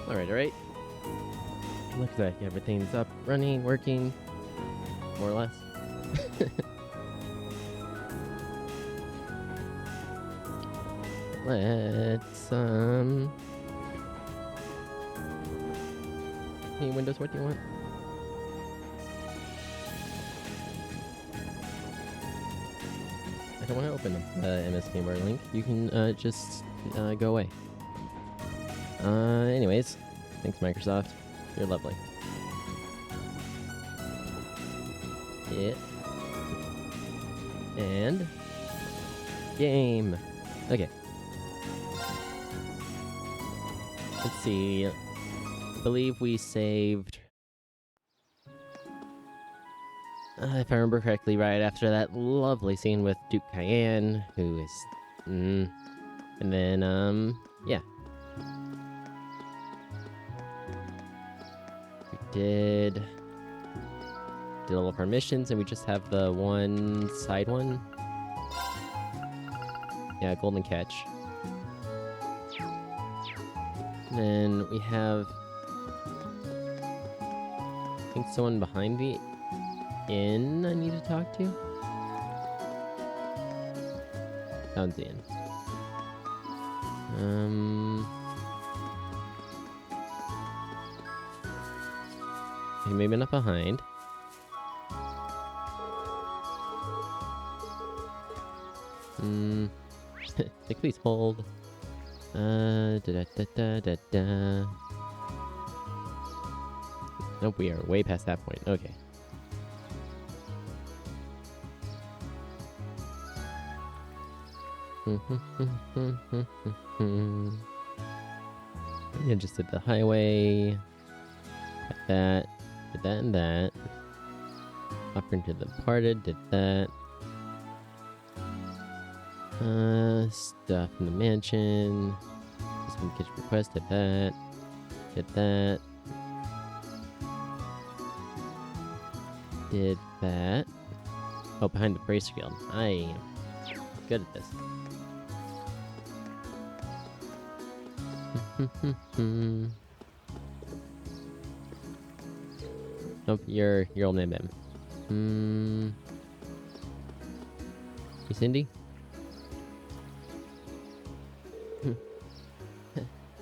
Alright. Looks like everything's up, running, working, more or less. Let's, Hey, Windows, what do you want? I don't want to open the MS Gamer link. You can, just, go away. Anyways, thanks, Microsoft. You're lovely. Yeah. And... game. Okay. Let's see. I believe we saved... if I remember correctly, right after that lovely scene with Duke Cayenne, who is... and then, yeah. We did all of our missions, and we just have the one side one. Yeah, Golden Catch. And then we have... I think someone behind the inn I need to talk to? Sounds the inn. Okay, maybe not behind. Please hold. Nope, we are way past that point. Okay. Yeah, just did the highway. Did that and that. Up into the parted, did that. Stuff in the mansion. Just gonna get request, did that. Did that. Did that. Oh, behind the Bracer Guild. I am good at this. Nope, you're old man Bim. You Cindy?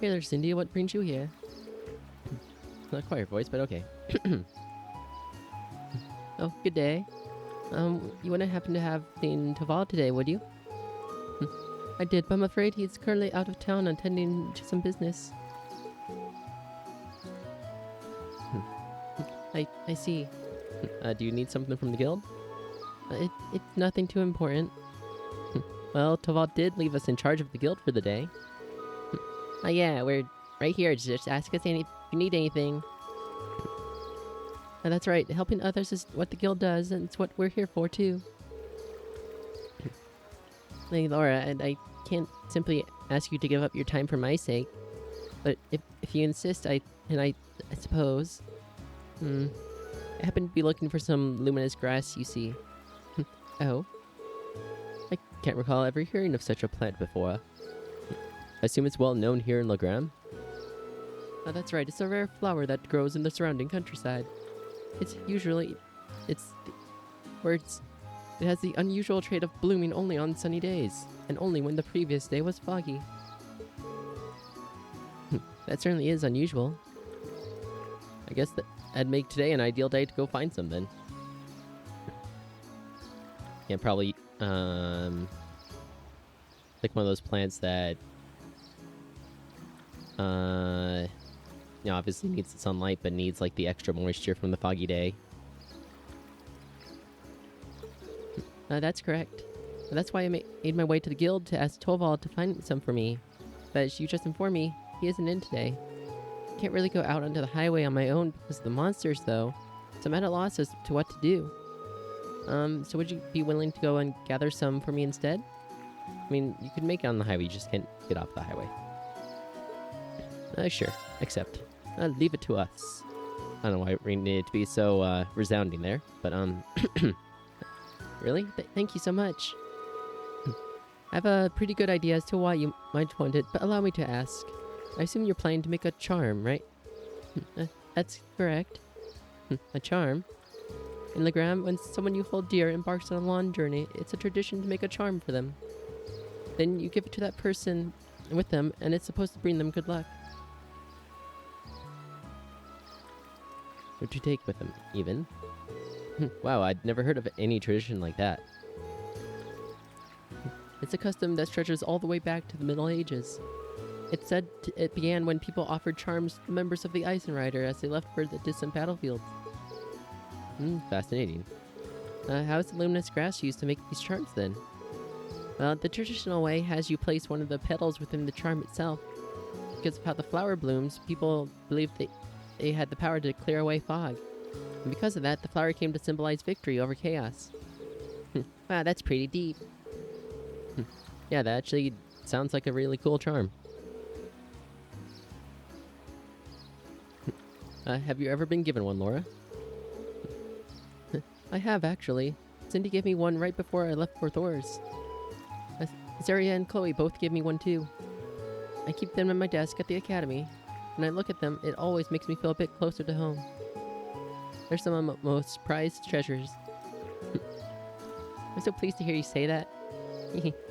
Hey there, Cindy. What brings you here? Not quite your voice, but okay. Oh, good day. You wouldn't happen to have seen Taval today, would you? I did, but I'm afraid he's currently out of town attending to some business. I see. Do you need something from the guild? It's nothing too important. Well, Taval did leave us in charge of the guild for the day. Oh yeah, we're right here. Just ask us if you need anything. That's right. Helping others is what the guild does, and it's what we're here for too. Hey, Laura, and I can't simply ask you to give up your time for my sake. But if you insist, I suppose. I happen to be looking for some luminous grass, you see. Oh? I can't recall ever hearing of such a plant before. I assume it's well known here in Legram? Oh, that's right. It's a rare flower that grows in the surrounding countryside. It has the unusual trait of blooming only on sunny days, and only when the previous day was foggy. That certainly is unusual. I guess that'd make today an ideal day to go find something. Yeah, probably, like one of those plants that, obviously needs the sunlight, but needs, like, the extra moisture from the foggy day. That's correct. That's why I made my way to the guild to ask Torvald to find some for me. But as you just informed me, he isn't in today. Can't really go out onto the highway on my own because of the monsters, though. So I'm at a loss as to what to do. So would you be willing to go and gather some for me instead? I mean, you could make it on the highway, you just can't get off the highway. Sure. Accept. Leave it to us. I don't know why it needed to be so, resounding there, but, Really? Thank you so much. I have a pretty good idea as to why you might want it, but allow me to ask. I assume you're planning to make a charm, right? That's correct. A charm? In Legram, when someone you hold dear embarks on a long journey, it's a tradition to make a charm for them. Then you give it to that person with them, and it's supposed to bring them good luck. Or to take with them, even. Wow, I'd never heard of any tradition like that. It's a custom that stretches all the way back to the Middle Ages. It's said it began when people offered charms to members of the Eisenrider as they left for the distant battlefields. Fascinating. How is the luminous grass used to make these charms then? Well, the traditional way has you place one of the petals within the charm itself. Because of how the flower blooms, people believed they had the power to clear away fog. And because of that, the flower came to symbolize victory over chaos. Wow, that's pretty deep. Yeah, that actually sounds like a really cool charm. Have you ever been given one, Laura? I have, actually. Cindy gave me one right before I left for Thor's. Zaria and Chloe both gave me one too. I keep them in my desk at the academy. When I look at them, it always makes me feel a bit closer to home. They're some of my most prized treasures. I'm so pleased to hear you say that.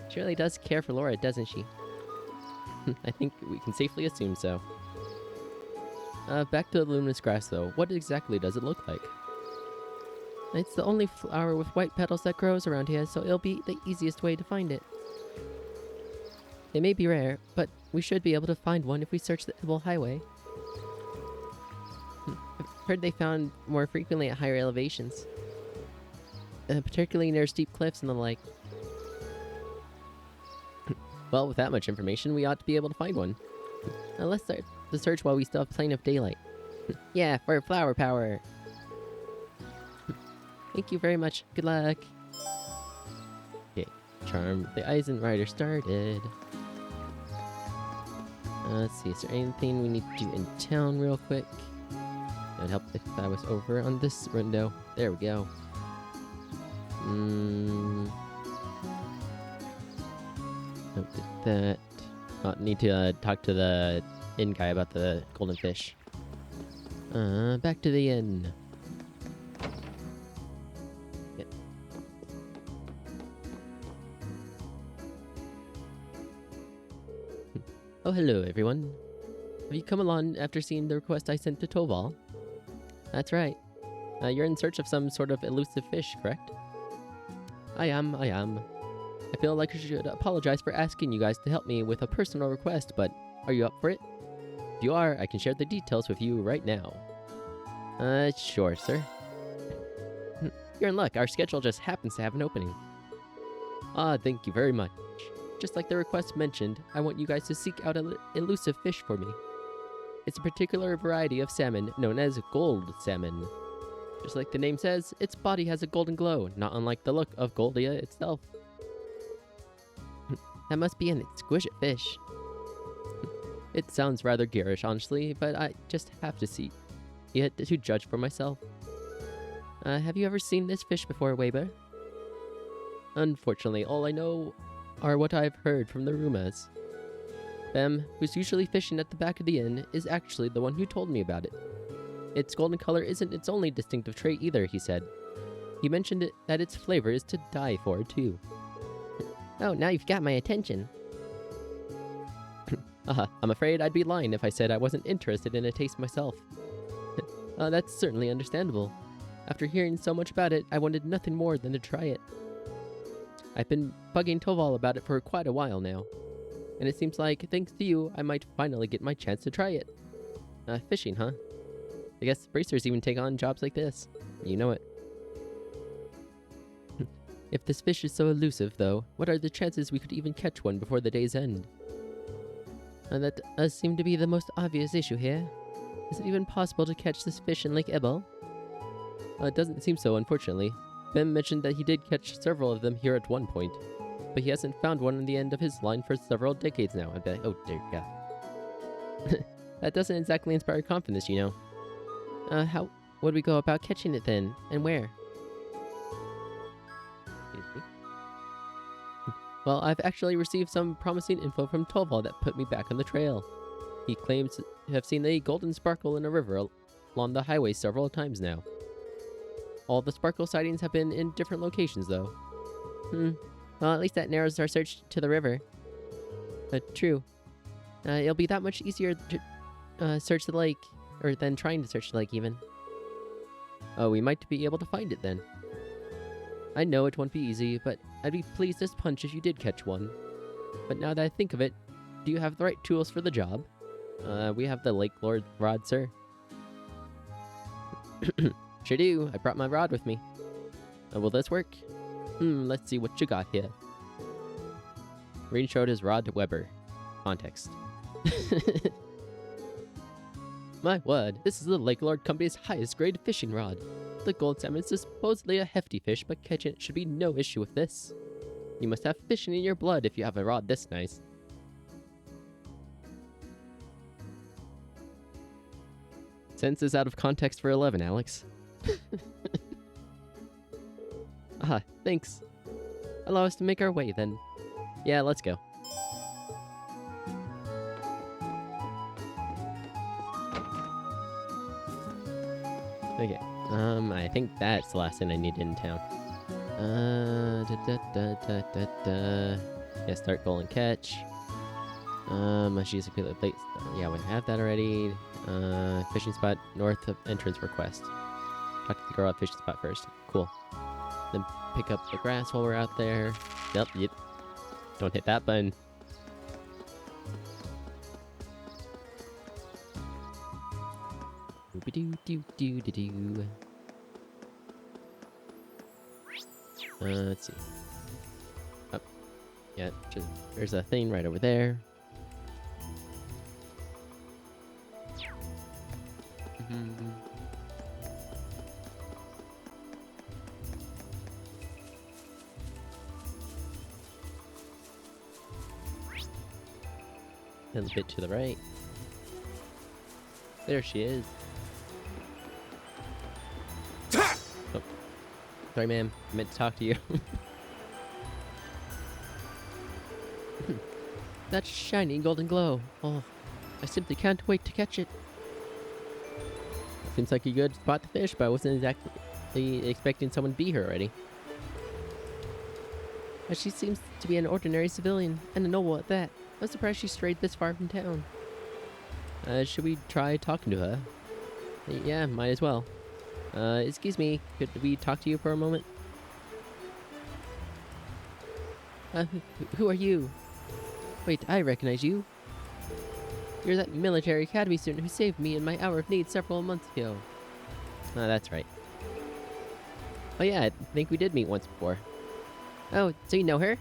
She really does care for Laura, doesn't she? I think we can safely assume so. Back to the luminous grass, though. What exactly does it look like? It's the only flower with white petals that grows around here, so it'll be the easiest way to find it. They may be rare, but we should be able to find one if we search the Ibble Highway. I've heard they found more frequently at higher elevations. Particularly near steep cliffs and the like. Well, with that much information, we ought to be able to find one. Let's start the search while we still have plenty of daylight. Yeah, for flower power! Thank you very much. Good luck. Okay, charm the Eisenrider started. Let's see, is there anything we need to do in town real quick? It would help if I was over on this window. There we go. Nope, did that. Need to talk to the inn guy about the golden fish. Back to the inn. Yep. Oh, hello, everyone. Have you come along after seeing the request I sent to Toval? That's right. You're in search of some sort of elusive fish, correct? I am. I feel like I should apologize for asking you guys to help me with a personal request, but are you up for it? If you are, I can share the details with you right now. Sure, sir. You're in luck. Our schedule just happens to have an opening. Thank you very much. Just like the request mentioned, I want you guys to seek out an elusive fish for me. It's a particular variety of salmon known as gold salmon. Just like the name says, its body has a golden glow, not unlike the look of Goldia itself. That must be an exquisite fish. It sounds rather garish, honestly, but I just have to see it to judge for myself. Have you ever seen this fish before, Weber? Unfortunately, all I know are what I've heard from the rumors. Bem, who's usually fishing at the back of the inn, is actually the one who told me about it. Its golden color isn't its only distinctive trait either, he said. He mentioned that its flavor is to die for, too. Oh, now you've got my attention. I'm afraid I'd be lying if I said I wasn't interested in a taste myself. That's certainly understandable. After hearing so much about it, I wanted nothing more than to try it. I've been bugging Toval about it for quite a while now. And it seems like, thanks to you, I might finally get my chance to try it. Fishing, huh? I guess bracers even take on jobs like this. You know it. If this fish is so elusive, though, what are the chances we could even catch one before the day's end? That does seem to be the most obvious issue here. Is it even possible to catch this fish in Lake Ebel? It doesn't seem so, unfortunately. Ben mentioned that he did catch several of them here at one point, but he hasn't found one on the end of his line for several decades now. I bet. Oh dear God. That doesn't exactly inspire confidence, you know. How would we go about catching it then, and where? Well, I've actually received some promising info from Toval that put me back on the trail. He claims to have seen a golden sparkle in a river along the highway several times now. All the sparkle sightings have been in different locations, though. Well, at least that narrows our search to the river. True. It'll be that much easier to search the lake, or than trying to search the lake, even. Oh, we might be able to find it, then. I know it won't be easy, but I'd be pleased as punch if you did catch one. But now that I think of it, do you have the right tools for the job? We have the Lake Lord rod, sir. Sure do. I brought my rod with me. Will this work? Let's see what you got here. Green showed his rod to Weber. Context. My word, this is the Lake Lord Company's highest grade fishing rod. The gold salmon is supposedly a hefty fish, but catching it should be no issue with this. You must have fishing in your blood if you have a rod this nice. Sentence is out of context for 11, Alex. Thanks. Allow us to make our way, then. Yeah, let's go. Okay, I think that's the last thing I needed in town. Yeah, start goal and catch. She's a plate. Yeah, we have that already. Fishing spot north of entrance request. Talk to the girl at fishing spot first. Cool. Then pick up the grass while we're out there. Yep. Don't hit that button. Doo-ba-doo-doo-doo-doo-doo. Let's see. Oh, yeah, there's a thing right over there. A little bit to the right. There she is. Oh. Sorry, ma'am. I meant to talk to you. That shiny golden glow. Oh, I simply can't wait to catch it. Seems like a good spot to fish, but I wasn't exactly expecting someone to be here already. But she seems to be an ordinary civilian, and a noble at that. I'm surprised she strayed this far from town. Should we try talking to her? Yeah, might as well. Excuse me, could we talk to you for a moment? Who are you? Wait, I recognize you. You're that military academy student who saved me in my hour of need several months ago. That's right. Oh yeah, I think we did meet once before. Oh, so you know her?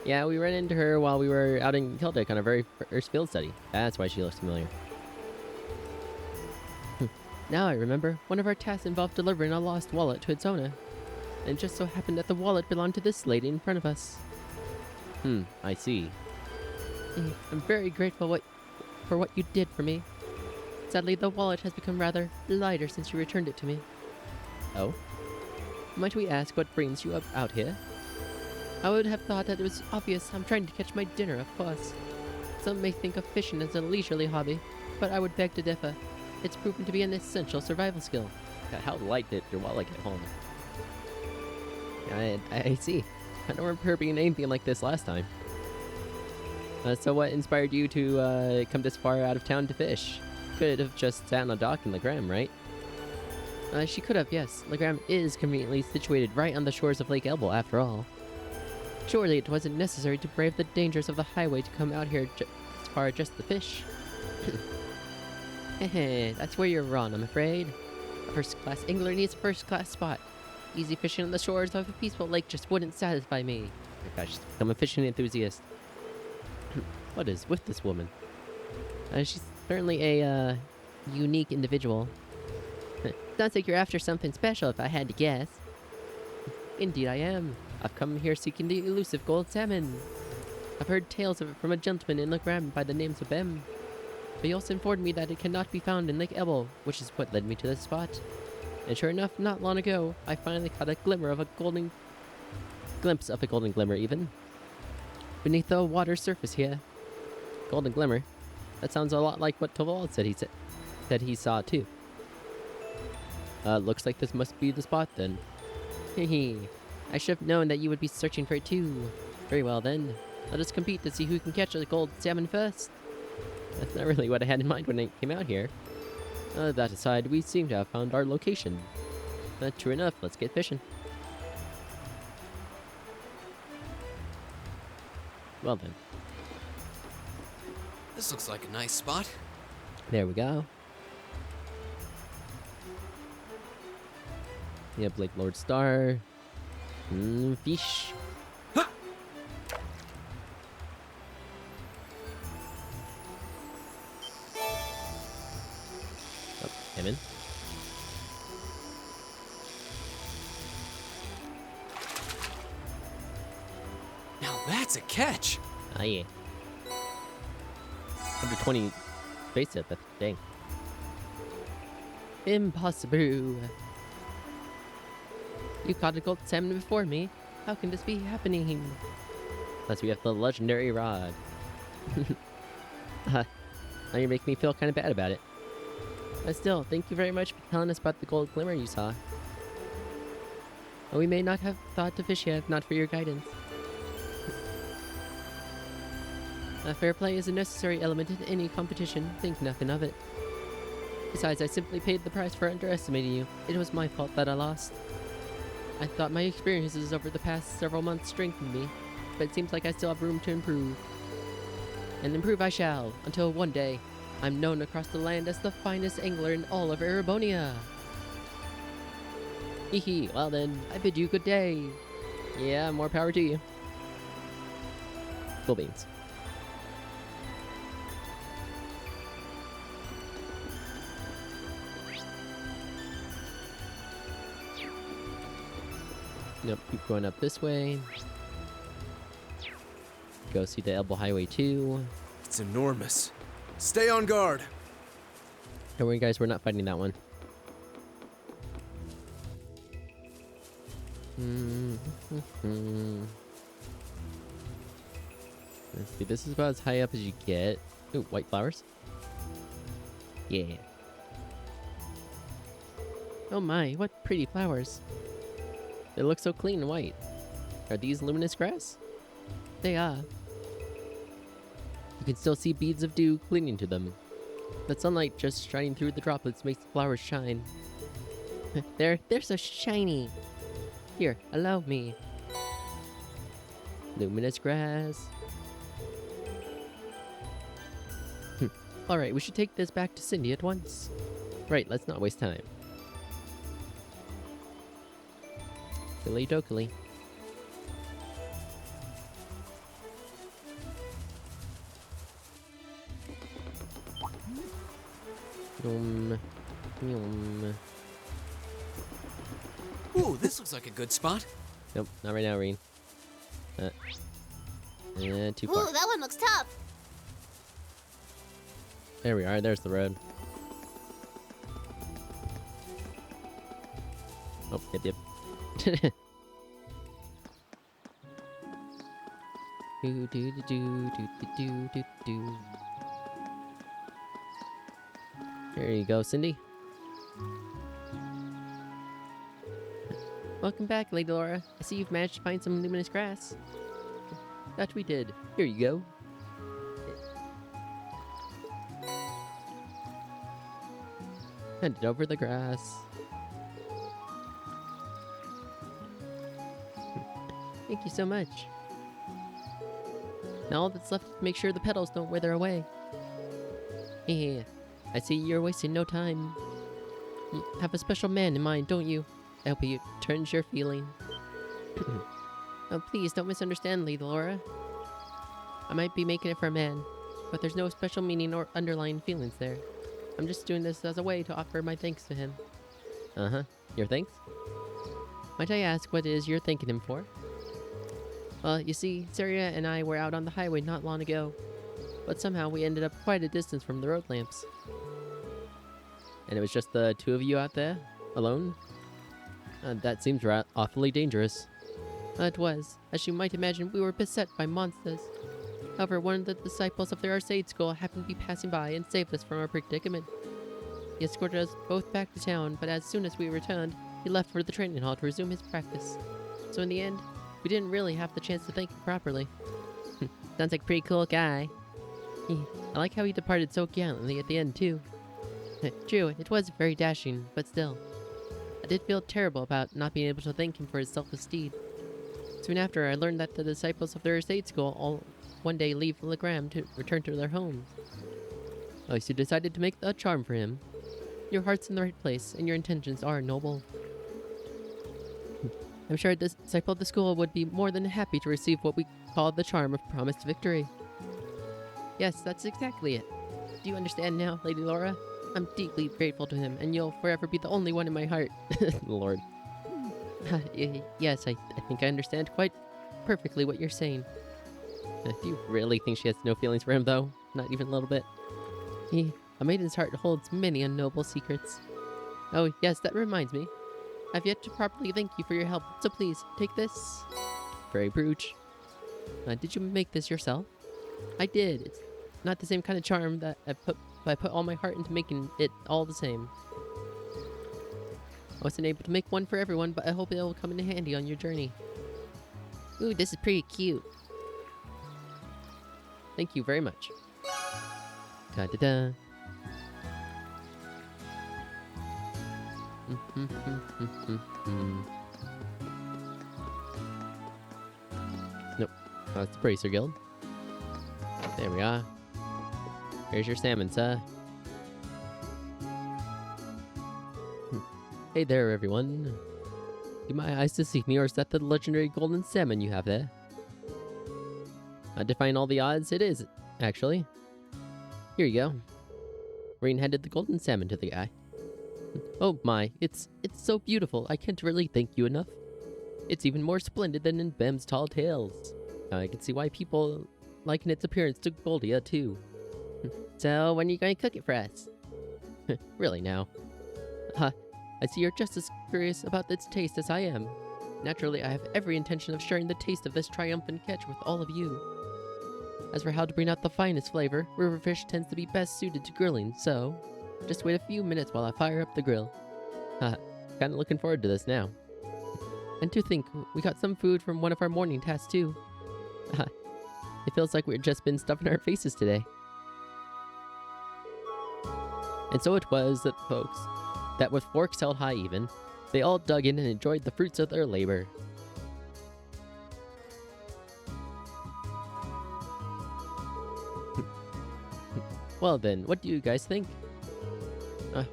Yeah, we ran into her while we were out in Keldic on our very first field study. That's why she looks familiar. Now I remember, one of our tasks involved delivering a lost wallet to its owner. And it just so happened that the wallet belonged to this lady in front of us. I see. I'm very grateful for what you did for me. Sadly, the wallet has become rather lighter since you returned it to me. Oh? Might we ask what brings you out here? I would have thought that it was obvious I'm trying to catch my dinner, of course. Some may think of fishing as a leisurely hobby, but I would beg to differ. It's proven to be an essential survival skill. How light did your wallet get home? I see. I don't remember her being anything like this last time. So what inspired you to come this far out of town to fish? Could have just sat on a dock in Legram, right? She could have, yes. Legram is conveniently situated right on the shores of Lake Elbow, after all. Surely it wasn't necessary to brave the dangers of the highway to come out here as far just to fish. Heh, that's where you're wrong, I'm afraid. A first-class angler needs a first-class spot. Easy fishing on the shores of a peaceful lake just wouldn't satisfy me. Oh my gosh, I'm a fishing enthusiast. What is with this woman? She's certainly a unique individual. Sounds like you're after something special, if I had to guess. Indeed I am. I've come here seeking the elusive gold salmon. I've heard tales of it from a gentleman in Legram by the name of Bem. But he also informed me that it cannot be found in Lake Elbow, which is what led me to this spot. And sure enough, not long ago, I finally caught a glimpse of a golden glimmer even. Beneath the water surface here. Golden glimmer? That sounds a lot like what Toval said he saw too. Looks like this must be the spot then. Hehe. I should have known that you would be searching for it too. Very well then. Let us compete to see who can catch the gold salmon first. That's not really what I had in mind when I came out here. That aside, we seem to have found our location. True enough, let's get fishing. Well then. This looks like a nice spot. There we go. Yep, Lake Lord Star. Fish. Huh. Oh, I'm in. Now that's a catch. Ah, yeah. 120 base hit, that's dang. Impossible. You caught a gold salmon before me. How can this be happening? Unless we have the legendary rod. Now you make me feel kind of bad about it. But still, thank you very much for telling us about the gold glimmer you saw. We may not have thought to fish yet if not for your guidance. Fair play is a necessary element in any competition. Think nothing of it. Besides, I simply paid the price for underestimating you. It was my fault that I lost. I thought my experiences over the past several months strengthened me, but it seems like I still have room to improve. And improve I shall, until one day, I'm known across the land as the finest angler in all of Erebonia. Hee well then, I bid you good day. Yeah, more power to you. Cool beans. Nope, keep going up this way. Go see the Elbow Highway 2. It's enormous. Stay on guard. Don't worry guys, we're not fighting that one. Let's see, this is about as high up as you get. Ooh, white flowers. Yeah. Oh my, what pretty flowers. They look so clean and white. Are these luminous grass? They are. You can still see beads of dew clinging to them. The sunlight just shining through the droplets makes the flowers shine. They're so shiny. Here, allow me. Luminous grass. Alright, we should take this back to Cindy at once. Right, let's not waste time. Silly dokily. Yum. Yum. Ooh, this looks like a good spot. Nope, not right now, Reen. Too Ooh, far. that one looks tough. There we are, there's the road. Oh, yep. do do do do do do do do. There you go, Cindy. Welcome back, Lady Laura. I see you've managed to find some luminous grass. That we did. Here you go. Hand it over the grass. Thank you so much. Now all that's left is to make sure the petals don't wither away. Yeah, I see you're wasting no time. You have a special man in mind, don't you? I hope he turns your feeling. Oh, please don't misunderstand, Lady Laura. I might be making it for a man, but there's no special meaning or underlying feelings there. I'm just doing this as a way to offer my thanks to him. Uh-huh. Your thanks? Might I ask what it is you're thanking him for? Well, you see, Saria and I were out on the highway not long ago, but somehow we ended up quite a distance from the road lamps. And it was just the two of you out there? Alone? That seems awfully dangerous. It was. As you might imagine, we were beset by monsters. However, one of the disciples of the Arcade School happened to be passing by and saved us from our predicament. He escorted us both back to town, but as soon as we returned, he left for the training hall to resume his practice. So in the end, we didn't really have the chance to thank him properly. Sounds like a pretty cool guy. I like how he departed so gallantly at the end, too. True, it was very dashing, but still. I did feel terrible about not being able to thank him for his selfless deed. Soon after, I learned that the disciples of their estate school all one day leave Legram to return to their homes. Oh, so you decided to make a charm for him. Your heart's in the right place, and your intentions are noble. I'm sure a disciple of the school would be more than happy to receive what we call the charm of promised victory. Yes, that's exactly it. Do you understand now, Lady Laura? I'm deeply grateful to him, and you'll forever be the only one in my heart. Lord. Yes, I think I understand quite perfectly what you're saying. Do you really think she has no feelings for him, though? Not even a little bit? A maiden's heart holds many unnoble secrets. Oh, yes, that reminds me. I've yet to properly thank you for your help, so please, take this. Very brooch. Did you make this yourself? I did. It's not the same kind of charm that I put all my heart into making it all the same. I wasn't able to make one for everyone, but I hope it will come in handy on your journey. Ooh, this is pretty cute. Thank you very much. Da-da-da. Nope. Oh, it's the Bracer Guild. There we are. Here's your salmon, sir. Hey there, everyone. Do my eyes deceive me, or is that the legendary golden salmon you have there? Defying all the odds, it is, actually. Here you go. Rain handed the golden salmon to the guy. Oh my, it's so beautiful. I can't really thank you enough. It's even more splendid than in Bem's Tall Tales. I can see why people liken its appearance to Goldia, too. So, when are you going to cook it for us? Really now? I see you're just as curious about its taste as I am. Naturally, I have every intention of sharing the taste of this triumphant catch with all of you. As for how to bring out the finest flavor, river fish tends to be best suited to grilling, so just wait a few minutes while I fire up the grill. Kinda looking forward to this now. And to think, we got some food from one of our morning tasks too. It feels like we've just been stuffing our faces today. And so it was that folks, that with forks held high even, they all dug in and enjoyed the fruits of their labor. Well then, what do you guys think?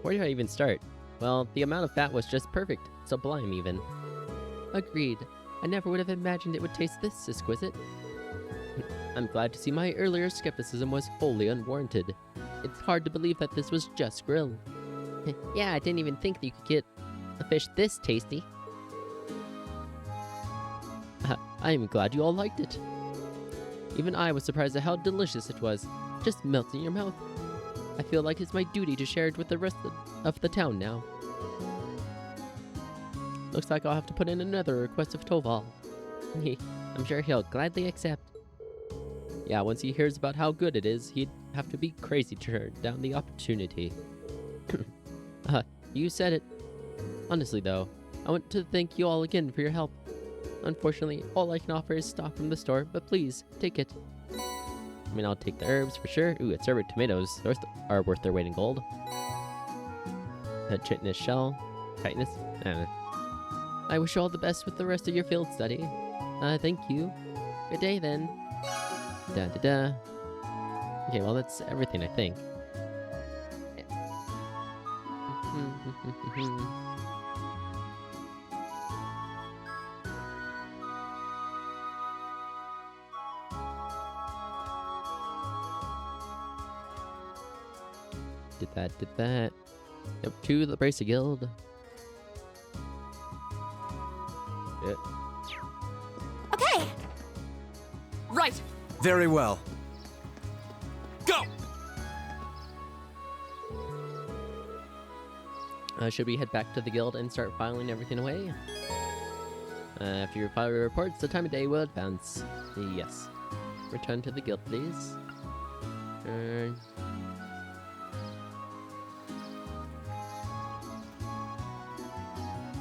Where do I even start? Well, the amount of fat was just perfect, sublime even. Agreed. I never would have imagined it would taste this exquisite. I'm glad to see my earlier skepticism was wholly unwarranted. It's hard to believe that this was just grilled. Yeah, I didn't even think that you could get a fish this tasty. I'm glad you all liked it. Even I was surprised at how delicious it was. Just melts in your mouth. I feel like it's my duty to share it with the rest of the town now. Looks like I'll have to put in another request of Toval. I'm sure he'll gladly accept. Yeah, once he hears about how good it is, he'd have to be crazy to turn down the opportunity. You said it. Honestly though, I want to thank you all again for your help. Unfortunately, all I can offer is stock from the store, but please, take it. I mean, I'll take the herbs for sure. Ooh, it's herbed tomatoes. Those are worth their weight in gold. Chitinous shell. Chitinous? I don't know. I wish you all the best with the rest of your field study. Thank you. Good day then. Da-da-da. Okay, well that's everything, I think. Did that. Yep, to the Bracer Guild. Yeah. Okay. Right. Very well. Go! Should we head back to the guild and start filing everything away? After you file your reports, the time of day will advance. Yes. Return to the guild, please.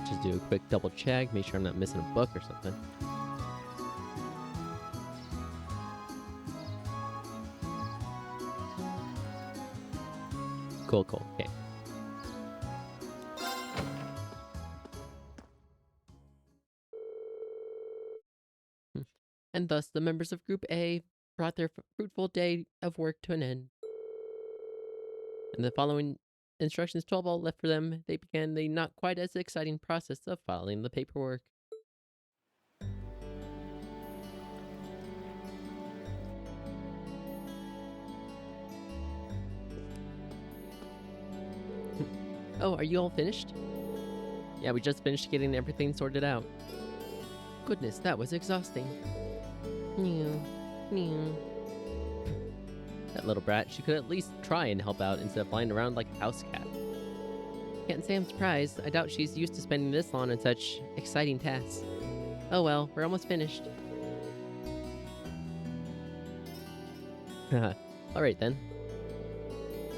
Just do a quick double check, make sure I'm not missing a book or something. Cool, okay. And thus, the members of Group A brought their fruitful day of work to an end. And the following instructions 12 all left for them, they began the not quite as exciting process of filing the paperwork. Oh, are you all finished? Yeah, we just finished getting everything sorted out. Goodness, that was exhausting. Meow, meow. That little brat, she could at least try and help out instead of flying around like a house cat. Can't say I'm surprised. I doubt she's used to spending this long on such exciting tasks. Oh well, we're almost finished. Alright then.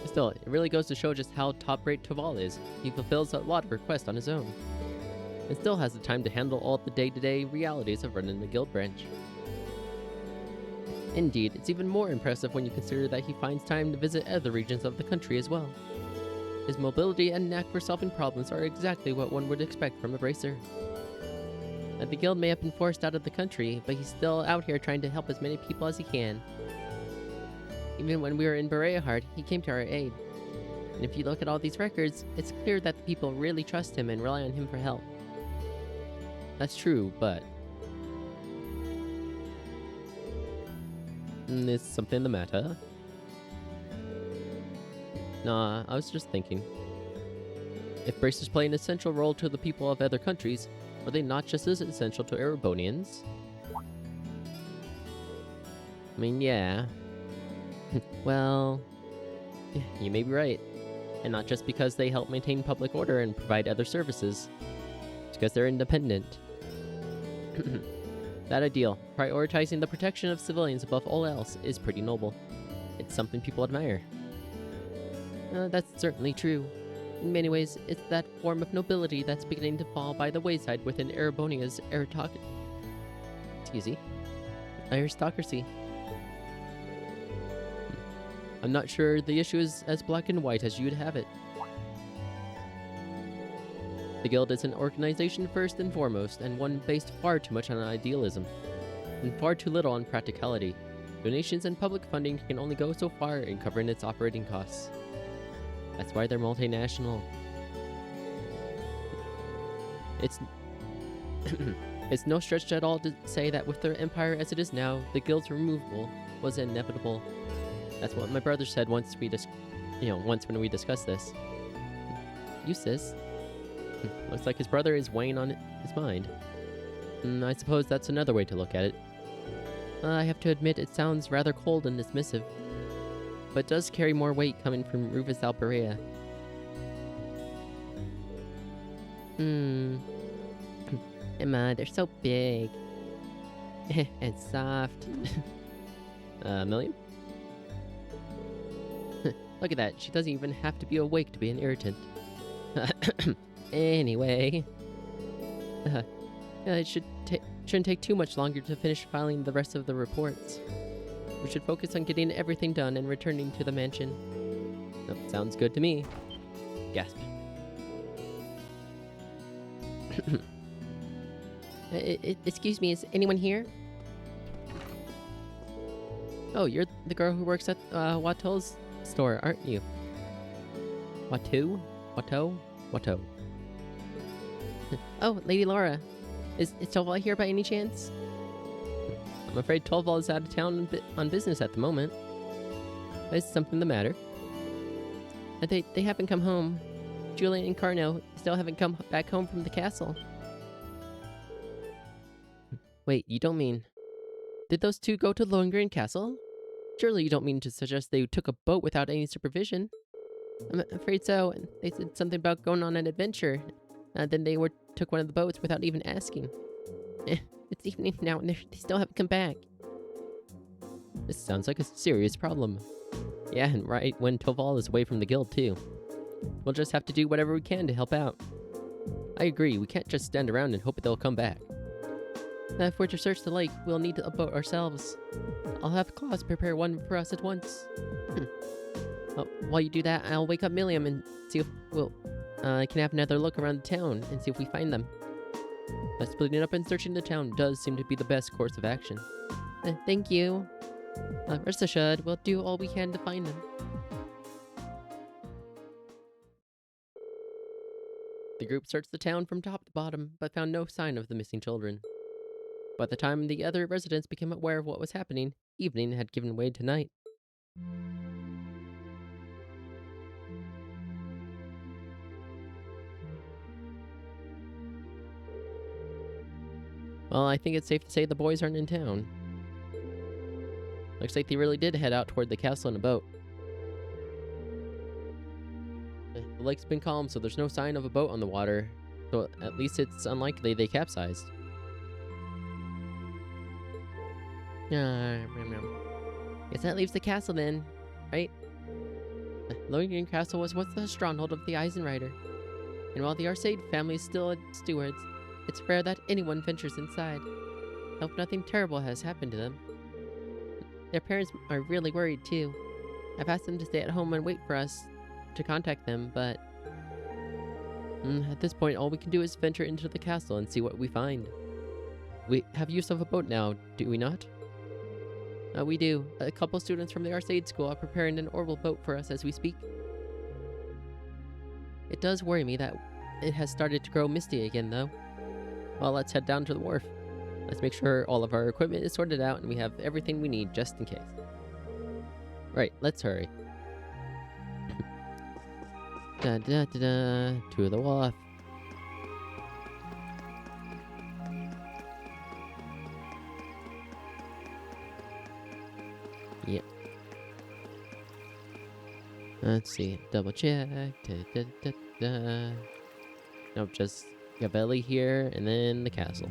Still, it really goes to show just how top-rate Toval is. He fulfills a lot of requests on his own. And still has the time to handle all the day-to-day realities of running the guild branch. Indeed, it's even more impressive when you consider that he finds time to visit other regions of the country as well. His mobility and knack for solving problems are exactly what one would expect from a bracer. The guild may have been forced out of the country, but he's still out here trying to help as many people as he can. Even when we were in Bereahard, he came to our aid. And if you look at all these records, it's clear that the people really trust him and rely on him for help. That's true, but... Is something the matter? Nah, I was just thinking. If bracers play an essential role to the people of other countries, are they not just as essential to Erebonians? I mean, yeah. Well, you may be right. And not just because they help maintain public order and provide other services. It's because they're independent. That ideal, prioritizing the protection of civilians above all else, is pretty noble. It's something people admire. That's certainly true. In many ways, it's that form of nobility that's beginning to fall by the wayside within Erebonia's aristocracy. I'm not sure the issue is as black and white as you'd have it. The Guild is an organization first and foremost, and one based far too much on idealism, and far too little on practicality. Donations and public funding can only go so far in covering its operating costs. That's why they're multinational. It's it's no stretch at all to say that with their empire as it is now, the Guild's removal was inevitable. That's what my brother said once when we discussed this. You sis. Looks like his brother is weighing on his mind. I suppose that's another way to look at it. I have to admit it sounds rather cold and dismissive, but does carry more weight coming from Rufus Alberea. Emma, they're so big. And soft. Million? Look at that, she doesn't even have to be awake to be an irritant. Anyway. It shouldn't take too much longer to finish filing the rest of the reports. We should focus on getting everything done and returning to the mansion. Sounds good to me. Gasp. Excuse me, is anyone here? Oh, you're the girl who works at Watto's store, aren't you? Watto? Oh, Lady Laura. Is Tolval here by any chance? I'm afraid Tolval is out of town on business at the moment. Is something the matter? They haven't come home. Julian and Carno still haven't come back home from the castle. Wait, you don't mean... Did those two go to Lohengrin Castle? Surely you don't mean to suggest they took a boat without any supervision? I'm afraid so. They said something about going on an adventure. Then they took one of the boats without even asking. It's evening now and they still haven't come back. This sounds like a serious problem. Yeah, and right when Toval is away from the guild, too. We'll just have to do whatever we can to help out. I agree, we can't just stand around and hope they'll come back. If we're to search the lake, we'll need a boat ourselves. I'll have Claus prepare one for us at once. Well, while you do that, I'll wake up Milliam and see if we'll can have another look around the town and see if we find them. Splitting up and searching the town does seem to be the best course of action. Thank you. Rest assured, we'll do all we can to find them. The group searched the town from top to bottom, but found no sign of the missing children. By the time the other residents became aware of what was happening, evening had given way to night. Well, I think it's safe to say the boys aren't in town. Looks like they really did head out toward the castle in a boat. The lake's been calm, so there's no sign of a boat on the water. So at least it's unlikely they capsized. Guess that leaves the castle then, right? Lohengrin Castle was once the stronghold of the Eisenrider. And while the Arcade family is still stewards, it's rare that anyone ventures inside. I hope nothing terrible has happened to them. Their parents are really worried too. I've asked them to stay at home and wait for us to contact them, but at this point all we can do is venture into the castle and see what we find. We have use of a boat now, do we not? We do. A couple students from the Arcade School are preparing an orbital boat for us as we speak. It does worry me that it has started to grow misty again, though. Well, let's head down to the wharf. Let's make sure all of our equipment is sorted out and we have everything we need just in case. Right, let's hurry. To the wharf. Yep. Let's see. Double check. Nope, just Gavelli here and then the castle.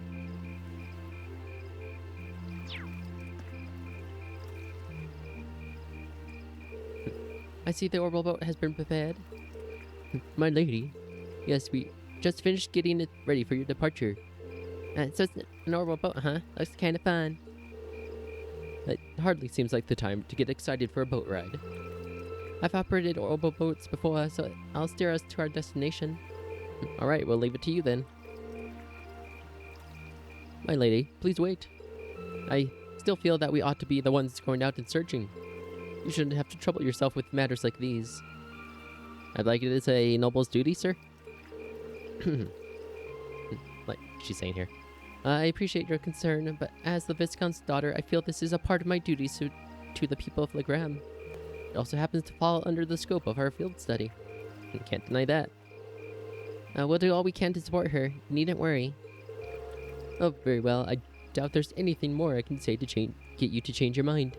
I see the orbital boat has been prepared. My lady. Yes, we just finished getting it ready for your departure. So it's an orbital boat, huh? Looks kind of fun. It hardly seems like the time to get excited for a boat ride. I've operated orbital boats before, so I'll steer us to our destination. Alright, we'll leave it to you then. My lady, please wait. I still feel that we ought to be the ones going out and searching. You shouldn't have to trouble yourself with matters like these. I'd like it as a noble's duty, sir. Like she's saying here. I appreciate your concern, but as the Viscount's daughter, I feel this is a part of my duty to the people of Legram. It also happens to fall under the scope of our field study. Can't deny that. We'll do all we can to support her. You needn't worry. Oh, very well. I doubt there's anything more I can say to get you to change your mind.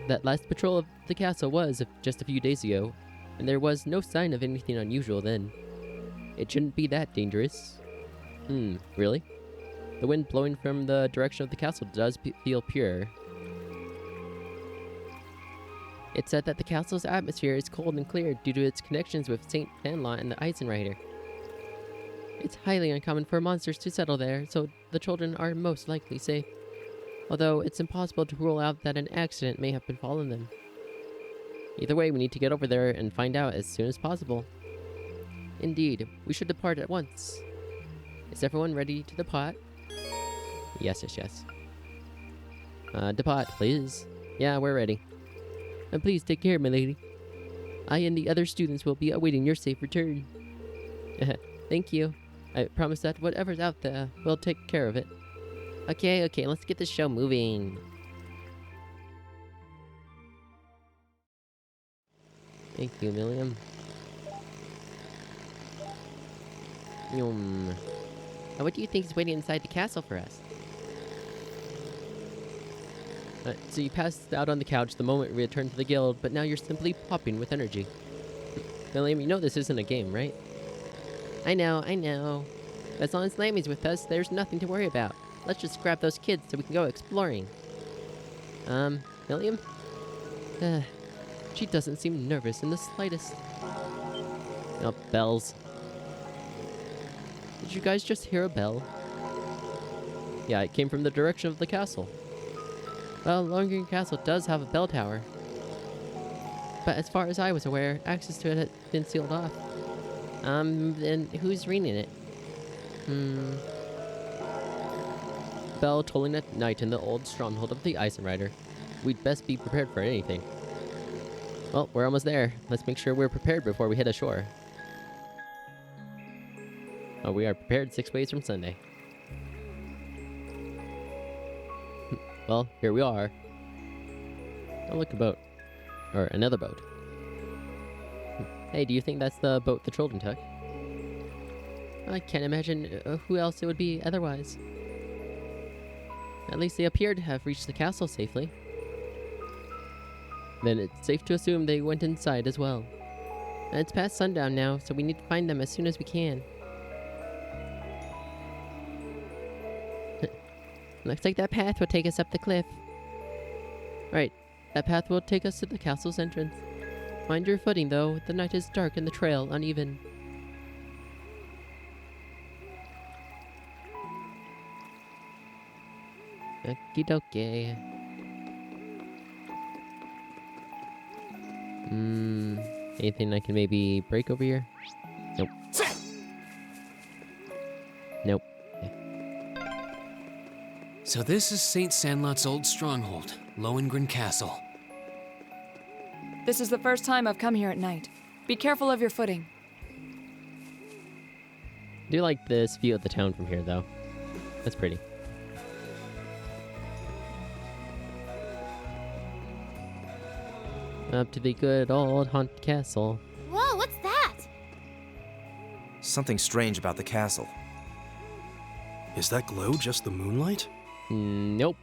That last patrol of the castle was just a few days ago, and there was no sign of anything unusual then. It shouldn't be that dangerous. Really? The wind blowing from the direction of the castle does feel pure. It's said that the castle's atmosphere is cold and clear due to its connections with St. Fanlot and the Eisenrider. It's highly uncommon for monsters to settle there, so the children are most likely safe. Although it's impossible to rule out that an accident may have befallen them. Either way, we need to get over there and find out as soon as possible. Indeed, we should depart at once. Is everyone ready to depart? Yes. Depart, please. Yeah, we're ready. And please take care, my lady. I and the other students will be awaiting your safe return. Thank you. I promise that whatever's out there, we'll take care of it. Okay, let's get this show moving. Thank you, Milliam. What do you think is waiting inside the castle for us? So you passed out on the couch the moment we returned to the guild, but now you're simply popping with energy. Milliam, you know this isn't a game, right? I know. As long as Lammy's with us, there's nothing to worry about. Let's just grab those kids so we can go exploring. William? She doesn't seem nervous in the slightest. Oh, bells. Did you guys just hear a bell? Yeah, it came from the direction of the castle. Well, Lohengrin Castle does have a bell tower. But as far as I was aware, access to it had been sealed off. Then who's ringing it? Bell tolling at night in the old stronghold of the Eisenrider. We'd best be prepared for anything. Well, we're almost there. Let's make sure we're prepared before we head ashore. Oh, we are prepared 6 ways from Sunday. Well, here we are. Oh, look, a boat. Or another boat. Hey, do you think that's the boat the children took? I can't imagine who else it would be otherwise. At least they appear to have reached the castle safely. Then it's safe to assume they went inside as well. And it's past sundown now, so we need to find them as soon as we can. Looks like that path will take us up the cliff. Right, that path will take us to the castle's entrance. Mind your footing, though. The night is dark and the trail uneven. Okie dokie. Anything I can maybe break over here? Nope. Nope. So this is St. Sandlot's old stronghold, Lohengrin Castle. This is the first time I've come here at night. Be careful of your footing. I do like this view of the town from here, though. That's pretty. Up to the good old haunted castle. Whoa, what's that? Something strange about the castle. Is that glow just the moonlight? Nope.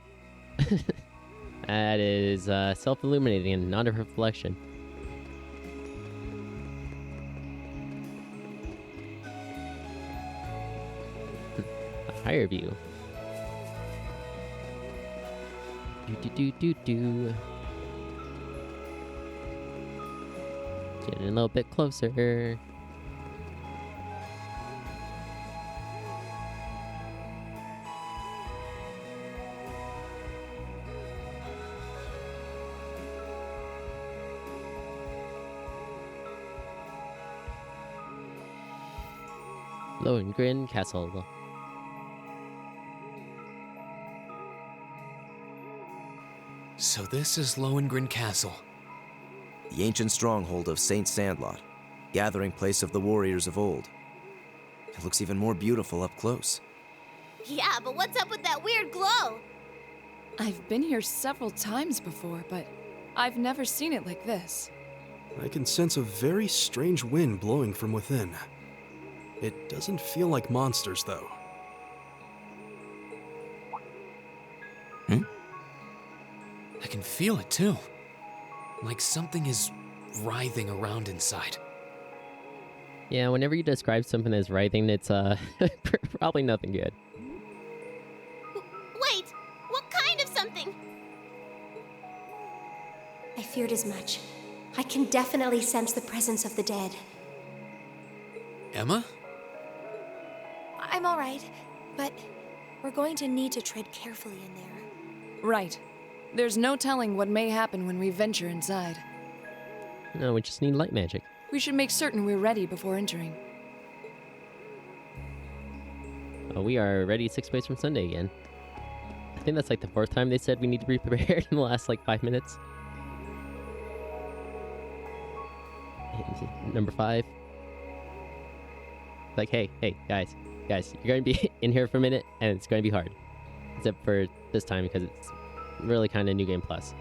That is self-illuminating and not a reflection. A higher view. Do. Getting a little bit closer. Lohengrin Castle. So this is Lohengrin Castle. The ancient stronghold of Saint Sandlot, gathering place of the warriors of old. It looks even more beautiful up close. Yeah, but what's up with that weird glow? I've been here several times before, but I've never seen it like this. I can sense a very strange wind blowing from within. It doesn't feel like monsters, though. I can feel it too. Like something is writhing around inside. Yeah, whenever you describe something as writhing, it's probably nothing good. Wait, what kind of something? I feared as much. I can definitely sense the presence of the dead. Emma? I'm all right, but we're going to need to tread carefully in there. Right. There's no telling what may happen when we venture inside. No, we just need light magic. We should make certain we're ready before entering. Oh, we are ready 6 ways from Sunday again. I think that's like the 4th time they said we need to be prepared in the last like 5 minutes. Number 5. Like, hey, guys, you're gonna be in here for a minute, and it's gonna be hard. Except for this time, because it's really kind of New Game Plus.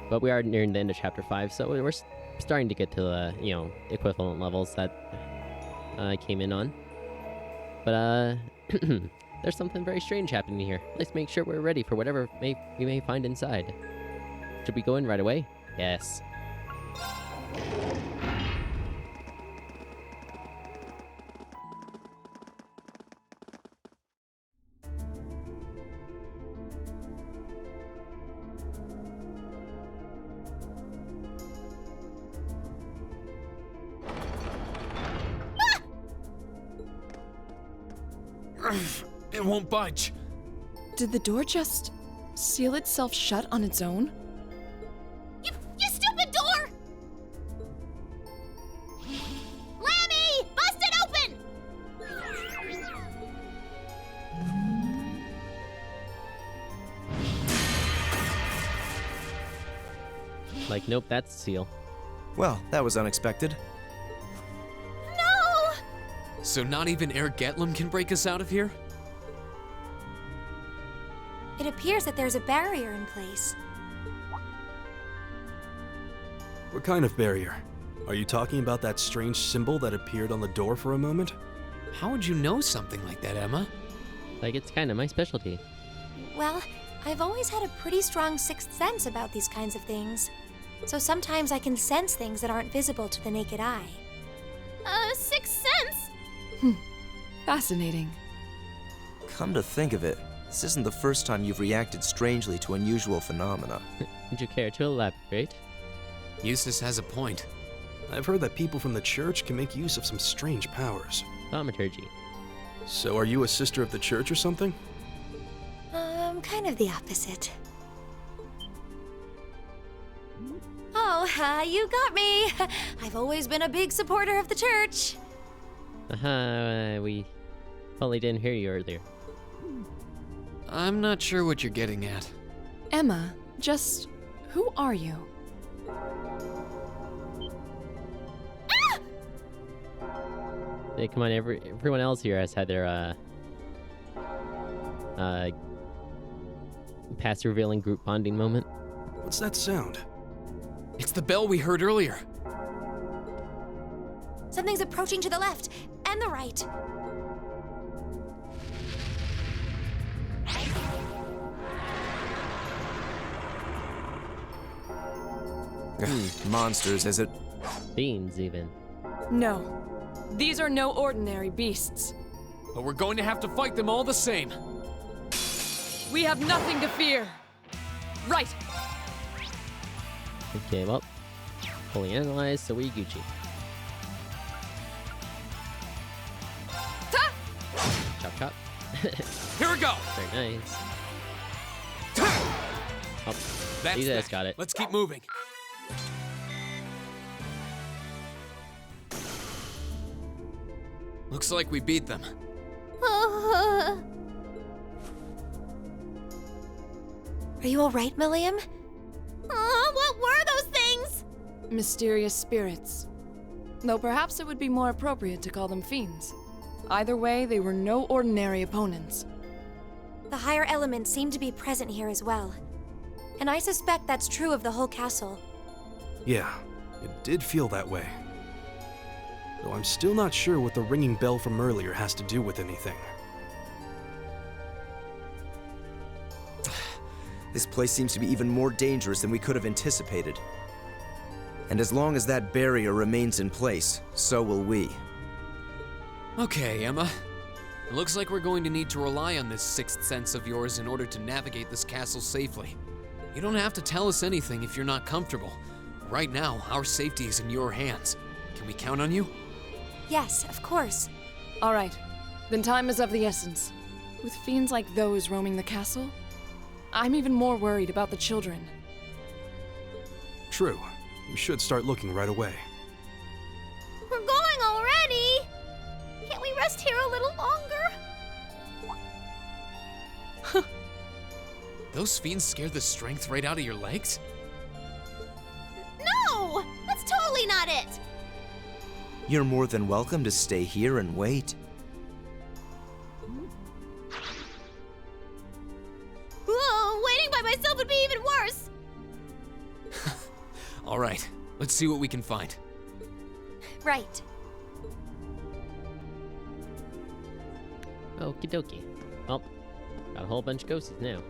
But we are nearing the end of Chapter 5, so we're starting to get to the, equivalent levels that I came in on. But, there's something very strange happening here. Let's make sure we're ready for whatever we may find inside. Should we go in right away? Yes. It won't budge. Did the door just seal itself shut on its own? You stupid door! Lammy! Bust it open! Like, nope, that's the seal. Well, that was unexpected. No! So not even Air Getlum can break us out of here? It appears that there's a barrier in place. What kind of barrier? Are you talking about that strange symbol that appeared on the door for a moment? How would you know something like that, Emma? Like, it's kind of my specialty. Well, I've always had a pretty strong sixth sense about these kinds of things. So sometimes I can sense things that aren't visible to the naked eye. Sixth sense? Fascinating. Come to think of it, this isn't the first time you've reacted strangely to unusual phenomena. Would you care to elaborate? Eustace has a point. I've heard that people from the church can make use of some strange powers. Thaumaturgy. So are you a sister of the church or something? Kind of the opposite. Oh, you got me. I've always been a big supporter of the church. We totally didn't hear you earlier. I'm not sure what you're getting at. Emma, just who are you? Hey, come on, everyone else here has had their, past revealing group bonding moment. What's that sound? It's the bell we heard earlier. Something's approaching to the left and the right. Monsters, is it? Fiends, even. No. These are no ordinary beasts. But we're going to have to fight them all the same. We have nothing to fear. Right. Okay, well, fully analyzed, so we Gucci. Ta! Chop chop. Here we go! Very nice. Oh, That's these guys that. got it. Let's keep moving. Looks like we beat them. Are you all right, Milliam? What were those things? Mysterious spirits. Though perhaps it would be more appropriate to call them fiends. Either way, they were no ordinary opponents. The higher elements seem to be present here as well. And I suspect that's true of the whole castle. Yeah, it did feel that way. Though I'm still not sure what the ringing bell from earlier has to do with anything. This place seems to be even more dangerous than we could have anticipated. And as long as that barrier remains in place, so will we. Okay, Emma. It looks like we're going to need to rely on this sixth sense of yours in order to navigate this castle safely. You don't have to tell us anything if you're not comfortable. Right now, our safety is in your hands. Can we count on you? Yes, of course. All right. Then time is of the essence. With fiends like those roaming the castle, I'm even more worried about the children. True. We should start looking right away. We're going already! Can't we rest here a little longer? Those fiends scare the strength right out of your legs? No! That's totally not it! You're more than welcome to stay here and wait. Whoa, waiting by myself would be even worse! All right, let's see what we can find. Right. Okie dokie. Well, got a whole bunch of ghosties now.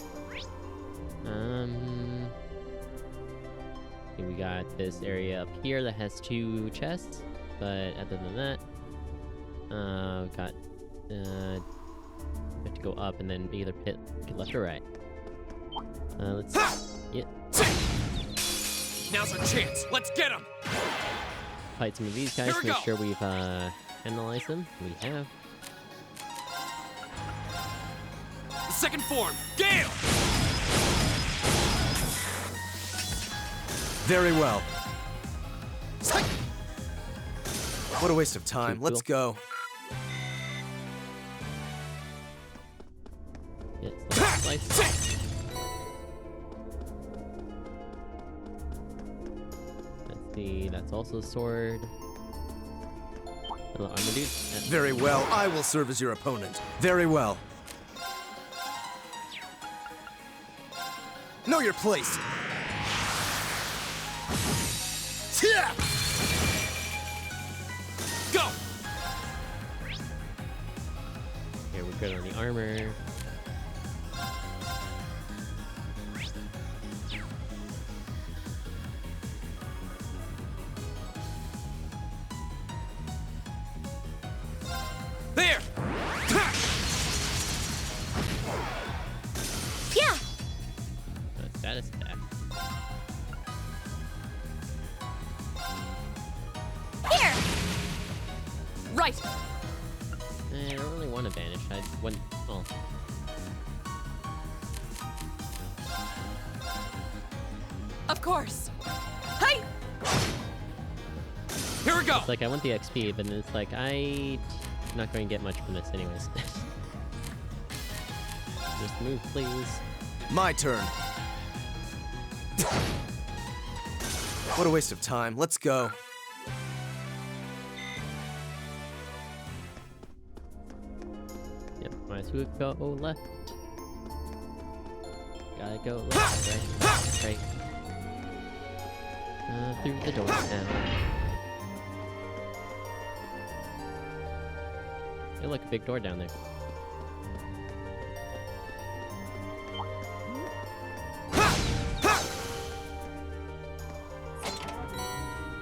Okay, we got this area up here that has 2 chests, but other than that, we got, we have to go up and then either pit left or right. Let's, yeah, Now's our chance. Let's get them. fight some of these guys Here to we make go. sure we've, analyzed them. We have. second form, Gale! Very well. What a waste of time. Too Let's go. Yeah, slice. Let's see, that's also a sword. Hello, armor dude. Yeah. Very well. I will serve as your opponent. Very well. Know your place. Yeah! Go! Here, we're good on the armor. There! Yeah! Status attack. Here! Right! I don't really want to vanish. I went. Oh. Of course. Hey! Here we go! It's like I want the XP, but it's like I'm not going to get much from this anyways. Just move, please. My turn. What a waste of time. Let's go. Yep, might as well go left. Gotta go left, right. Through the door now. Hey, look, a big door down there.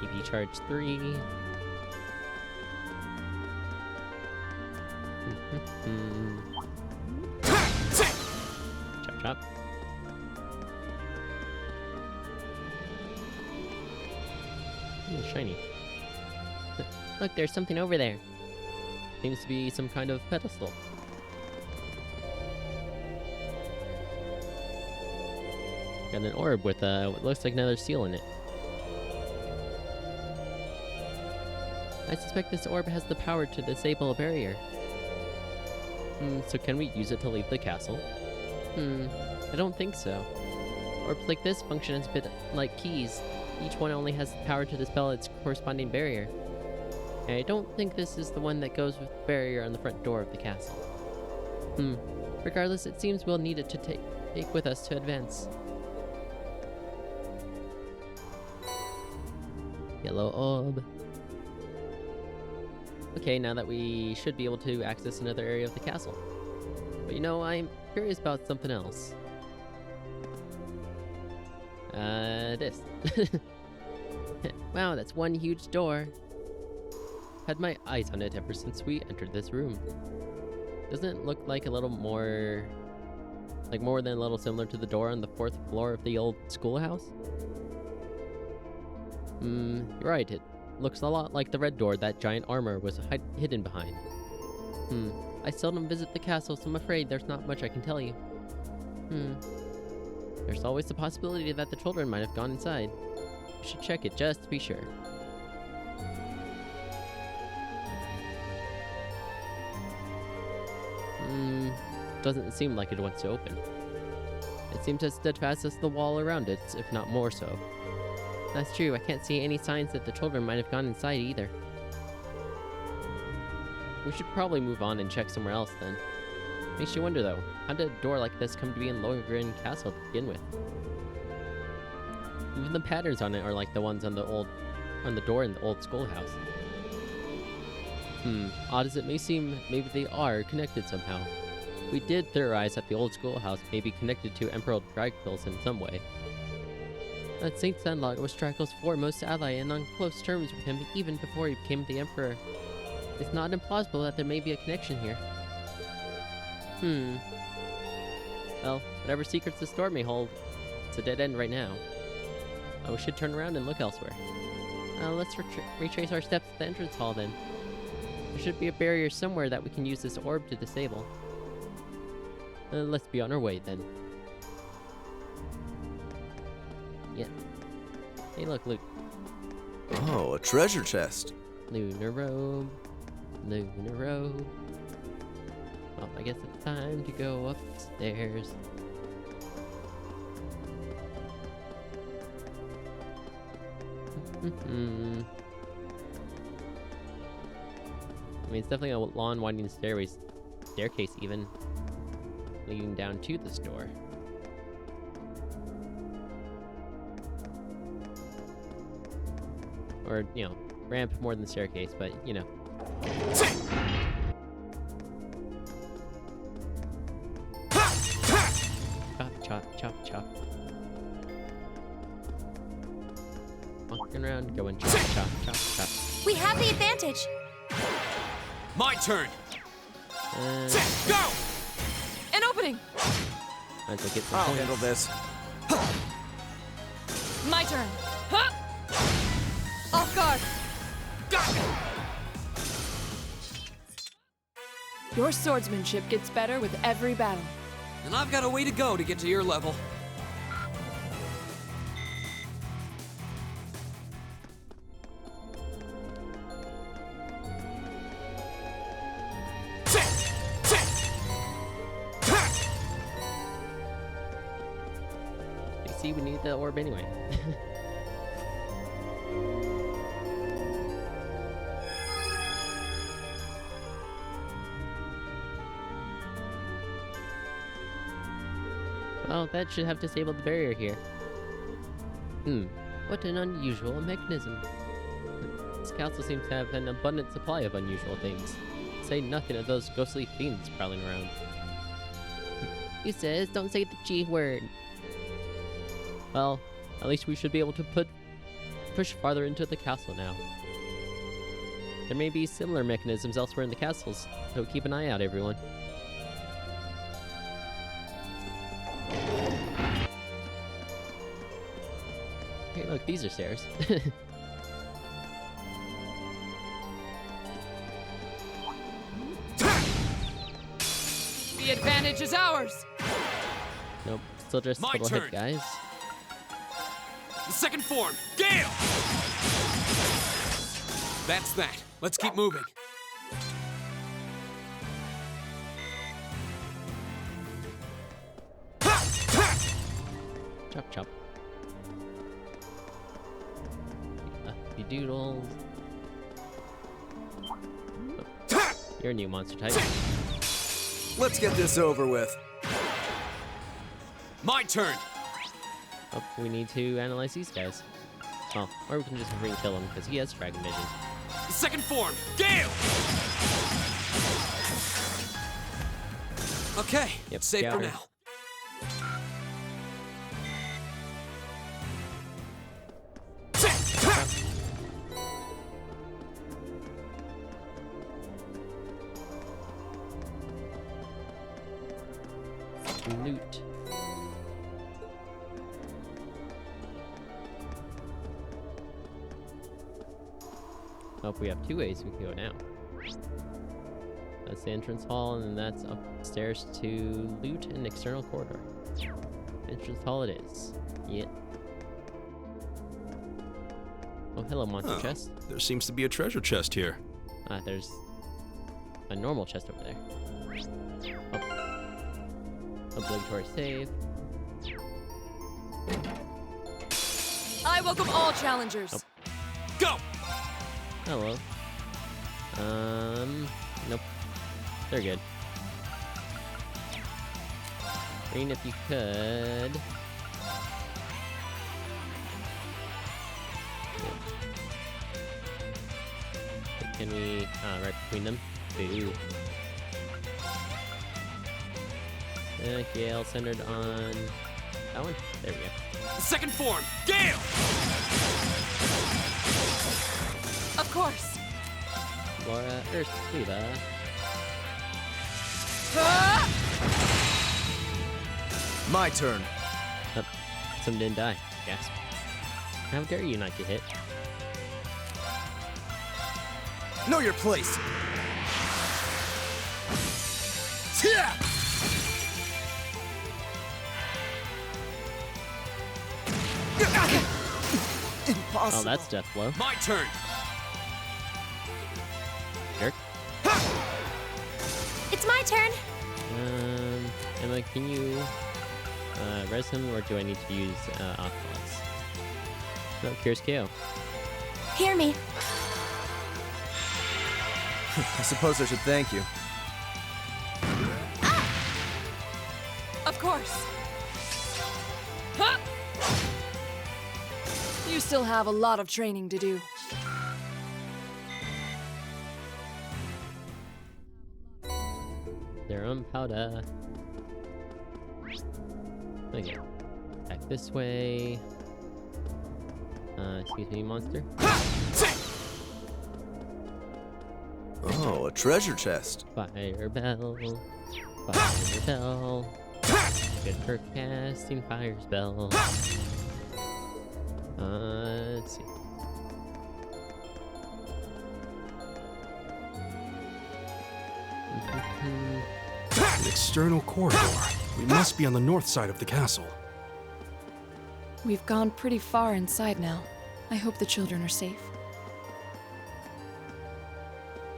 EV charge 3. Chop chop. Ooh, shiny. Look, there's something over there. Seems to be some kind of pedestal. Got an orb with what looks like another seal in it. I suspect this orb has the power to disable a barrier. So can we use it to leave the castle? I don't think so. Orbs like this function as a bit like keys. Each one only has the power to dispel its corresponding barrier. And I don't think this is the one that goes with the barrier on the front door of the castle. Regardless, it seems we'll need it to take with us to advance. Yellow orb. Okay, now that we should be able to access another area of the castle. But you know, I'm curious about something else. This. Wow, that's one huge door. Had my eyes on it ever since we entered this room. Doesn't it look like a little more... like more than a little similar to the door on the 4th floor of the old schoolhouse? You're right, it looks a lot like the red door that giant armor was hidden behind. I seldom visit the castle, so I'm afraid there's not much I can tell you. There's always the possibility that the children might have gone inside. We should check it just to be sure. Doesn't seem like it wants to open. It seems as steadfast as the wall around it, if not more so. That's true, I can't see any signs that the children might have gone inside either. We should probably move on and check somewhere else then. Makes you wonder though, how did a door like this come to be in Lohengrin Castle to begin with? Even the patterns on it are like the ones on the door in the old schoolhouse. Odd as it may seem, maybe they are connected somehow. We did theorize that the old schoolhouse may be connected to Emperor Dragpils in some way. That Saint Sandlot was Dracula's foremost ally and on close terms with him even before he became the Emperor. It's not implausible that there may be a connection here. Well, whatever secrets the store may hold, it's a dead end right now. We should turn around and look elsewhere. Let's retrace our steps to the entrance hall then. There should be a barrier somewhere that we can use this orb to disable. Let's be on our way then. Yeah. Hey, look, Luke. Oh, a treasure chest. Lunar robe. Lunar robe. Well, I guess it's time to go upstairs. I mean, it's definitely a long, winding staircase even, leading down to the store. Or, you know, ramp more than staircase, but, you know. Chop, chop, chop, chop. Walking around, going chop, chop, chop, chop. We have the advantage. My turn. Go! An opening! Might as well get some I'll points. handle this. My turn. Huh! Off guard. Your swordsmanship gets better with every battle. And I've got a way to go to get to your level. You see, we need the orb anyway. Well, that should have disabled the barrier here. What an unusual mechanism. This castle seems to have an abundant supply of unusual things. Say nothing of those ghostly fiends prowling around. He says, don't say the G word. Well, at least we should be able to push farther into the castle now. There may be similar mechanisms elsewhere in the castles, so keep an eye out, everyone. Hey, look, these are stairs. The advantage is ours! Nope, still just a My couple turn. hit guys. The second form, Gale! That's that. Let's keep moving. Chop chop. The doodles. Oh, you're a new monster type. Let's get this over with. My turn. Oh, we need to analyze these guys. Oh, or we can just ring kill him because he has dragon vision. The second form, Gale! Okay, Yep, safe for scour. now. Loot. Oh, we have two ways we can go now. That's the entrance hall, and then that's upstairs to loot and external corridor. Entrance hall it is. Yep. Oh, hello, monster chest. There seems to be a treasure chest here. Ah, there's a normal chest over there. Oh. Obligatory save. I welcome all challengers. Oh. Go! Hello. Nope. They're good. Green, if you could. But can we, right between them? Ooh. Gale centered on that one. There we go. The second form, Gale! Of course. Laura, Earth, Cleva. Ah! My turn. Oh, some didn't die. Gasp. How dare you not get hit? Know your place. Yeah! impossible. Oh, that's death blow. My turn. Jerk. It's my turn. Emma, can you res him, or do I need to use Oculus? No, Curious KO. Hear me. I suppose I should thank you. Of course. Ha! You still have a lot of training to do. Serum powder. Okay. Back this way. Excuse me, monster. Oh, a treasure chest. Fire bell. Fire bell. Good for casting fire spell. Let's see. An external corridor. We must be on the north side of the castle. We've gone pretty far inside now. I hope the children are safe.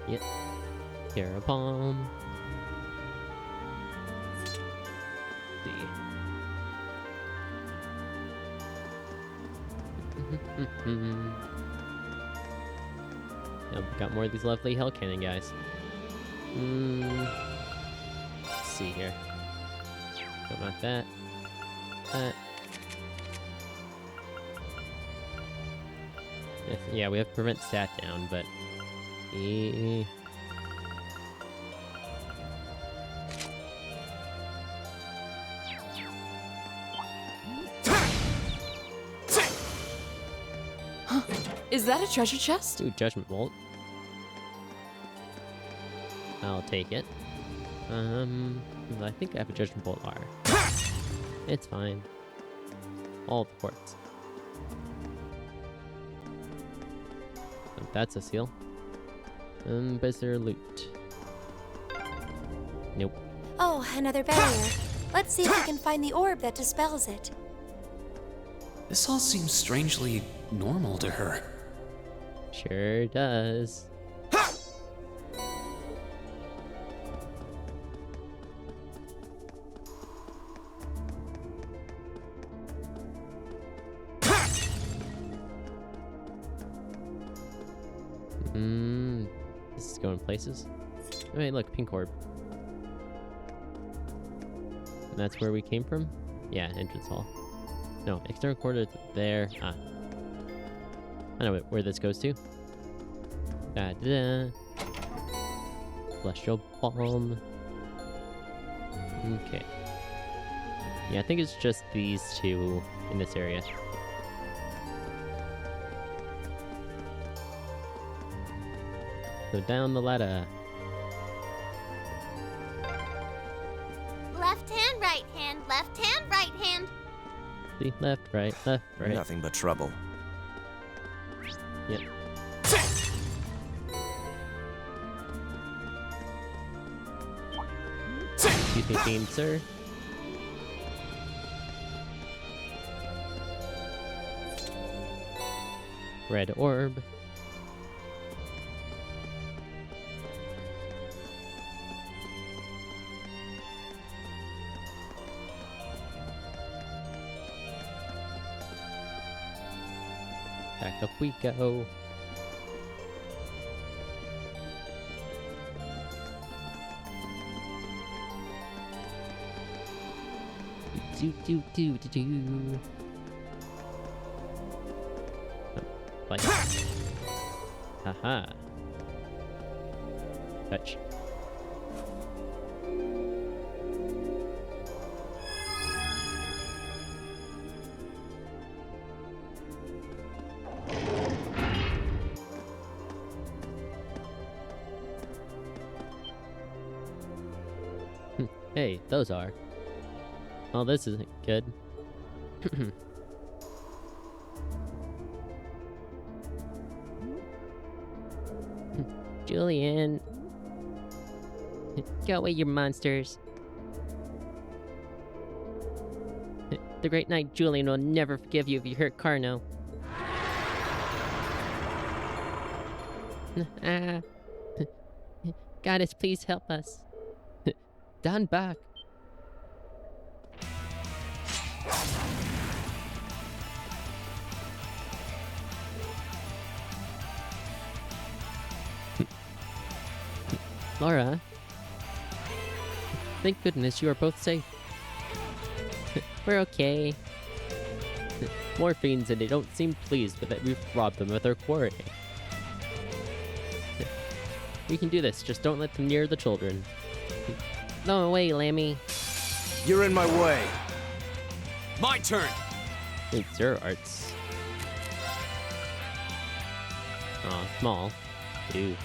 Yep. Terra bomb. See. Now we've got more of these lovely hell cannon guys. Let's see here. Don't want that. That. Yeah, we have prevent stat down, but Is that a treasure chest? Ooh, Judgment Bolt. I'll take it. I think I have a Judgment Bolt R. It's fine. All the ports. Oh, that's a seal. But is there loot? Nope. Oh, another barrier. Let's see if we can find the orb that dispels it. This all seems strangely normal to her. Sure does. This is going places. Oh, hey, look, pink orb. And that's where we came from? Yeah, entrance hall. No, external corridor there. Ah. I know where this goes to. Da-da-da. Celestial bomb. Okay. Yeah, I think it's just these two in this area. So down the ladder. Left hand, right hand, left hand, right hand. See, left, right, left, right. Nothing but trouble. Yep. Excuse me, game sir. Red orb. Back up we go. Do. Oh, like. Haha. Touch. Hey, those are. Oh, this isn't good. Julian. Go away, you monsters. The great knight Julian will never forgive you if you hurt Carno. Ah. Goddess, please help us. Stand back. Laura. Thank goodness you are both safe. We're okay. More fiends, and they don't seem pleased with that we've robbed them of their quarry. We can do this, just don't let them near the children. No way, Lammy. You're in my way. My turn! It's your arts. Aw, small. Ew.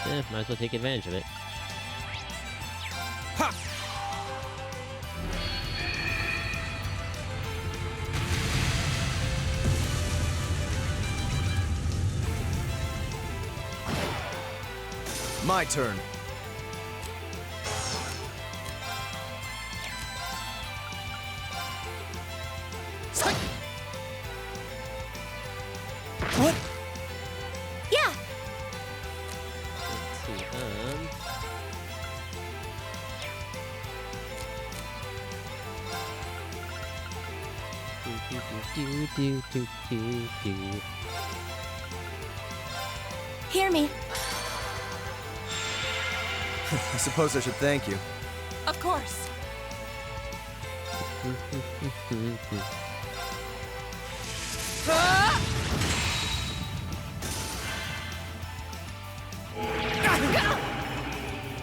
Might as well take advantage of it. Ha! My turn. What? Yeah. Let's see, do. Hear me. I suppose I should thank you. Of course.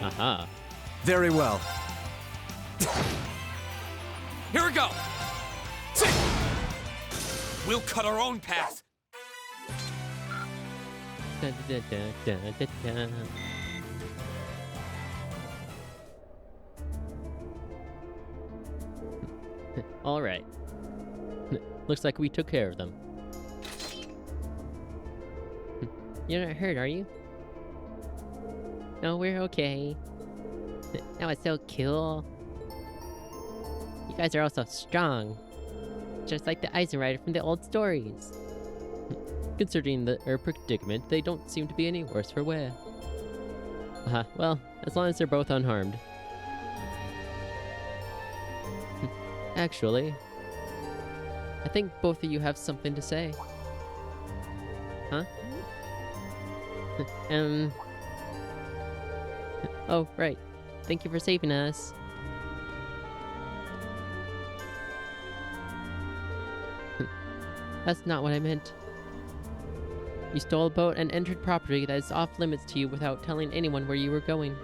Aha. Very well. Here we go! We'll cut our own path! Da, da, da, da, da, da. All right. Looks like we took care of them. You're not hurt, are you? No, we're okay. That was so cool. You guys are all so strong. Just like the Eisenrider from the old stories. Considering their predicament, they don't seem to be any worse for wear. Well, as long as they're both unharmed. Actually, I think both of you have something to say. Huh? Oh, right. Thank you for saving us. That's not what I meant. You stole a boat and entered property that is off limits to you without telling anyone where you were going.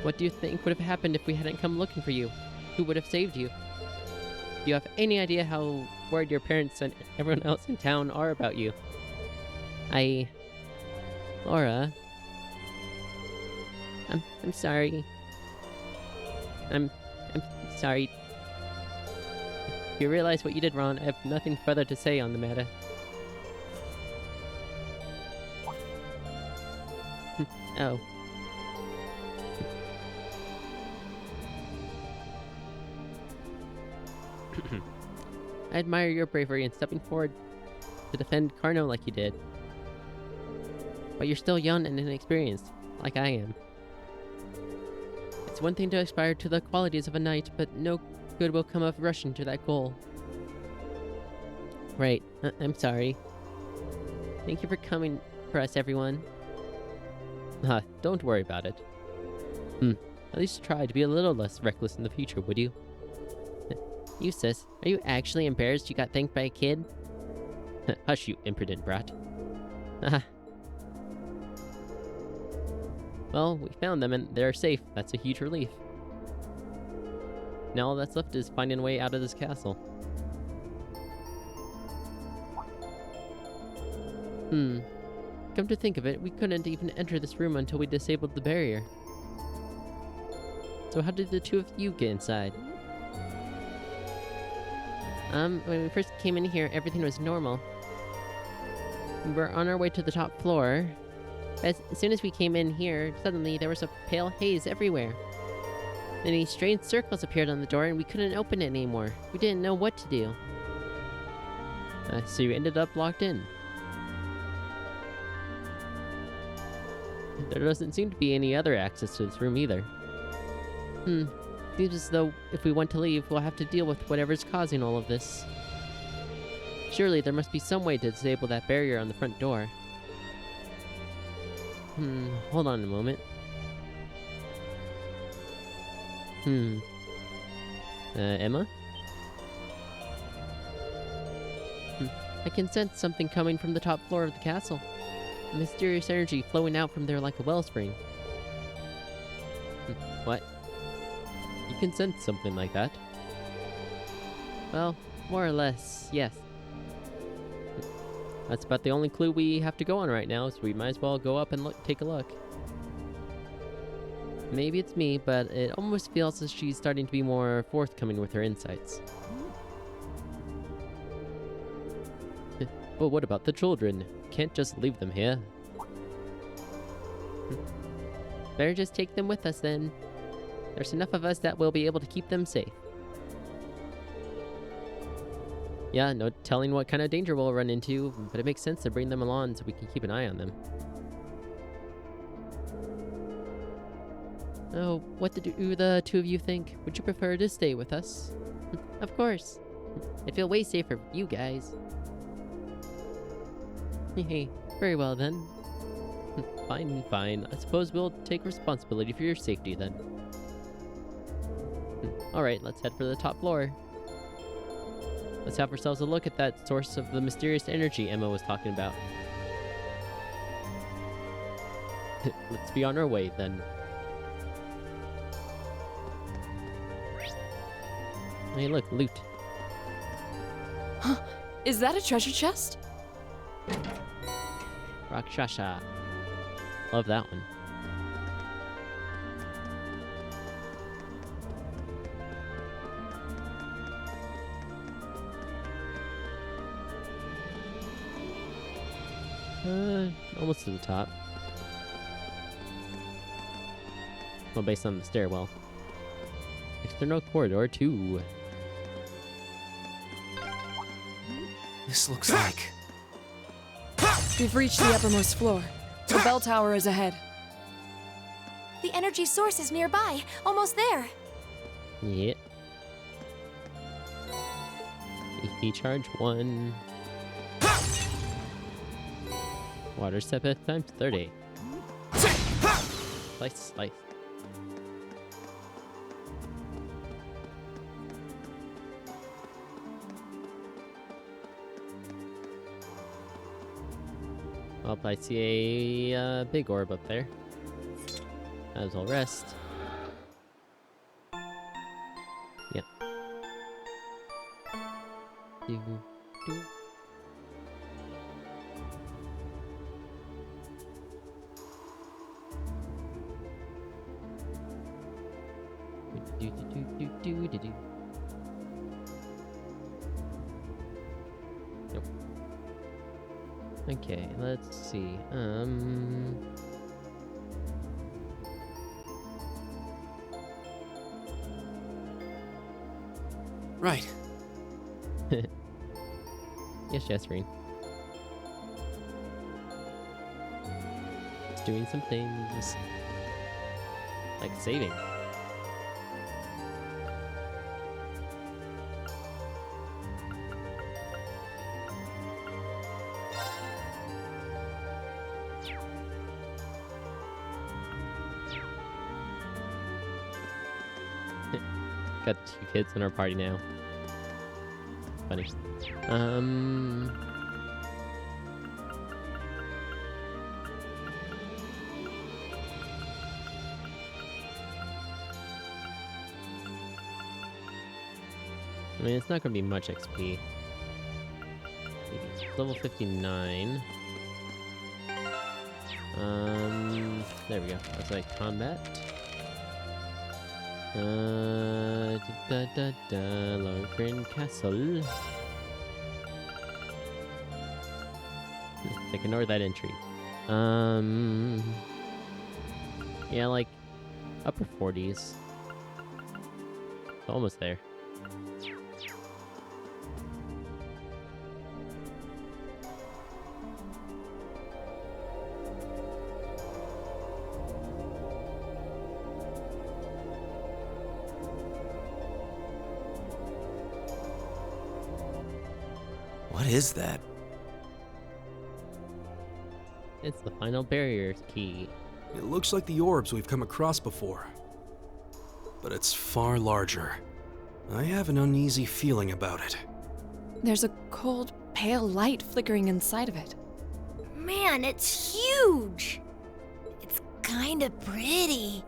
What do you think would have happened if we hadn't come looking for you? Who would have saved you? Do you have any idea how worried your parents and everyone else in town are about you? Laura... I'm sorry. I'm sorry. If you realize what you did wrong, I have nothing further to say on the matter. Oh. I admire your bravery in stepping forward to defend Carno like you did. But you're still young and inexperienced, like I am. It's one thing to aspire to the qualities of a knight, but no good will come of rushing to that goal. Right, I'm sorry. Thank you for coming for us, everyone. Don't worry about it. At least try to be a little less reckless in the future, would you? You, sis, are you actually embarrassed you got thanked by a kid? Hush, you imprudent brat. Well, we found them and they're safe. That's a huge relief. Now all that's left is finding a way out of this castle. Come to think of it, we couldn't even enter this room until we disabled the barrier. So how did the two of you get inside? When we first came in here, everything was normal. We were on our way to the top floor. As soon as we came in here, suddenly there was a pale haze everywhere. Then these strange circles appeared on the door and we couldn't open it anymore. We didn't know what to do. So you ended up locked in. There doesn't seem to be any other access to this room either. Seems as though if we want to leave, we'll have to deal with whatever's causing all of this. Surely there must be some way to disable that barrier on the front door. Hold on a moment. Emma? I can sense something coming from the top floor of the castle. A mysterious energy flowing out from there like a wellspring. What? You can sense something like that? Well, more or less, yes. That's about the only clue we have to go on right now, so we might as well go up and take a look. Maybe it's me, but it almost feels as she's starting to be more forthcoming with her insights. But what about the children? Can't just leave them here. Better just take them with us then. There's enough of us that we'll be able to keep them safe. Yeah, no telling what kind of danger we'll run into, but it makes sense to bring them along so we can keep an eye on them. Oh, what do the two of you think? Would you prefer to stay with us? Of course. I feel way safer with you guys. Hey, very well then. Fine, fine. I suppose we'll take responsibility for your safety then. Alright, let's head for the top floor. Let's have ourselves a look at that source of the mysterious energy Emma was talking about. Let's be on our way then. Hey look, loot. Huh? Is that a treasure chest? Rakshasha. Love that one. Almost to the top. Well, based on the stairwell. External corridor 2. This looks like... We've reached the uppermost floor. The bell tower is ahead. The energy source is nearby, almost there. Yep. EP charge 1. Water step times 30. Slice, slice. Well, I see a big orb up there. Might as well rest. Yep. Do, do. Do, do, do, do, do, do, do. Nope. Okay, let's see. Right. Yes, Jesrine. It's doing some things. Like saving. Got 2 kids in our party now. Funny. I mean, it's not gonna be much XP. It's level 59. There we go. That's like combat. Logren Castle. Ignore that entry. Yeah, like upper 40s. Almost there. What is that? It's the final barrier key. It looks like the orbs we've come across before, but it's far larger. I have an uneasy feeling about it. There's a cold, pale light flickering inside of it. Man, it's huge! It's kinda pretty.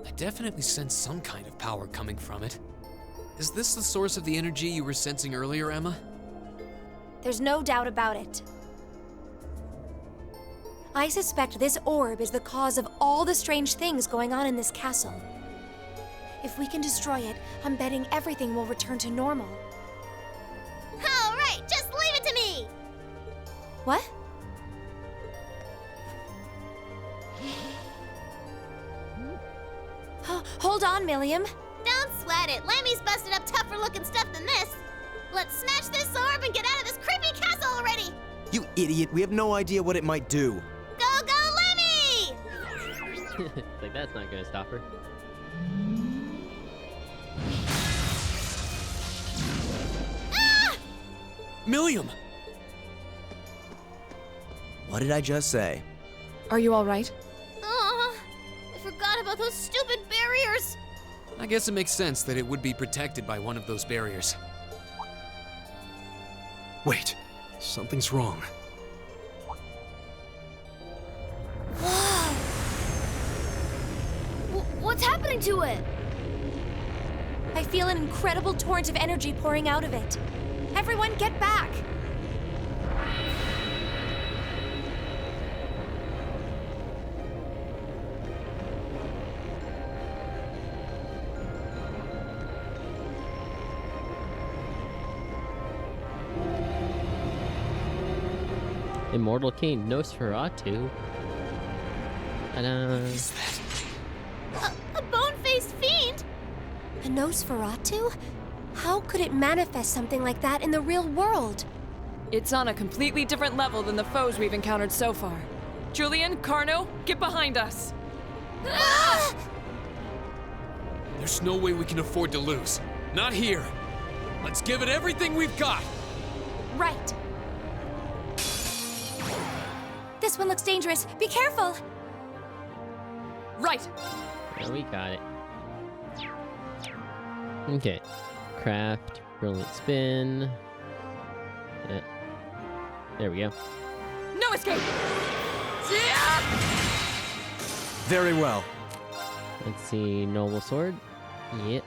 I definitely sense some kind of power coming from it. Is this the source of the energy you were sensing earlier, Emma? There's no doubt about it. I suspect this orb is the cause of all the strange things going on in this castle. If we can destroy it, I'm betting everything will return to normal. All right, just leave it to me! What? Hold on, Milliam. Don't sweat it. Lemmy's busted up tougher looking stuff than this. Let's smash this orb and get out of this creepy castle already! You idiot, we have no idea what it might do. Go, go, Lemmy! Like, that's not gonna stop her. Milliam! What did I just say? Are you all right? Oh, I forgot about those stupid barriers. I guess it makes sense that it would be protected by one of those barriers. Wait, something's wrong. What's happening to it? I feel an incredible torrent of energy pouring out of it. Everyone, get back! Immortal King Nosferatu. Ta-da. A bone-faced fiend? A Nosferatu? How could it manifest something like that in the real world? It's on a completely different level than the foes we've encountered so far. Julian, Carno, get behind us! There's no way we can afford to lose. Not here. Let's give it everything we've got. Right. This one looks dangerous. Be careful! Right! Yeah, we got it. Okay. Craft, brilliant spin. There we go. No escape! Very well. Let's see, noble sword. Yep.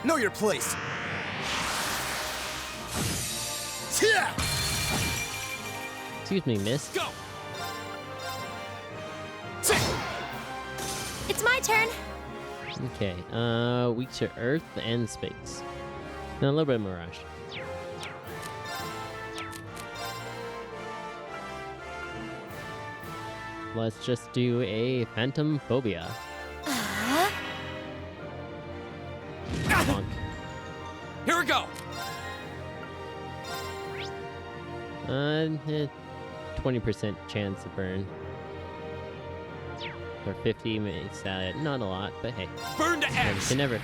Know your place. Excuse me, miss. Go! It's my turn! Okay. Weak to earth and space. And a little bit of mirage. Let's just do a phantom phobia. Bonk. Here we go! 20% chance to burn. Or 50 makes that not a lot, but hey. Burn to Never X! say never.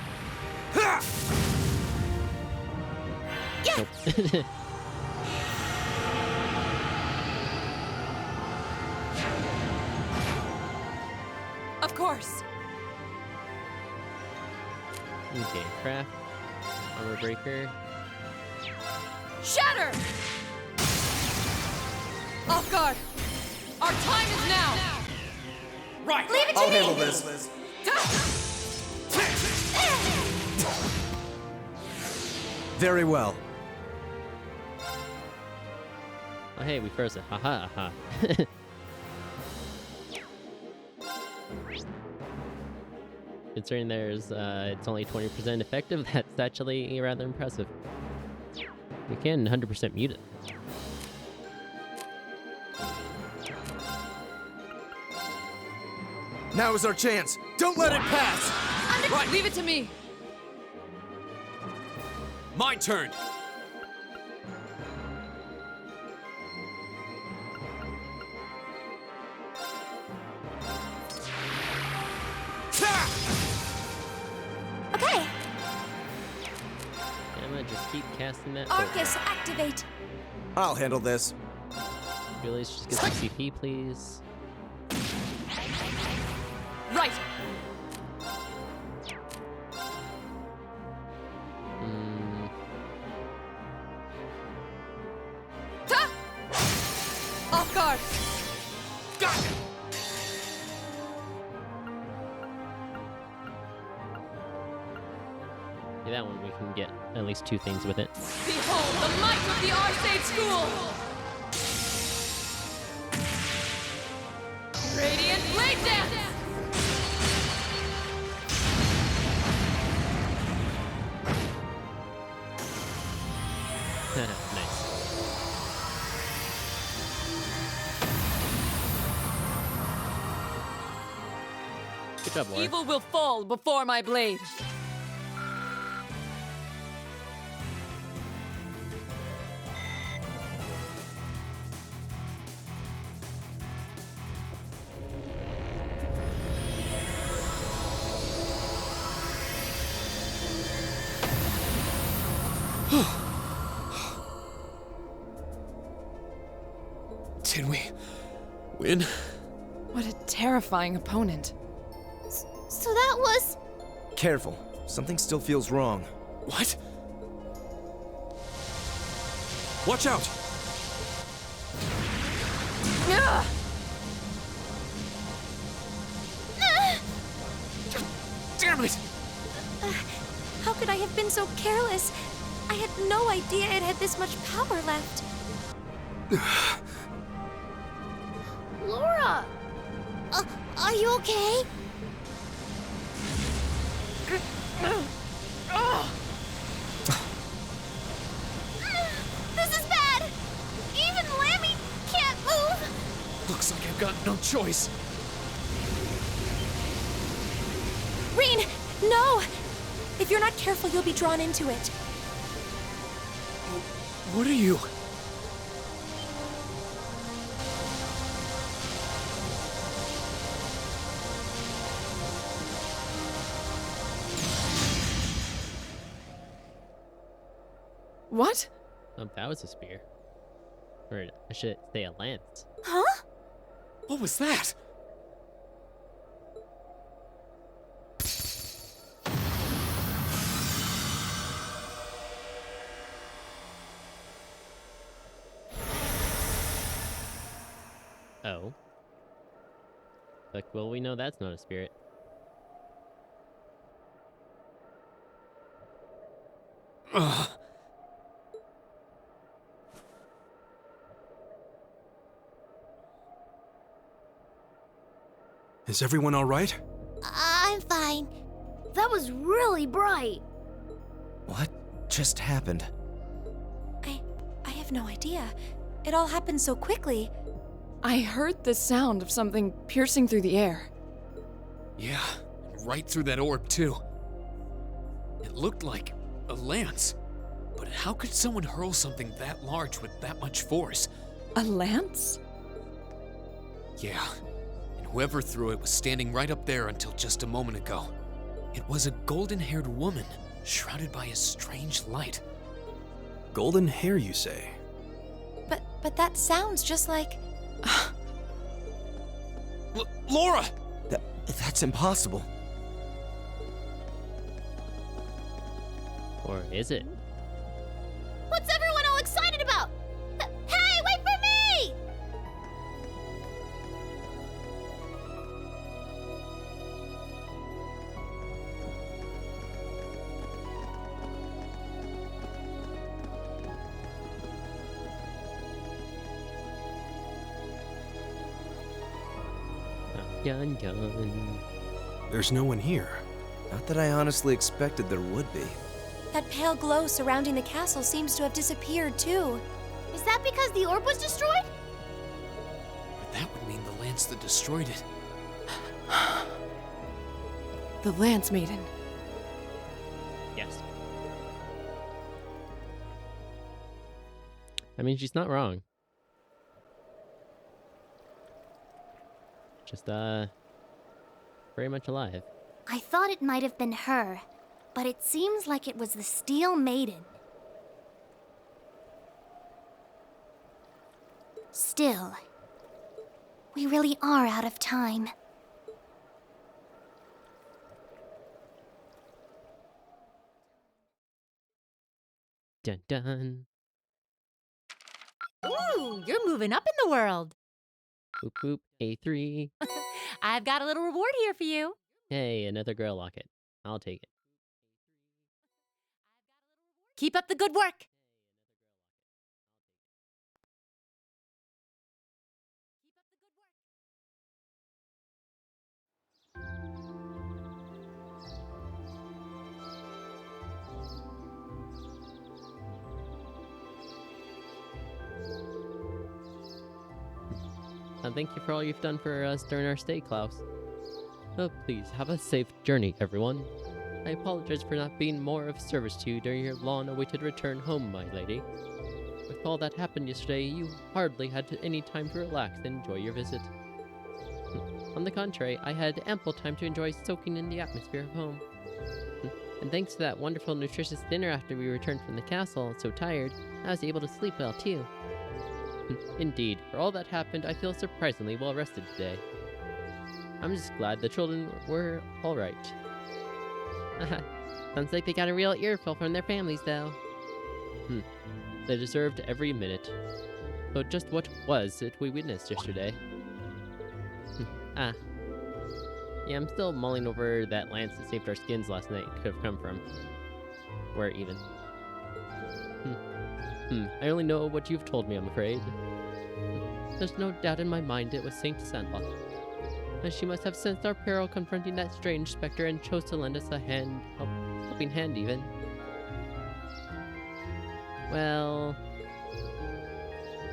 Nope. Of course! Okay, craft. Armor breaker. Shatter! Off guard! Our time is now! Right! Leave it to I'll me! handle this. Very well. Oh hey, we froze it. Haha, haha. Considering there's it's only 20% effective, that's actually rather impressive. You can 100% mute it. Now is our chance. Don't let it pass. Right, leave it to me! My turn! Okay, Emma, just keep casting that. Arcus, activate! I'll handle this. Really, just get some CP, please. Right! Hmm. Ta! Off guard! Got it! Yeah, that one we can get at least 2 things with it. Behold the might of the Arcade School! Radiant Blade Dance! Nice. Good job, Laura. Evil will fall before my blade. Did we win? What a terrifying opponent. So that was... Careful. Something still feels wrong. What? Watch out! Ugh! Damn it! How could I have been so careless? I had no idea it had this much power left. Laura! Are you okay? This is bad! Even Lammy can't move! Looks like I've got no choice. Reen, no! If you're not careful, you'll be drawn into it. What are you? What? Oh, that was a spear. Or I should say a lance. Huh? What was that? Oh. Like, well, we know that's not a spirit. Ugh. Is everyone all right? I'm fine. That was really bright. What just happened? I have no idea. It all happened so quickly. I heard the sound of something piercing through the air. Yeah, right through that orb, too. It looked like a lance. But how could someone hurl something that large with that much force? A lance? Yeah, and whoever threw it was standing right up there until just a moment ago. It was a golden-haired woman, shrouded by a strange light. Golden hair, you say? But that sounds just like... Laura! That's impossible. Or is it? What's everyone all excited about? Hey, wait for me! Gun, gun. There's no one here. Not that I honestly expected there would be. That pale glow surrounding the castle seems to have disappeared, too. Is that because the orb was destroyed? But that would mean the lance that destroyed it. The Lance Maiden. Yes. I mean, she's not wrong. Just, very much alive. I thought it might have been her, but it seems like it was the Steel Maiden. Still, we really are out of time. Dun dun. Ooh, you're moving up in the world. Boop boop. A3. I've got a little reward here for you. Hey, another girl locket. I'll take it. Keep up the good work. Thank you for all you've done for us during our stay, Klaus. Oh, please, have a safe journey, everyone. I apologize for not being more of service to you during your long-awaited return home, my lady. With all that happened yesterday, you hardly had any time to relax and enjoy your visit. On the contrary, I had ample time to enjoy soaking in the atmosphere of home. And thanks to that wonderful, nutritious dinner after we returned from the castle, so tired, I was able to sleep well, too. Indeed, for all that happened, I feel surprisingly well rested today. I'm just glad the children were alright. Sounds like they got a real earful from their families, though. They deserved every minute. But just what was it we witnessed yesterday? Yeah, I'm still mulling over that lance that saved our skins last night could have come from. Where even? I only know what you've told me, I'm afraid. There's no doubt in my mind it was Saint Sandlot. And she must have sensed our peril confronting that strange specter and chose to lend us a helping hand even. Well,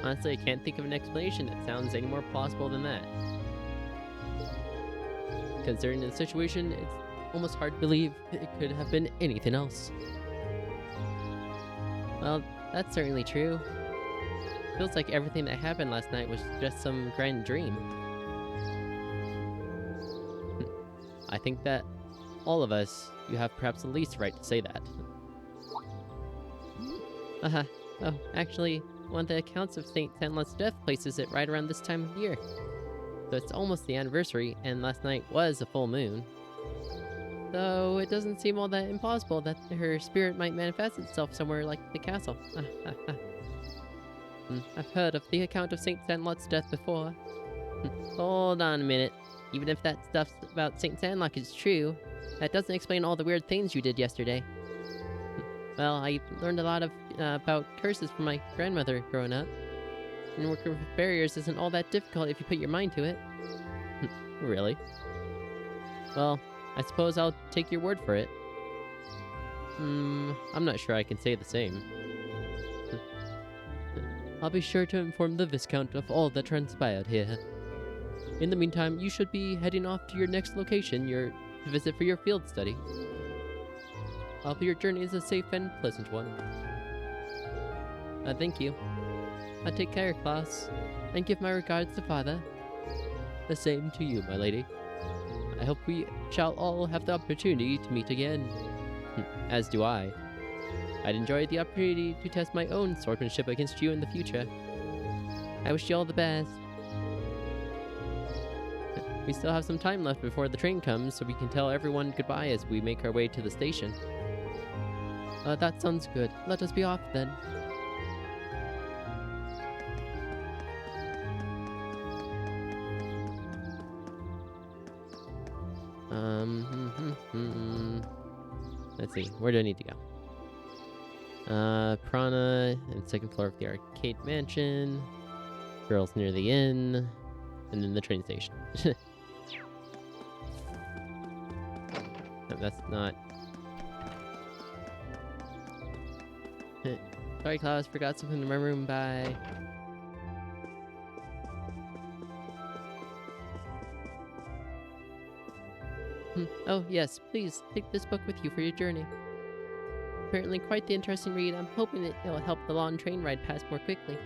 honestly, I can't think of an explanation that sounds any more plausible than that. Considering the situation, it's almost hard to believe it could have been anything else. Well, that's certainly true. Feels like everything that happened last night was just some grand dream. I think that all of us, you have perhaps the least right to say that. Oh, actually, one of the accounts of St. Sandlot's death places it right around this time of year. So it's almost the anniversary, and last night was a full moon. So it doesn't seem all that impossible that her spirit might manifest itself somewhere like the castle. I've heard of the account of St. Sandlot's death before. Hold on a minute. Even if that stuff about St. Sandlot is true, that doesn't explain all the weird things you did yesterday. Well, I learned a lot about curses from my grandmother growing up. And working with barriers isn't all that difficult if you put your mind to it. Really? Well, I suppose I'll take your word for it. I'm not sure I can say the same. I'll be sure to inform the Viscount of all that transpired here. In the meantime, you should be heading off to your next location, to visit for your field study. I hope your journey is a safe and pleasant one. Thank you. Take care, Klaus, and give my regards to Father. The same to you, my lady. I hope we shall all have the opportunity to meet again. As do I. I'd enjoy the opportunity to test my own swordsmanship against you in the future. I wish you all the best. We still have some time left before the train comes, so we can tell everyone goodbye as we make our way to the station. That sounds good. Let us be off then. Let's see, where do I need to go? Prana, and second floor of the arcade mansion. Girls near the inn, and then the train station. No, that's not. Sorry, Klaus, forgot something in my room. Bye. Oh, yes, please, take this book with you for your journey. Apparently quite the interesting read. I'm hoping it'll help the long train ride pass more quickly.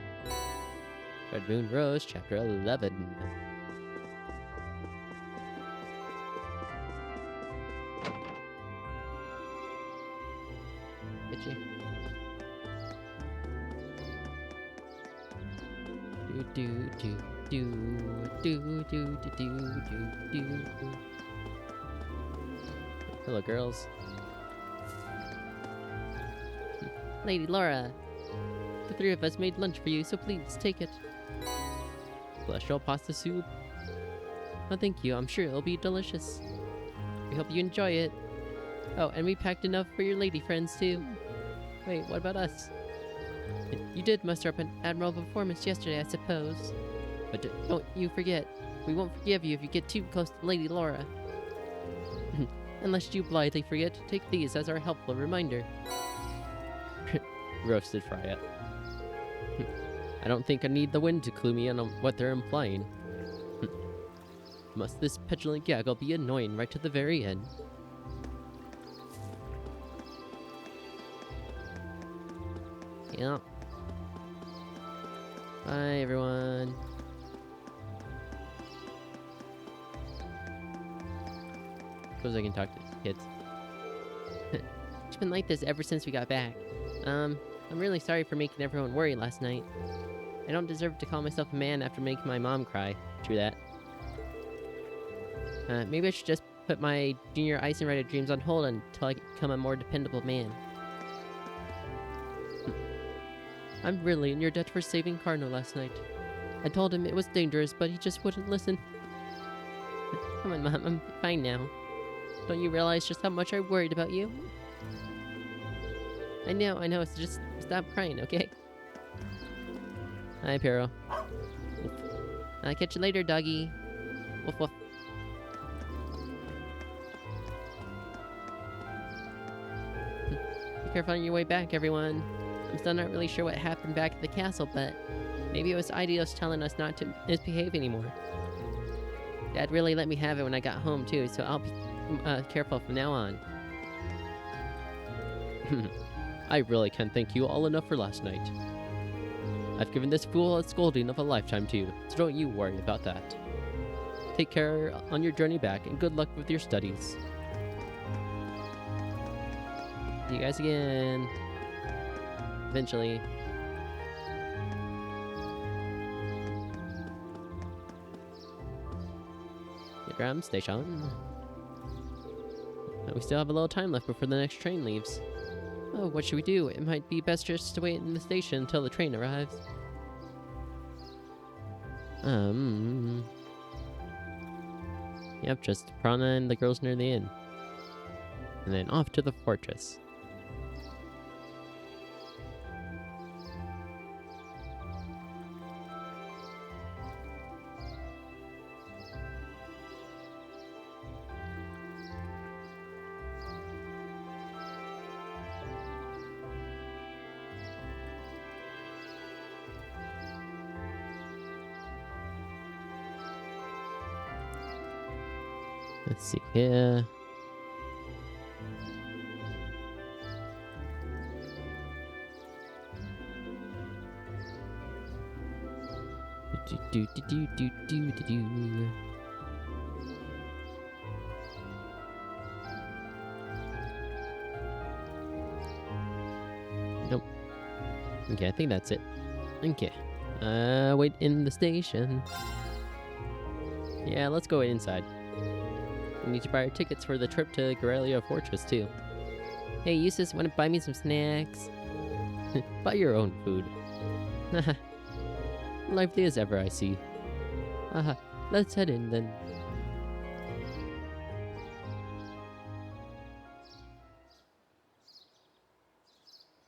Red Moon Rose, Chapter 11. Itchy. do do do do do do do do. Hello, girls. Lady Laura, the three of us made lunch for you, so please take it. Celestial pasta soup. Oh, thank you. I'm sure it'll be delicious. We hope you enjoy it. Oh, and we packed enough for your lady friends, too. Wait, what about us? You did muster up an admirable performance yesterday, I suppose. But don't you forget, we won't forgive you if you get too close to Lady Laura. Unless you blithely forget to take these as our helpful reminder. Roasted Freya. I don't think I need the wind to clue me in on what they're implying. Must this petulant gaggle be annoying right to the very end? Yeah. Bye, everyone. Suppose I can talk to these kids. It's been like this ever since we got back. I'm really sorry for making everyone worry last night. I don't deserve to call myself a man after making my mom cry. True that. Maybe I should just put my junior ice and rider dreams on hold until I become a more dependable man. I'm really in your debt for saving Cardinal last night. I told him it was dangerous, but he just wouldn't listen. Come on, Mom, I'm fine now. Don't you realize just how much I worried about you? I know, so just stop crying, okay? Hi, Pero. I'll catch you later, doggy. Woof woof. Be careful on your way back, everyone. I'm still not really sure what happened back at the castle, but maybe it was Ideos telling us not to misbehave anymore. Dad really let me have it when I got home, too, so I'll be careful from now on. I really can't thank you all enough for last night. I've given this fool a scolding of a lifetime, too, so don't you worry about that. Take care on your journey back, and good luck with your studies. See you guys again. Eventually. The Gram Station. We still have a little time left before the next train leaves. Oh, what should we do? It might be best just to wait in the station until the train arrives. Yep, just Prana and the girls near the inn. And then off to the fortress. Let's see here. Do. Nope. Okay, I think that's it. Okay. Wait in the station. Yeah, let's go inside. We need to buy our tickets for the trip to Garrelia Fortress, too. Hey, Eustace, want to buy me some snacks? Buy your own food. Haha. Lively as ever, I see. Haha. Let's head in, then.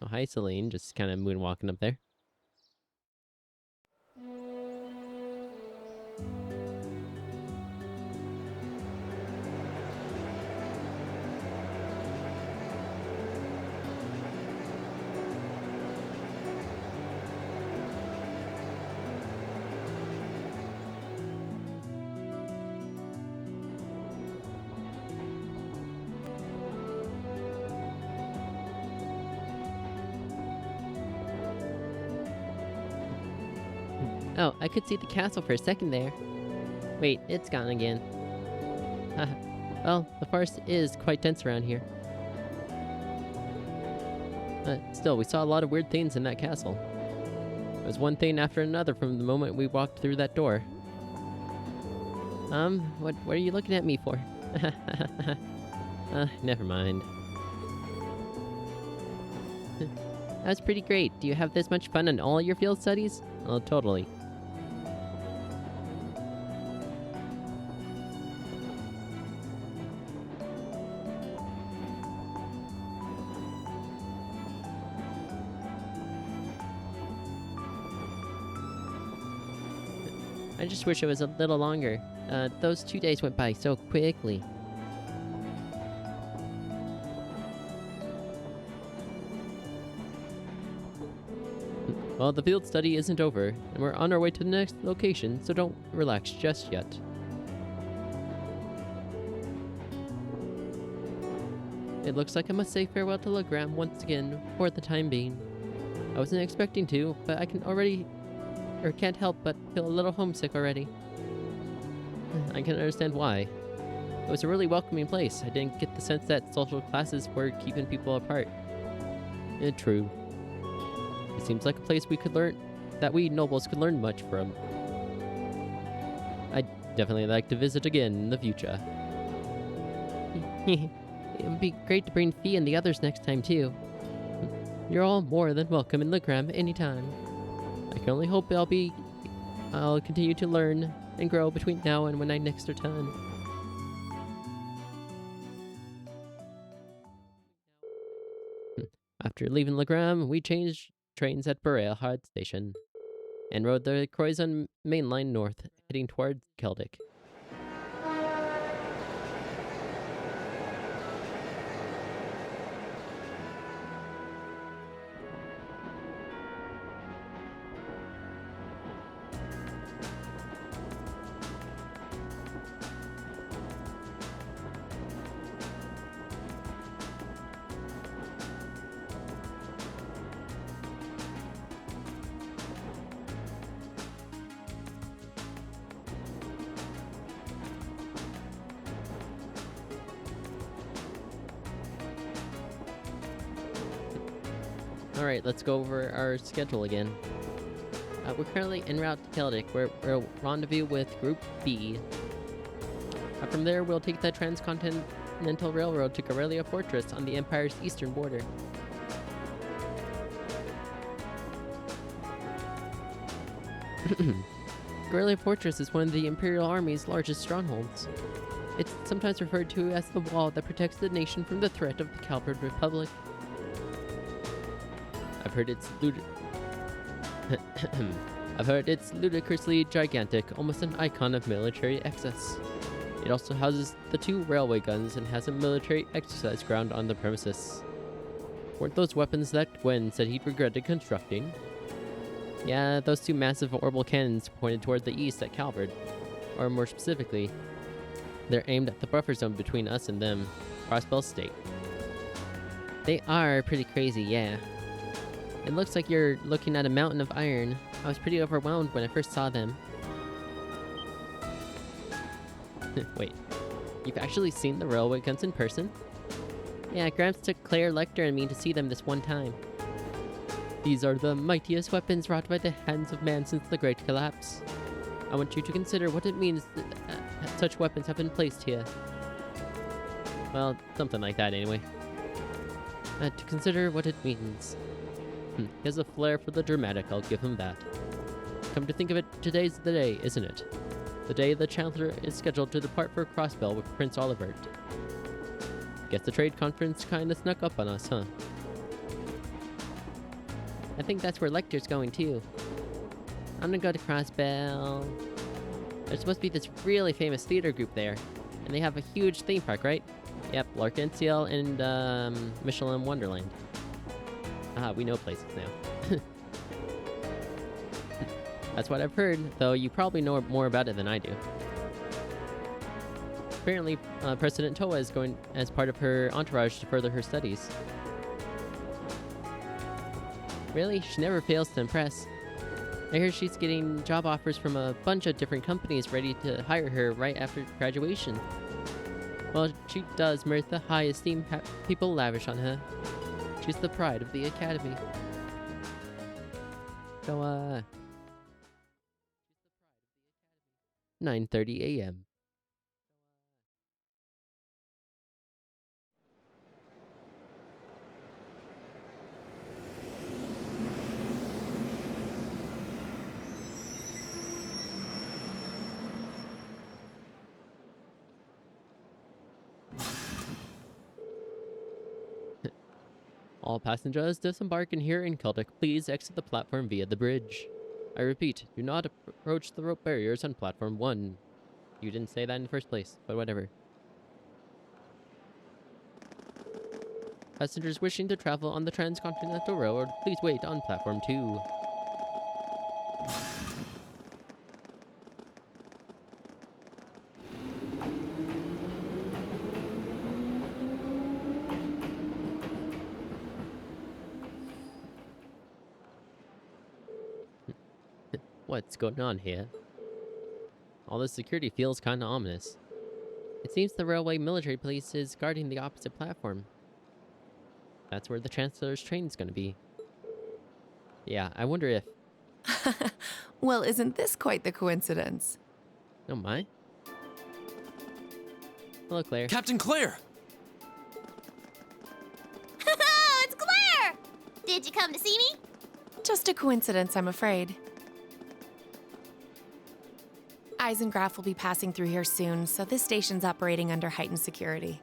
Oh, hi, Celine. Just kind of moonwalking up there. Oh, I could see the castle for a second there. Wait, it's gone again. Well, the forest is quite dense around here. Still, we saw a lot of weird things in that castle. It was one thing after another from the moment we walked through that door. What are you looking at me for? Never mind. That's pretty great. Do you have this much fun in all your field studies? Oh, totally. I just wish it was a little longer. Those 2 days went by so quickly. Well, the field study isn't over, and we're on our way to the next location, so don't relax just yet. It looks like I must say farewell to Legram once again, for the time being. I wasn't expecting to, but I can't help but feel a little homesick already. I can understand why. It was a really welcoming place. I didn't get the sense that social classes were keeping people apart. True. It seems like a place that we nobles could learn much from. I'd definitely like to visit again in the future. It would be great to bring Fee and the others next time too. You're all more than welcome in Legram anytime. I can only hope I'll continue to learn and grow between now and when I next return. After leaving Legram, we changed trains at Hard Station and rode the Croizon main line north, heading towards Keldic. Alright, let's go over our schedule again. We're currently en route to Keldic, where we'll rendezvous with Group B. From there, we'll take the Transcontinental Railroad to Corellia Fortress on the Empire's eastern border. Corellia Fortress is one of the Imperial Army's largest strongholds. It's sometimes referred to as the wall that protects the nation from the threat of the Calvard Republic. I've heard it's ludicrously gigantic, almost an icon of military excess. It also houses the 2 railway guns and has a military exercise ground on the premises. Weren't those weapons that Gwen said he'd regretted constructing? Yeah, those 2 massive orbital cannons pointed toward the east at Calvard. Or more specifically, they're aimed at the buffer zone between us and them, Crossbell State. They are pretty crazy, yeah. It looks like you're looking at a mountain of iron. I was pretty overwhelmed when I first saw them. Wait, you've actually seen the railway guns in person? Yeah, Gramps took Claire, Lecter, and me to see them this one time. These are the mightiest weapons wrought by the hands of man since the Great Collapse. I want you to consider what it means that such weapons have been placed here. Well, something like that anyway. To consider what it means. He has a flair for the dramatic, I'll give him that. Come to think of it, today's the day, isn't it? The day the Chancellor is scheduled to depart for Crossbell with Prince Olivert. Guess the trade conference kinda snuck up on us, huh? I think that's where Lecter's going too. I'm gonna go to Crossbell. There's supposed to be this really famous theater group there, and they have a huge theme park, right? Yep, Larkensiel and Michelin Wonderland. We know places now. That's what I've heard, though you probably know more about it than I do. Apparently, President Toa is going as part of her entourage to further her studies. Really? She never fails to impress. I hear she's getting job offers from a bunch of different companies ready to hire her right after graduation. Well, she does merit the high esteem people lavish on her. She's the pride of the academy. So, 9:30 a.m. All passengers disembark in here in Celtic. Please exit the platform via the bridge. I repeat, do not approach the rope barriers on platform 1. You didn't say that in the first place, but whatever. Passengers wishing to travel on the Transcontinental Railroad, please wait on platform 2. What's going on here? All this security feels kinda ominous. It seems the railway military police is guarding the opposite platform. That's where the Chancellor's train's gonna be. Yeah, I wonder if... Well, isn't this quite the coincidence? Oh my. Hello, Claire. Captain Claire! It's Claire! Did you come to see me? Just a coincidence, I'm afraid. Eisengraf will be passing through here soon, so this station's operating under heightened security.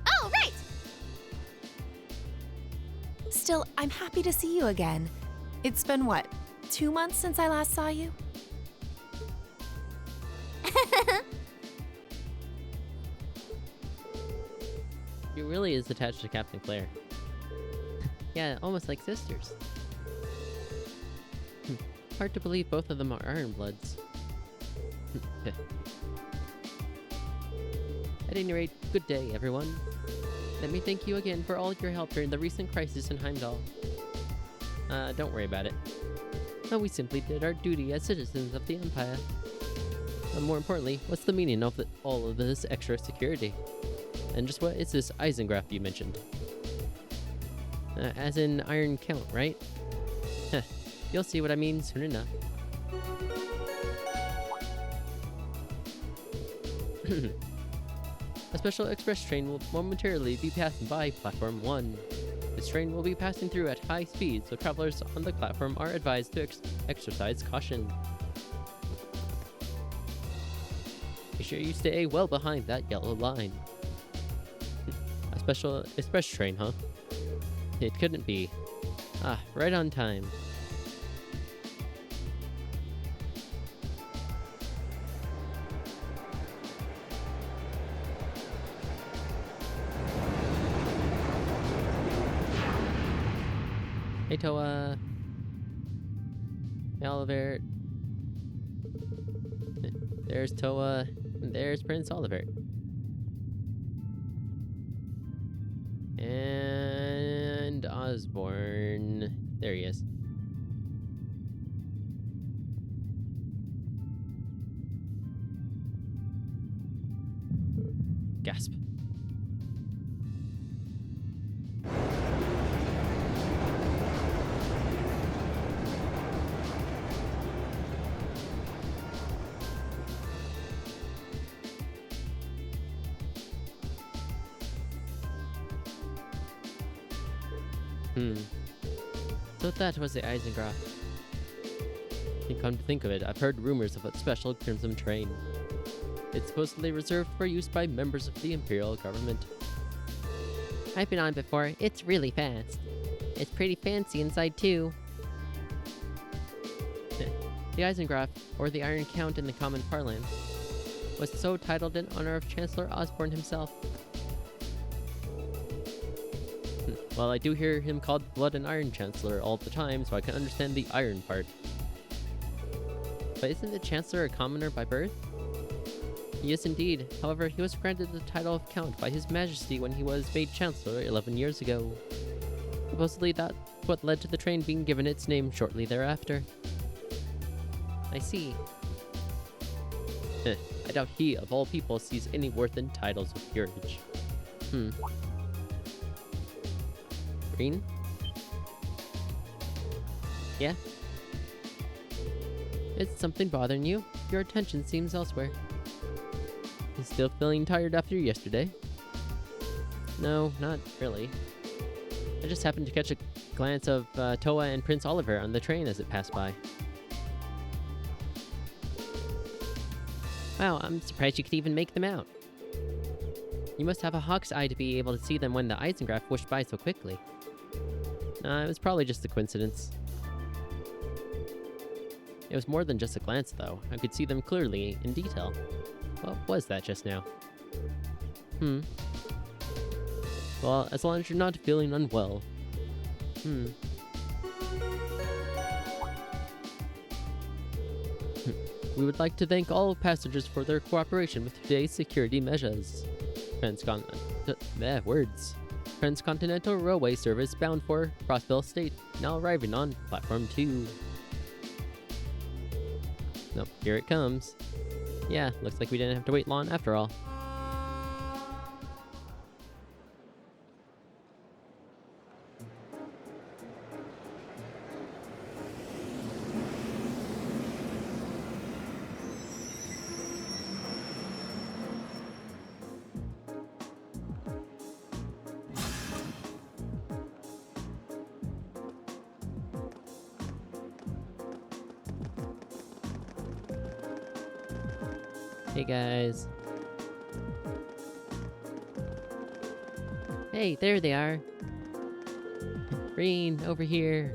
Oh, right! Still, I'm happy to see you again. It's been, what, 2 months since I last saw you? She really is attached to Captain Claire. Yeah, almost like sisters. Hard to believe both of them are Ironbloods. At any rate, good day, everyone. Let me thank you again for all your help during the recent crisis in Heimdall. Don't worry about it. No, we simply did our duty as citizens of the Empire. And more importantly, what's the meaning of all of this extra security? And just what is this Eisengraf you mentioned? As in Iron Count, right? You'll see what I mean soon enough. A special express train will momentarily be passing by platform 1. This train will be passing through at high speed, so travelers on the platform are advised to exercise caution. Be sure you stay well behind that yellow line. A special express train, huh? It couldn't be. Ah, right on time. Hey, Toa. Olivert. There's Toa. And there's Prince Olivert. And Osborne. There he is. Gasp. So that was the Eisengraf. And come to think of it, I've heard rumors of a special Crimson train. It's supposedly reserved for use by members of the Imperial government. I've been on before. It's really fast. It's pretty fancy inside, too. The Eisengraf, or the Iron Count in the common parlance, was so titled in honor of Chancellor Osborne himself. Well, I do hear him called Blood and Iron Chancellor all the time, so I can understand the iron part. But isn't the Chancellor a commoner by birth? He is indeed. However, he was granted the title of Count by His Majesty when he was made Chancellor 11 years ago. Supposedly that's what led to the train being given its name shortly thereafter. I see. I doubt he, of all people, sees any worth in titles of peerage. Green? Yeah? Is something bothering you? Your attention seems elsewhere. You still feeling tired after yesterday? No, not really. I just happened to catch a glance of Toa and Prince Oliver on the train as it passed by. Wow, I'm surprised you could even make them out. You must have a hawk's eye to be able to see them when the Eisengraph whooshed by so quickly. It was probably just a coincidence. It was more than just a glance, though. I could see them clearly, in detail. What was that just now? Well, as long as you're not feeling unwell. We would like to thank all passengers for their cooperation with today's security measures. Transcontinental Railway Service bound for Crossville State, now arriving on Platform 2. Nope, here it comes. Yeah, looks like we didn't have to wait long after all. Hey guys. Hey, there they are. Green, over here.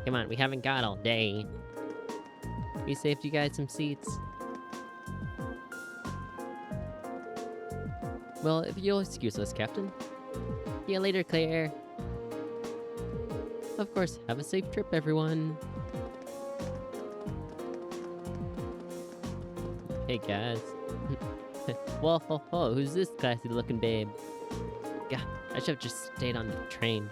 Come on, we haven't got all day. We saved you guys some seats. Well, if you'll excuse us, Captain. See you later, Claire. Of course, have a safe trip, everyone. Hey guys. Whoa, who's this classy looking babe? God, I should have just stayed on the train.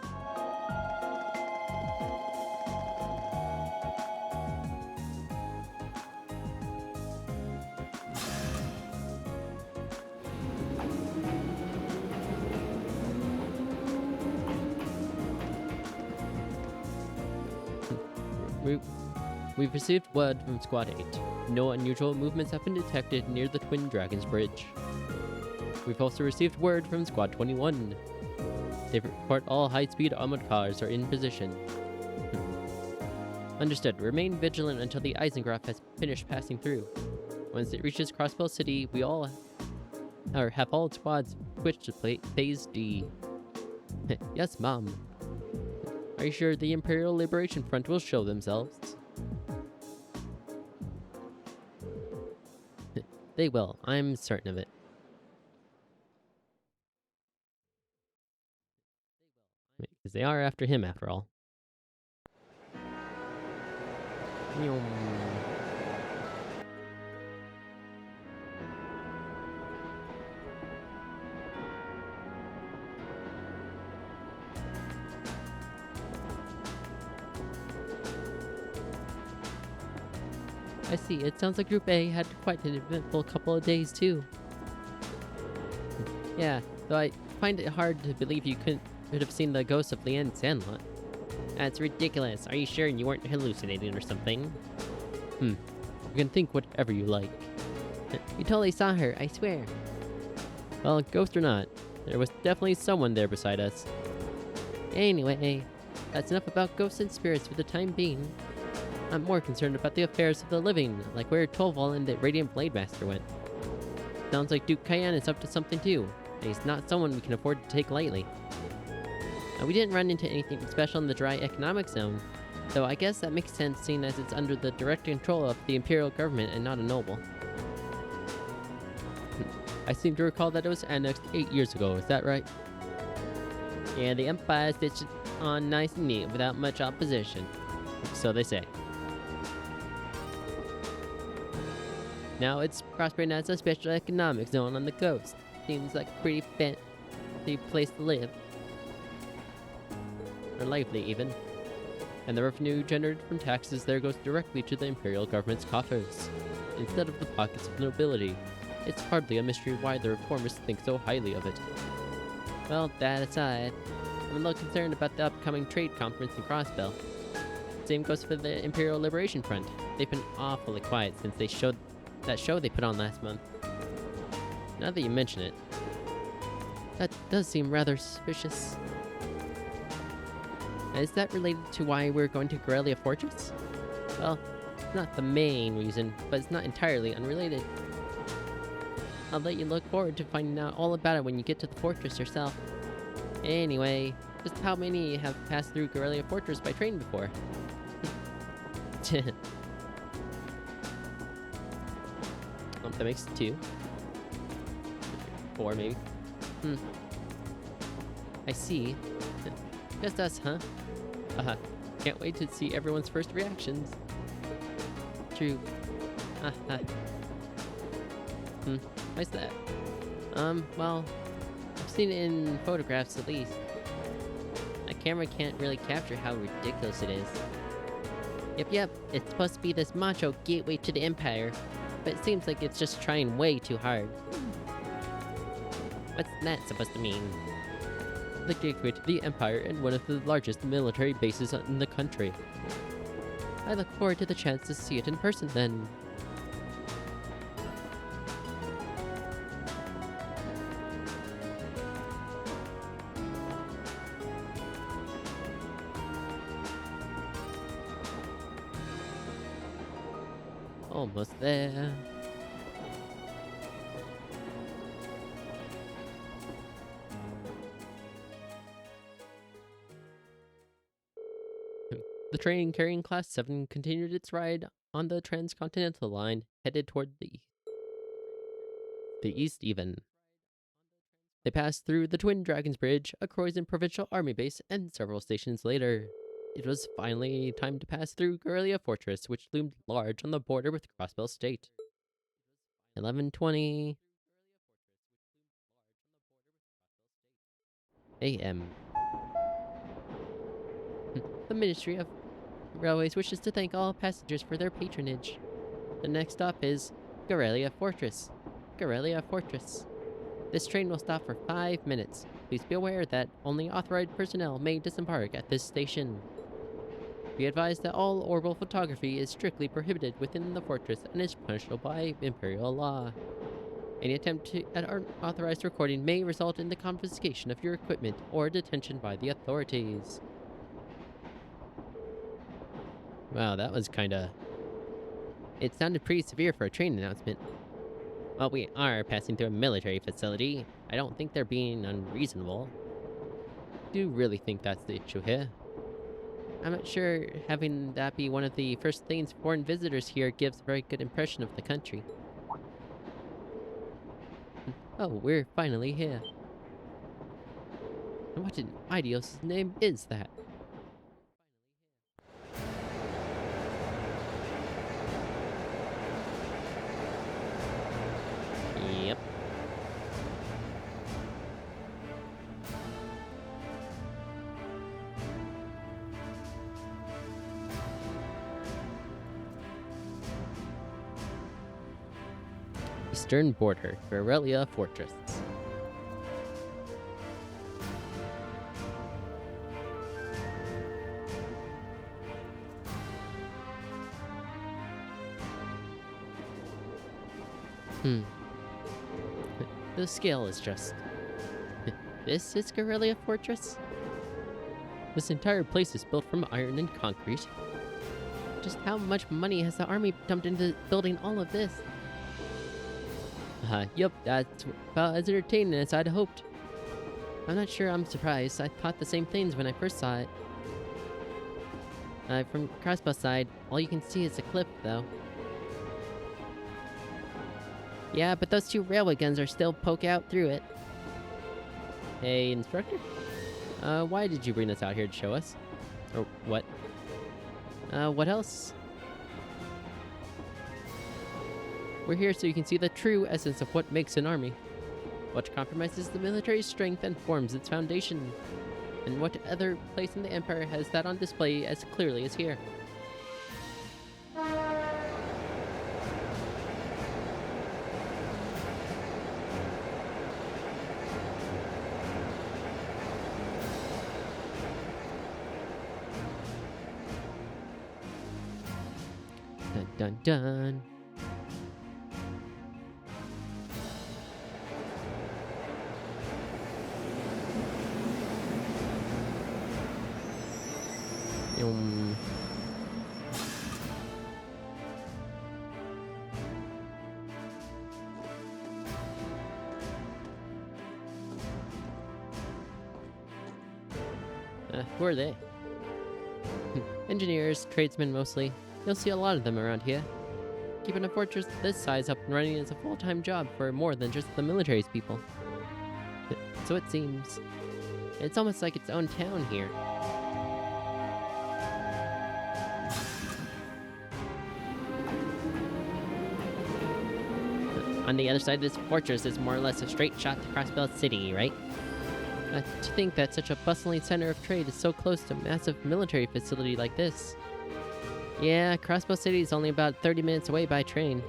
We've received word from Squad 8. No unusual movements have been detected near the Twin Dragons Bridge. We've also received word from Squad 21. They report all high-speed armored cars are in position. Understood. Remain vigilant until the Eisengraph has finished passing through. Once it reaches Crossbell City, we have all squads switched to Phase D. Yes, Mom. Are you sure the Imperial Liberation Front will show themselves? They will. I'm certain of it. Because they are after him, after all. I see. It sounds like Group A had quite an eventful couple of days, too. Yeah, though I find it hard to believe you could have seen the ghost of Leanne Sandlot. That's ridiculous. Are you sure you weren't hallucinating or something? You can think whatever you like. You totally saw her, I swear. Well, ghost or not, there was definitely someone there beside us. Anyway, that's enough about ghosts and spirits for the time being. I'm more concerned about the affairs of the living, like where Tolval and the Radiant Blade Master went. Sounds like Duke Cayenne is up to something too, and he's not someone we can afford to take lightly. We didn't run into anything special in the dry economic zone, though I guess that makes sense seeing as it's under the direct control of the Imperial government and not a noble. I seem to recall that it was annexed 8 years ago, is that right? Yeah, the Empire stitched it on nice and neat without much opposition. So they say. Now it's prospering as a special economic zone on the coast. Seems like a pretty fancy place to live. Or lively, even. And the revenue generated from taxes there goes directly to the Imperial government's coffers, instead of the pockets of nobility. It's hardly a mystery why the reformers think so highly of it. Well, that aside, I'm a little concerned about the upcoming trade conference in Crossbell. Same goes for the Imperial Liberation Front. They've been awfully quiet since they showed that show they put on last month. Now that you mention it, that does seem rather suspicious. Is that related to why we're going to Corellia Fortress? Well, it's not the main reason, but it's not entirely unrelated. I'll let you look forward to finding out all about it when you get to the fortress yourself. Anyway, just how many have passed through Corellia Fortress by train before? That makes 2. 4, maybe. I see. Just us, huh? Can't wait to see everyone's first reactions. True. Why's that? Well, I've seen it in photographs at least. A camera can't really capture how ridiculous it is. Yep, it's supposed to be this macho gateway to the Empire, but it seems like it's just trying way too hard. What's that supposed to mean? The gateway to the Empire and one of the largest military bases in the country. I look forward to the chance to see it in person then. Almost there. The train carrying Class 7 continued its ride on the transcontinental line, headed toward the east even. They passed through the Twin Dragons Bridge, a Croydon Provincial Army base, and several stations later. It was finally time to pass through Corellia Fortress, which loomed large on the border with Crossbell State. 11:20 a.m. The Ministry of Railways wishes to thank all passengers for their patronage. The next stop is Corellia Fortress. Corellia Fortress. This train will stop for 5 minutes. Please be aware that only authorized personnel may disembark at this station. Be advised that all orbital photography is strictly prohibited within the fortress and is punishable by Imperial law. Any attempt at unauthorized recording may result in the confiscation of your equipment or detention by the authorities. Wow, that was kinda... It sounded pretty severe for a train announcement. While we are passing through a military facility, I don't think they're being unreasonable. I do really think that's the issue here. I'm not sure having that be one of the first things foreign visitors here gives a very good impression of the country. Oh, we're finally here. And what in Idios' name is that? Yep. Eastern border, Corellia Fortress. The scale is just... This is Corellia Fortress? This entire place is built from iron and concrete. Just how much money has the army dumped into building all of this? Yup, that's about as entertaining as I'd hoped. I'm not sure I'm surprised. I thought the same things when I first saw it. From Crossbow side, all you can see is a cliff, though. Yeah, but those 2 railway guns are still poke out through it. Hey, instructor? Why did you bring us out here to show us? Or what? What else? We're here so you can see the true essence of what makes an army. What compromises the military's strength and forms its foundation. And what other place in the Empire has that on display as clearly as here? Dun dun. Yum. Who are they? Engineers, tradesmen mostly. You'll see a lot of them around here. Keeping a fortress this size up and running is a full-time job for more than just the military's people. So it seems. It's almost like its own town here. On the other side of this fortress is more or less a straight shot to Crossbell City, right? To think that such a bustling center of trade is so close to a massive military facility like this. Yeah, Crossbow City is only about 30 minutes away by train.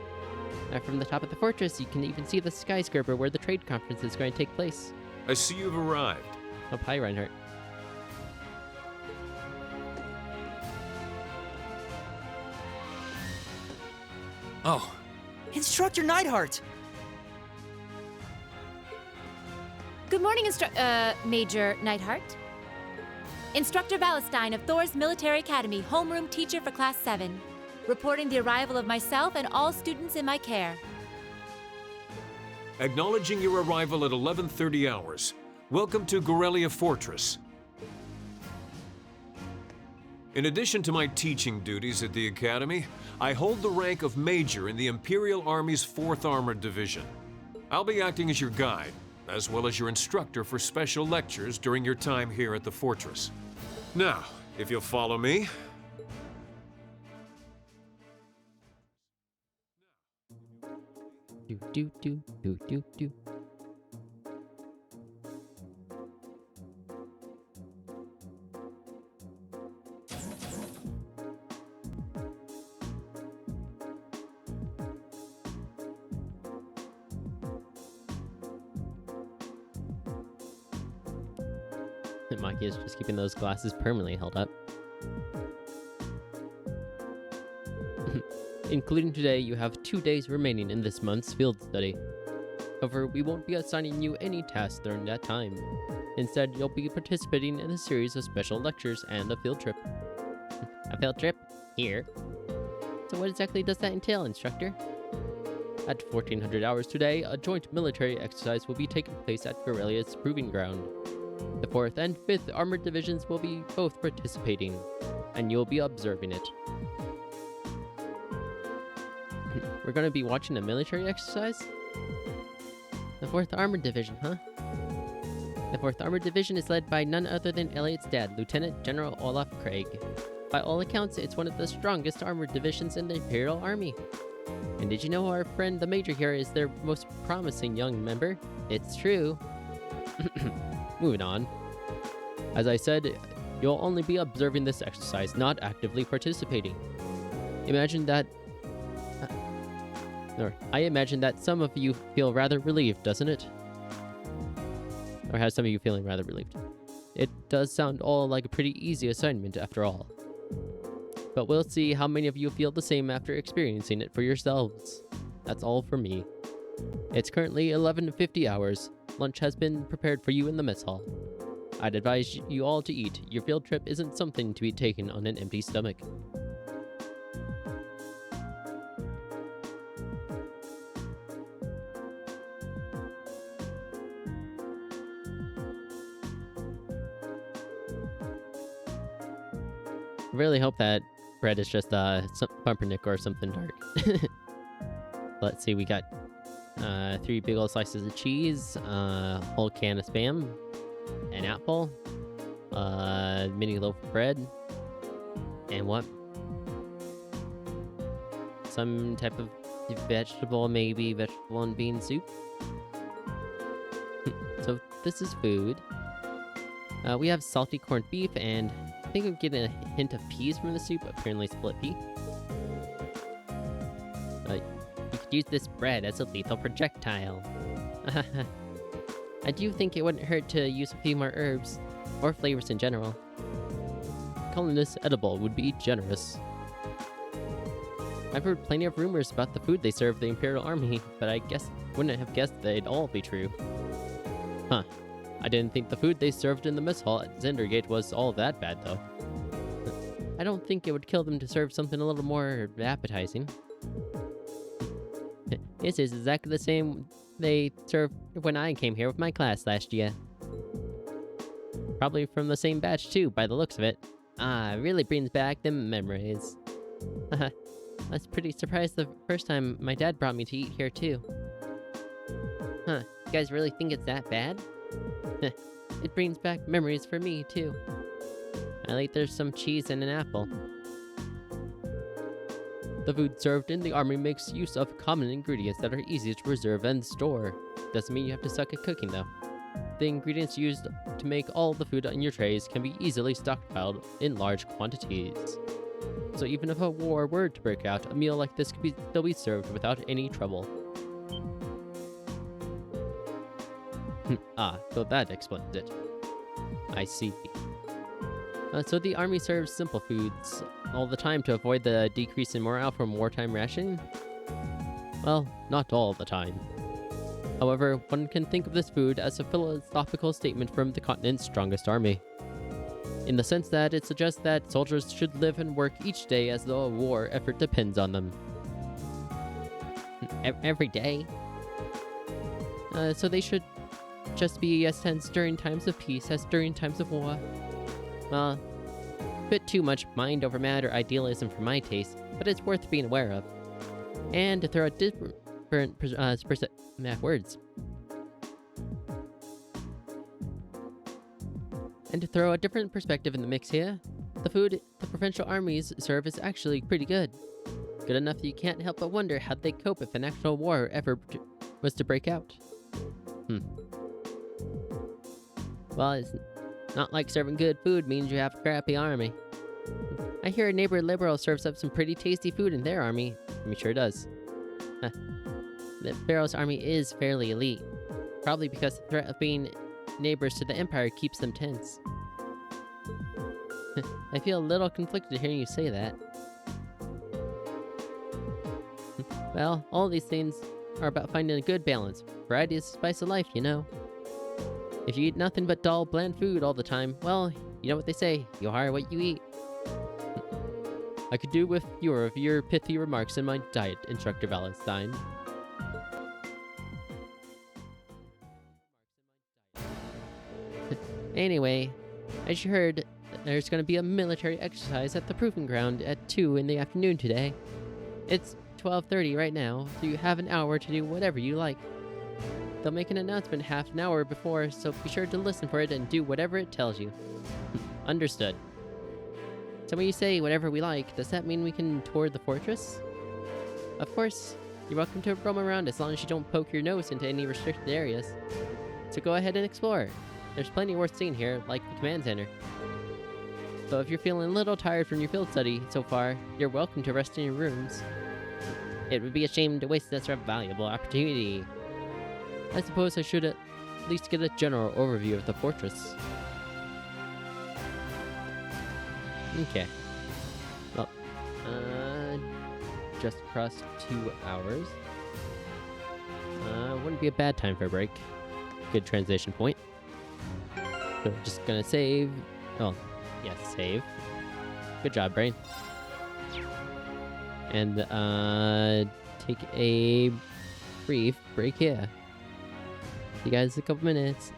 From the top of the fortress, you can even see the skyscraper where the trade conference is going to take place. I see you've arrived. Oh, hi, Reinhardt. Oh, Instructor Neidhart! Good morning, Major Neidhart. Instructor Valestein of Thor's Military Academy, homeroom teacher for Class 7. Reporting the arrival of myself and all students in my care. Acknowledging your arrival at 11:30 hours. Welcome to Gorelia Fortress. In addition to my teaching duties at the Academy, I hold the rank of Major in the Imperial Army's 4th Armored Division. I'll be acting as your guide, as well as your instructor for special lectures during your time here at the fortress. Now, if you'll follow me. Do do do do do do. Maki is just keeping those glasses permanently held up. Including today, you have 2 days remaining in this month's field study. However, we won't be assigning you any tasks during that time. Instead, you'll be participating in a series of special lectures and a field trip. A field trip? Here? So what exactly does that entail, instructor? At 1400 hours today, a joint military exercise will be taking place at Gorelia's Proving Ground. The 4th and 5th Armored Divisions will be both participating, and you'll be observing it. We're going to be watching a military exercise? The 4th Armored Division, huh? The 4th Armored Division is led by none other than Elliot's dad, Lieutenant General Olaf Craig. By all accounts, it's one of the strongest armored divisions in the Imperial Army. And did you know our friend the Major here is their most promising young member? It's true. Moving on. As I said, you'll only be observing this exercise, not actively participating. I imagine that some of you feel rather relieved, doesn't it? Or has some of you feeling rather relieved? It does sound all like a pretty easy assignment after all. But we'll see how many of you feel the same after experiencing it for yourselves. That's all for me. It's currently 11:50 hours. Lunch has been prepared for you in the mess hall. I'd advise you all to eat. Your field trip isn't something to be taken on an empty stomach. I really hope that bread is just some pumpernickel or something dark. Let's see, we got 3 big old slices of cheese, whole can of Spam, an apple, mini loaf of bread, and what? Some type of vegetable, maybe vegetable and bean soup. So this is food. We have salty corned beef, and I think I'm getting a hint of peas from the soup, apparently split pea. You could use this bread as a lethal projectile. I do think it wouldn't hurt to use a few more herbs, or flavors in general. Calling this edible would be generous. I've heard plenty of rumors about the food they serve the Imperial Army, but I guess wouldn't have guessed they'd all be true. Huh. I didn't think the food they served in the mess hall at Zendergate was all that bad, though. I don't think it would kill them to serve something a little more appetizing. This is exactly the same they served when I came here with my class last year. Probably from the same batch too, by the looks of it. Ah, it really brings back the memories. I was pretty surprised the first time my dad brought me to eat here too. Huh, you guys really think it's that bad? It brings back memories for me too. I like there's some cheese and an apple. The food served in the army makes use of common ingredients that are easy to preserve and store. Doesn't mean you have to suck at cooking though. The ingredients used to make all the food on your trays can be easily stockpiled in large quantities. So even if a war were to break out, a meal like this could still be served without any trouble. So that explains it. I see. So the army serves simple foods all the time to avoid the decrease in morale from wartime rationing? Well, not all the time. However, one can think of this food as a philosophical statement from the continent's strongest army. In the sense that it suggests that soldiers should live and work each day as though a war effort depends on them. Every day? So they should just be as tense during times of peace as during times of war. Well, a bit too much mind over matter idealism for my taste, but it's worth being aware of. And to throw a different words. And to throw a different perspective in the mix here, the food the provincial armies serve is actually pretty good. Good enough that you can't help but wonder how they cope if an actual war ever was to break out. Well, it's not like serving good food means you have a crappy army. I hear a neighbor liberal serves up some pretty tasty food in their army. He sure does. The Pharaoh's army is fairly elite. Probably because the threat of being neighbors to the Empire keeps them tense. I feel a little conflicted hearing you say that. Well, all these things are about finding a good balance. Variety is the spice of life, you know. If you eat nothing but dull, bland food all the time, well, you know what they say, you are what you eat. I could do with fewer of your pithy remarks in my diet, Instructor Valentine. Anyway, as you heard, there's going to be a military exercise at the Proving Ground at 2 in the afternoon today. It's 12:30 right now, so you have an hour to do whatever you like. They'll make an announcement half an hour before, so be sure to listen for it and do whatever it tells you. Understood. So when you say whatever we like, does that mean we can tour the fortress? Of course, you're welcome to roam around as long as you don't poke your nose into any restricted areas. So go ahead and explore. There's plenty worth seeing here, like the command center. So if you're feeling a little tired from your field study so far, you're welcome to rest in your rooms. It would be a shame to waste such a valuable opportunity. I suppose I should at least get a general overview of the fortress. Okay. Well, just across 2 hours. Wouldn't be a bad time for a break. Good transition point. So just gonna save. Oh, yes, save. Good job, brain. And take a brief break here. See you guys in a couple minutes.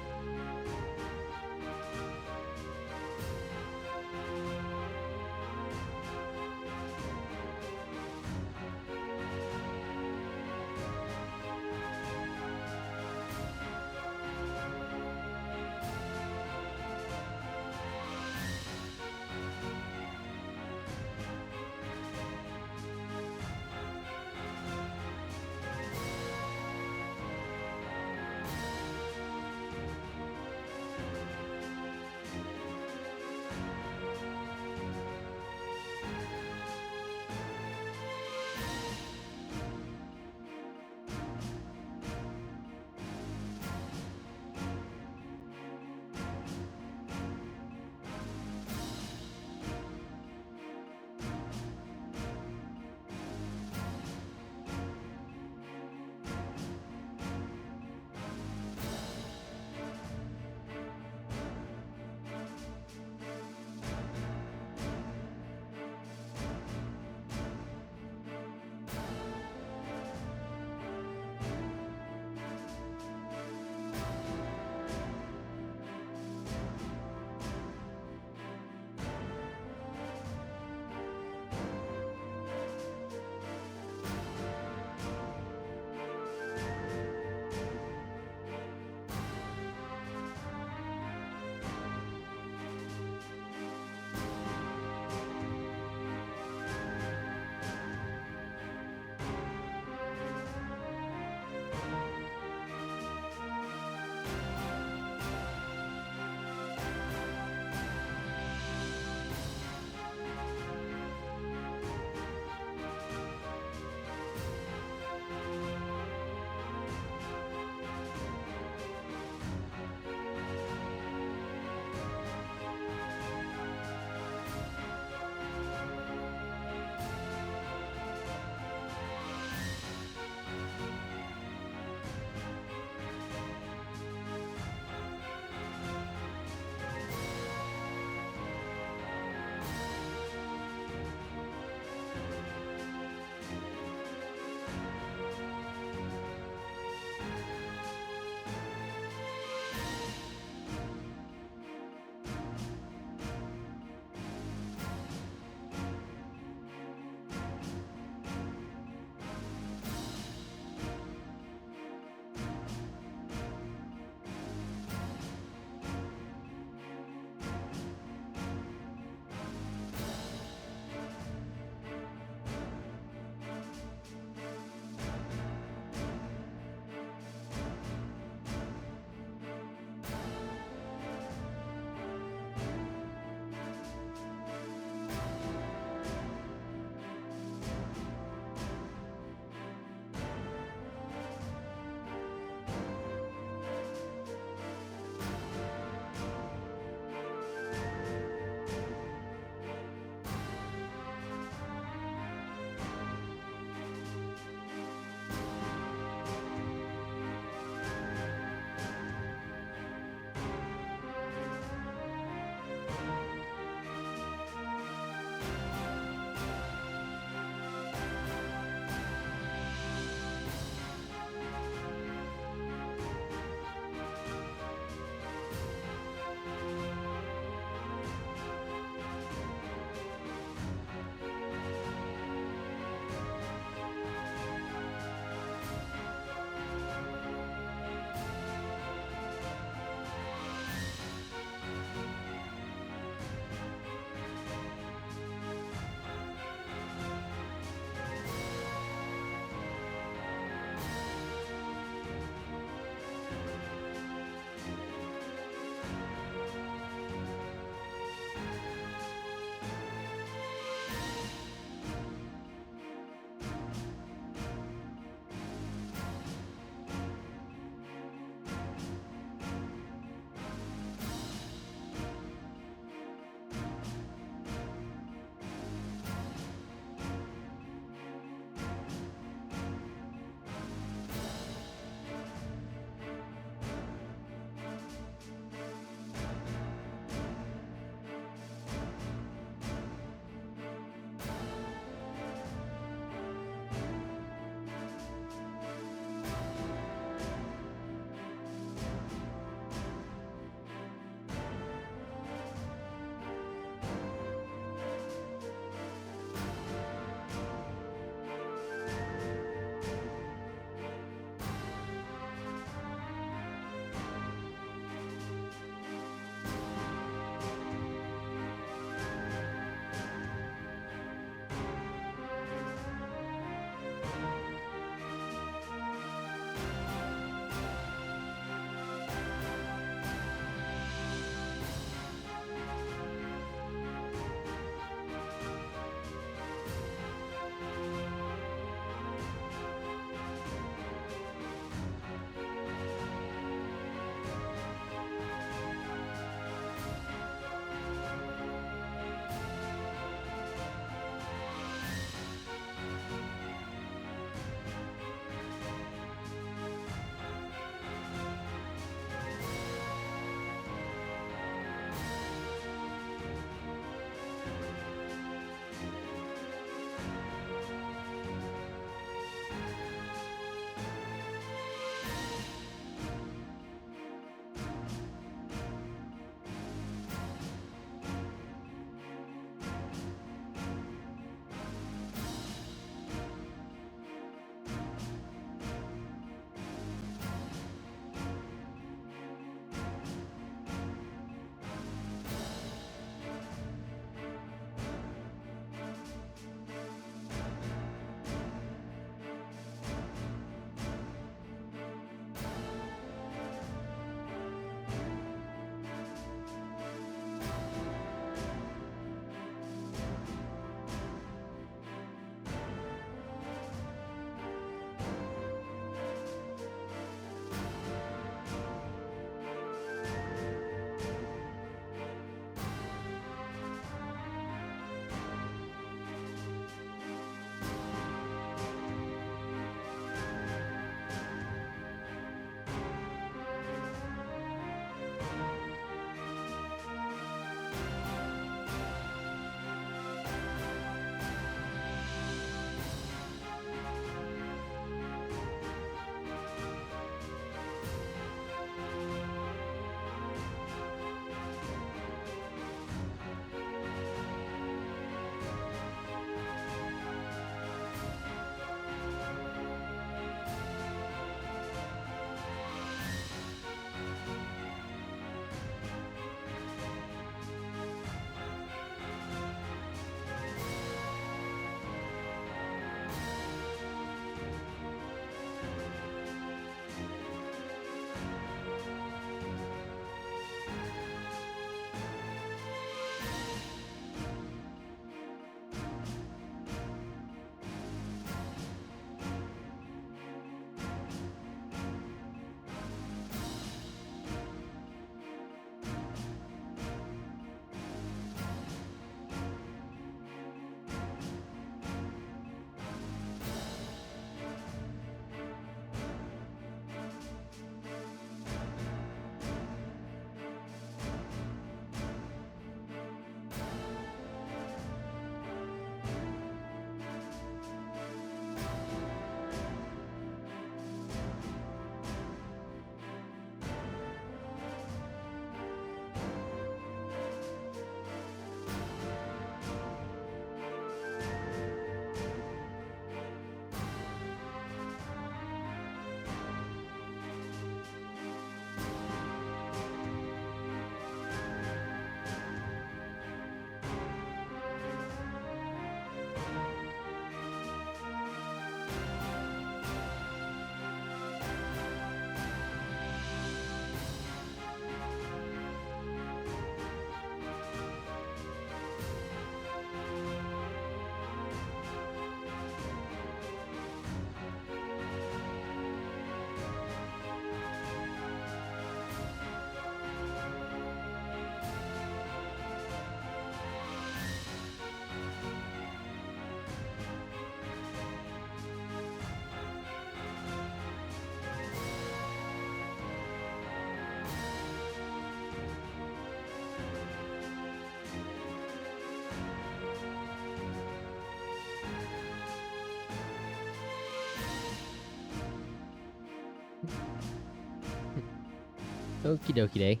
Okie dokie day.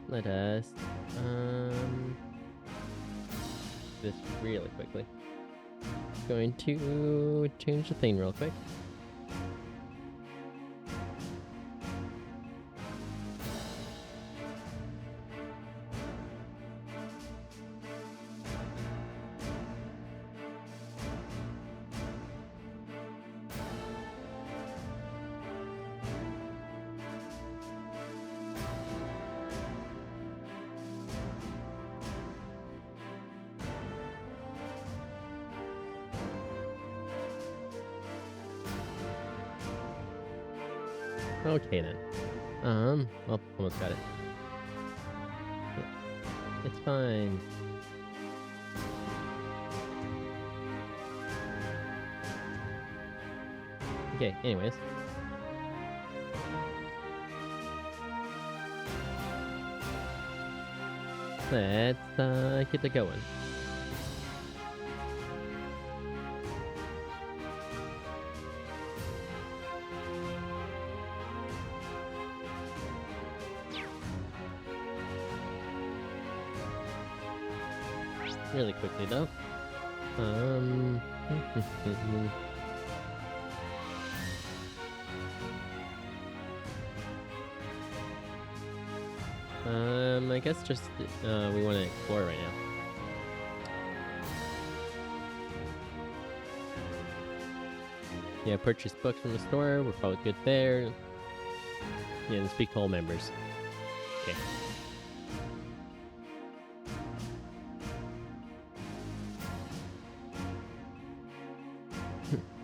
Let us this really quickly. Going to change the thing real quick. Okay then. Well, almost got it. It's fine. Okay, anyways. Let's get it going. Really quickly though. I guess just we want to explore right now. Yeah, purchase books from the store. We're probably good there. Yeah, and speak to all members. Okay.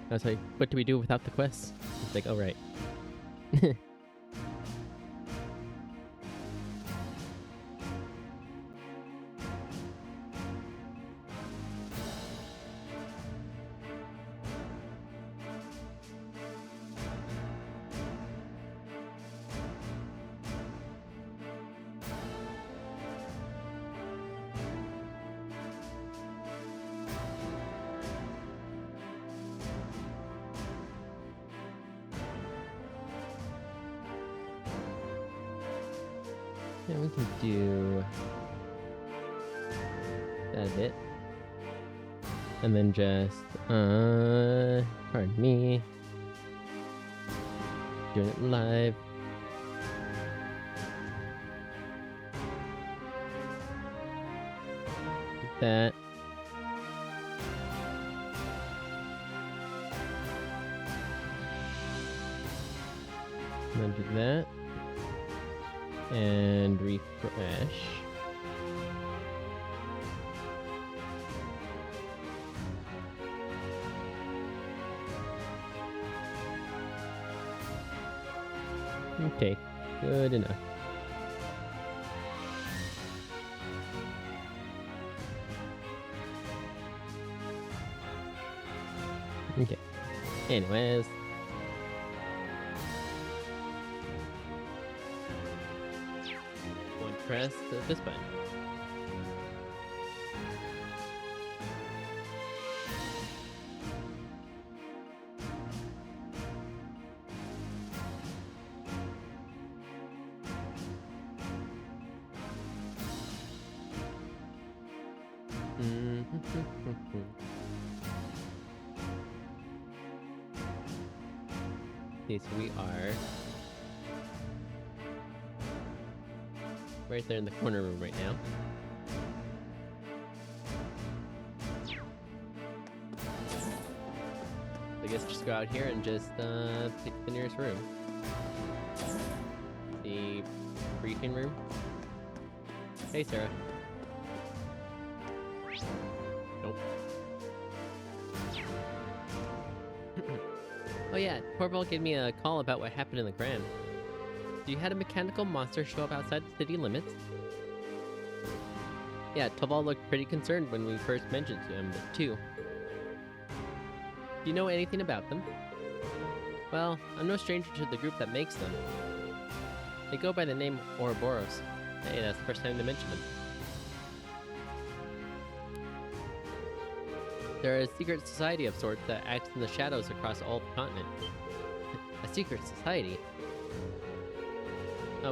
I was like, what do we do without the quests? It's like, oh, right. Yeah, we can do that a bit. And then just, pardon me. Doing it live. Like that. And then do that. And refresh. Okay, good enough. Okay. Anyways. Press this button. Okay, so we are right there in the corner room right now. I guess just go out here and just pick the nearest room. The briefing room. Hey, Sarah. Nope. Oh yeah, Torvald gave me a call about what happened in the Grand. You had a mechanical monster show up outside the city limits? Yeah, Torvald looked pretty concerned when we first mentioned to him, too. Do you know anything about them? Well, I'm no stranger to the group that makes them. They go by the name Ouroboros. Hey, that's the first time they mentioned them. They're a secret society of sorts that acts in the shadows across all the continent. A secret society?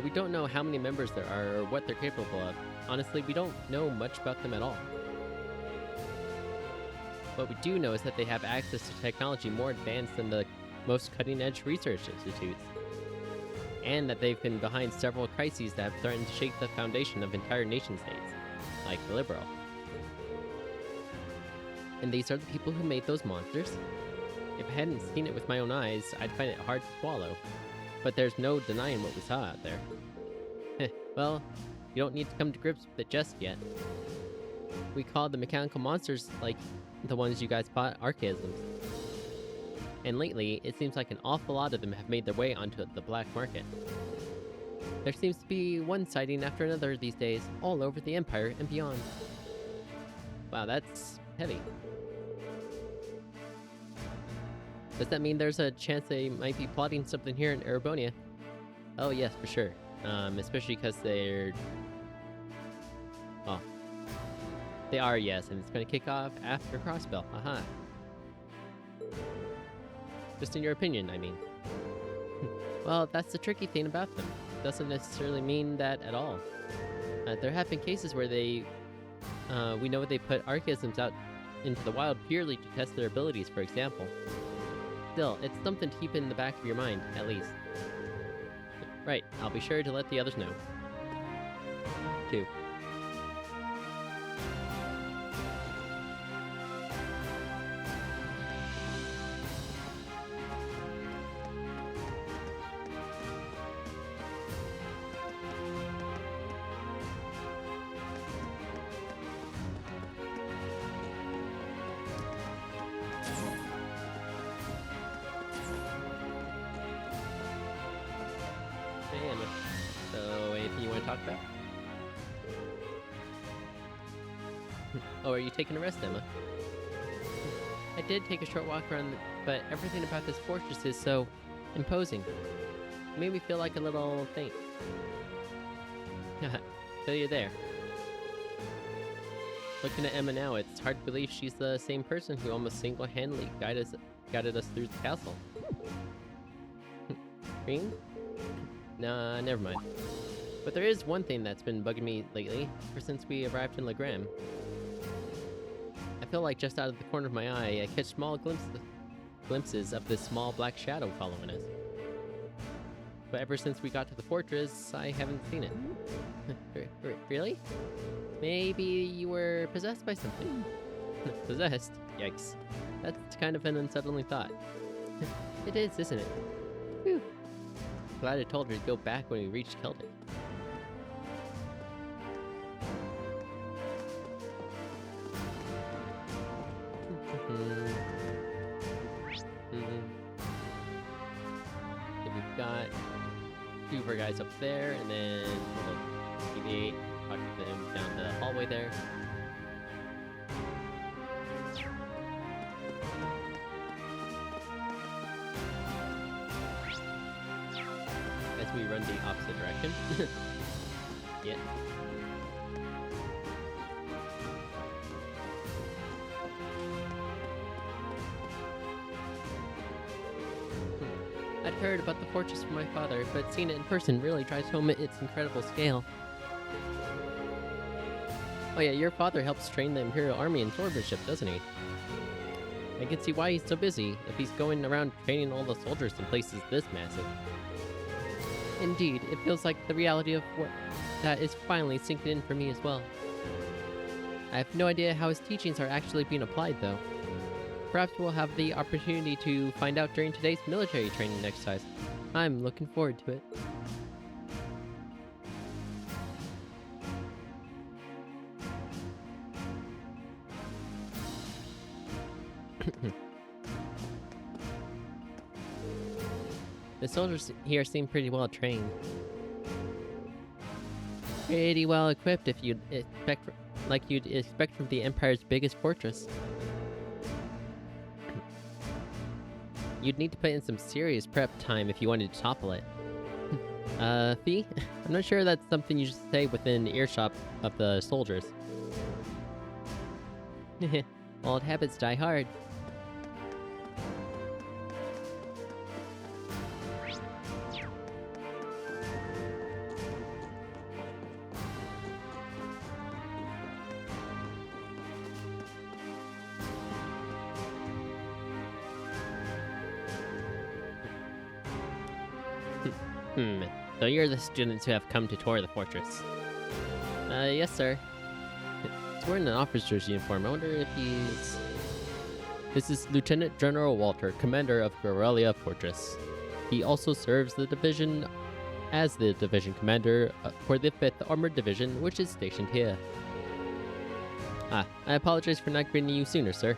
We don't know how many members there are or what they're capable of. Honestly, we don't know much about them at all. What we do know is that they have access to technology more advanced than the most cutting-edge research institutes, and that they've been behind several crises that have threatened to shake the foundation of entire nation-states, like the Liberal. And these are the people who made those monsters? If I hadn't seen it with my own eyes, I'd find it hard to swallow. But there's no denying what we saw out there. Well, you don't need to come to grips with it just yet. We call the mechanical monsters, like the ones you guys bought, archaisms. And lately, it seems like an awful lot of them have made their way onto the black market. There seems to be one sighting after another these days, all over the Empire and beyond. Wow, that's heavy. Does that mean there's a chance they might be plotting something here in Erebonia? Oh yes, for sure. Especially because they're... Oh. They are, yes, and it's going to kick off after Crossbell. Aha. Just in your opinion, I mean. Well, that's the tricky thing about them. Doesn't necessarily mean that at all. There have been cases where we know they put archaisms out into the wild purely to test their abilities, for example. Still, it's something to keep in the back of your mind, at least. Right, I'll be sure to let the others know. Too. Hey, Emma. So, anything you want to talk about? Oh, are you taking a rest, Emma? I did take a short walk around, but everything about this fortress is so imposing. It made me feel like a little faint. So you're there. Looking at Emma now, it's hard to believe she's the same person who almost single-handedly guided us through the castle. Green? Nah, never mind. But there is one thing that's been bugging me lately, ever since we arrived in Legram. I feel like just out of the corner of my eye, I catch small glimpses of this small black shadow following us. But ever since we got to the fortress, I haven't seen it. Really? Maybe you were possessed by something. Possessed? Yikes. That's kind of an unsettling thought. It is, isn't it? Whew. Glad I told her to go back when we reached Celtic. So we've got two of our guys up there, and then we'll deviate, talk to them down the hallway there. As we run the opposite direction. Yeah. I'd heard about the fortress from my father, but seeing it in person really drives home its incredible scale. Oh yeah, your father helps train the Imperial Army in swordsmanship, doesn't he? I can see why he's so busy, if he's going around training all the soldiers in places this massive. Indeed, it feels like the reality of what that is finally sinking in for me as well. I have no idea how his teachings are actually being applied, though. Perhaps we'll have the opportunity to find out during today's military training exercise. I'm looking forward to it. The soldiers here seem pretty well trained. Pretty well equipped if you'd expect, like you'd expect from the Empire's biggest fortress. You'd need to put in some serious prep time if you wanted to topple it. Fee? I'm not sure that's something you should say within earshot of the soldiers. Old habits die hard. So you're the students who have come to tour the fortress? Yes, sir. He's wearing an officer's uniform. I wonder if he's... This is Lieutenant General Walter, commander of Guerrilla Fortress. He also serves the division as the division commander for the 5th Armored Division, which is stationed here. I apologize for not greeting you sooner, sir.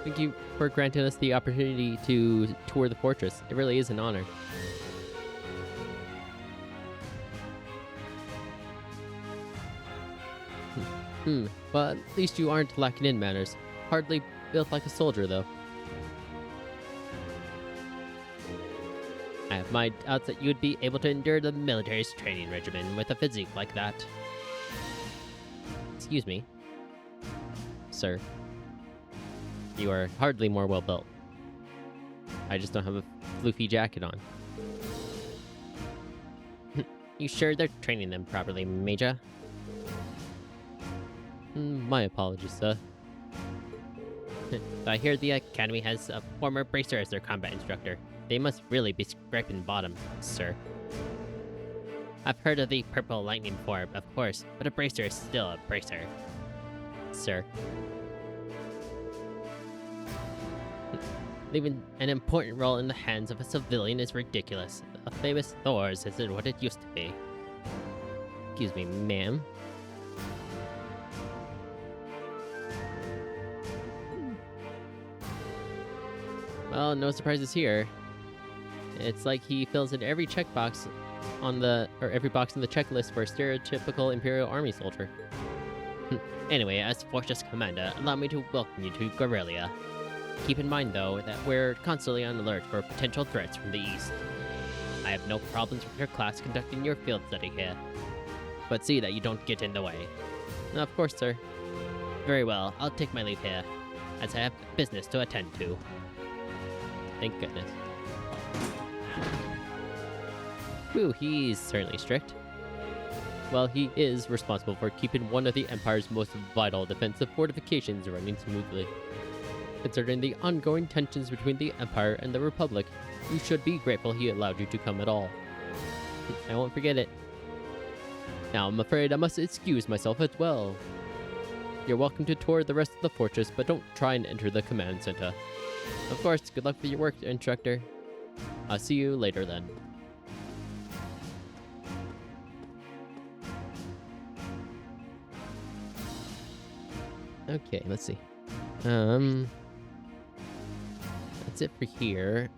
Thank you for granting us the opportunity to tour the fortress. It really is an honor. Well, at least you aren't lacking in manners. Hardly built like a soldier, though. I have my doubts that you would be able to endure the military's training regimen with a physique like that. Excuse me, sir. You are hardly more well built. I just don't have a floofy jacket on. You sure they're training them properly, Major? My apologies, sir. I hear the Academy has a former bracer as their combat instructor. They must really be scraping bottom, sir. I've heard of the Purple Lightning Form, of course, but a bracer is still a bracer, sir. Leaving an important role in the hands of a civilian is ridiculous. A famous Thor's isn't what it used to be. Excuse me, ma'am. Well, no surprises here. It's like he fills in every checkbox on the, or every box in the checklist for a stereotypical Imperial Army soldier. Anyway, as Fortress Commander, allow me to welcome you to Guerrilla. Keep in mind, though, that we're constantly on alert for potential threats from the east. I have no problems with your class conducting your field study here, but see that you don't get in the way. Of course, sir. Very well, I'll take my leave here, as I have business to attend to. Thank goodness. Whew, he's certainly strict. Well, he is responsible for keeping one of the Empire's most vital defensive fortifications running smoothly. Considering the ongoing tensions between the Empire and the Republic, you should be grateful he allowed you to come at all. I won't forget it. Now, I'm afraid I must excuse myself as well. You're welcome to tour the rest of the fortress, but don't try and enter the command center. Of course, good luck with your work, instructor. I'll see you later then. Okay, let's see. That's it for here.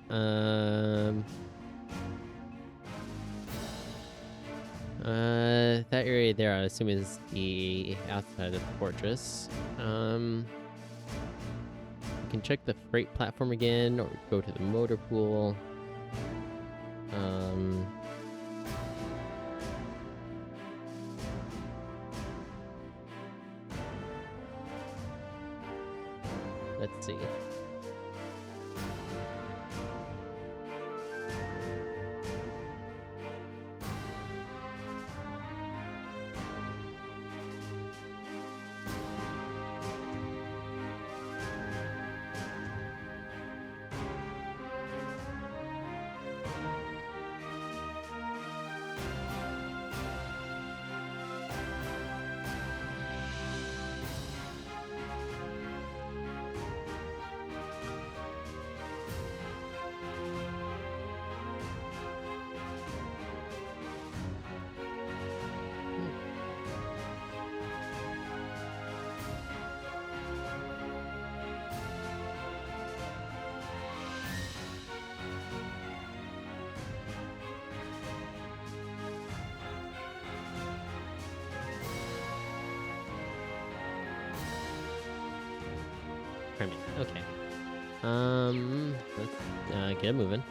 That area there, I assume, is the outside of the fortress. We can check the freight platform again, or go to the motor pool. Let's see. Permit. Okay. Let's get moving.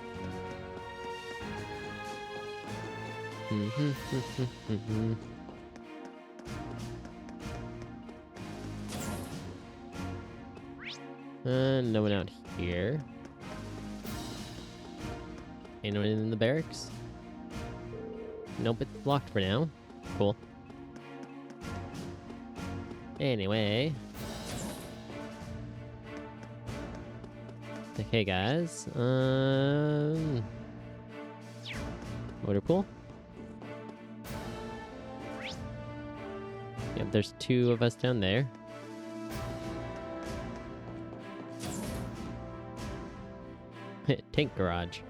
No one out here. Anyone in the barracks? Nope, it's locked for now. Cool. Anyway. Okay, guys. Motor pool. Yep, there's 2 of us down there. Tank garage.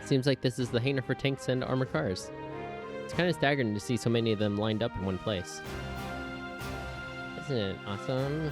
Seems like this is the hangar for tanks and armored cars. It's kind of staggering to see so many of them lined up in one place. Isn't it awesome?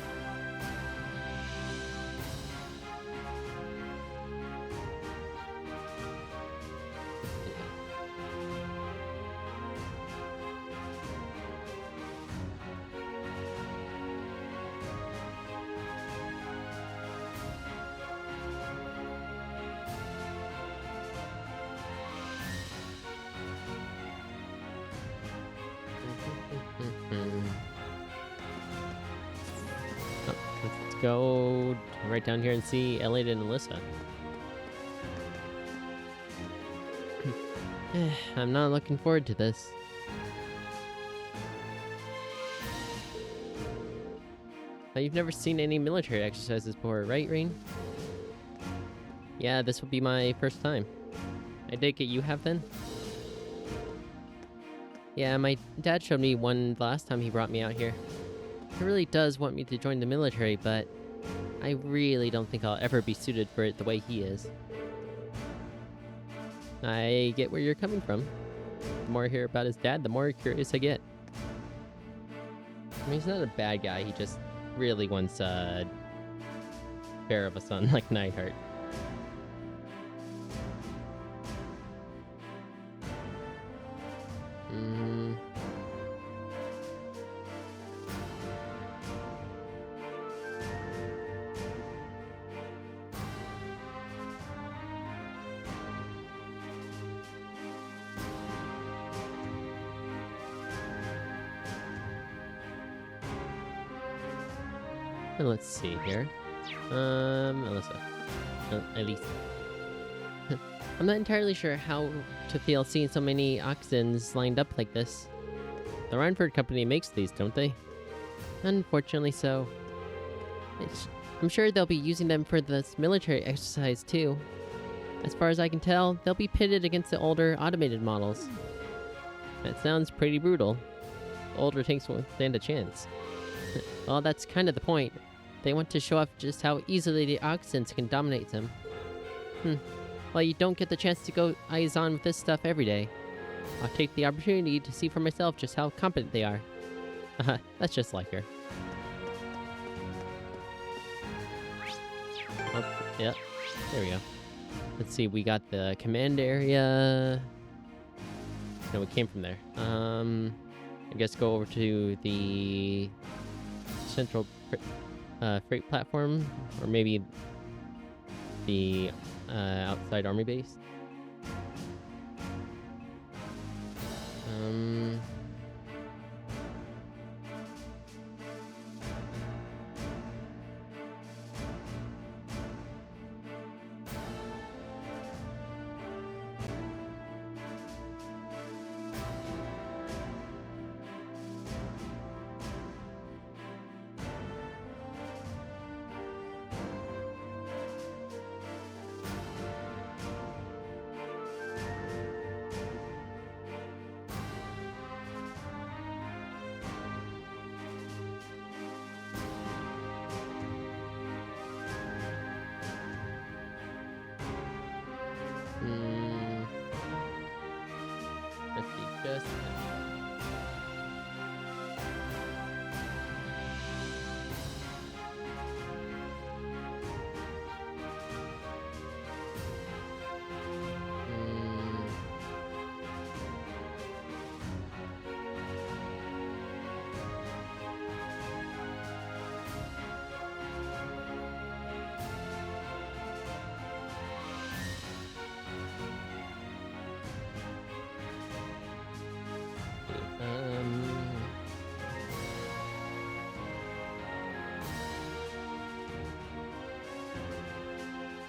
Let's go right down here and see Elliot and Alyssa. I'm not looking forward to this. Now, you've never seen any military exercises before, right, Rain? Yeah, this will be my first time. I take it you have then? Yeah, my dad showed me one the last time he brought me out here. He really does want me to join the military, but I really don't think I'll ever be suited for it the way he is. I get where you're coming from. The more I hear about his dad, the more curious I get. I mean, he's not a bad guy, he just really wants a bear of a son like Neidhart. And let's see here. Alyssa. Elise. I'm not entirely sure how to feel seeing so many Oxens lined up like this. The Rhineford Company makes these, don't they? Unfortunately so. I'm sure they'll be using them for this military exercise too. As far as I can tell, they'll be pitted against the older automated models. That sounds pretty brutal. Older tanks won't stand a chance. Well, that's kind of the point. They want to show off just how easily the Oxens can dominate them. Well, you don't get the chance to go eyes on with this stuff every day. I'll take the opportunity to see for myself just how competent they are. That's just like her. Oh, yeah. There we go. Let's see, we got the command area. No, we came from there. I guess go over to the central freight platform, or maybe the outside army base. Let's see, just...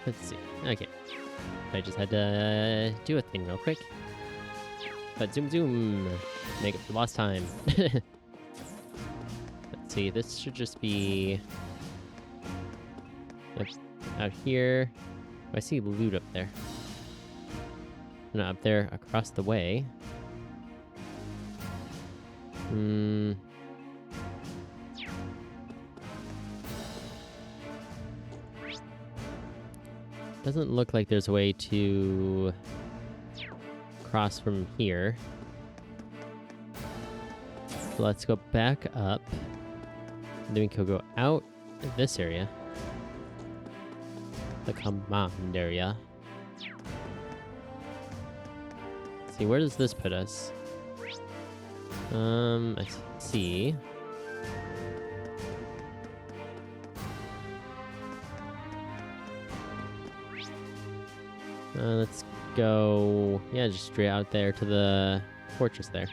Let's see. Okay. I just had to do a thing real quick. But zoom zoom. Make it for lost time. Let's see, this should just be... Yep, out here. Oh, I see loot up there. No, up there across the way. Doesn't look like there's a way to cross from here. So let's go back up. And then we can go out of this area. The command area. Let's see, where does this put us? I see. Let's go, yeah, just straight out there to the fortress there.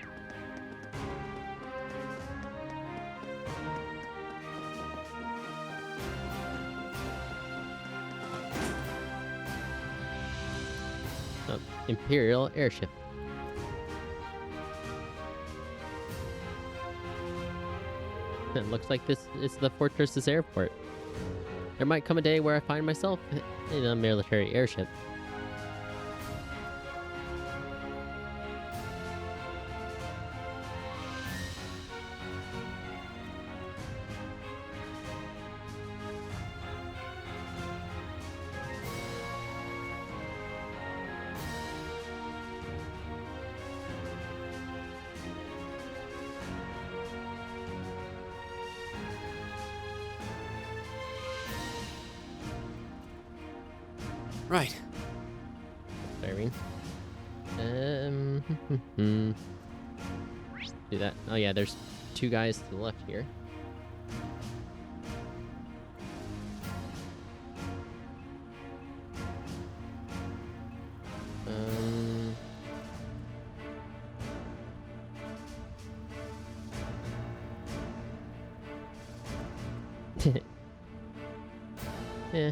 Oh, Imperial airship. It looks like this is the fortress's airport. There might come a day where I find myself in a military airship. Right. Firing. Do that. Oh yeah, there's two guys to the left here. Yeah.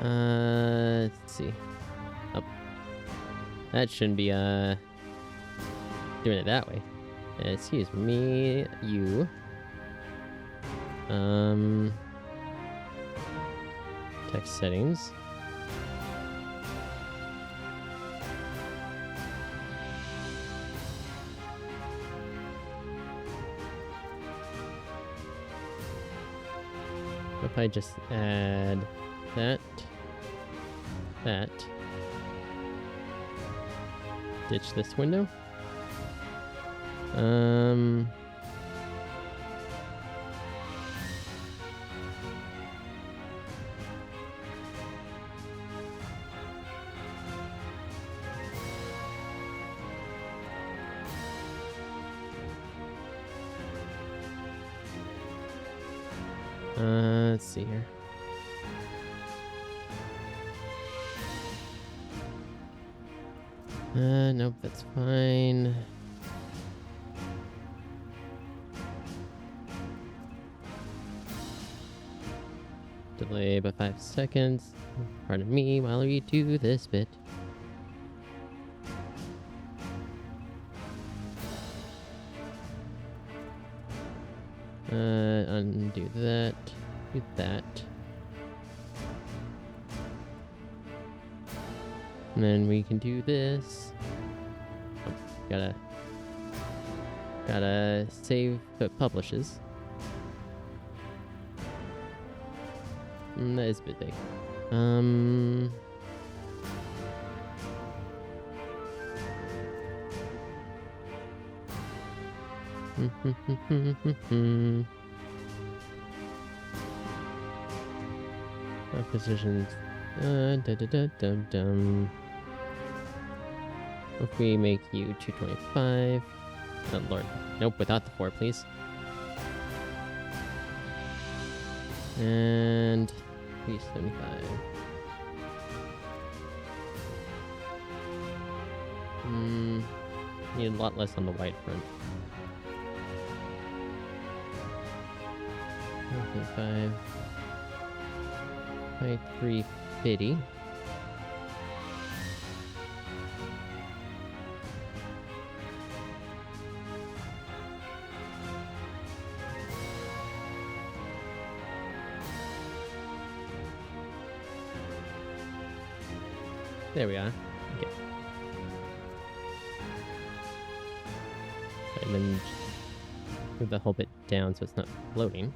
Let's see. Oh. That shouldn't be, doing it that way. Excuse me, you. Text settings. If I just add that, ditch this window. Let's see here. Nope, that's fine. Delay by 5 seconds. Pardon me while we do this bit. Undo that. Do that. And then we can do this. Oh, gotta save what publishes. That is a bit big. Our positions. If we make you 225. Oh lord. Nope, without the 4, please. And 375. Need a lot less on the white front. 1.5 by 350. There we are. Okay. And then move the whole bit down so it's not floating.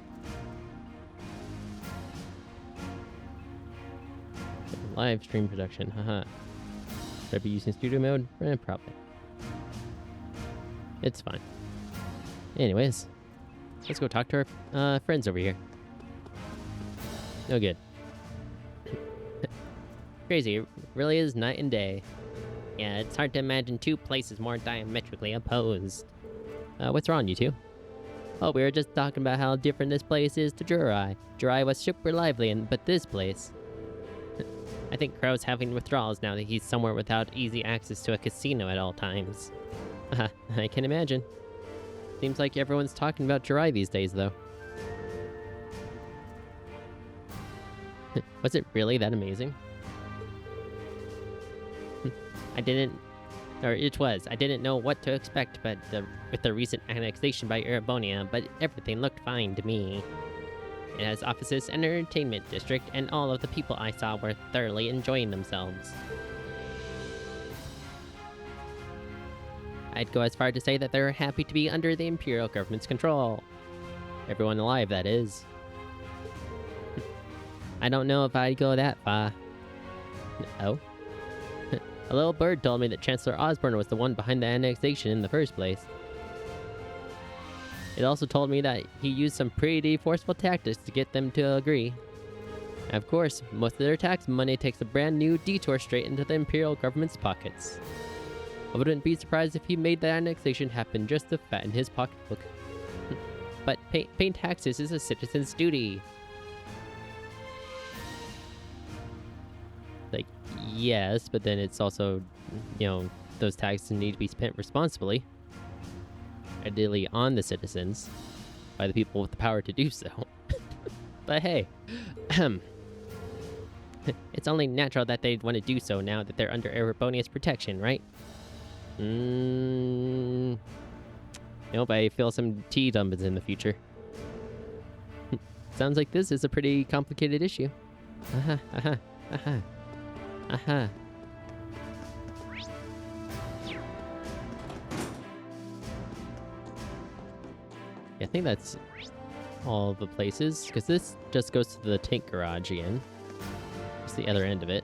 Live stream production, haha. Should I be using studio mode? Probably. It's fine. Anyways, let's go talk to our friends over here. No good. Crazy, it really is night and day. Yeah, it's hard to imagine two places more diametrically opposed. What's wrong, you two? Oh, we were just talking about how different this place is to Jurai. Jurai was super lively, but this place... I think Crow's having withdrawals now that he's somewhere without easy access to a casino at all times. I can imagine. Seems like everyone's talking about Jurai these days, though. Was it really that amazing? I didn't know what to expect, but with the recent annexation by Erebonia, but everything looked fine to me. It has offices and entertainment district, and all of the people I saw were thoroughly enjoying themselves. I'd go as far to say that they're happy to be under the Imperial government's control. Everyone alive, that is. I don't know if I'd go that far. Oh? A little bird told me that Chancellor Osborne was the one behind the annexation in the first place. It also told me that he used some pretty forceful tactics to get them to agree. Of course, most of their tax money takes a brand new detour straight into the Imperial government's pockets. I wouldn't be surprised if he made the annexation happen just to fatten his pocketbook. But paying taxes is a citizen's duty. Like, yes, but then it's also, those taxes need to be spent responsibly. Ideally on the citizens, by the people with the power to do so. But hey, it's only natural that they'd want to do so now that they're under Erebonia's protection, right? Nope, I feel some tea dumplings in the future. Sounds like this is a pretty complicated issue. Aha, aha, aha, aha. I think that's all the places, because this just goes to the tank garage again. It's the other end of it.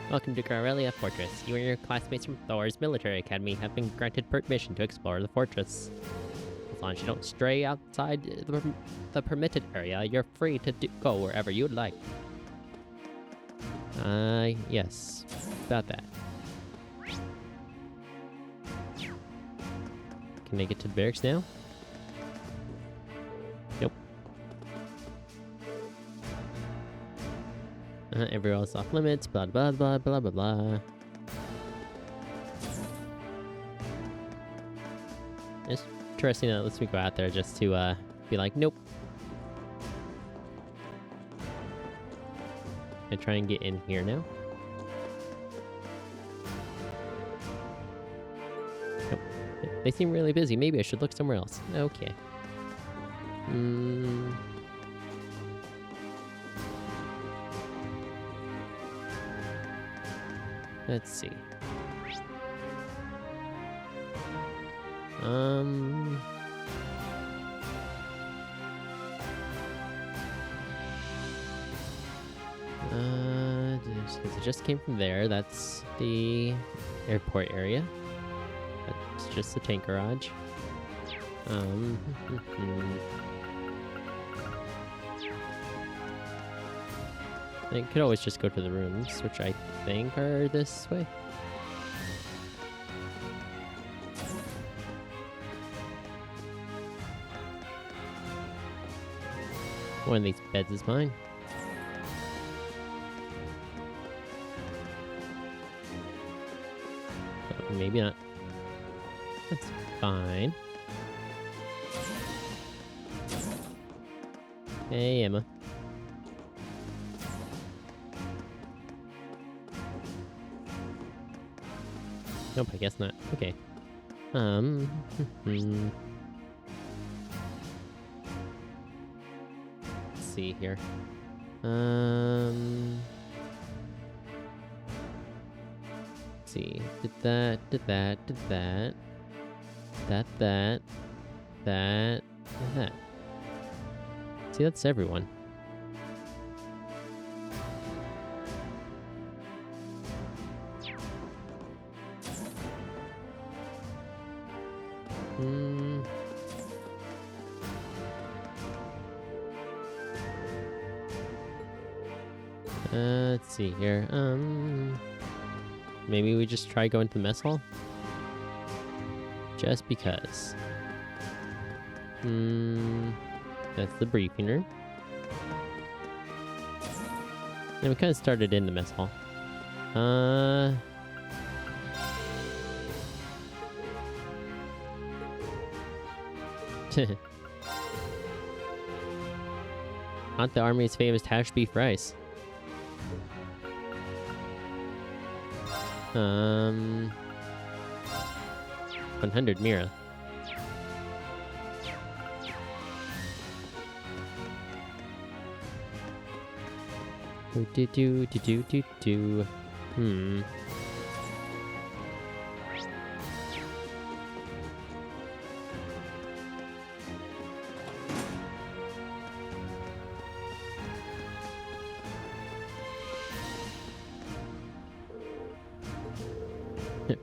Welcome to Garelia Fortress. You and your classmates from Thor's Military Academy have been granted permission to explore the fortress. As long as you don't stray outside the permitted area, you're free to go wherever you would like. Yes. About that. Can I get to the barracks now? Nope. Everywhere else off limits, blah blah blah blah blah blah. It's interesting that it lets me go out there just to be like, nope. I try and get in here now? Nope. They seem really busy. Maybe I should look somewhere else. Okay. Let's see. Because it just came from there. That's the airport area. That's just the tank garage. I could always just go to the rooms, which I think are this way. One of these beds is mine. Oh, maybe not. That's fine. Hey, Emma. Nope, I guess not. Okay. Let's see here. Let's see. Did that. That. See, that's everyone. Let's see here. Maybe we just try going to the mess hall? Just because. That's the briefing room. And we kind of started in the mess hall. Not the Army's famous hash beef rice. 100 Mira. Do.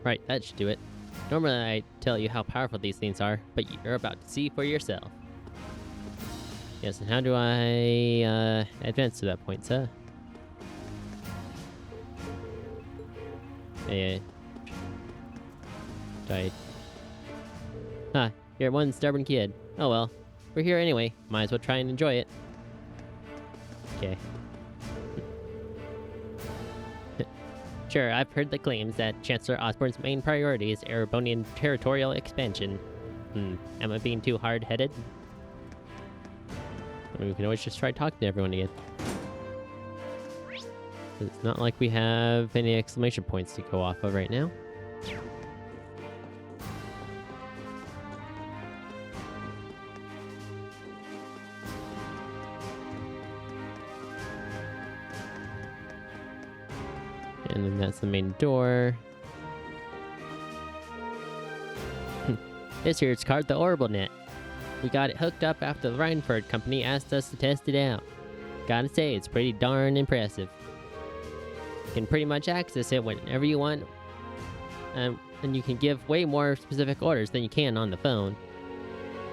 Right, that should do it. Normally I tell you how powerful these things are, but you're about to see for yourself. Yes, and how do I advance to that point, sir? Hey, you're one stubborn kid. Oh well, we're here anyway. Might as well try and enjoy it. Okay. Sure, I've heard the claims that Chancellor Osborne's main priority is Erebonian territorial expansion. Am I being too hard-headed? I mean, we can always just try talking to everyone again. It's not like we have any exclamation points to go off of right now. And then that's the main door. This here's called the Orbital Net. We got it hooked up after the Rhineford Company asked us to test it out. Gotta say, it's pretty darn impressive. You can pretty much access it whenever you want, and you can give way more specific orders than you can on the phone.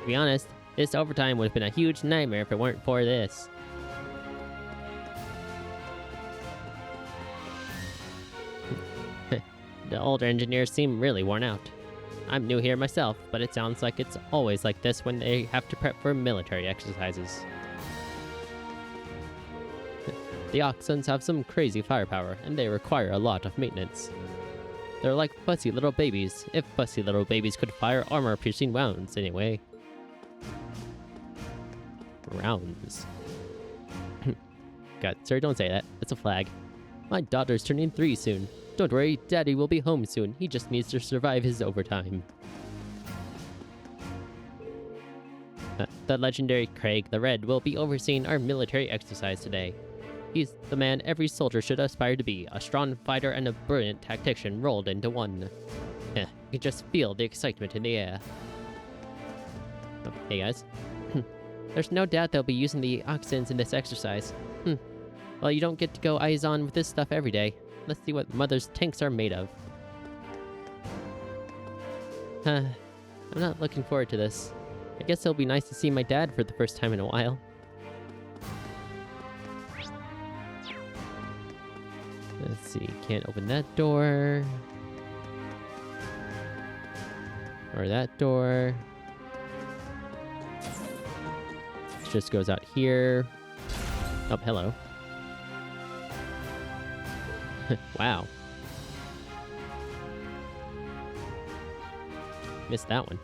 To be honest, this overtime would have been a huge nightmare if it weren't for this. The older engineers seem really worn out. I'm new here myself, but it sounds like it's always like this when they have to prep for military exercises. The Oxons have some crazy firepower, and they require a lot of maintenance. They're like fussy little babies, if fussy little babies could fire armor-piercing rounds anyway. God, sir, don't say that. That's a flag. My daughter's turning 3 soon. Don't worry, Daddy will be home soon. He just needs to survive his overtime. The legendary Craig the Red will be overseeing our military exercise today. He's the man every soldier should aspire to be, a strong fighter and a brilliant tactician rolled into one. You can just feel the excitement in the air. Oh, hey guys. There's no doubt they'll be using the oxens in this exercise. Well, you don't get to go eyes on with this stuff every day. Let's see what Mother's tanks are made of. I'm not looking forward to this. I guess it'll be nice to see my dad for the first time in a while. Let's see, can't open that door. Or that door. It just goes out here. Oh, hello. Wow. Missed that one.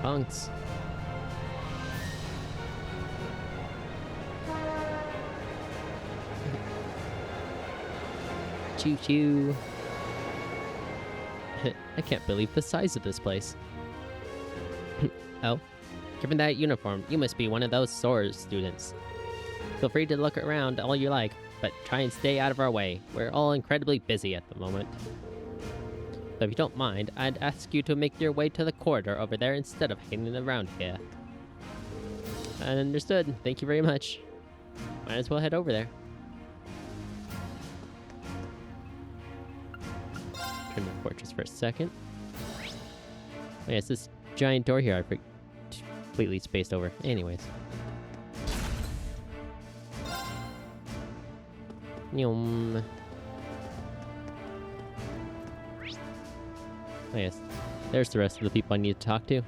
Punks. Choo-choo. I can't believe the size of this place. Oh, given that uniform, you must be one of those SOAR students. Feel free to look around all you like, but try and stay out of our way. We're all incredibly busy at the moment. So if you don't mind, I'd ask you to make your way to the corridor over there instead of hanging around here. Understood. Thank you very much. Might as well head over there. Turn the fortress for a second. Oh yes, this giant door here I completely spaced over. Anyways. Nyum. Oh yes, there's the rest of the people I need to talk to.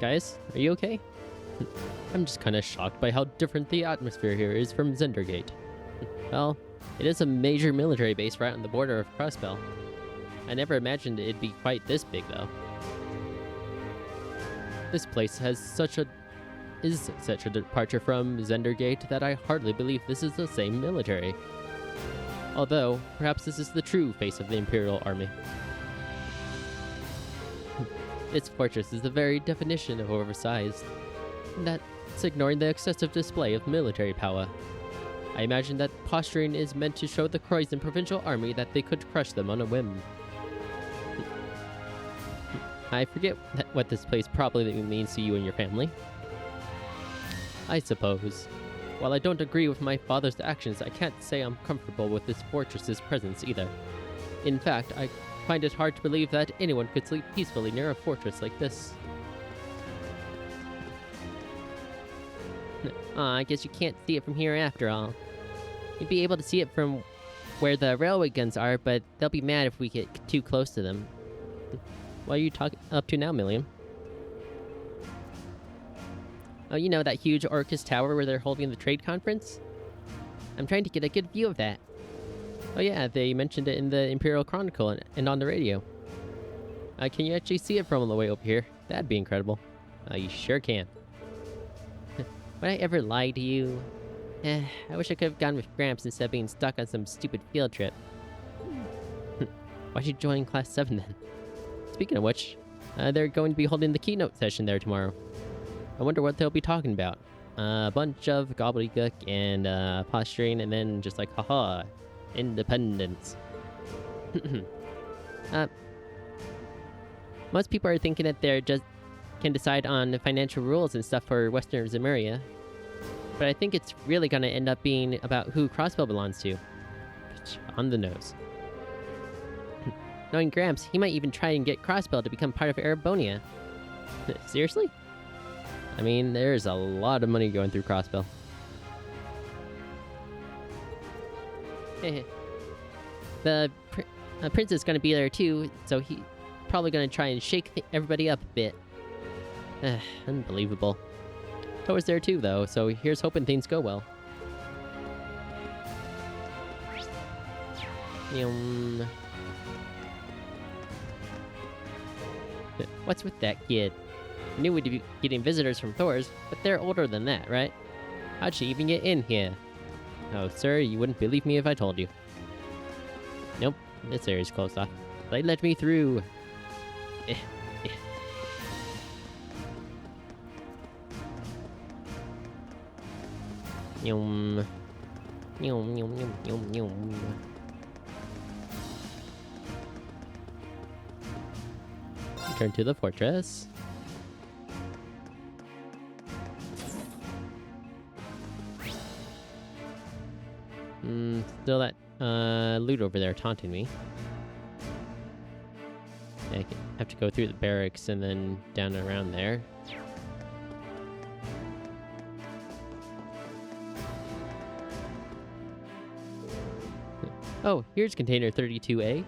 Guys, are you okay? I'm just kind of shocked by how different the atmosphere here is from Zendergate. Well, it is a major military base right on the border of Crossbell. I never imagined it'd be quite this big, though. This place is such a departure from Zendergate that I hardly believe this is the same military. Although, perhaps this is the true face of the Imperial Army. Its fortress is the very definition of oversized. That's ignoring the excessive display of military power. I imagine that posturing is meant to show the Croydon Provincial Army that they could crush them on a whim. I forget what this place probably means to you and your family. I suppose. While I don't agree with my father's actions, I can't say I'm comfortable with this fortress's presence either. In fact, I find it hard to believe that anyone could sleep peacefully near a fortress like this. I guess you can't see it from here after all. You'd be able to see it from where the railway guns are, but they'll be mad if we get too close to them. What are you up to now, Milliam? Oh, you know that huge Orcus Tower where they're holding the trade conference? I'm trying to get a good view of that. Oh yeah, they mentioned it in the Imperial Chronicle and on the radio. Can you actually see it from all the way over here? That'd be incredible. You sure can. Would I ever lie to you? I wish I could have gone with Gramps instead of being stuck on some stupid field trip. Why'd you join Class 7 then? Speaking of which, they're going to be holding the keynote session there tomorrow. I wonder what they'll be talking about. A bunch of gobbledygook and posturing, and then just like, haha, independence. Most people are thinking that they're just can decide on the financial rules and stuff for Western Zemuria. But I think it's really going to end up being about who Crossbell belongs to. On the nose. Knowing Gramps, he might even try and get Crossbell to become part of Erebonia. Seriously? I mean, there's a lot of money going through Crossbell. The prince is going to be there too, so he's probably going to try and shake everybody up a bit. Unbelievable. Thor's there too, though, so here's hoping things go well. What's with that kid? I knew we'd be getting visitors from Thor's, but they're older than that, right? How'd she even get in here? Oh, sir, you wouldn't believe me if I told you. Nope, this area's closed off. They let me through. Yum. Yum, yum, yum, yum, yum. Return to the fortress. Still that loot over there taunting me. Yeah, I have to go through the barracks and then down and around there. Oh, here's container 32A.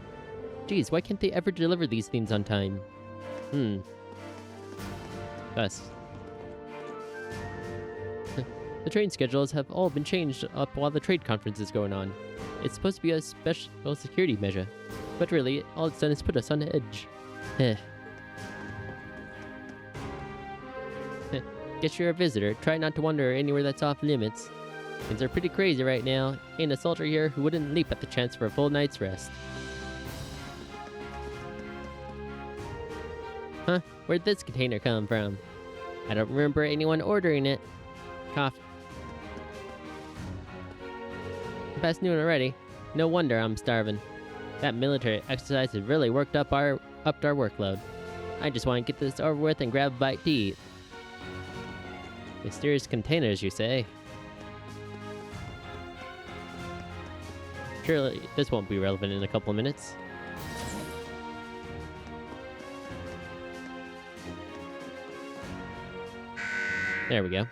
Geez, why can't they ever deliver these things on time? Thus. The train schedules have all been changed up while the trade conference is going on. It's supposed to be a special security measure, but really, all it's done is put us on edge. Guess you're a visitor. Try not to wander anywhere that's off limits. Things are pretty crazy right now. Ain't a soldier here who wouldn't leap at the chance for a full night's rest. Huh? Where'd this container come from? I don't remember anyone ordering it. Cough. Past noon already. No wonder I'm starving. That military exercise has really worked up our workload. I just want to get this over with and grab a bite to eat. Mysterious containers, you say? Surely this won't be relevant in a couple of minutes. There we go.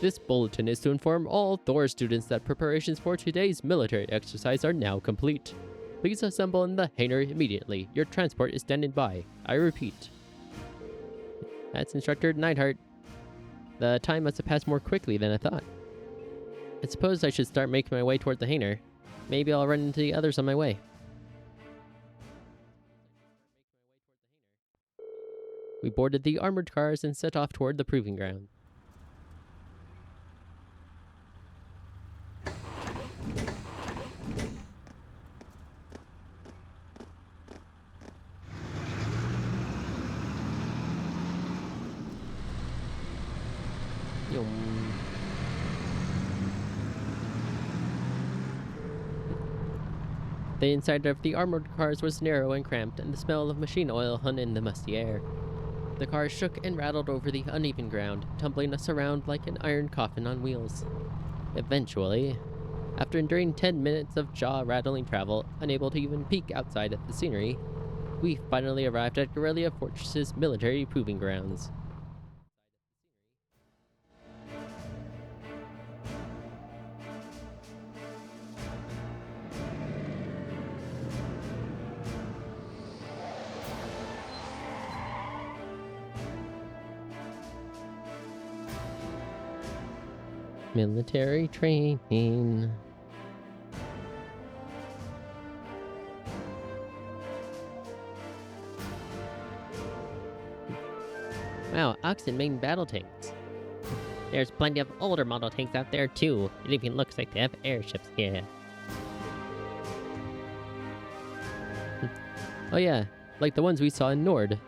This bulletin is to inform all Thor students that preparations for today's military exercise are now complete. Please assemble in the hangar immediately. Your transport is standing by. I repeat. That's Instructor Neidhart. The time must have passed more quickly than I thought. I suppose I should start making my way toward the hangar. Maybe I'll run into the others on my way. We boarded the armored cars and set off toward the proving ground. The inside of the armored cars was narrow and cramped, and the smell of machine oil hung in the musty air. The cars shook and rattled over the uneven ground, tumbling us around like an iron coffin on wheels. Eventually, after enduring 10 minutes of jaw-rattling travel, unable to even peek outside at the scenery, we finally arrived at Guerrilla Fortress's military proving grounds. Military training. Wow, oxen main battle tanks. There's plenty of older model tanks out there too. It even looks like they have airships here. Oh yeah, like the ones we saw in Nord.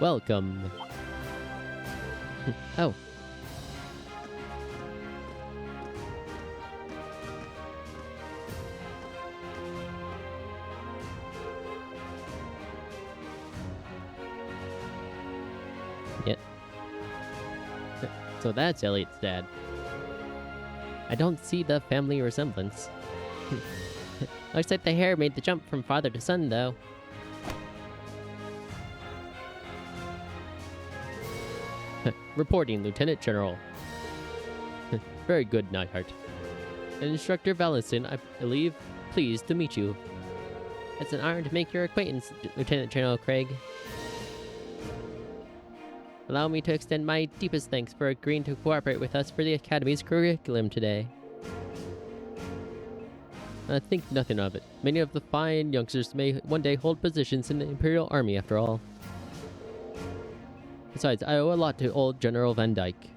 Welcome. Oh. Yep. So that's Elliot's dad. I don't see the family resemblance. Looks like the hair made the jump from father to son, though. Reporting, Lieutenant General. Very good, Neidhart. And Instructor Valentin, I believe, pleased to meet you. It's an honor to make your acquaintance, Lieutenant General Craig. Allow me to extend my deepest thanks for agreeing to cooperate with us for the Academy's curriculum today. Think nothing of it. Many of the fine youngsters may one day hold positions in the Imperial Army after all. Besides, I owe a lot to old General Van Dyke.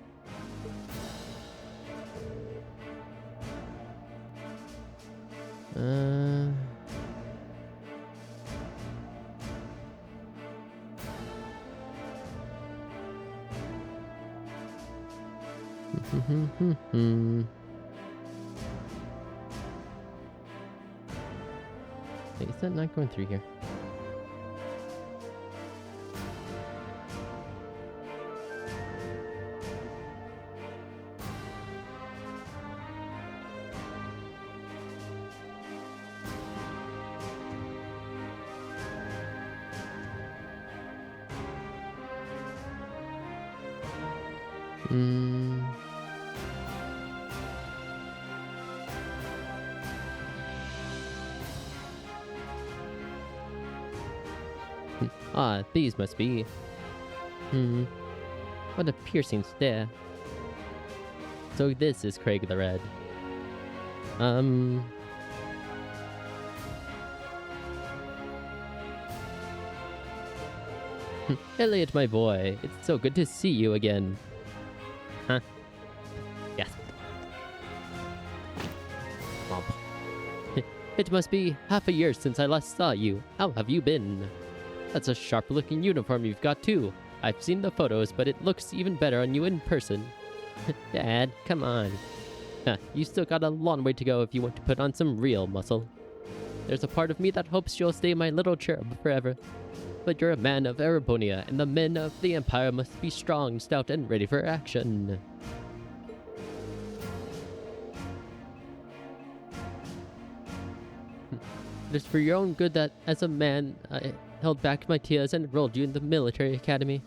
Wait, is that not going through here? Ah, these must be. What a piercing stare. So this is Craig the Red. Elliot, my boy, it's so good to see you again. Huh? Yes. Womp. It must be half a year since I last saw you. How have you been? That's a sharp-looking uniform you've got, too. I've seen the photos, but it looks even better on you in person. Dad, come on. You still got a long way to go if you want to put on some real muscle. There's a part of me that hopes you'll stay my little cherub forever. But you're a man of Erebonia, and the men of the Empire must be strong, stout, and ready for action. It is for your own good that, as a man, I held back my tears and enrolled you in the military academy.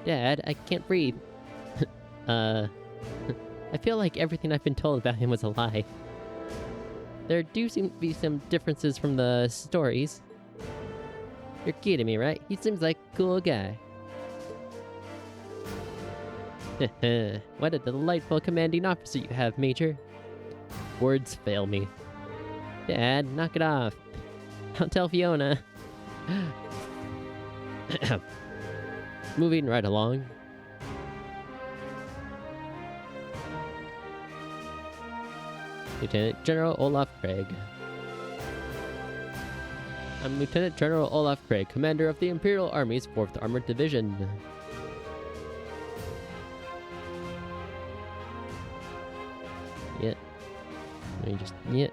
Dad, I can't breathe. I feel like everything I've been told about him was a lie. There do seem to be some differences from the stories. You're kidding me, right? He seems like a cool guy. What a delightful commanding officer you have, Major. Words fail me. Dad, knock it off. Don't tell Fiona. Moving right along. Lieutenant General Olaf Craig. I'm Lieutenant General Olaf Craig, commander of the Imperial Army's 4th Armored Division. Yeah. Let me just... Yeah.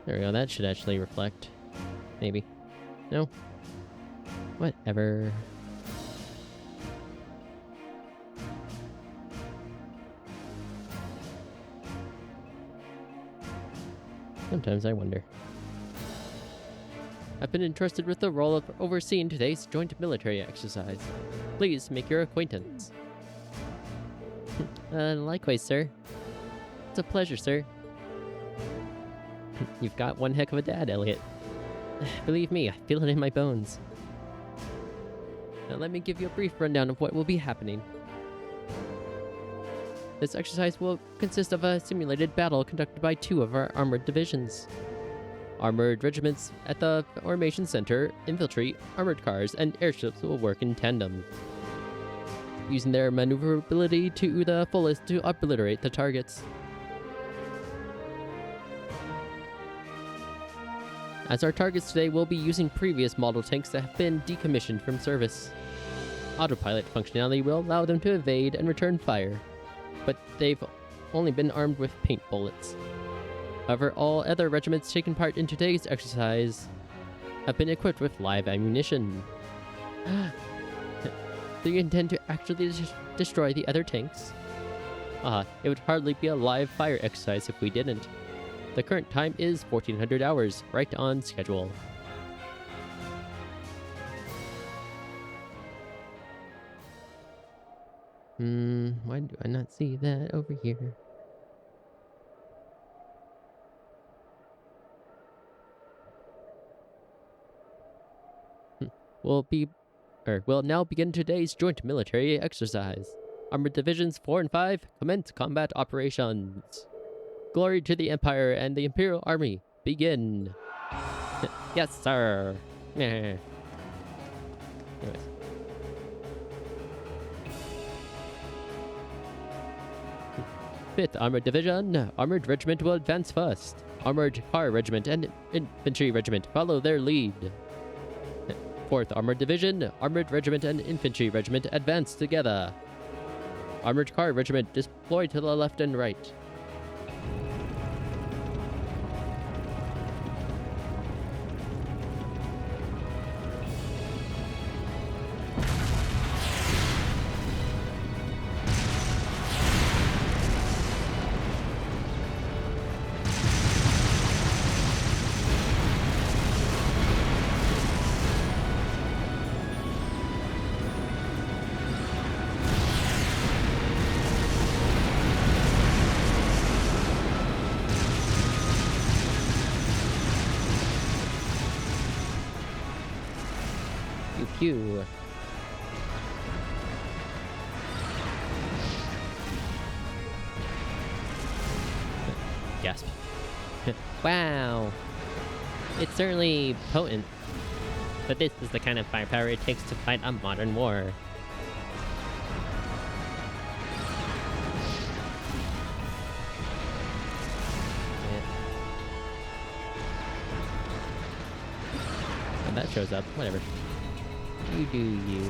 There we go, that should actually reflect. Maybe. No? Whatever. Sometimes I wonder. I've been entrusted with the role of overseeing today's joint military exercise. Please make your acquaintance. Likewise, sir. It's a pleasure, sir. You've got one heck of a dad, Elliot. Believe me, I feel it in my bones. Now let me give you a brief rundown of what will be happening. This exercise will consist of a simulated battle conducted by 2 of our armored divisions. Armored regiments at the Formation Center, infantry, armored cars, and airships will work in tandem, using their maneuverability to the fullest to obliterate the targets. As our targets today, we'll be using previous model tanks that have been decommissioned from service. Autopilot functionality will allow them to evade and return fire, but they've only been armed with paint bullets. However, all other regiments taking part in today's exercise have been equipped with live ammunition. Do you intend to actually destroy the other tanks? It would hardly be a live fire exercise if we didn't. The current time is 1400 hours, right on schedule. Why do I not see that over here? We'll now begin today's joint military exercise. Armored Divisions 4 and 5 commence combat operations. Glory to the Empire and the Imperial Army. Begin. Yes, sir. Anyways. 5th Armored Division, Armored Regiment will advance first. Armored Car Regiment and Infantry Regiment follow their lead. 4th Armored Division, Armored Regiment and Infantry Regiment advance together. Armored Car Regiment deploy to the left and right. Pew. Gasp. Wow. It's certainly potent. But this is the kind of firepower it takes to fight a modern war. And that shows up. Whatever. You do you.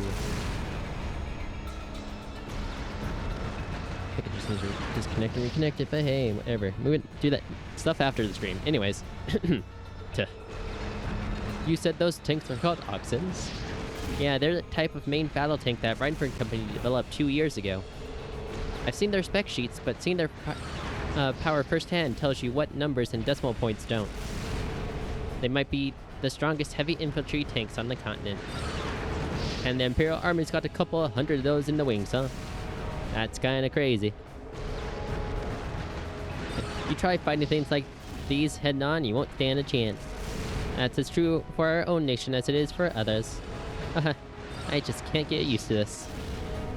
I think it just needs to disconnect and reconnect it, but hey, whatever. We would do that stuff after the stream. Anyways. You said those tanks are called Oxens? Yeah, they're the type of main battle tank that Reinford Company developed 2 years ago. I've seen their spec sheets, but seeing their power firsthand tells you what numbers and decimal points don't. They might be the strongest heavy infantry tanks on the continent. And the Imperial Army's got a couple of hundred of those in the wings, huh? That's kinda crazy. You try fighting things like these head-on, you won't stand a chance. That's as true for our own nation as it is for others. I just can't get used to this.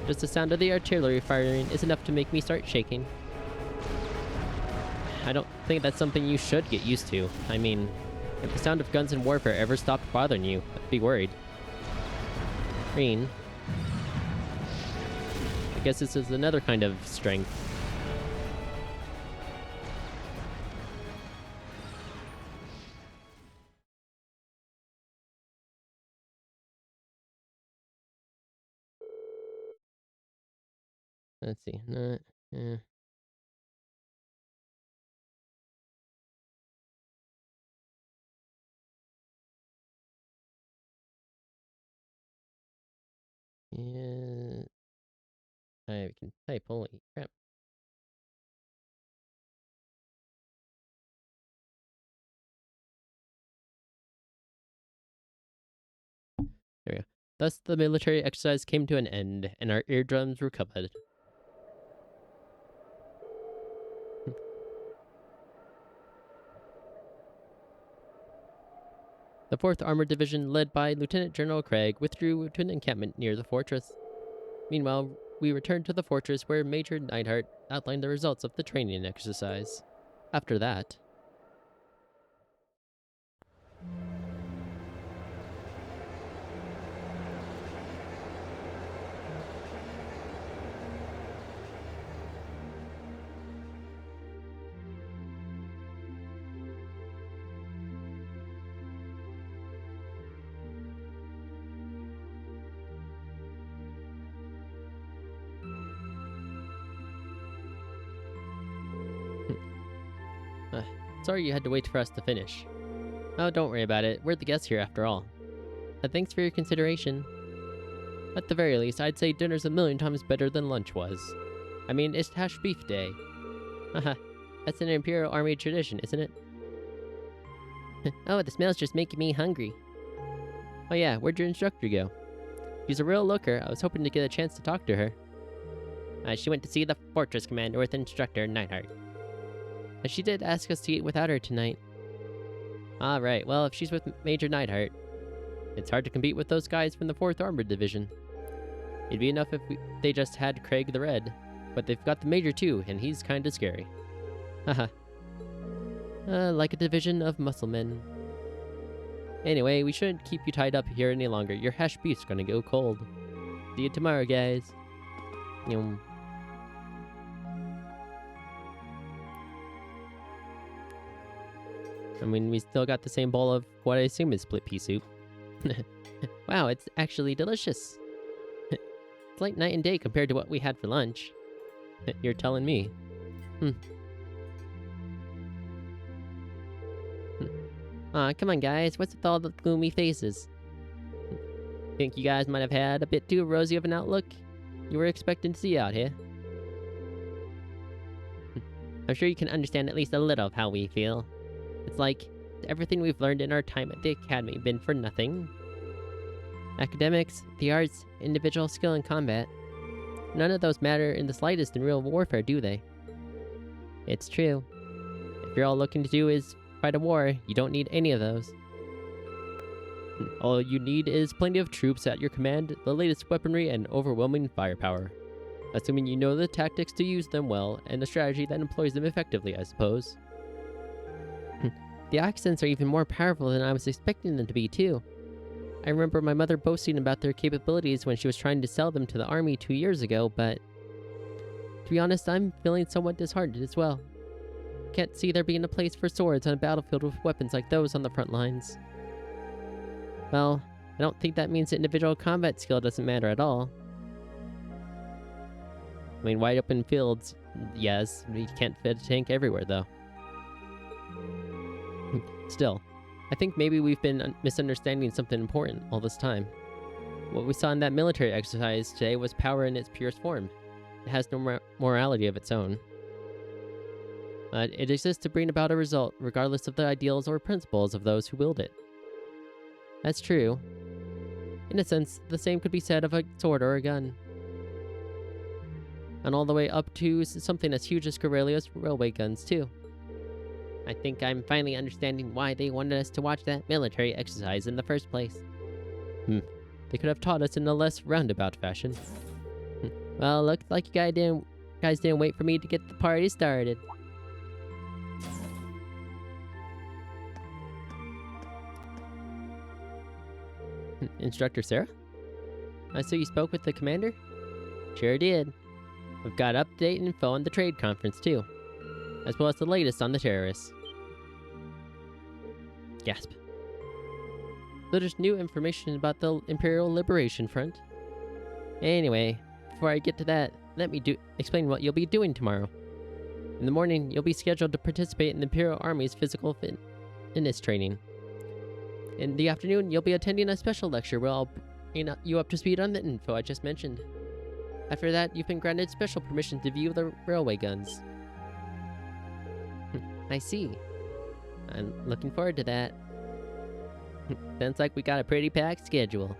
Just the sound of the artillery firing is enough to make me start shaking. I don't think that's something you should get used to. I mean, if the sound of guns in warfare ever stopped bothering you, I'd be worried. I guess this is another kind of strength. Let's see. Yeah. I can type, holy crap. There we go. Thus, the military exercise came to an end, and our eardrums recovered. The 4th Armored Division, led by Lieutenant General Craig, withdrew to an encampment near the fortress. Meanwhile, we returned to the fortress where Major Neidhart outlined the results of the training exercise. After that, Sorry you had to wait for us to finish. Oh, don't worry about it. We're the guests here after all. But thanks for your consideration. At the very least, I'd say dinner's a million times better than lunch was. I mean, it's hash beef day. Haha, that's an Imperial Army tradition, isn't it? Oh, the smell's just making me hungry. Oh yeah, where'd your instructor go? She's a real looker. I was hoping to get a chance to talk to her. She went to see the Fortress Commander with Instructor Neidhart. She did ask us to eat without her tonight. Alright, well, if she's with Major Neidhart, it's hard to compete with those guys from the 4th Armored Division. It'd be enough if they just had Craig the Red, but they've got the Major too, and he's kinda scary. Haha. Like a division of muscle men. Anyway, we shouldn't keep you tied up here any longer. Your hash beef's gonna go cold. See you tomorrow, guys. Yum. I mean, we still got the same bowl of what I assume is split pea soup. Wow, it's actually delicious. It's like night and day compared to what we had for lunch. You're telling me. Aw, come on guys, what's with all the gloomy faces? Think you guys might have had a bit too rosy of an outlook you were expecting to see out here? I'm sure you can understand at least a little of how we feel. It's like everything we've learned in our time at the Academy been for nothing. Academics, the arts, individual skill in combat. None of those matter in the slightest in real warfare, do they? It's true. If you're all looking to do is fight a war, you don't need any of those. All you need is plenty of troops at your command, the latest weaponry, and overwhelming firepower. Assuming you know the tactics to use them well, and a strategy that employs them effectively, I suppose. The accents are even more powerful than I was expecting them to be, too. I remember my mother boasting about their capabilities when she was trying to sell them to the army 2 years ago, but to be honest, I'm feeling somewhat disheartened as well. Can't see there being a place for swords on a battlefield with weapons like those on the front lines. Well, I don't think that means that individual combat skill doesn't matter at all. I mean, wide open fields, yes, we can't fit a tank everywhere though. Still, I think maybe we've been misunderstanding something important all this time. What we saw in that military exercise today was power in its purest form. It has no morality of its own. But it exists to bring about a result, regardless of the ideals or principles of those who wield it. That's true. In a sense, the same could be said of a sword or a gun. And all the way up to something as huge as Corellia's railway guns, too. I think I'm finally understanding why they wanted us to watch that military exercise in the first place. They could have taught us in a less roundabout fashion. Well, looks like you guys didn't wait for me to get the party started. Instructor Sarah? I saw you spoke with the commander? Sure did. We've got up-to-date info on the trade conference, too. As well as the latest on the terrorists. Gasp. So there's new information about the Imperial Liberation Front. Anyway, before I get to that, let me explain what you'll be doing tomorrow. In the morning, you'll be scheduled to participate in the Imperial Army's physical fitness training. In the afternoon, you'll be attending a special lecture where I'll bring you up to speed on the info I just mentioned. After that, you've been granted special permission to view the railway guns. I see. I'm looking forward to that. Sounds like we got a pretty packed schedule.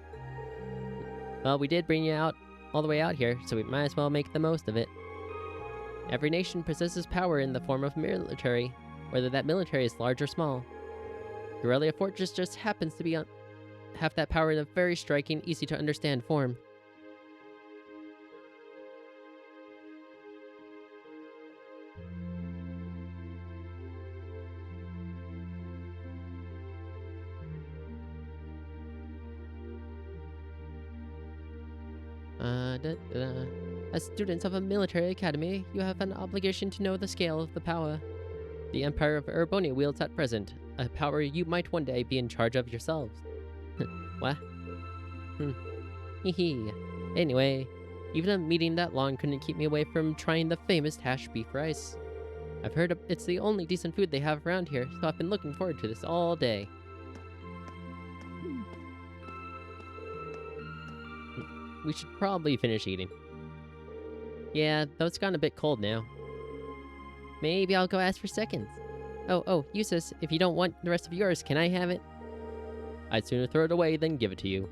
Well, we did bring you all the way out here, so we might as well make the most of it. Every nation possesses power in the form of military, whether that military is large or small. Corellia Fortress just happens to have that power in a very striking, easy-to-understand form. As students of a military academy, you have an obligation to know the scale of the power the Empire of Urbonia wields at present, a power you might one day be in charge of yourselves. What? Hee. Anyway, even a meeting that long couldn't keep me away from trying the famous hash beef rice. I've heard it's the only decent food they have around here, so I've been looking forward to this all day. We should probably finish eating. Yeah, though it's gotten a bit cold now. Maybe I'll go ask for seconds. Oh, Eustace, if you don't want the rest of yours, can I have it? I'd sooner throw it away than give it to you.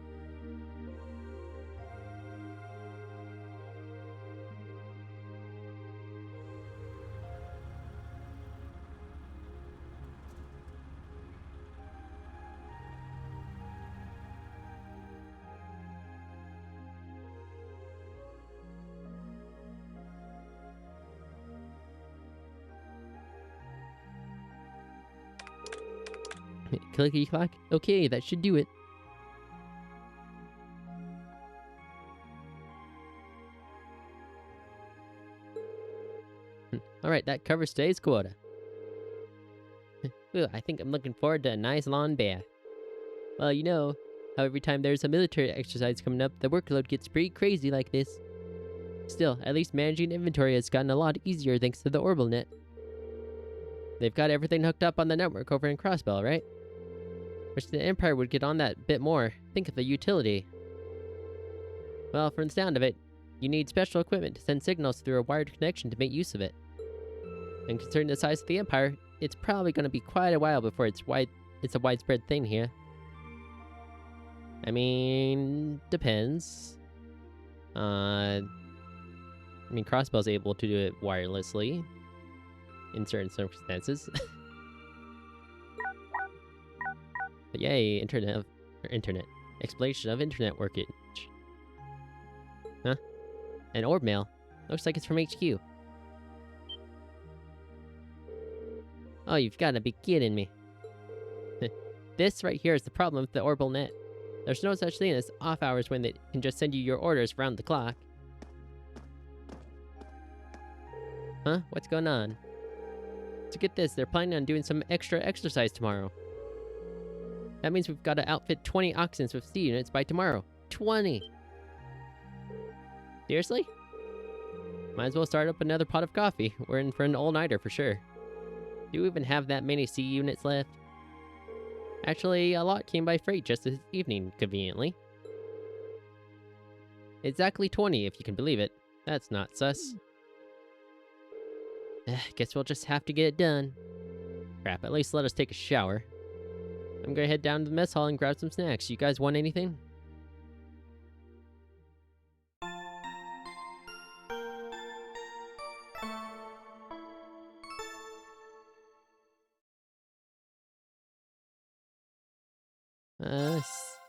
Clicky clack. Okay, that should do it. Alright, that covers today's quota. Ooh, I think I'm looking forward to a nice lawn bath. Well, you know how every time there's a military exercise coming up, the workload gets pretty crazy like this. Still, at least managing inventory has gotten a lot easier thanks to the Orbital Net. They've got everything hooked up on the network over in Crossbell, right? Wish the Empire would get on that a bit more. Think of the utility. Well, from the sound of it, you need special equipment to send signals through a wired connection to make use of it. And considering the size of the Empire, it's probably going to be quite a while before it's a widespread thing here. I mean, depends. Crossbell's able to do it wirelessly in certain circumstances. But yay, internet. Explanation of internet workage. Huh? An orb mail. Looks like it's from HQ. Oh, you've got to be kidding me. This right here is the problem with the Orbital Net. There's no such thing as off hours when they can just send you your orders round the clock. Huh? What's going on? To get this, they're planning on doing some extra exercise tomorrow. That means we've got to outfit 20 oxens with C units by tomorrow. 20! Seriously? Might as well start up another pot of coffee. We're in for an all-nighter for sure. Do we even have that many C units left? Actually, a lot came by freight just this evening, conveniently. Exactly 20, if you can believe it. That's not sus. Guess we'll just have to get it done. Crap, at least let us take a shower. I'm gonna head down to the mess hall and grab some snacks. You guys want anything?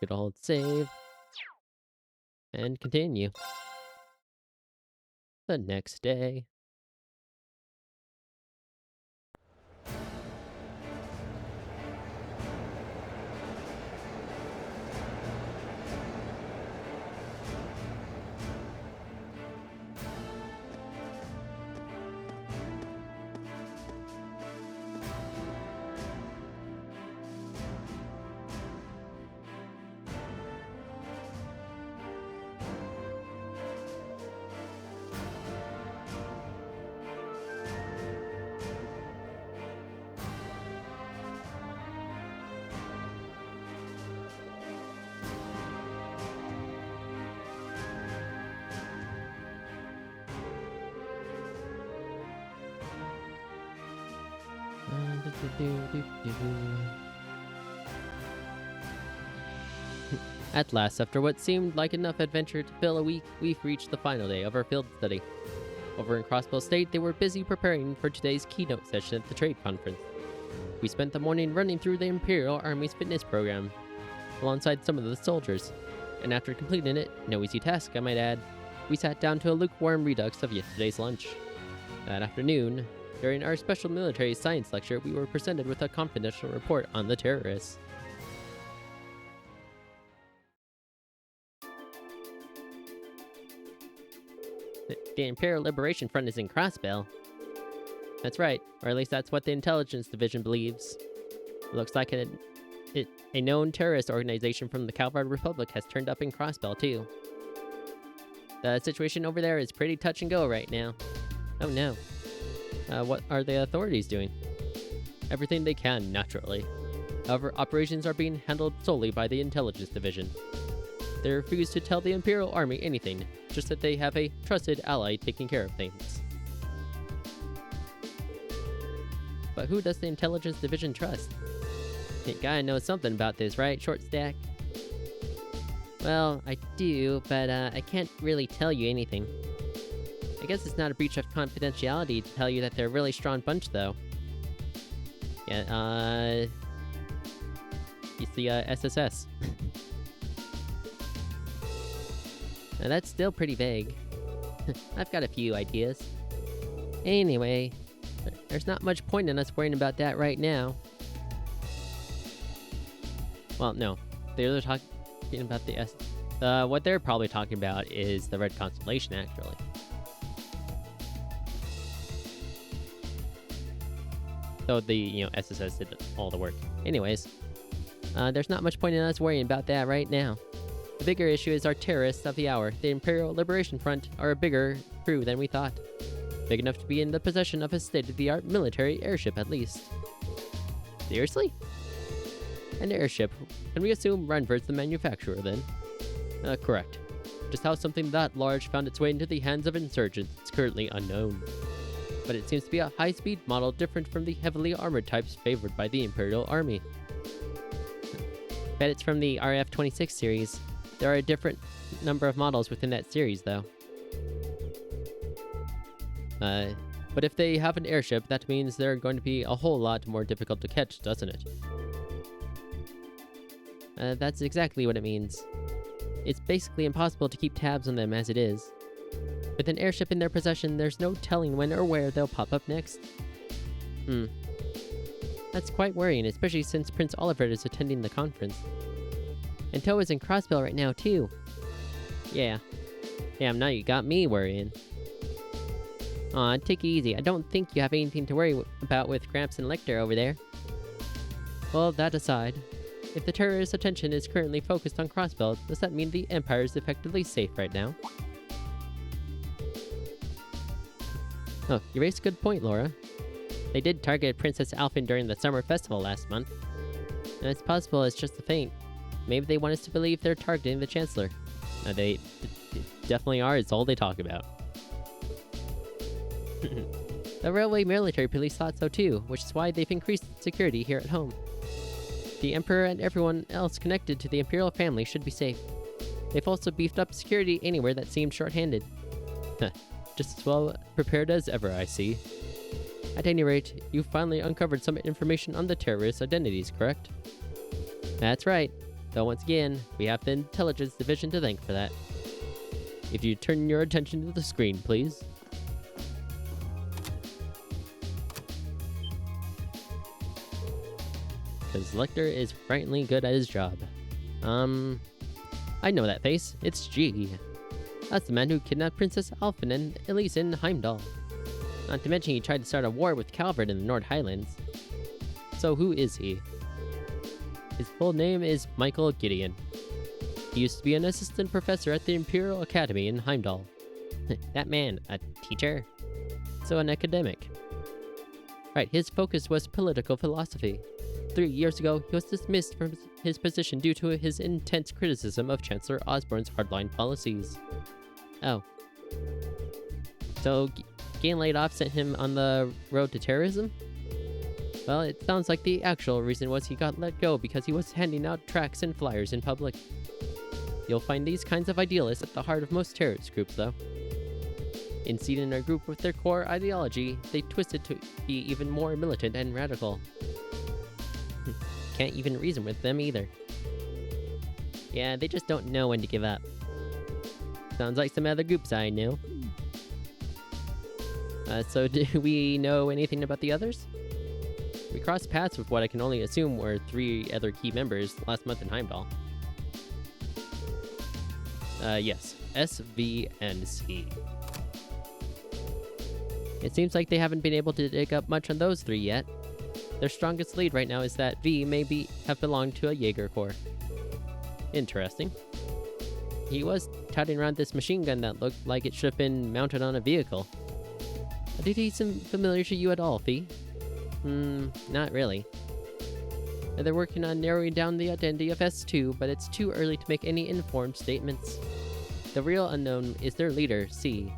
Good old save. And continue. The next day. At last, after what seemed like enough adventure to fill a week, we've reached the final day of our field study. Over in Crossbell State, they were busy preparing for today's keynote session at the trade conference. We spent the morning running through the Imperial Army's fitness program, alongside some of the soldiers, and after completing it, no easy task I might add, we sat down to a lukewarm redux of yesterday's lunch. That afternoon, during our special military science lecture, we were presented with a confidential report on the terrorists. The Imperial Liberation Front is in Crossbell. That's right, or at least that's what the Intelligence Division believes. It looks like a known terrorist organization from the Calvard Republic has turned up in Crossbell, too. The situation over there is pretty touch and go right now. Oh no. What are the authorities doing? Everything they can, naturally. However, operations are being handled solely by the Intelligence Division. They refuse to tell the Imperial Army anything, just that they have a trusted ally taking care of things. But who does the Intelligence Division trust? You gotta know something about this, right, Short Stack? Well, I do, but I can't really tell you anything. I guess it's not a breach of confidentiality to tell you that they're a really strong bunch, though. Yeah, it's the SSS. Now that's still pretty vague. I've got a few ideas. Anyway, there's not much point in us worrying about that right now. Well, no. They're talking about the what they're probably talking about is the Red Constellation, actually. So the, SSS did all the work. Anyways, there's not much point in us worrying about that right now. The bigger issue is our terrorists of the hour. The Imperial Liberation Front are a bigger crew than we thought. Big enough to be in the possession of a state-of-the-art military airship, at least. Seriously? An airship? Can we assume Ranford's the manufacturer, then? Correct. Just how something that large found its way into the hands of insurgents is currently unknown. But it seems to be a high-speed model different from the heavily armored types favored by the Imperial Army. Bet it's from the RF-26 series. There are a different number of models within that series, though. But if they have an airship, that means they're going to be a whole lot more difficult to catch, doesn't it? That's exactly what it means. It's basically impossible to keep tabs on them as it is. With an airship in their possession, there's no telling when or where they'll pop up next. That's quite worrying, especially since Prince Oliver is attending the conference. And Toa is in Crossbell right now, too. Yeah. Damn, now you got me worrying. Aw, take it easy. I don't think you have anything to worry about with Gramps and Lecter over there. Well, that aside, if the terrorist attention is currently focused on Crossbell, does that mean the Empire is effectively safe right now? Oh, you raised a good point, Laura. They did target Princess Alphen during the summer festival last month. And it's possible it's just a feint. Maybe they want us to believe they're targeting the Chancellor. They definitely are, it's all they talk about. The Railway Military Police thought so too, which is why they've increased security here at home. The Emperor and everyone else connected to the Imperial family should be safe. They've also beefed up security anywhere that seemed short-handed. Just as well prepared as ever, I see. At any rate, you've finally uncovered some information on the terrorists' identities, correct? That's right. Though once again, we have the Intelligence Division to thank for that. If you turn your attention to the screen, please. Because Lecter is frighteningly good at his job. I know that face. It's G. That's the man who kidnapped Princess Alphen and Elise in Heimdall. Not to mention he tried to start a war with Calvert in the Nord Highlands. So who is he? His full name is Michael Gideon. He used to be an assistant professor at the Imperial Academy in Heimdall. That man, a teacher? So an academic. Right, his focus was political philosophy. 3 years ago, he was dismissed from his position due to his intense criticism of Chancellor Osborne's hardline policies. Oh. So, getting laid off sent him on the road to terrorism? Well, it sounds like the actual reason was he got let go because he was handing out tracts and flyers in public. You'll find these kinds of idealists at the heart of most terrorist groups, though. In seeding their group with their core ideology, they twist it to be even more militant and radical. Can't even reason with them either. Yeah, they just don't know when to give up. Sounds like some other groups I know. So do we know anything about the others? We crossed paths with what I can only assume were 3 other key members last month in Heimdall. Yes. S, V, and C. It seems like they haven't been able to dig up much on those 3 yet. Their strongest lead right now is that V may have belonged to a Jaeger Corps. Interesting. He was touting around this machine gun that looked like it should have been mounted on a vehicle. Did he seem familiar to you at all, Fee? Not really. They're working on narrowing down the identity of S2, but it's too early to make any informed statements. The real unknown is their leader, C.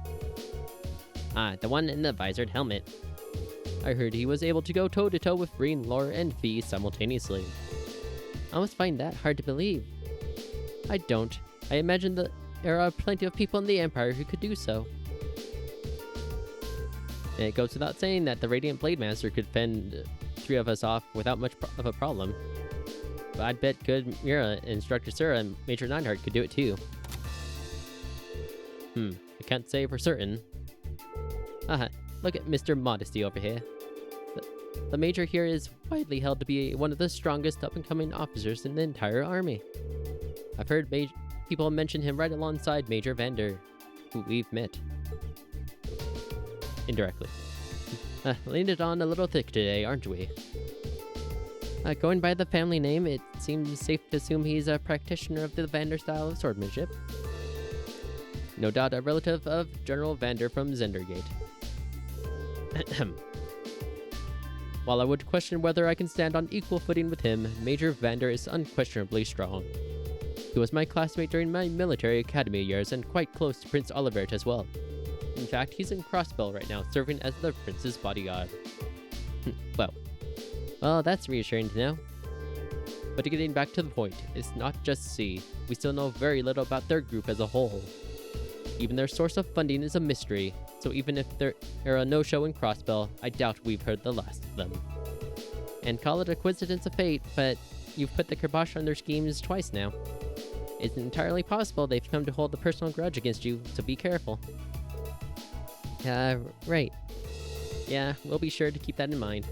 Ah, the one in the visored helmet. I heard he was able to go toe-to-toe with Breen, Lore, and Fee simultaneously. I almost find that hard to believe. I don't. I imagine there are plenty of people in the Empire who could do so. And it goes without saying that the Radiant Blade Master could fend 3 of us off without much of a problem. But I'd bet good Mira, Instructor Sura, and Major Nineheart could do it too. I can't say for certain. Look at Mr. Modesty over here. The Major here is widely held to be one of the strongest up-and-coming officers in the entire army. I've heard people mention him right alongside Major Vander, who we've met. Indirectly. Leaned it on a little thick today, aren't we? Going by the family name, it seems safe to assume he's a practitioner of the Vander style of swordsmanship. No doubt a relative of General Vander from Zendergate. While I would question whether I can stand on equal footing with him, Major Vander is unquestionably strong. He was my classmate during my military academy years and quite close to Prince Olivert as well. In fact, he's in Crossbell right now, serving as the prince's bodyguard. Well, that's reassuring to know. But getting back to the point, it's not just C. We still know very little about their group as a whole. Even their source of funding is a mystery, so even if they're a no-show in Crossbell, I doubt we've heard the last of them. And call it a coincidence of fate, but you've put the kibosh on their schemes twice now. It's entirely possible they've come to hold a personal grudge against you, so be careful. Right. Yeah, we'll be sure to keep that in mind.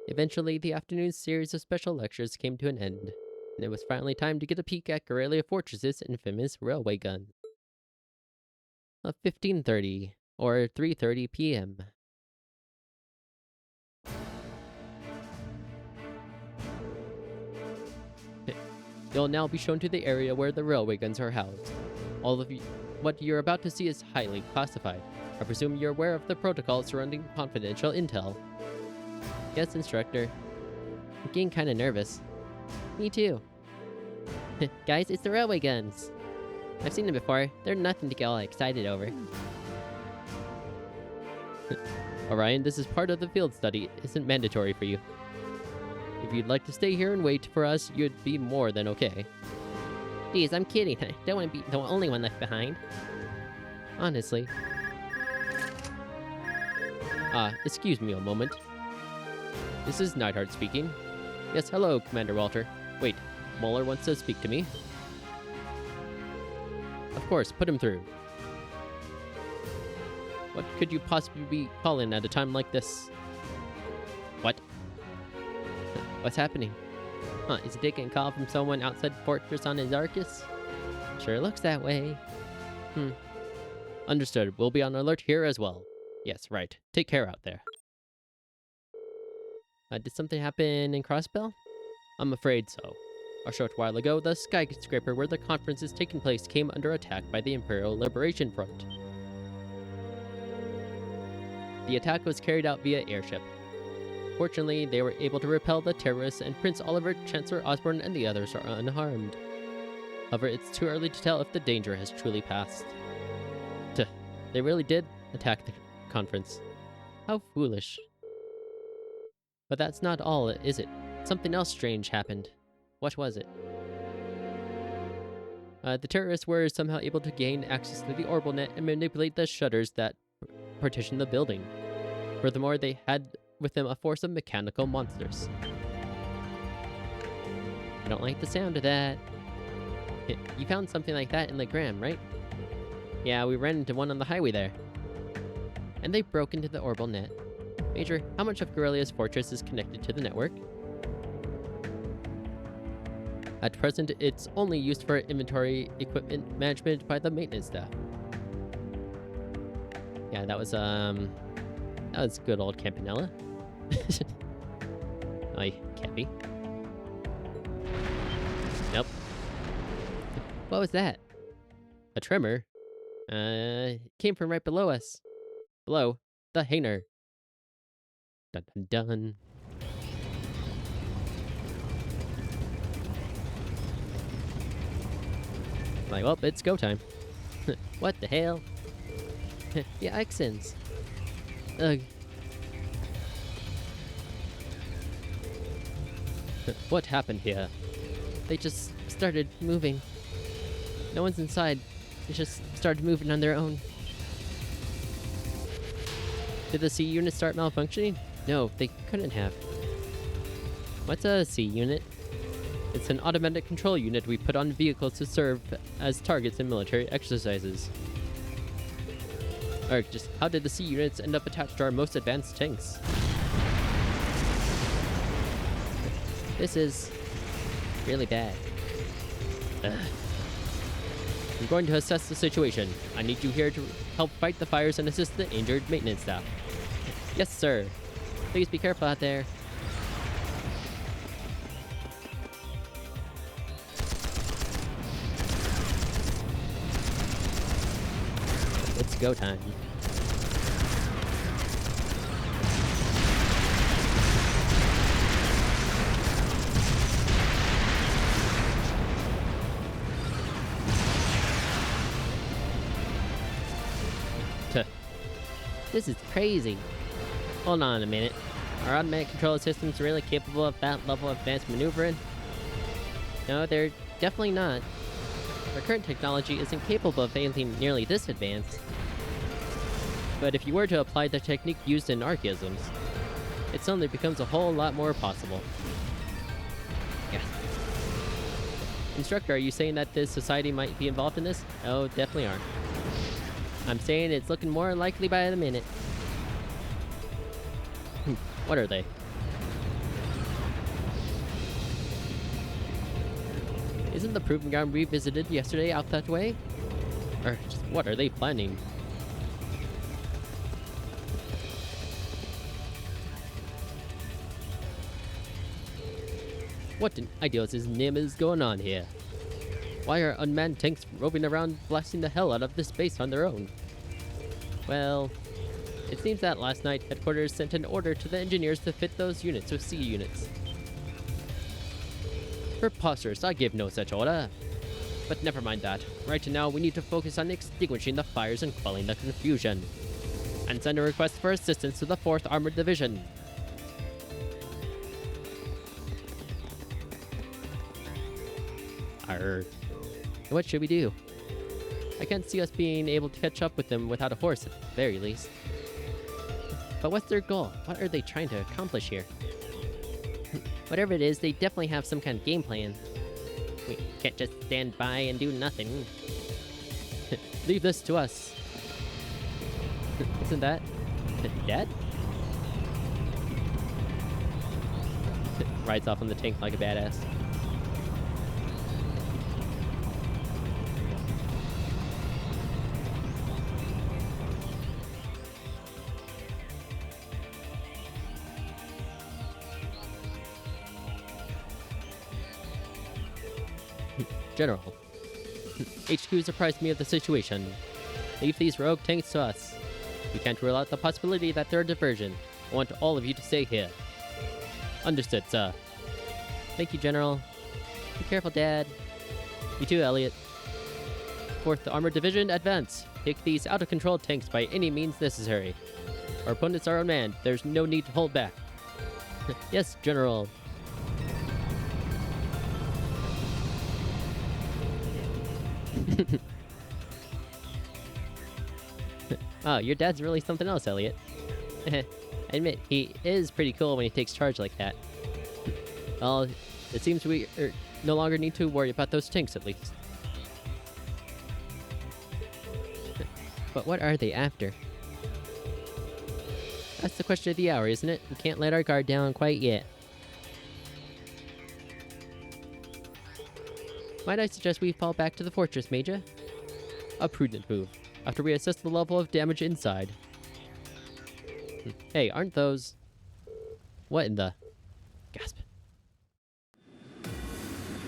Eventually, the afternoon's series of special lectures came to an end, and it was finally time to get a peek at Guerrilla Fortress's infamous railway gun. 15:30, or 3:30 p.m. You'll now be shown to the area where the railway guns are housed. All of what you're about to see is highly classified. I presume you're aware of the protocol surrounding confidential intel. Yes, Instructor. I'm getting kind of nervous. Me too. Guys, it's the railway guns. I've seen them before. They're nothing to get all excited over. Orion, this is part of the field study. It isn't mandatory for you. If you'd like to stay here and wait for us, you'd be more than okay. Geez, I'm kidding. I don't want to be the only one left behind. Honestly. Excuse me a moment. This is Neidhart speaking. Yes, hello, Commander Walter. Wait, Muller wants to speak to me. Of course, put him through. What could you possibly be calling at a time like this? What? What's happening? Is he taking a call from someone outside Fortress on his Arcus? Sure looks that way. Understood. We'll be on alert here as well. Yes, right. Take care out there. Did something happen in Crossbell? I'm afraid so. A short while ago, the skyscraper where the conference is taking place came under attack by the Imperial Liberation Front. The attack was carried out via airship. Fortunately, they were able to repel the terrorists, and Prince Oliver, Chancellor Osborne, and the others are unharmed. However, it's too early to tell if the danger has truly passed. They really did attack the conference. How foolish. But that's not all, is it? Something else strange happened. What was it? The terrorists were somehow able to gain access to the orbital net and manipulate the shutters that partition the building. Furthermore, they had with them a force of mechanical monsters. I don't like the sound of that. You found something like that in the Gram, right? Yeah, we ran into one on the highway there. And they broke into the orbital net. Major, how much of Guerrilla's Fortress is connected to the network? At present, it's only used for inventory equipment management by the maintenance staff. Yeah, that was good old Campanella. Oh, can't be. Nope. What was that? A tremor? Came from right below us. Below the hangar. Dun dun dun. Like, well, it's go time. What the hell? The accents. Ugh. What happened here? They just started moving. No one's inside. They just started moving on their own. Did the C unit start malfunctioning? No, they couldn't have. What's a C unit? It's an automatic control unit we put on vehicles to serve as targets in military exercises. Or just, how did the C units end up attached to our most advanced tanks? This is really bad. Ugh. I'm going to assess the situation. I need you here to help fight the fires and assist the injured maintenance staff. Yes, sir. Please be careful out there. It's go time. This is crazy. Hold on a minute. Are automatic control systems really capable of that level of advanced maneuvering? No, they're definitely not. Our current technology isn't capable of anything nearly this advanced. But if you were to apply the technique used in archaisms, it suddenly becomes a whole lot more possible. Yeah. Instructor, are you saying that this society might be involved in this? Oh, definitely are. I'm saying it's looking more likely by the minute. What are they? Isn't the proving ground we visited yesterday out that way? Or just what are they planning? What in ideals' name is going on here? Why are unmanned tanks roving around blasting the hell out of this base on their own? Well, it seems that last night headquarters sent an order to the engineers to fit those units with C units. Preposterous, I gave no such order. But never mind that. Right now we need to focus on extinguishing the fires and quelling the confusion. And send a request for assistance to the 4th Armored Division. Arr. What should we do? I can't see us being able to catch up with them without a horse, at the very least. But what's their goal? What are they trying to accomplish here? Whatever it is, they definitely have some kind of game plan. We can't just stand by and do nothing. Leave this to us. Isn't that Dad? Rides off on the tank like a badass. General, HQ apprised me of the situation. Leave these rogue tanks to us. We can't rule out the possibility that they're a diversion. I want all of you to stay here. Understood, sir. Thank you, General. Be careful, Dad. You too, Elliot. 4th Armored Division, advance. Take these out-of-control tanks by any means necessary. Our opponents are unmanned. There's no need to hold back. Yes, General. Oh, your dad's really something else, Elliot. I admit, he is pretty cool when he takes charge like that. Well, it seems we no longer need to worry about those tanks, at least. But what are they after? That's the question of the hour, isn't it? We can't let our guard down quite yet. Might I suggest we fall back to the fortress, Major? A prudent move, after we assess the level of damage inside. Hey, aren't those... What in the... Gasp.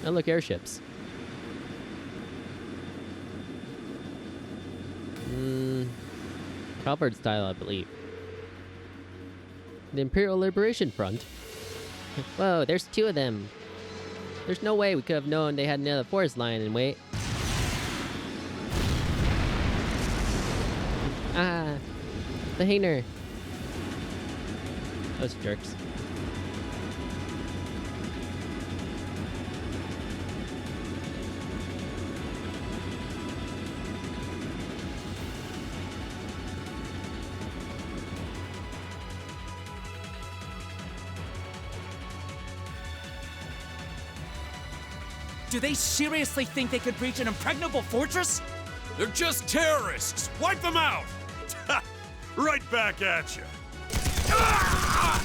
Oh, look, airships. Halberd style, I believe. The Imperial Liberation Front? Whoa, there's 2 of them. There's no way we could have known they had another forest lion in wait. Ah, the Hainer. Those jerks. Do they seriously think they could breach an impregnable fortress? They're just terrorists! Wipe them out! Right back at you! I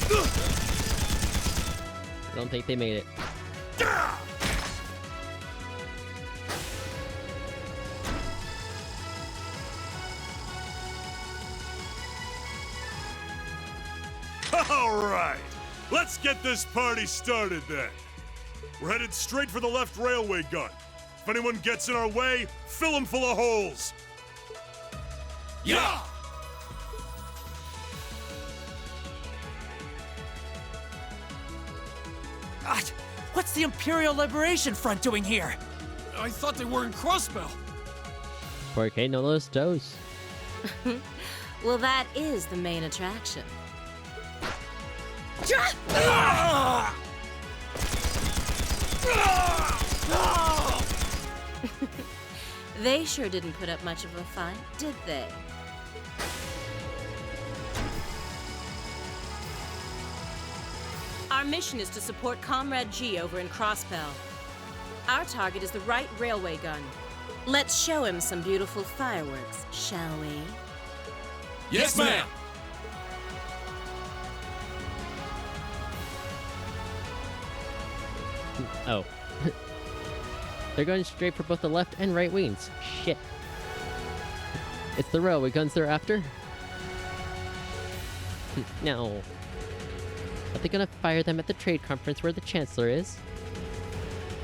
don't think they made it. All right, let's get this party started then. We're headed straight for the left railway gun. If anyone gets in our way, fill them full of holes. Yeah! What's the Imperial Liberation Front doing here? I thought they were in Crossbell. Por qué no los dos? Well, that is the main attraction. They sure didn't put up much of a fight, did they? Our mission is to support Comrade G over in Crosspell. Our target is the right railway gun. Let's show him some beautiful fireworks, shall we? Yes, ma'am! Oh. They're going straight for both the left and right wings. Shit. It's the railway guns they're after? No. Are they gonna fire them at the trade conference where the Chancellor is?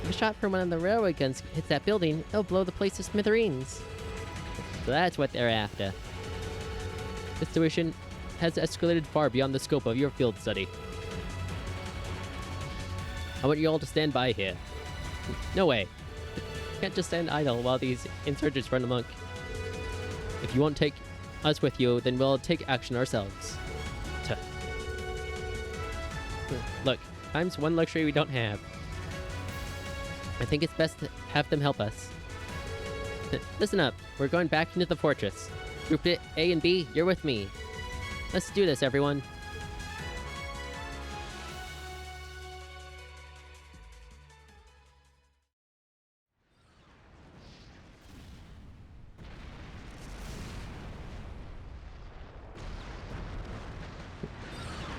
If a shot from one of the railway guns hits that building, it'll blow the place to smithereens. So that's what they're after. This situation has escalated far beyond the scope of your field study. I want you all to stand by here. No way. You can't just stand idle while these insurgents run amok. If you won't take us with you, then we'll take action ourselves. Tuh. Look, time's one luxury we don't have. I think it's best to have them help us. Listen up, we're going back into the fortress. Group A and B, you're with me. Let's do this, everyone.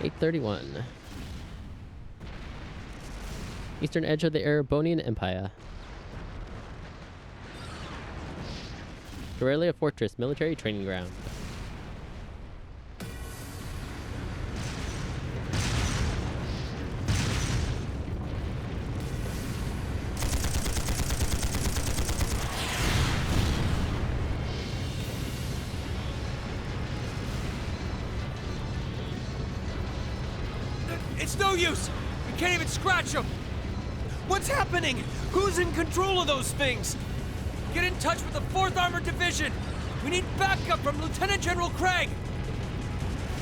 (8:31). Eastern edge of the Erebonian Empire. Dorelia Fortress, military training ground. It's no use! We can't even scratch them! What's happening? Who's in control of those things? Get in touch with the 4th Armored Division! We need backup from Lieutenant General Craig!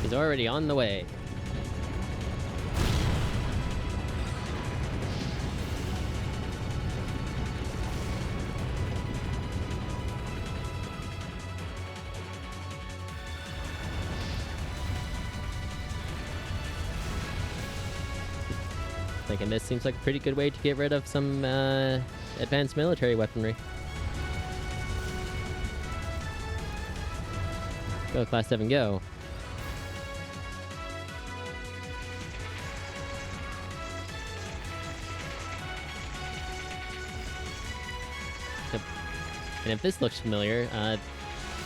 He's already on the way. Thinking this seems like a pretty good way to get rid of some advanced military weaponry. Go, Class 7, go. Yep. And if this looks familiar,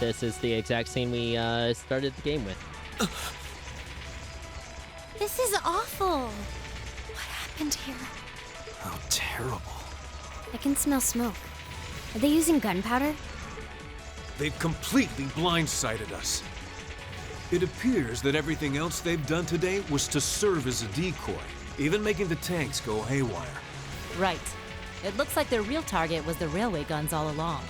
this is the exact scene we started the game with. This is awful. Here. How terrible. I can smell smoke. Are they using gunpowder? They've completely blindsided us. It appears that everything else they've done today was to serve as a decoy, even making the tanks go haywire. Right. It looks like their real target was the railway guns all along.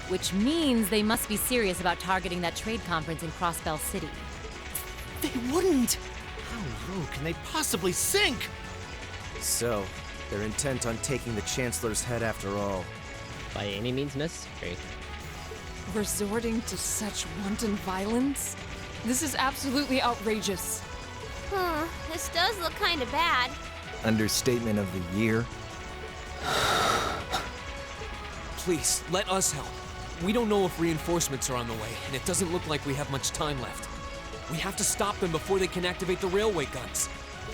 Which means they must be serious about targeting that trade conference in Crossbell City. They wouldn't! How low can they possibly sink? So, they're intent on taking the Chancellor's head after all. By any means necessary. Resorting to such wanton violence? This is absolutely outrageous. This does look kind of bad. Understatement of the year. Please, let us help. We don't know if reinforcements are on the way, and it doesn't look like we have much time left. We have to stop them before they can activate the railway guns.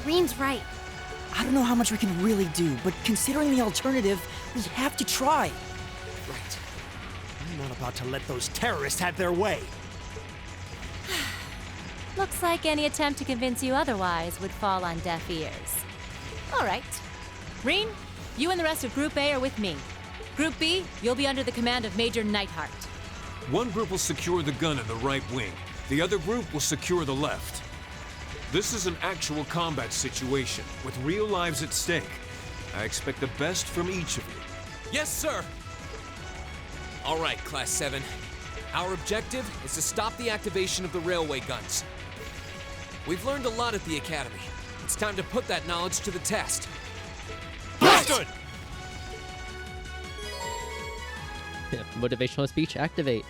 Green's right. I don't know how much we can really do, but considering the alternative, we have to try. Right. I'm not about to let those terrorists have their way. Looks like any attempt to convince you otherwise would fall on deaf ears. All right. Reen, you and the rest of Group A are with me. Group B, you'll be under the command of Major Neidhart. One group will secure the gun in the right wing. The other group will secure the left. This is an actual combat situation, with real lives at stake. I expect the best from each of you. Yes, sir! All right, Class 7. Our objective is to stop the activation of the railway guns. We've learned a lot at the Academy. It's time to put that knowledge to the test. Understood! Motivational speech activate.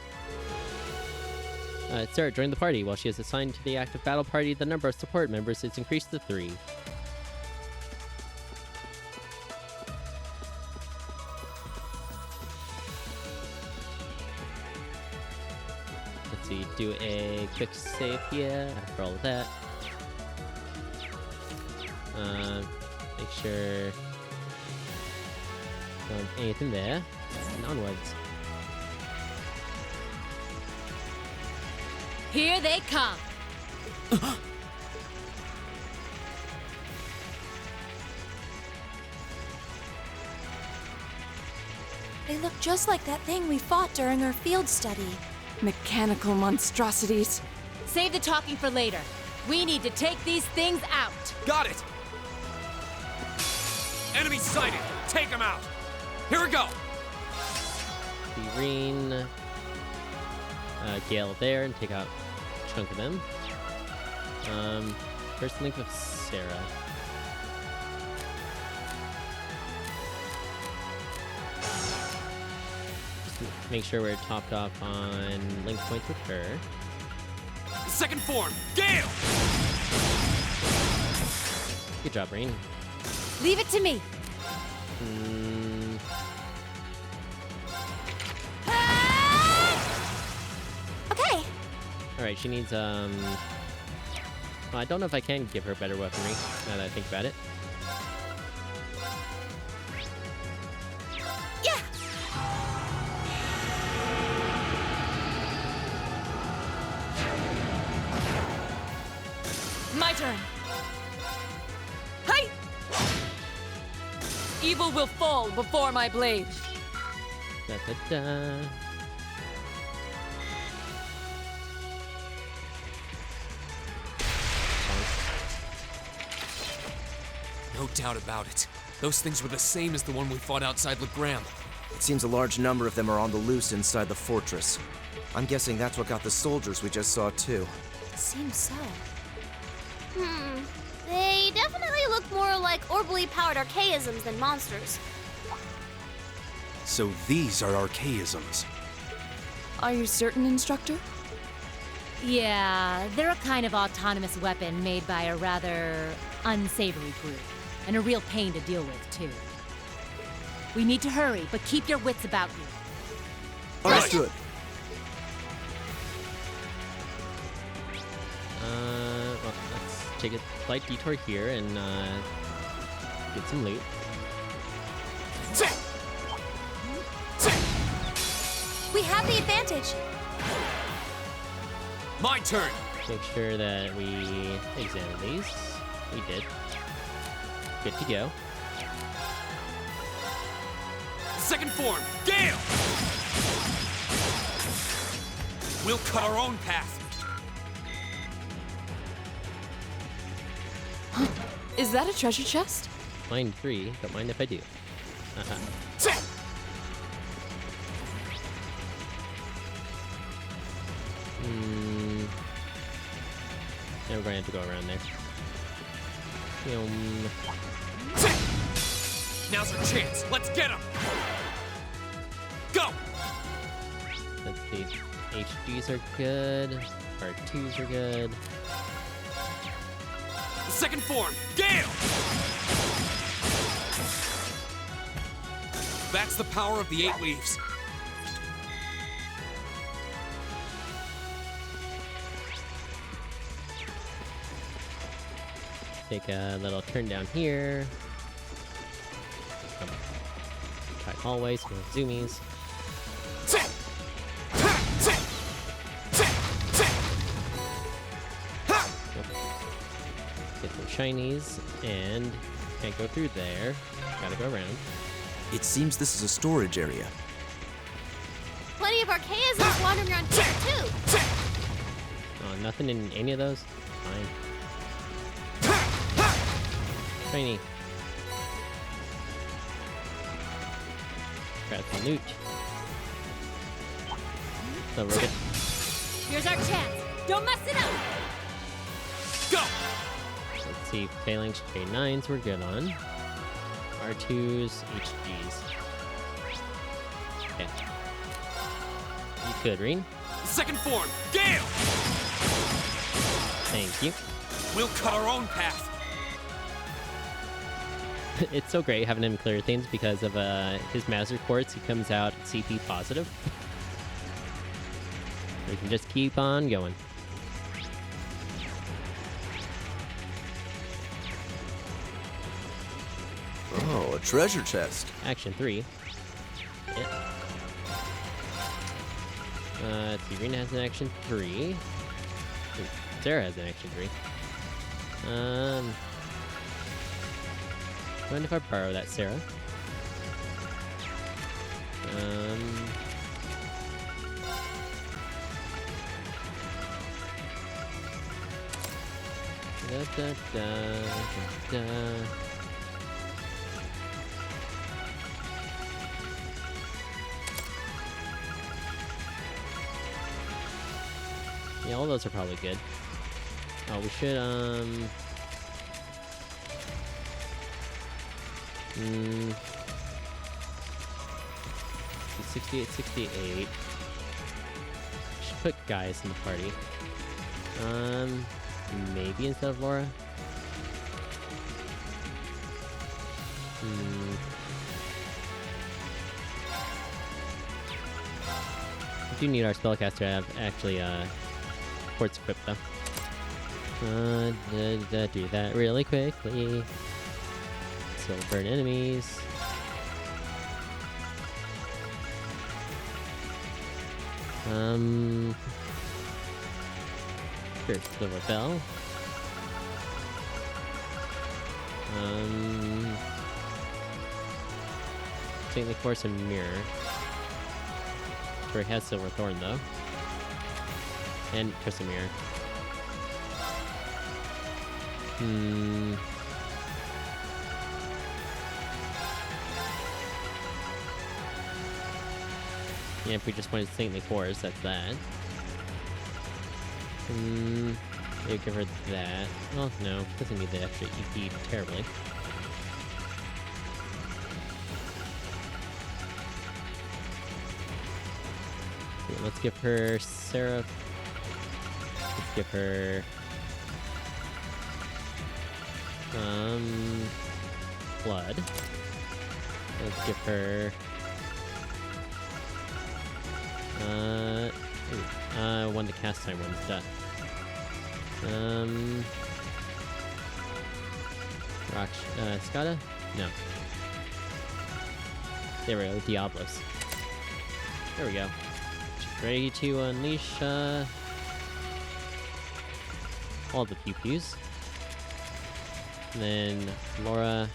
Sarah joined the party. While she is assigned to the active battle party, the number of support members is increased to 3. Let's see, do a quick save here after all of that. Make sure anything there, and onwards. Here they come! They look just like that thing we fought during our field study. Mechanical monstrosities. Save the talking for later. We need to take these things out. Got it! Enemy sighted! Take him out! Here we go! Reen, Gale there and take out a chunk of them. First link with Sarah. Just make sure we're topped off on link points with her. Second form, Gale! Good job, Reen. Leave it to me. Okay. Alright, she needs, well, I don't know if I can give her better weaponry, now that I think about it. Yeah. My turn. Hey! Evil will fall before my blade. Da, da, da. No doubt about it. Those things were the same as the one we fought outside Legram. It seems a large number of them are on the loose inside the fortress. I'm guessing that's what got the soldiers we just saw too. Seems so. They definitely look more like orbally powered archaisms than monsters. So these are archaisms. Are you certain, Instructor? Yeah, they're a kind of autonomous weapon made by a rather unsavory group. And a real pain to deal with, too. We need to hurry, but keep your wits about you. Understood. Well, let's take a slight detour here and, get some loot. We have the advantage. My turn! Make sure that we examine these. We did. Good to go. Second form, Gale! We'll cut our own path. Is that a treasure chest? Mine 3, don't mind if I do. Yeah, we're going to have to go around there. Now's our chance. Let's get him. Go. Let's see. HGs are good. R2s are good. The second form, Gale! That's the power of the 8 leaves. Take a little turn down here. Try hallways, some zoomies. Get some shinies, and can't go through there. Gotta go around. It seems this is a storage area. Plenty of Archaisms wandering around here, too. Oh, nothing in any of those? Fine. Shiny. Grab some loot. So we're good. Here's our chance. Don't mess it up. Go! Let's see, phalanx J9s we're good on. R2s, HGs. Okay. You could, Reen. Second form, Gale! Thank you. We'll cut our own path. It's so great having him clear things because of his master quartz. He comes out CP positive. We can just keep on going. Oh, a treasure chest. Action 3. Yeah. Let's see, Rena has an action 3. Ooh, Sarah has an action 3. Mind if I borrow that, Sarah? Yeah, all those are probably good. Oh, we should, 68, 68. Should put guys in the party. Maybe instead of Laura. We do need our spellcaster to have actually quartz equipped though. Do that really quickly. So burn enemies. Sure, Silver Bell. Saintly Force and Mirror. Sure, he has Silver Thorn though. And Crystal Mirror. Yeah, if we just wanted Saintly Force, that's that. Yeah, give her that. Oh, no. Doesn't need the extra EP terribly. Okay, let's give her Seraph. Let's give her... Blood. Let's give her... one to cast time one's death. Rock, Skada? No. There we go, Diablos. There we go. Ready to unleash, all the pew-pews. And then Laura,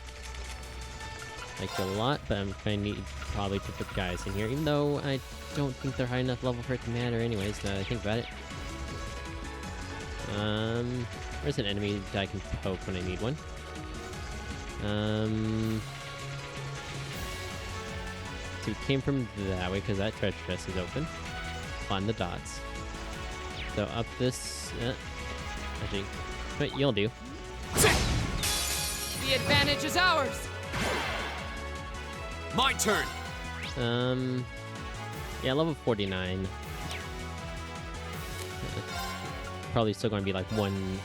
liked it a lot, but I'm gonna need probably to put guys in here, even though I don't think they're high enough level for it to matter anyways, now that I think about it. Where's an enemy that I can poke when I need one? So we came from that way because that treasure chest is open. Find the dots. So up this. Actually, but you'll do. The advantage is ours. My turn. Yeah, level 49. Probably still going to be like 1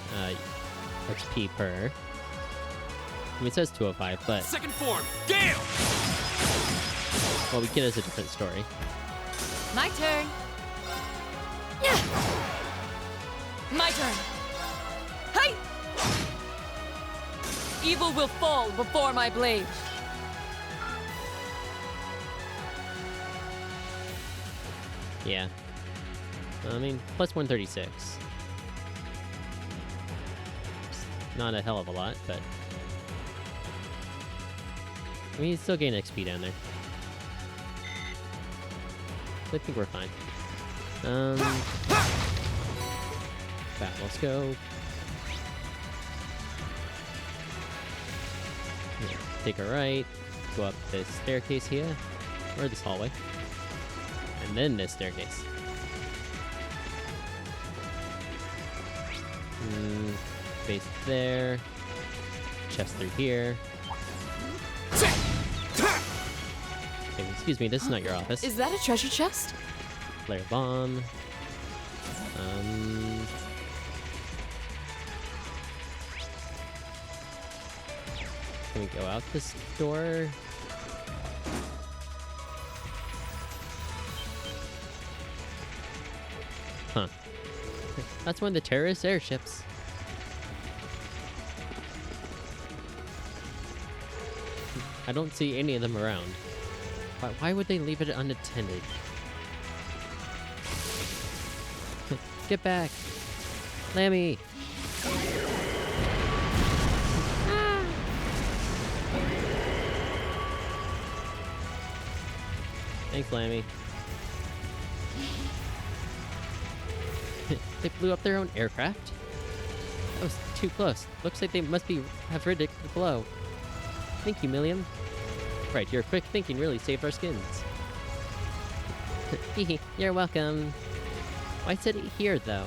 XP per. I mean, it says 205, but Second form, Gale. what we get is a different story. My turn. My turn. Hey! Evil will fall before my blade. Yeah. I mean, plus 136. It's not a hell of a lot, but I mean, you still gain XP down there. So I think we're fine. Battle scope. Yeah, take a right, go up this staircase here, or this hallway, and then this staircase. Space there, chest through here. Okay, excuse me, this is not your office. Is that a treasure chest? Flare bomb. Can we go out this door? Huh. That's one of the terrorist airships. I don't see any of them around. Why would they leave it unattended? Get back! Lammy! Thanks, Lammy. They blew up their own aircraft? That was too close. Looks like they must have ridden it below. Thank you, Milliam. Right, your quick thinking really saved our skins. You're welcome. Why set it here, though?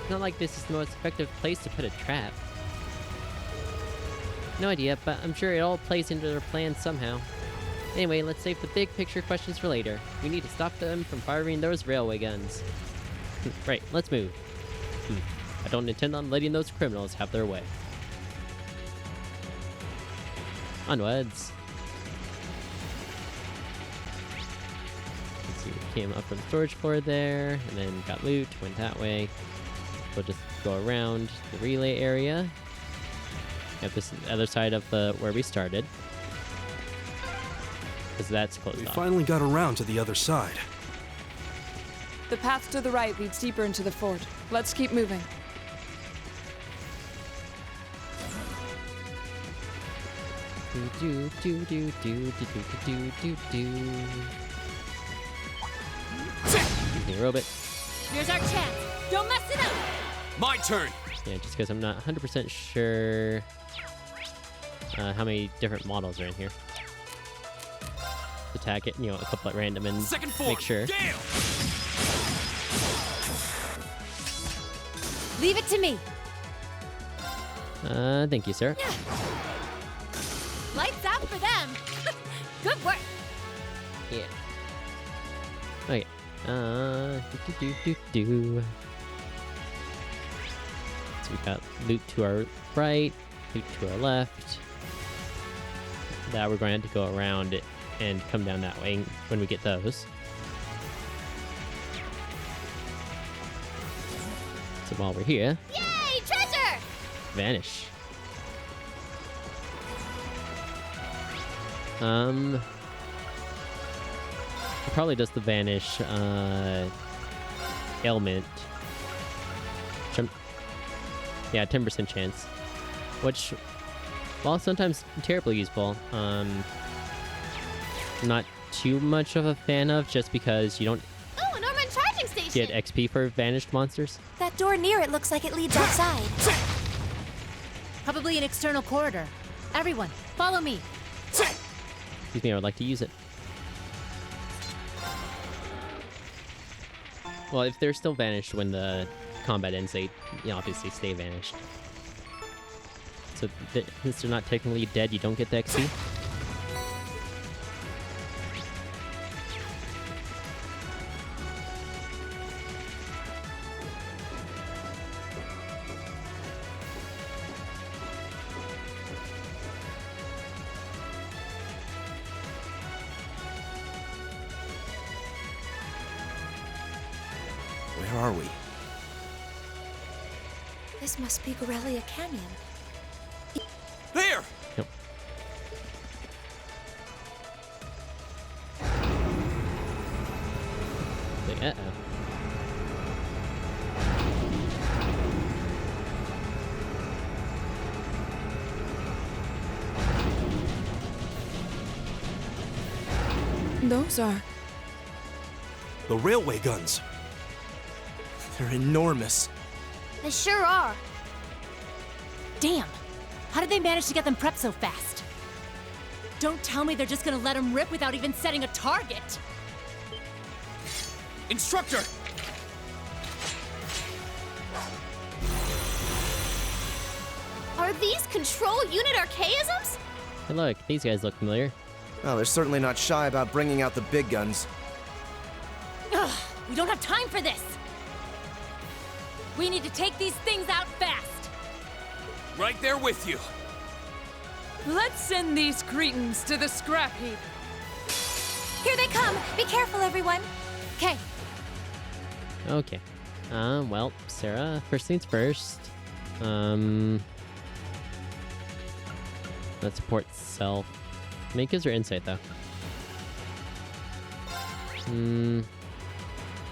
It's not like this is the most effective place to put a trap. No idea, but I'm sure it all plays into their plan somehow. Anyway, let's save the big picture questions for later. We need to stop them from firing those railway guns. Right, let's move. I don't intend on letting those criminals have their way. Onwards. Let's see, we came up from the storage floor there, and then got loot, went that way. We'll just go around the relay area. At this other side of where we started. Because that's closed We off. finally got around to the other side. The path to the right leads deeper into the fort. Let's keep moving. Do do do do do do do do do. Excuse me, robot. Here's our chance. Don't mess it up. My turn. Yeah, just because I'm not 100% sure how many different models are in here. Attack it, a couple at random and Second form, make sure. Gale. Leave it to me. Thank you, sir. Lights out for them. Good work. Yeah. Okay. Do. So we got loot to our right, loot to our left. That we're going to have to go around it and come down that way when we get those. So while we're here, Yay, treasure! vanish. Probably just the vanish ailment. Yeah, 10% chance. Which, while sometimes terribly useful, not too much of a fan of, just because you don't Ooh, an Ormond charging station! get XP for vanished monsters. That door near it looks like it leads outside. Probably an external corridor. Everyone, follow me. Excuse me, I would like to use it. Well, if they're still vanished when the combat ends, they obviously stay vanished. So since they're not technically dead, you don't get the XP. Where are we? This must be Gorelia Canyon. There! Yep. Uh-oh. Those are... The railway guns. They're enormous. They sure are. Damn! How did they manage to get them prepped so fast? Don't tell me they're just gonna let them rip without even setting a target! Instructor! Are these control unit archaisms? Hey, look, these guys look familiar. Well, they're certainly not shy about bringing out the big guns. Ugh, we don't have time for this! We need to take these things out fast! Right there with you. Let's send these cretins to the scrap heap. Here they come! Be careful, everyone! Okay. Okay. Well, Sarah, first things first. Let's support self. I mean, it gives her insight, though.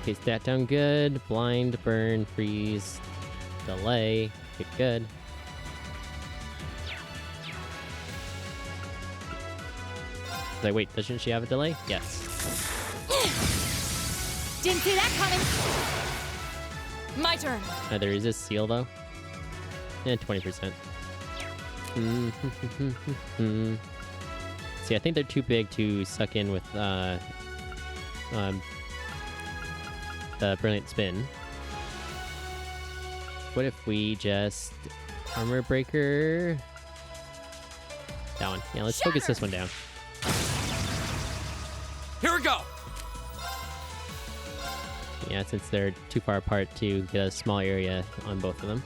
Okay, stat down good. Blind, burn, freeze, delay. Okay, good. Like, wait, doesn't she have a delay? Yes. Didn't see that coming! My turn. There is this seal, though. Yeah, 20%. See, I think they're too big to suck in with the Brilliant Spin. What if we just Armor Breaker? That one. Yeah, let's focus this one down. Here we go! Yeah, since they're too far apart to get a small area on both of them.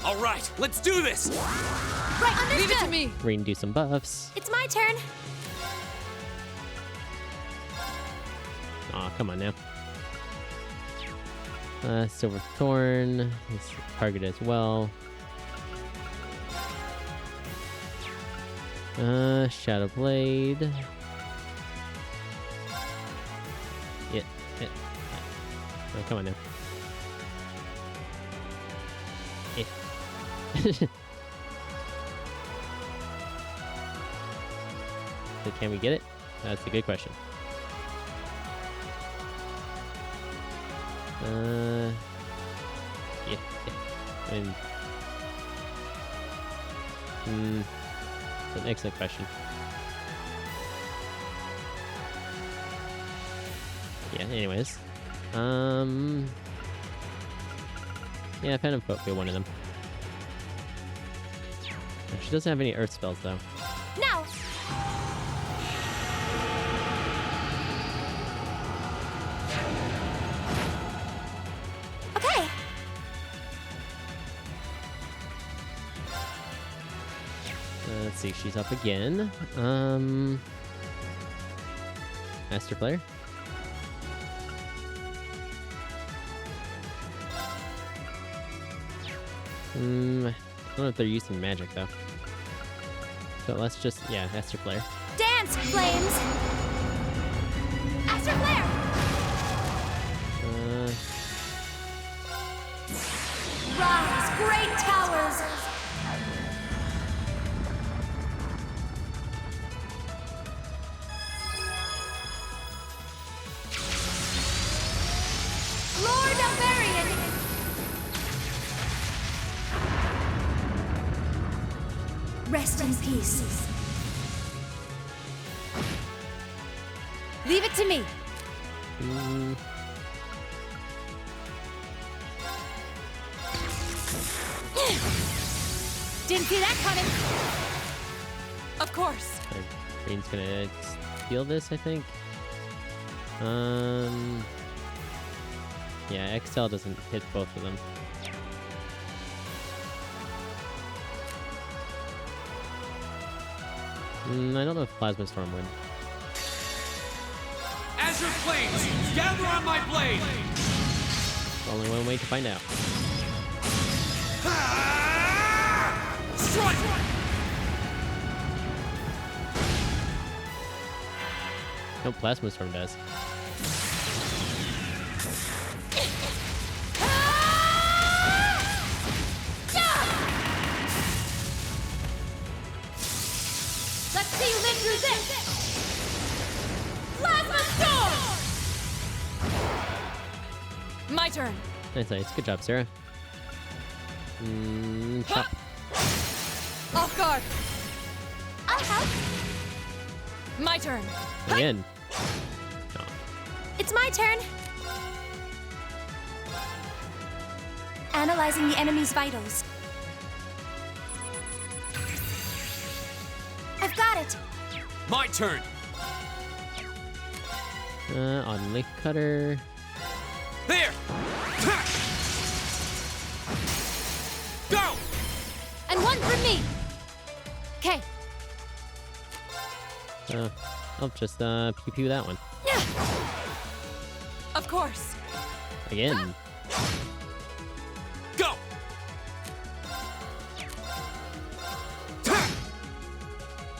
All right, let's do this! Right, understood! Leave it to me. We can do some buffs. It's my turn. Aw, come on now. Silver Thorn is target as well. Shadow Blade. Yeah. Oh, come on now. So can we get it? That's a good question. Yeah. I mean, that's an excellent question. Yeah, anyways. Yeah, Phantom Foot will be one of them. She doesn't have any earth spells, though. Now! Okay! Let's see, she's up again. Master Player? I don't know if they're using magic, though. So let's just, yeah, Master Flare. Dance, flames! Astral Flare! Rise, great towers! Lord Alvarian! Rest in peace. Leave it to me. Didn't see that coming. Of course. Green's gonna steal this, I think. Yeah, XL doesn't hit both of them. I don't know if Plasma Storm would. Azure Flames, gather on my blade! Only one way to find out. Strike! No, Plasma Storm does. Let's see you live through this! Plasma Storm! My turn. Nice. Good job, Sarah. Chop. Off guard. I'll help. My turn. Again. No. It's my turn. Analyzing the enemy's vitals. I've got it. My turn! On Leaf Cutter. There! Go! And one for me! Okay. I'll just pew pew that one. Of course. Again. Go!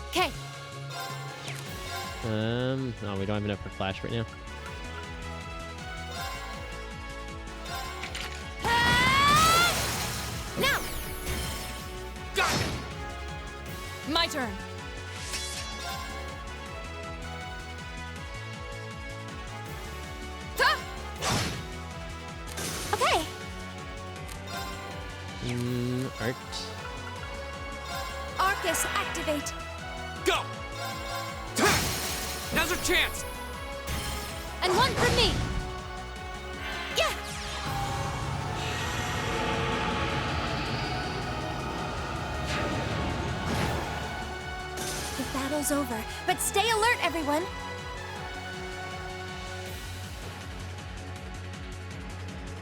Okay. No, we don't have enough for Flash right now. Now! Got it! My turn. Okay. Art. Arcus, activate. Go! Now's our chance! And one for me! Yeah. The battle's over, but stay alert, everyone.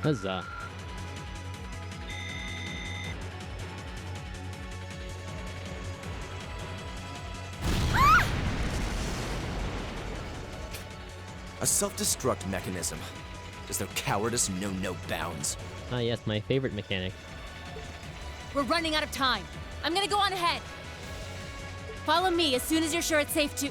Huzzah. A self-destruct mechanism. Does their cowardice know no bounds? Ah, yes, my favorite mechanic. We're running out of time. I'm gonna go on ahead. Follow me as soon as you're sure it's safe to...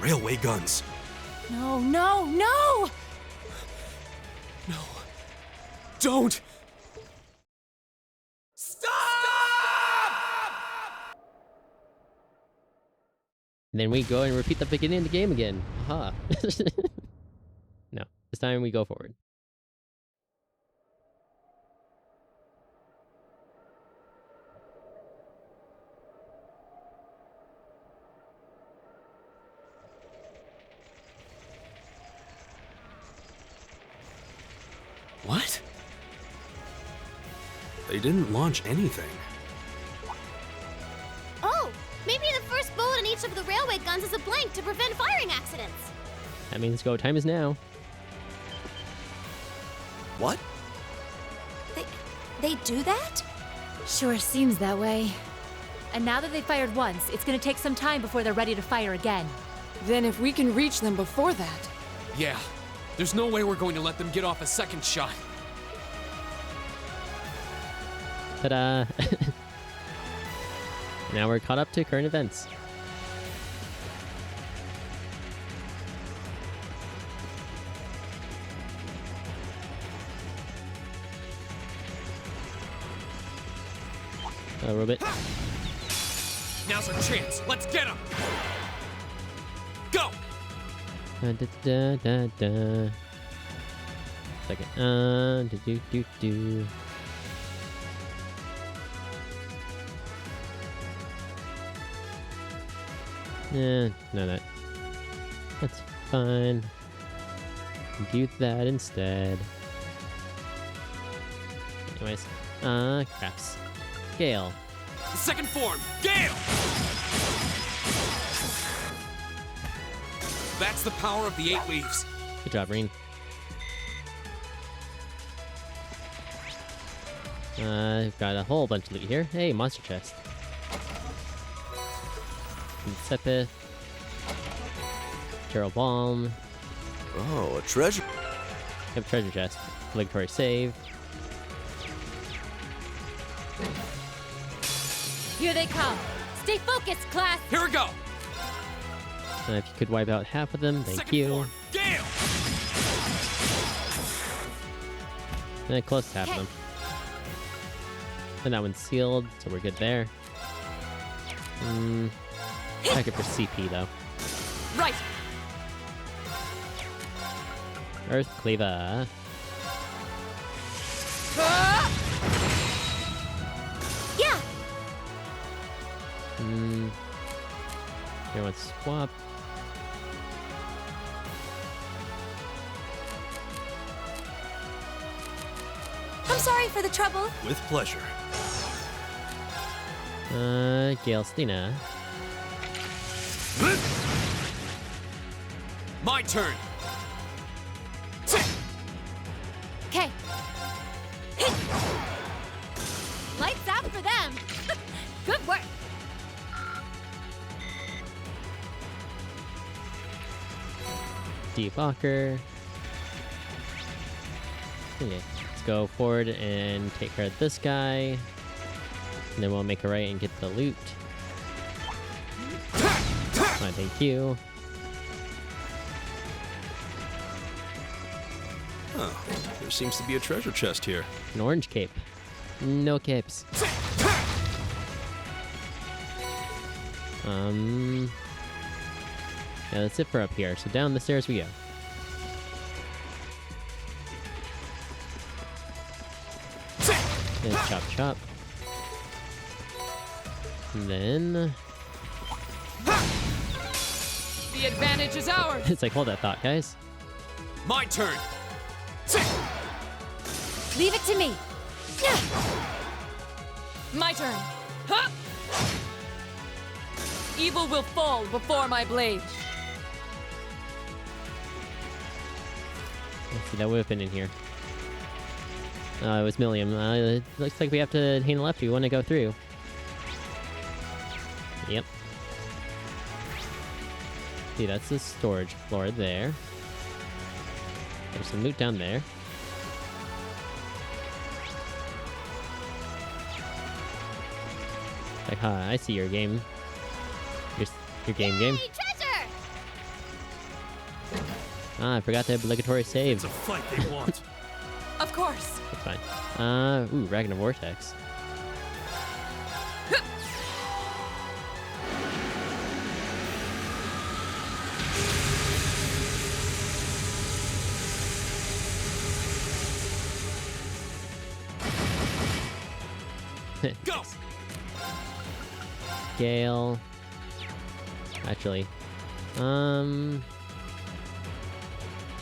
Railway guns. No, no, no! No. Don't! And then we go and repeat the beginning of the game again. Aha. No, this time we go forward. What? They didn't launch anything. Oh, maybe the first bullet in each of the railway guns is a blank to prevent firing accidents. That means go time is now. What? They do that? Sure seems that way. And now that they fired once, it's gonna take some time before they're ready to fire again. Then if we can reach them before that... Yeah. There's no way we're going to let them get off a second shot. Ta-da! Now we're caught up to current events. a little bit. Now's our chance. Let's get him. Go. Da, da, da, da, da. Second. Do, do, do. No, that's fine. Do that instead. Anyways, craps. Gale. The second form, Gale! That's the power of the 8 leaves. Good job, Reen. We've got a whole bunch of loot here. Hey, monster chest. Sepith. Gerald Balm. Oh, a treasure. Yep, treasure chest. Obligatory save. Here they come. Stay focused, class. Here we go. If you could wipe out half of them, thank Second you. form, Gale! Close to half of them. And that one's sealed, so we're good there. Check it for CP though. Right. Earth Cleaver. Yeah. Here, let's swap. I'm sorry for the trouble. With pleasure. Gale Stina. My turn. Okay. Lights out for them. Good work. Deblocker. Okay, let's go forward and take care of this guy. And then we'll make a right and get the loot. Fine, thank you. Oh, there seems to be a treasure chest here. An orange cape. No capes. Yeah, that's it for up here. So down the stairs we go. And chop chop. And then The advantage is ours. it's like, hold that thought, guys. My turn. Leave it to me. My turn. Huh? Evil will fall before my blade. Let's see, that would have been in here. It was Milliam. It looks like we have to hang left. We want to go through. Yep. See, that's the storage floor there. There's some loot down there. Like, huh, I see your game. Your game. Hey, treasure! Ah, I forgot the obligatory save. It's a fight they want. Of course. That's fine. Ooh, Ragnar Vortex. Go! Gale. Actually, yeah,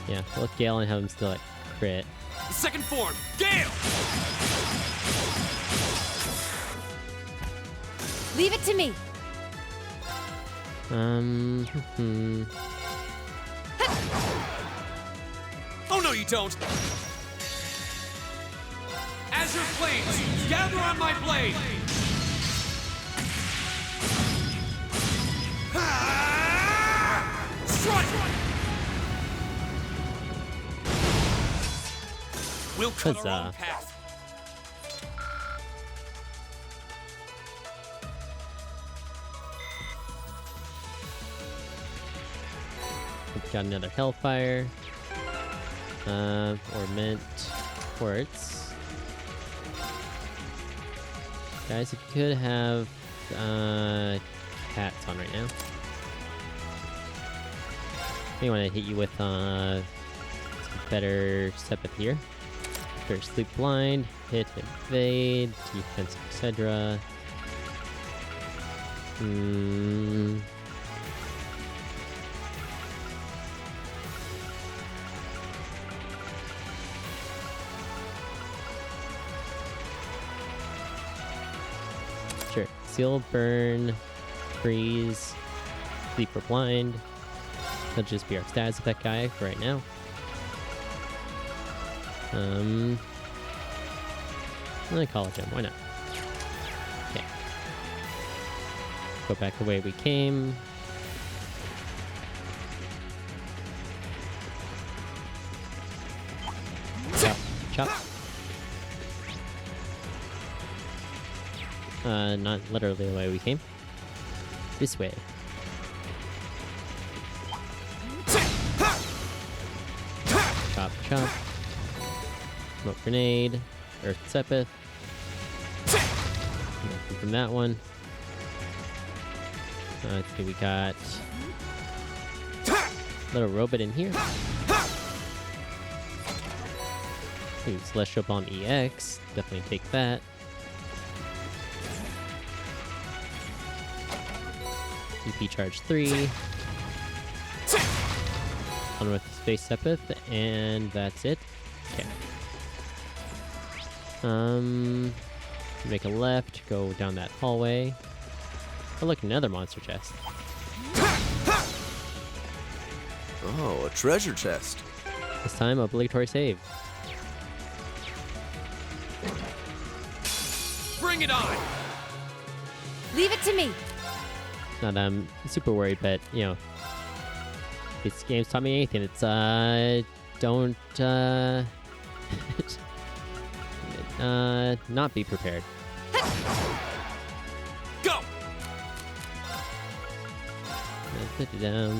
we'll let Gale and have him still at crit. The second form, Gale! Leave it to me. Oh no, you don't! Azure flames, gather on my blade! Strike! We'll cut our own path. We've got another Hellfire. Or Mint Quartz. Guys, if you could have cats on right now. May want to hit you with some better Sepith here. First, sleep blind, hit, evade, defense, etc. Sure. Seal, burn, freeze, sleep or blind. That'll just be our status effect guy for right now. Let me college him. Why not? Okay. Go back the way we came. Chop, chop. Not literally the way we came. This way. Chop, chop. Smoke grenade. Earth Sepith. Nothing from that one. Let's see, we got little robot in here. Ooh, Celestial Bomb EX. Definitely take that. EP charge 3. On with Space Sepith, and that's it. Okay. Make a left, go down that hallway. Oh look, another monster chest. Oh, a treasure chest. This time, obligatory save. Bring it on! Leave it to me. Not super worried, but you know, this game's taught me anything. It's don't not be prepared. Go!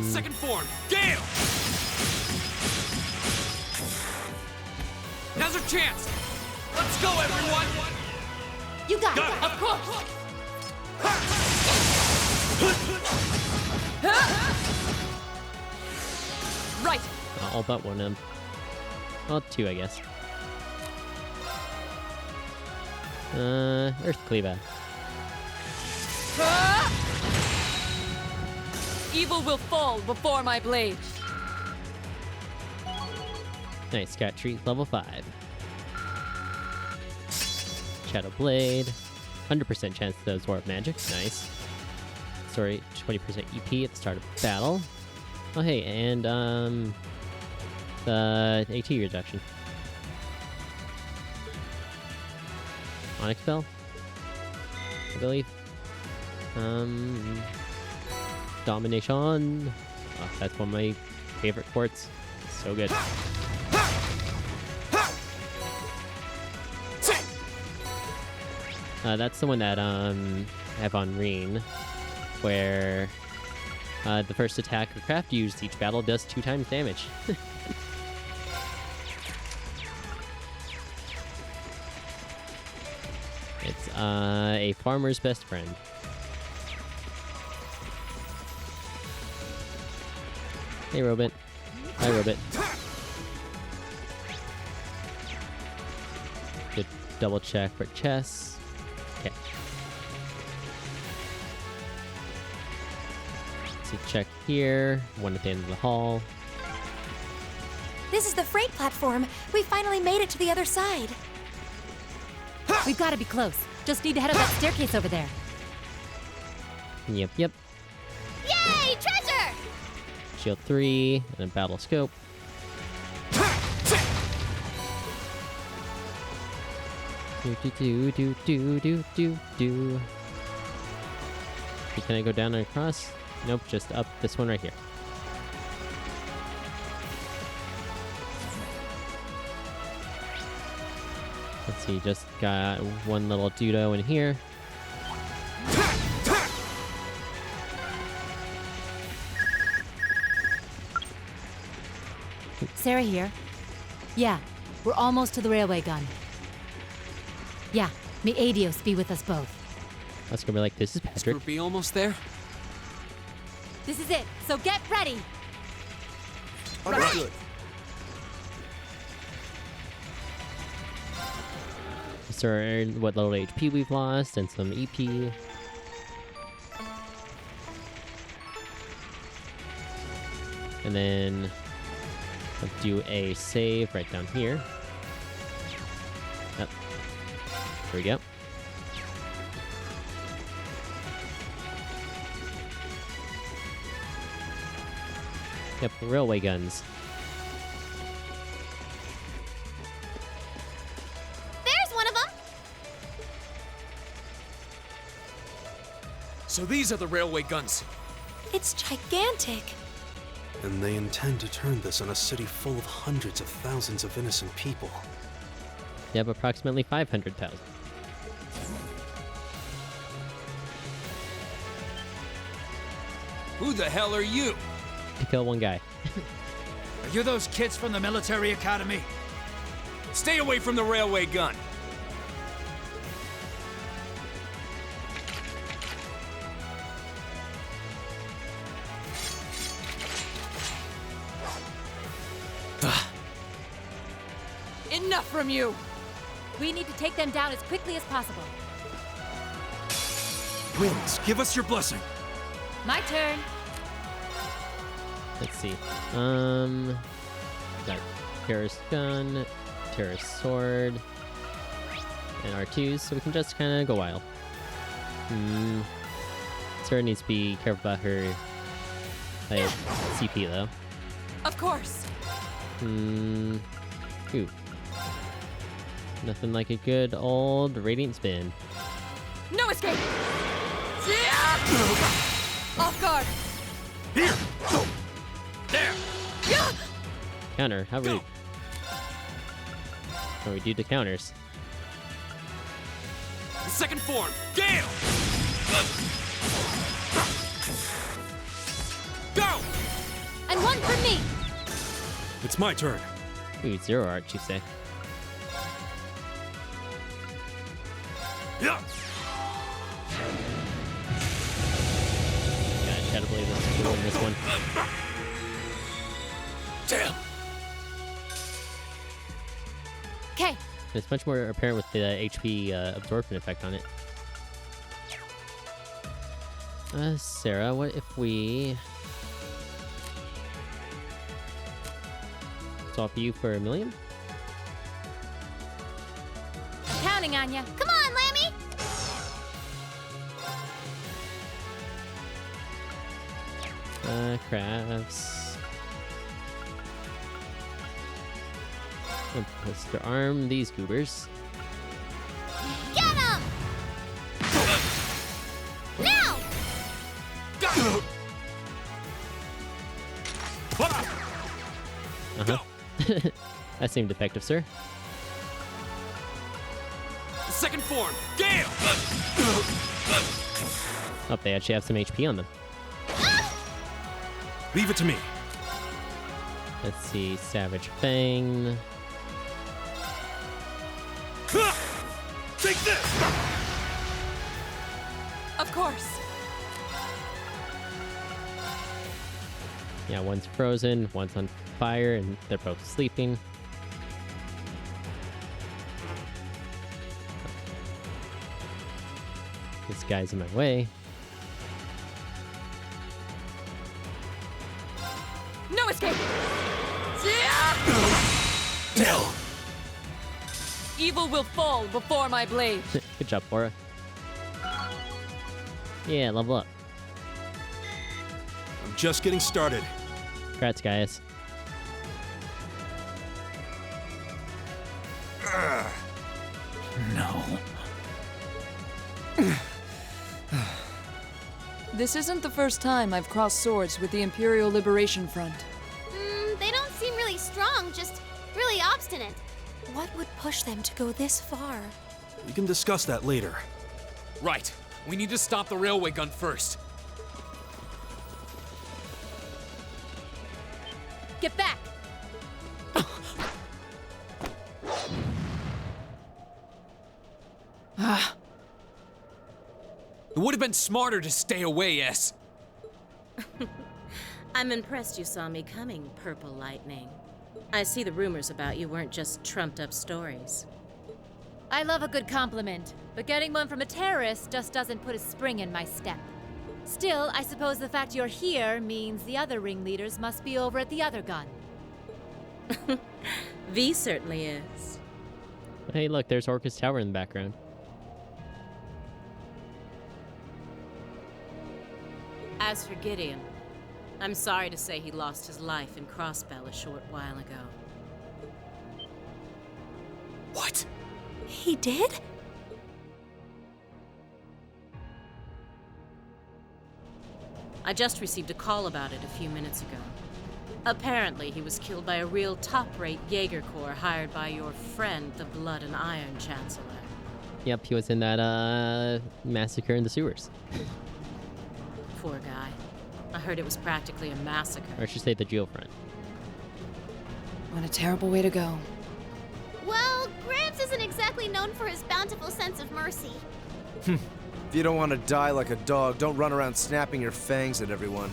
Second form, Gale! Now's our chance! Let's go, everyone! You got it! Of course! Right! All but one of them. Well, two, I guess. Earth Cleaver. Evil will fall before my blade. Nice, got treat level 5. Shadow Blade. 100% chance to absorb magic. Nice. Sorry, 20% EP at the start of battle. Oh hey, and the AT reduction. Onyx Bell, I believe. Domination. Oh, that's one of my favorite quartz. So good. That's the one that I have on Reen, where the first attack or craft used each battle does 2 times damage. It's a farmer's best friend. Hey, Robot. Hi, Robot. Good double check for chests. Okay. So check here. One at the end of the hall. This is the freight platform. We finally made it to the other side. We've got to be close. Just need to head up that staircase over there. Yep, yep. Yay, treasure! Shield 3 and a battle scope. Do. Can I go down and across? Nope, just up this one right here. Let's see, just got one little dudo in here. Sarah here. Yeah, we're almost to the railway gun. Yeah, may Adios be with us both. That's gonna be like, this is Is Patrick. Group B almost there? This is it, so get ready! Understood. So, what little HP we've lost and some EP. And then let's do a save right down here. Yep. There we go. Yep, railway guns. There's one of them! So these are the railway guns. It's gigantic. And they intend to turn this on a city full of hundreds of thousands of innocent people. Yep, approximately 500,000. Who the hell are you? To kill one guy. Are you those kids from the military academy? Stay away from the railway gun. Enough from you! We need to take them down as quickly as possible. Winds, give us your blessing. My turn. Let's see. Got terrorist gun, terrorist sword, and R2s, so we can just kind of go wild. Sarah needs to be careful about her CP though. Of course. Ooh. Nothing like a good old radiant spin. No escape! Off guard! Here! Go! There! Counter, how rude. What do we do to counters? Second form, Gale! Go! And one for me! It's my turn. Ooh, zero art, you say? Yeah. God, Shadow Blade is cool in this one. Damn! Okay. It's much more apparent with the HP absorption effect on it. Sarah, what if we swap you for a million? Counting on ya. Come on, Lammy! Crafts. Let's arm these goobers. Get him! Now! Uh-huh. That seemed effective, sir. Second form, Gale! Oh, they actually have some HP on them. Leave it to me. Let's see, Savage Fang. Take this! Of course. Yeah, one's frozen, one's on fire, and they're both sleeping. This guy's in my way. No escape! Tell! Evil will fall before my blade. Good job, Laura. Yeah, level up. I'm just getting started. Congrats, guys. No. This isn't the first time I've crossed swords with the Imperial Liberation Front. They don't seem really strong, just really obstinate. What would push them to go this far? We can discuss that later. Right. We need to stop the railway gun first. Get back! It would have been smarter to stay away, S. I'm impressed you saw me coming, Purple Lightning. I see the rumors about you weren't just trumped-up stories. I love a good compliment, but getting one from a terrorist just doesn't put a spring in my step. Still, I suppose the fact you're here means the other ringleaders must be over at the other gun. V certainly is. Hey, look, there's Orcus Tower in the background. As for Gideon, I'm sorry to say he lost his life in Crossbell a short while ago. What? He did? I just received a call about it a few minutes ago. Apparently, he was killed by a real top-rate Jaeger Corps hired by your friend, the Blood and Iron Chancellor. Yep, he was in that massacre in the sewers. Poor guy. I heard it was practically a massacre. Or I should say the geofront. What a terrible way to go. Well, Gramps isn't exactly known for his bountiful sense of mercy. If you don't want to die like a dog, don't run around snapping your fangs at everyone.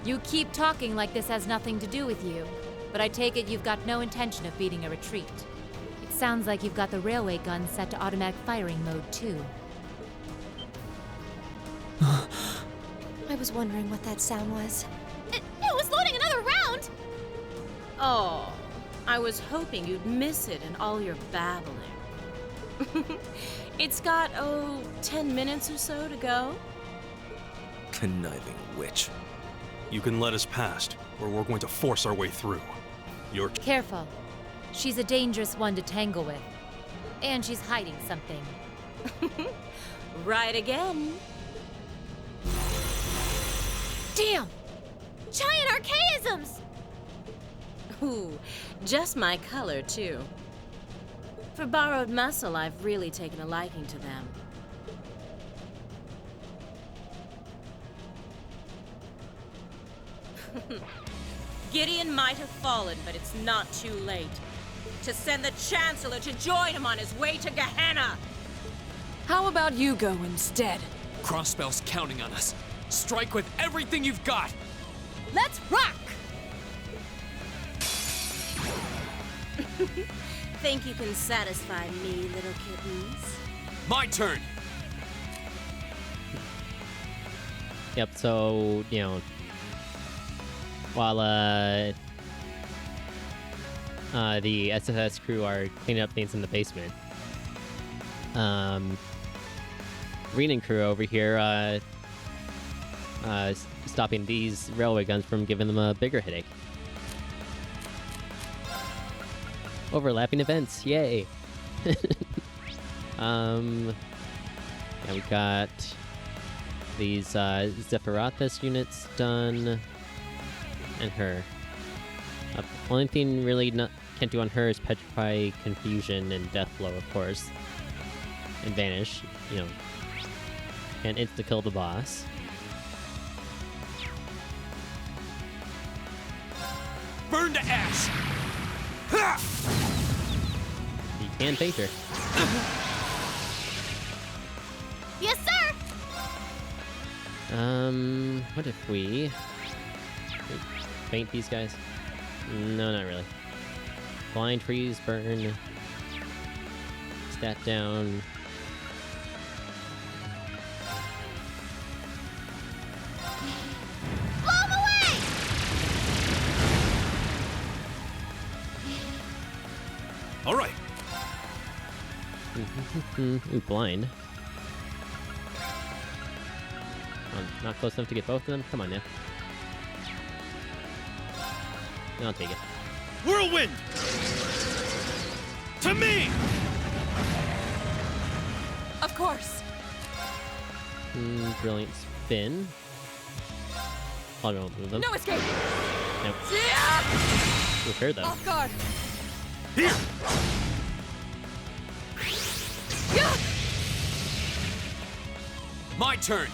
You keep talking like this has nothing to do with you, but I take it you've got no intention of beating a retreat. It sounds like you've got the railway gun set to automatic firing mode, too. I was wondering what that sound was. It was loading another round! Oh, I was hoping you'd miss it in all your babbling. It's got, 10 minutes or so to go. Conniving witch. You can let us past, or we're going to force our way through. You're Careful. She's a dangerous one to tangle with. And she's hiding something. Right again. Damn! Giant archaisms! Ooh, just my color, too. For borrowed muscle, I've really taken a liking to them. Gideon might have fallen, but it's not too late. To send the Chancellor to join him on his way to Gehenna! How about you go instead? Crossbell's counting on us. Strike with everything you've got! Let's rock! Think you can satisfy me, little kittens? My turn! Yep, so, you know, while the SFS crew are cleaning up things in the basement, Renan crew over here stopping these railway guns from giving them a bigger headache. Overlapping events, yay! Yeah, we got these Zephyrithus units done, and her. Only thing really can't do on her is Petrify, Confusion, and Deathblow, of course, and Vanish. You know, and insta-kill the boss. Burn to ash! You can faint her. Yes, sir! What if we faint these guys? No, not really. Blind freeze, burn. Stat down. Blow him away! all right. Ooh, blind. Not close enough to get both of them? Come on now. I'll take it. Whirlwind! To me! Of course. Brilliant spin. Oh, don't move them. No escape! Nope. Yeah! With her, though. Off guard. Here! Yeah! My turn!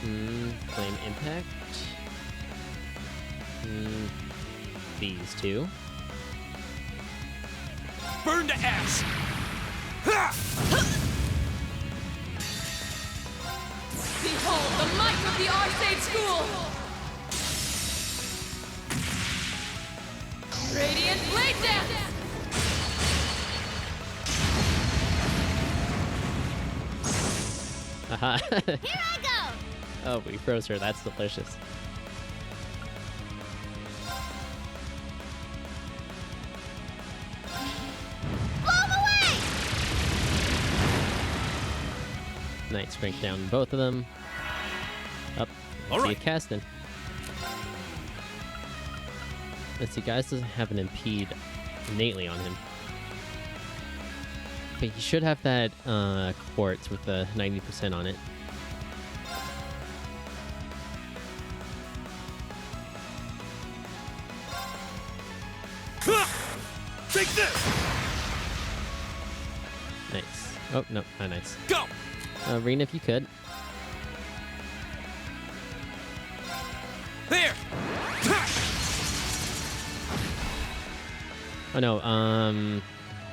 Flame impact. These two. Burn to ash! Behold the might of the Arcade School! Radiant Blade Dance! Haha. Here I go! Oh, we froze her. That's delicious. Blow 'em away! Nice strength down both of them. Up. Let's see you casting. Let's see, guys doesn't have an impede innately on him. But he should have that quartz with the 90% on it. Take this! Nice. Oh, no, not nice. Go! Rena, if you could. There! Oh, no,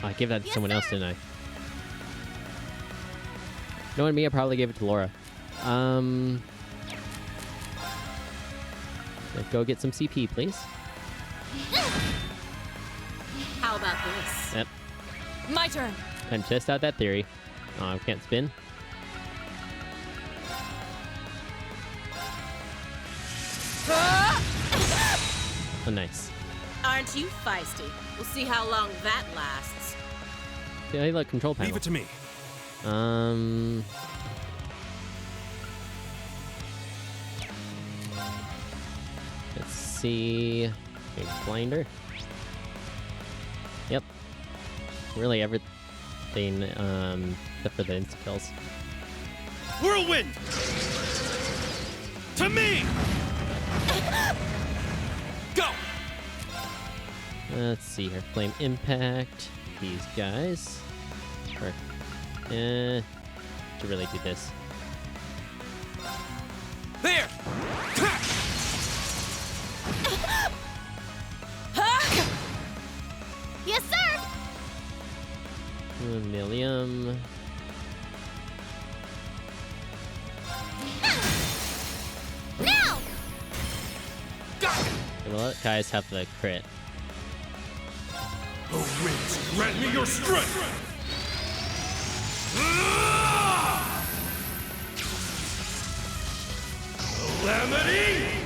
I gave that to someone else, didn't I? Knowing me, I probably gave it to Laura. Go get some CP, please. How about this? Yep. My turn. And test out that theory. Can't spin. Oh, nice. Aren't you feisty? We'll see how long that lasts. Yeah, look, control panel. Leave it to me. Let's see. Big blinder. Yep. Really everything, except for the insta kills. Whirlwind! To me! Go! Let's see here. Flame impact. These guys. Or, to really do this. There! Yes, sir! Millium. Now! Gonna let guys have the crit. The winds grant me your strength! Calamity!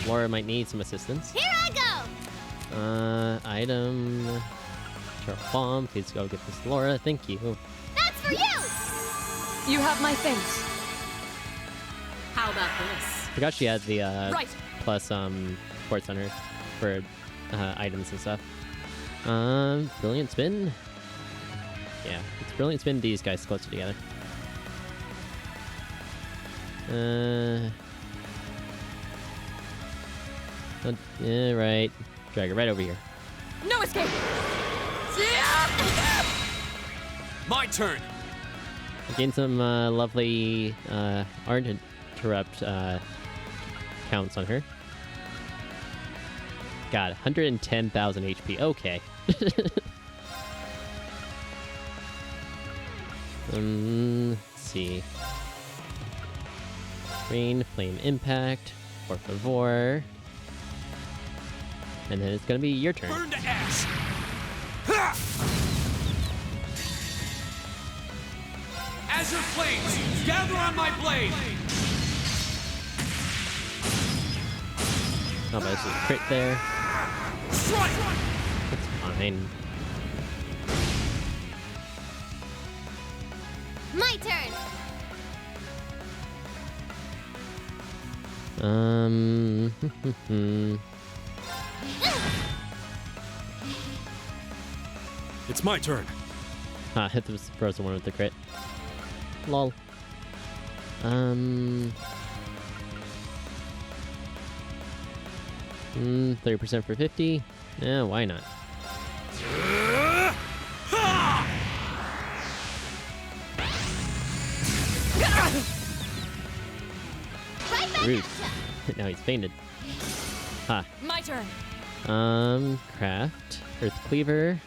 Laura might need some assistance. Here I go! Item. Turtle bomb. Please go get this, Laura. Thank you. That's for you! You have my thanks. How about this? Forgot she had the Right. plus quartz on her for items and stuff. Brilliant spin. Yeah, it's brilliant spin. These guys closer together. Yeah, right. Drag it right over here. No escape! My turn! Gain some lovely aren't interrupt counts on her. God, 110,000 HP. Okay. Let's see. Rain, flame impact, por favor. And then it's gonna be your turn. Burn to ash! Azure flames, gather on my blade! Oh, but there's a crit there. Strike! That's fine. My turn! It's my turn. Hit the frozen one with the crit. Lol. 30% for 50. Yeah, why not? rude. Now he's fainted. Ha. My turn. Craft. Earth Cleaver.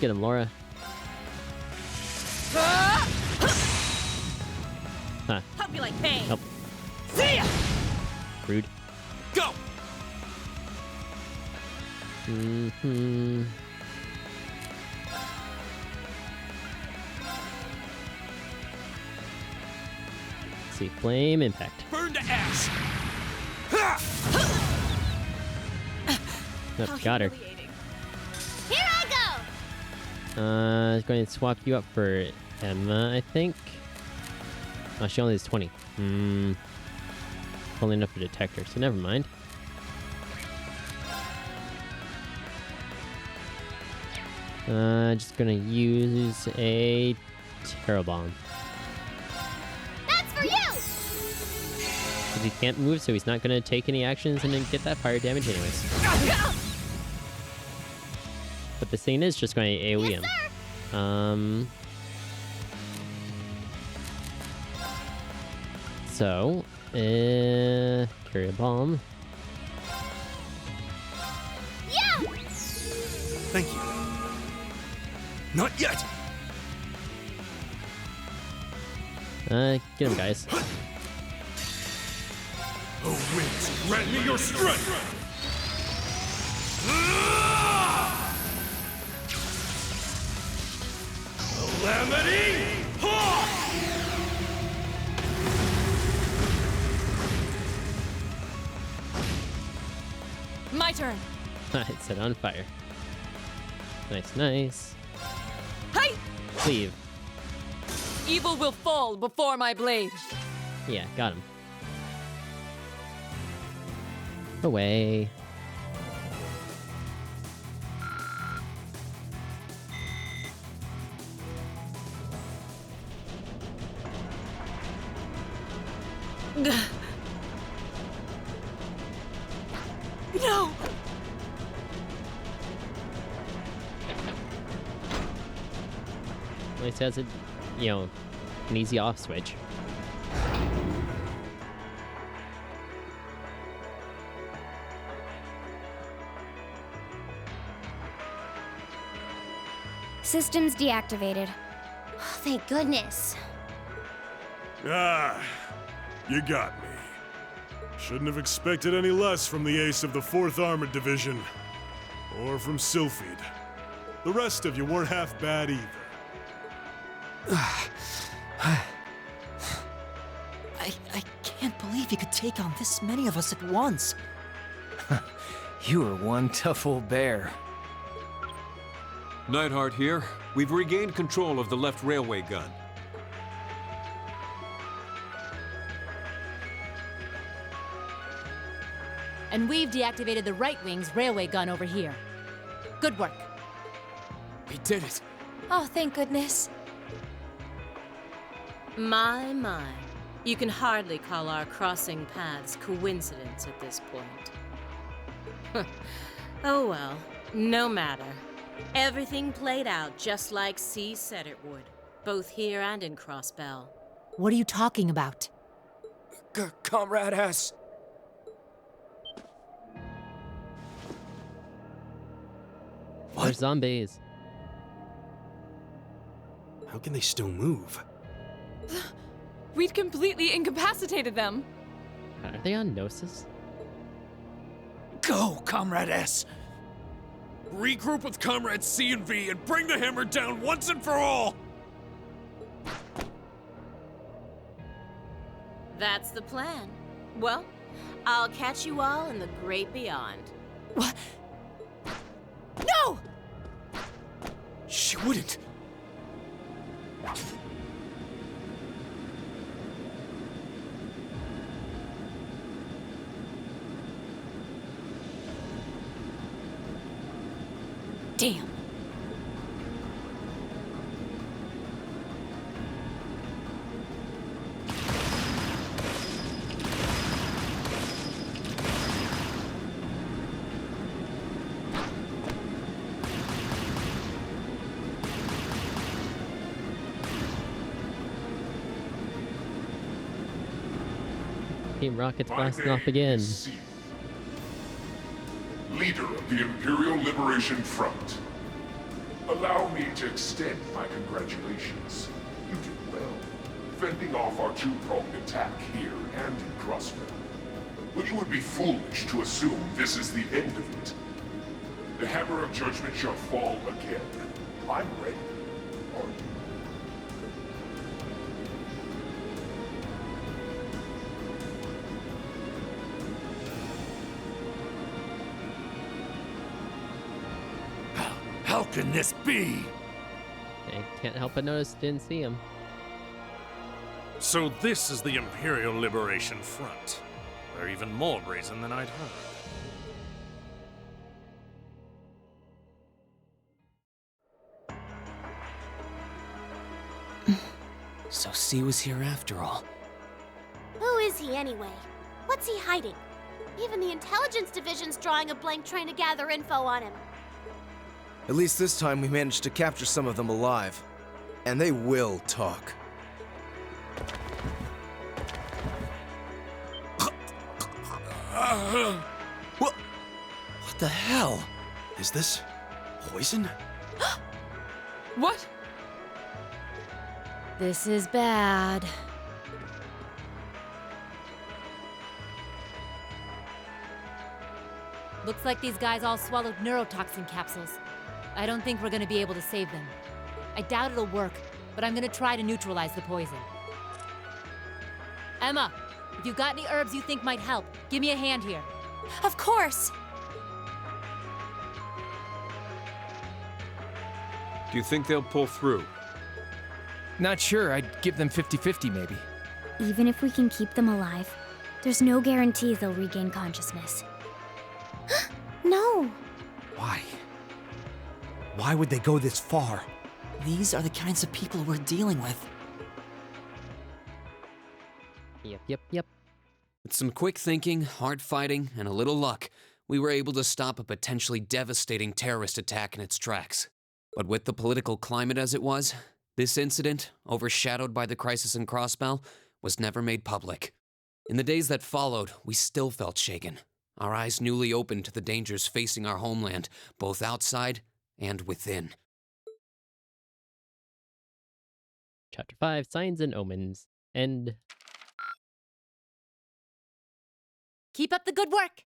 Get him, Laura. Huh. Hope you like pain. Nope. See ya! Rude. Go! Mm-hmm. Let's see. Flame Impact. Burn to ash! Oh, got her. Here I go! Going to swap you up for Emma, I think. Oh, she only has 20. Only enough for detector, so never mind. Just gonna use a Terror Bomb. That's for you! Because he can't move, so he's not gonna take any actions and then get that fire damage anyways. But the thing is just going to AoE him. So, carry a bomb. Yeah! Thank you. Not yet! Get him, guys. Oh, winds, grant me your strength! Calamity! My turn. It's set on fire. Nice, nice. Hey! Cleave. Evil will fall before my blade. Yeah, got him. Away. No! At least has a, an easy off switch. Systems deactivated. Oh, thank goodness. Ah, you got me. Shouldn't have expected any less from the ace of the 4th Armored Division. Or from Sylphid. The rest of you weren't half bad either. I can't believe you could take on this many of us at once. You are one tough old bear. Neidhart here. We've regained control of the left railway gun. And we've deactivated the right wing's railway gun over here. Good work. We did it. Oh, thank goodness. My, my. You can hardly call our crossing paths coincidence at this point. Oh well, no matter. Everything played out just like C said it would, both here and in Crossbell. What are you talking about? Comrade S. There's zombies. How can they still move? We'd completely incapacitated them. Are they on Gnosis? Go, Comrade S. Regroup with Comrades C and V and bring the hammer down once and for all! That's the plan. Well, I'll catch you all in the great beyond. What? No! She wouldn't. Damn. Team Rocket's My blasting name off again. is Seal, leader of the Imperial Liberation Front. Allow me to extend my congratulations. You did well, fending off our two-pronged attack here and in Crossbell. But you would be foolish to assume this is the end of it. The hammer of judgment shall fall again. I'm ready. Are you? How can this be? I can't help but notice, didn't see him. So this is the Imperial Liberation Front. They're even more brazen than I'd heard. So C was here after all. Who is he anyway? What's he hiding? Even the intelligence division's drawing a blank trying to gather info on him. At least this time we managed to capture some of them alive. And they will talk. What the hell? Is this poison? What? This is bad. Looks like these guys all swallowed neurotoxin capsules. I don't think we're gonna be able to save them. I doubt it'll work, but I'm gonna try to neutralize the poison. Emma, if you've got any herbs you think might help, give me a hand here. Of course! Do you think they'll pull through? Not sure. I'd give them 50-50 maybe. Even if we can keep them alive, there's no guarantee they'll regain consciousness. No! Why? Why would they go this far? These are the kinds of people we're dealing with. Yep. With some quick thinking, hard fighting, and a little luck, we were able to stop a potentially devastating terrorist attack in its tracks. But with the political climate as it was, this incident, overshadowed by the crisis in Crossbell, was never made public. In the days that followed, we still felt shaken, our eyes newly opened to the dangers facing our homeland, both outside and within. Chapter 5, Signs and Omens. End. Keep up the good work!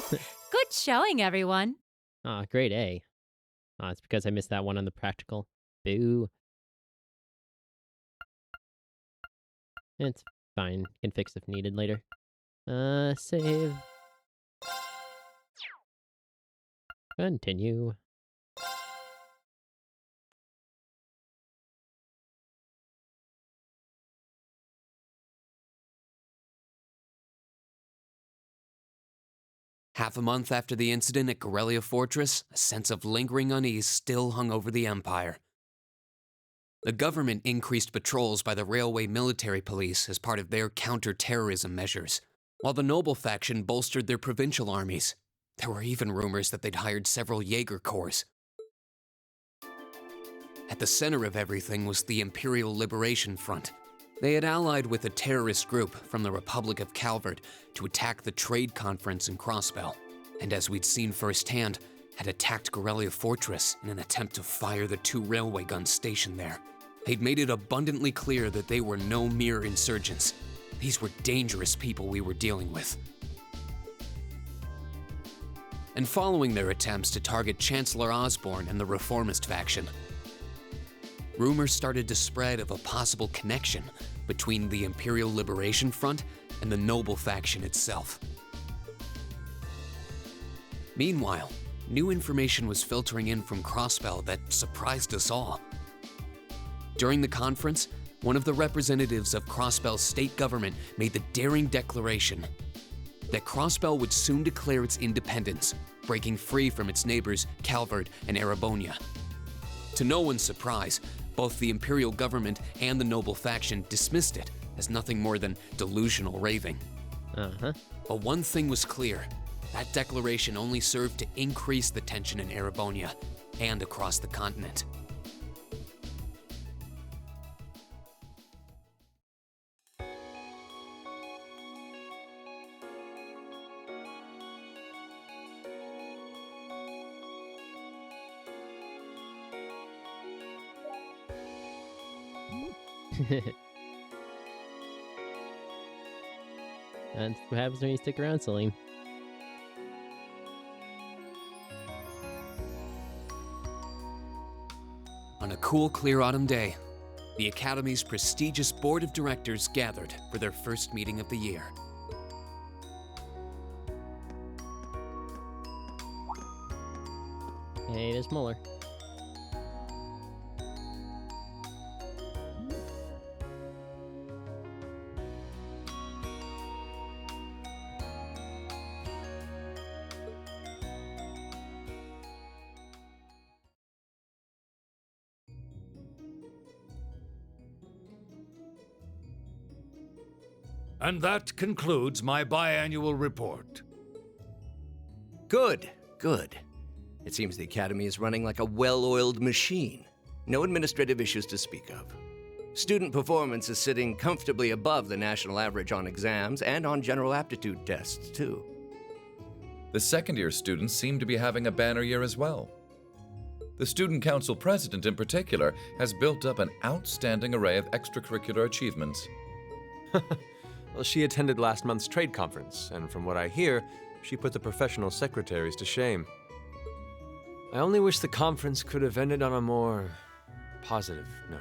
Good showing, everyone. Ah, grade A. Ah, it's because I missed that one on the practical. Boo. It's fine. Can fix if needed later. Save. Continue. Half a month after the incident at Corellia Fortress, a sense of lingering unease still hung over the Empire. The government increased patrols by the Railway Military Police as part of their counter-terrorism measures, while the Noble faction bolstered their provincial armies. There were even rumors that they'd hired several Jaeger Corps. At the center of everything was the Imperial Liberation Front. They had allied with a terrorist group from the Republic of Calvert to attack the trade conference in Crossbell, and as we'd seen firsthand, had attacked Corellia Fortress in an attempt to fire the 2 railway guns stationed there. They'd made it abundantly clear that they were no mere insurgents. These were dangerous people we were dealing with. And following their attempts to target Chancellor Osborne and the Reformist faction, rumors started to spread of a possible connection between the Imperial Liberation Front and the Noble faction itself. Meanwhile, new information was filtering in from Crossbell that surprised us all. During the conference, one of the representatives of Crossbell's state government made the daring declaration that Crossbell would soon declare its independence, breaking free from its neighbors Calvert and Erebonia. To no one's surprise, both the Imperial government and the Noble faction dismissed it as nothing more than delusional raving. But one thing was clear. That declaration only served to increase the tension in Erebonia and across the continent. That's what happens when you stick around, Salim. On a cool, clear autumn day, the Academy's prestigious board of directors gathered for their first meeting of the year. Hey, there's Muller. And that concludes my biannual report. Good, good. It seems the Academy is running like a well-oiled machine. No administrative issues to speak of. Student performance is sitting comfortably above the national average on exams and on general aptitude tests, too. The second-year students seem to be having a banner year as well. The Student Council president, in particular, has built up an outstanding array of extracurricular achievements. Well, she attended last month's trade conference, and from what I hear, she put the professional secretaries to shame. I only wish the conference could have ended on a more positive note.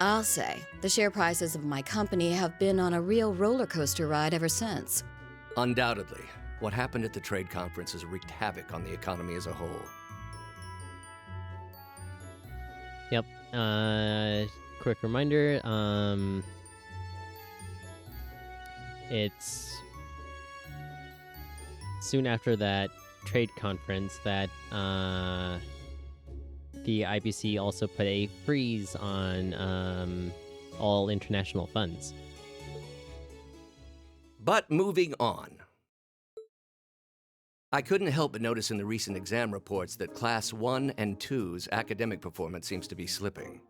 I'll say, the share prices of my company have been on a real roller coaster ride ever since. Undoubtedly. What happened at the trade conference has wreaked havoc on the economy as a whole. Yep. Quick reminder, it's soon after that trade conference that the IBC also put a freeze on all international funds. But moving on. I couldn't help but notice in the recent exam reports that Class 1 and 2's academic performance seems to be slipping.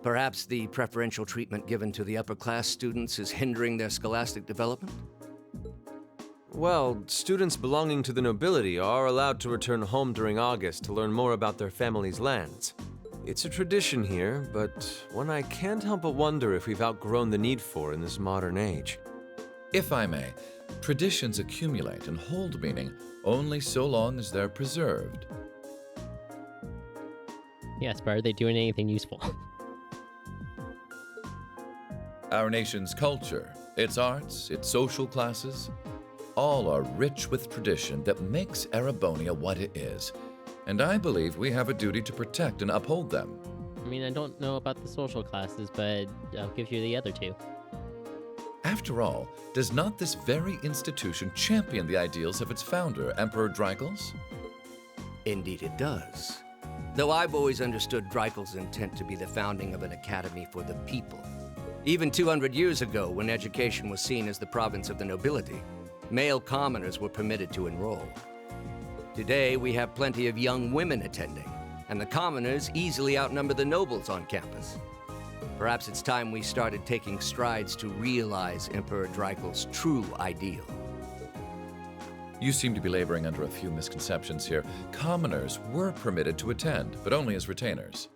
Perhaps the preferential treatment given to the upper class students is hindering their scholastic development? Well, students belonging to the nobility are allowed to return home during August to learn more about their family's lands. It's a tradition here, but one I can't help but wonder if we've outgrown the need for in this modern age. If I may, traditions accumulate and hold meaning only so long as they're preserved. Yes, but are they doing anything useful? Our nation's culture, its arts, its social classes, all are rich with tradition that makes Erebonia what it is, and I believe we have a duty to protect and uphold them. I mean, I don't know about the social classes, but I'll give you the other two. After all, does not this very institution champion the ideals of its founder, Emperor Drycles? Indeed it does. Though I've always understood Drycles' intent to be the founding of an academy for the people. Even 200 years ago, when education was seen as the province of the nobility, male commoners were permitted to enroll. Today, we have plenty of young women attending, and the commoners easily outnumber the nobles on campus. Perhaps it's time we started taking strides to realize Emperor Drycles' true ideal. You seem to be laboring under a few misconceptions here. Commoners were permitted to attend, but only as retainers.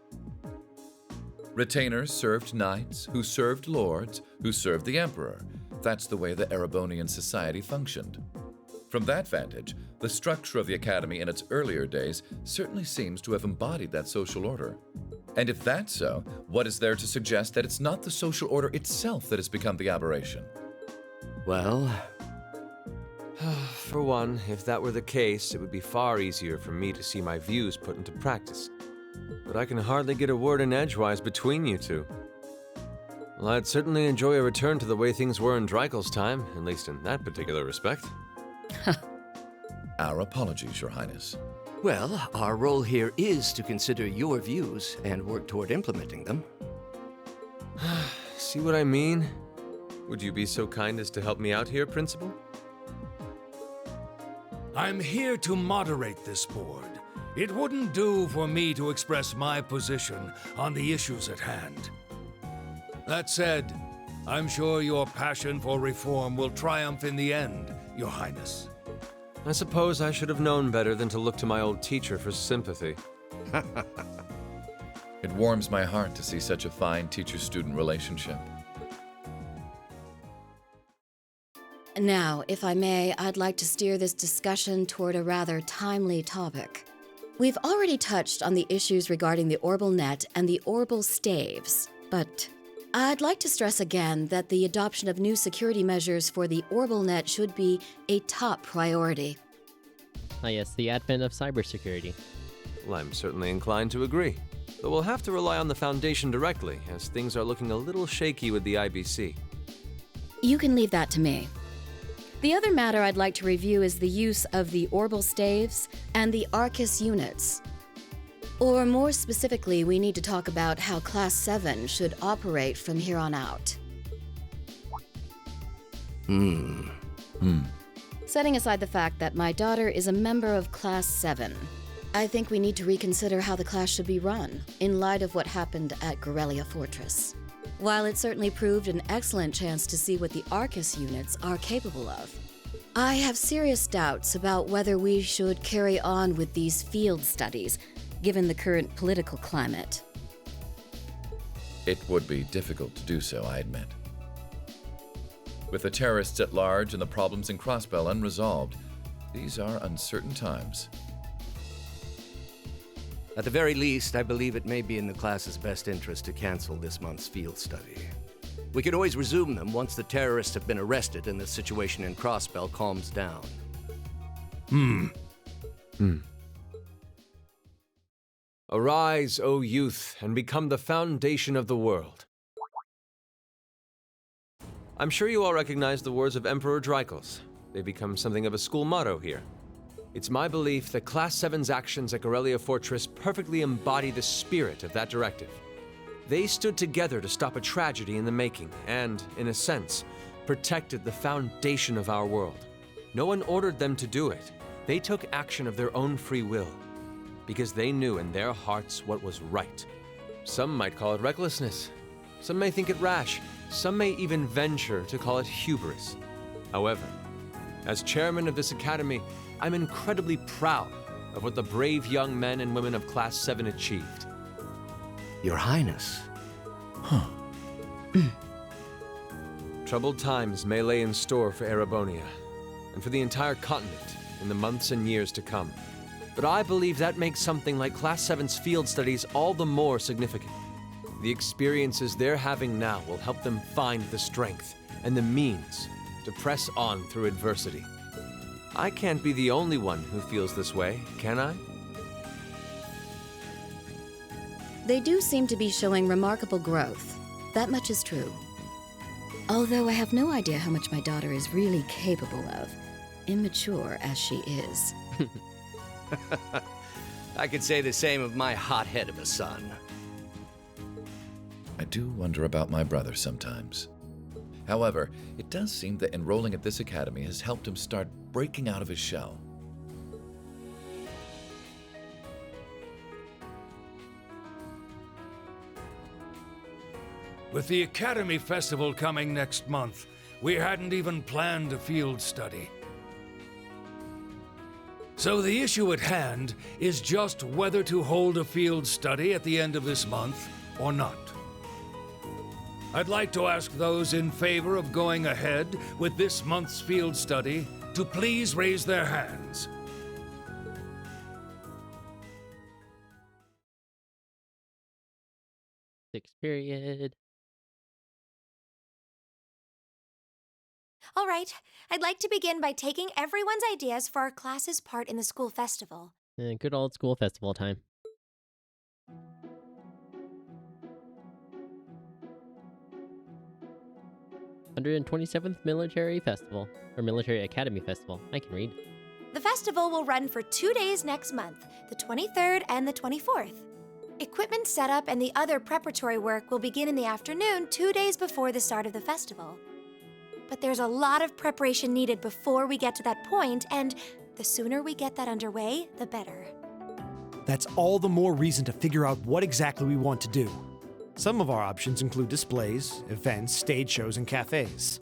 Retainers served knights, who served lords, who served the emperor. That's the way the Erebonian society functioned. From that vantage, the structure of the academy in its earlier days certainly seems to have embodied that social order. And if that's so, what is there to suggest that it's not the social order itself that has become the aberration? Well, for one, if that were the case, it would be far easier for me to see my views put into practice. But I can hardly get a word in edgewise between you two. Well, I'd certainly enjoy a return to the way things were in Drycles' time, at least in that particular respect. Our apologies, Your Highness. Well, our role here is to consider your views and work toward implementing them. See what I mean? Would you be so kind as to help me out here, Principal? I'm here to moderate this board. It wouldn't do for me to express my position on the issues at hand. That said, I'm sure your passion for reform will triumph in the end, Your Highness. I suppose I should have known better than to look to my old teacher for sympathy. It warms my heart to see such a fine teacher-student relationship. Now, if I may, I'd like to steer this discussion toward a rather timely topic. We've already touched on the issues regarding the Orbal Net and the Orbal Staves, but I'd like to stress again that the adoption of new security measures for the Orbal Net should be a top priority. Ah yes, the advent of cybersecurity. Well, I'm certainly inclined to agree. But we'll have to rely on the Foundation directly, as things are looking a little shaky with the IBC. You can leave that to me. The other matter I'd like to review is the use of the Orbal Staves and the Arcus units. Or more specifically, we need to talk about how Class 7 should operate from here on out. Setting aside the fact that my daughter is a member of Class 7, I think we need to reconsider how the class should be run, in light of what happened at Gorelia Fortress. While it certainly proved an excellent chance to see what the Arcus units are capable of, I have serious doubts about whether we should carry on with these field studies, given the current political climate. It would be difficult to do so, I admit. With the terrorists at large and the problems in Crossbell unresolved, these are uncertain times. At the very least, I believe it may be in the class's best interest to cancel this month's field study. We can always resume them once the terrorists have been arrested and the situation in Crossbell calms down. Arise, O youth, and become the foundation of the world. I'm sure you all recognize the words of Emperor Dreikels. They've become something of a school motto here. It's my belief that Class 7's actions at Gorelia Fortress perfectly embody the spirit of that directive. They stood together to stop a tragedy in the making and, in a sense, protected the foundation of our world. No one ordered them to do it. They took action of their own free will, because they knew in their hearts what was right. Some might call it recklessness. Some may think it rash. Some may even venture to call it hubris. However, as chairman of this academy, I'm incredibly proud of what the brave young men and women of Class 7 achieved. Your Highness. Troubled times may lay in store for Erebonia, and for the entire continent in the months and years to come. But I believe that makes something like Class 7's field studies all the more significant. The experiences they're having now will help them find the strength and the means to press on through adversity. I can't be the only one who feels this way, can I? They do seem to be showing remarkable growth. That much is true. Although I have no idea how much my daughter is really capable of, immature as she is. I could say the same of my hothead of a son. I do wonder about my brother sometimes. However, it does seem that enrolling at this academy has helped him start breaking out of his shell. With the Academy Festival coming next month, we hadn't even planned a field study. So the issue at hand is just whether to hold a field study at the end of this month or not. I'd like to ask those in favor of going ahead with this month's field study to please raise their hands. Sixth period. All right, I'd like to begin by taking everyone's ideas for our class's part in the school festival. Good old school festival time. "127th Military Festival, or Military Academy Festival." I can read. The festival will run for 2 days next month, the 23rd and the 24th. Equipment setup and the other preparatory work will begin in the afternoon 2 days before the start of the festival. But there's a lot of preparation needed before we get to that point, and the sooner we get that underway, the better. That's all the more reason to figure out what exactly we want to do. Some of our options include displays, events, stage shows, and cafes.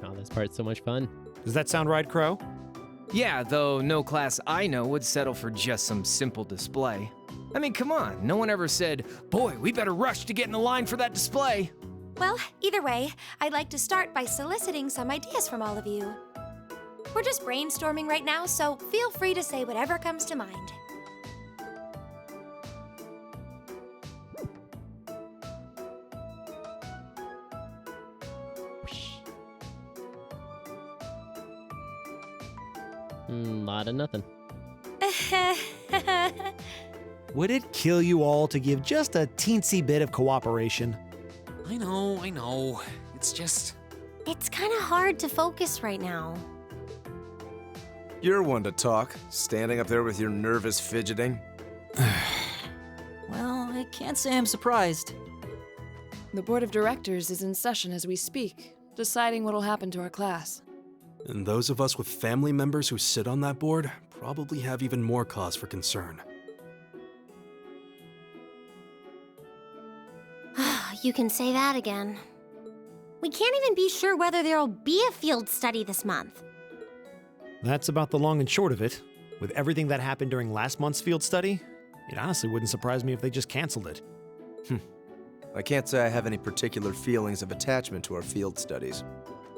Oh, this part's so much fun. Does that sound right, Crow? Yeah, though no class I know would settle for just some simple display. I mean, come on, no one ever said, boy, we better rush to get in the line for that display. Well, either way, I'd like to start by soliciting some ideas from all of you. We're just brainstorming right now, so feel free to say whatever comes to mind. Lot of nothing. Would it kill you all to give just a teensy bit of cooperation? I know. It's just... It's kind of hard to focus right now. You're one to talk, standing up there with your nervous fidgeting. Well, I can't say I'm surprised. The board of directors is in session as we speak, deciding what'll happen to our class. And those of us with family members who sit on that board probably have even more cause for concern. You can say that again. We can't even be sure whether there'll be a field study this month. That's about the long and short of it. With everything that happened during last month's field study, it honestly wouldn't surprise me if they just canceled it. I can't say I have any particular feelings of attachment to our field studies,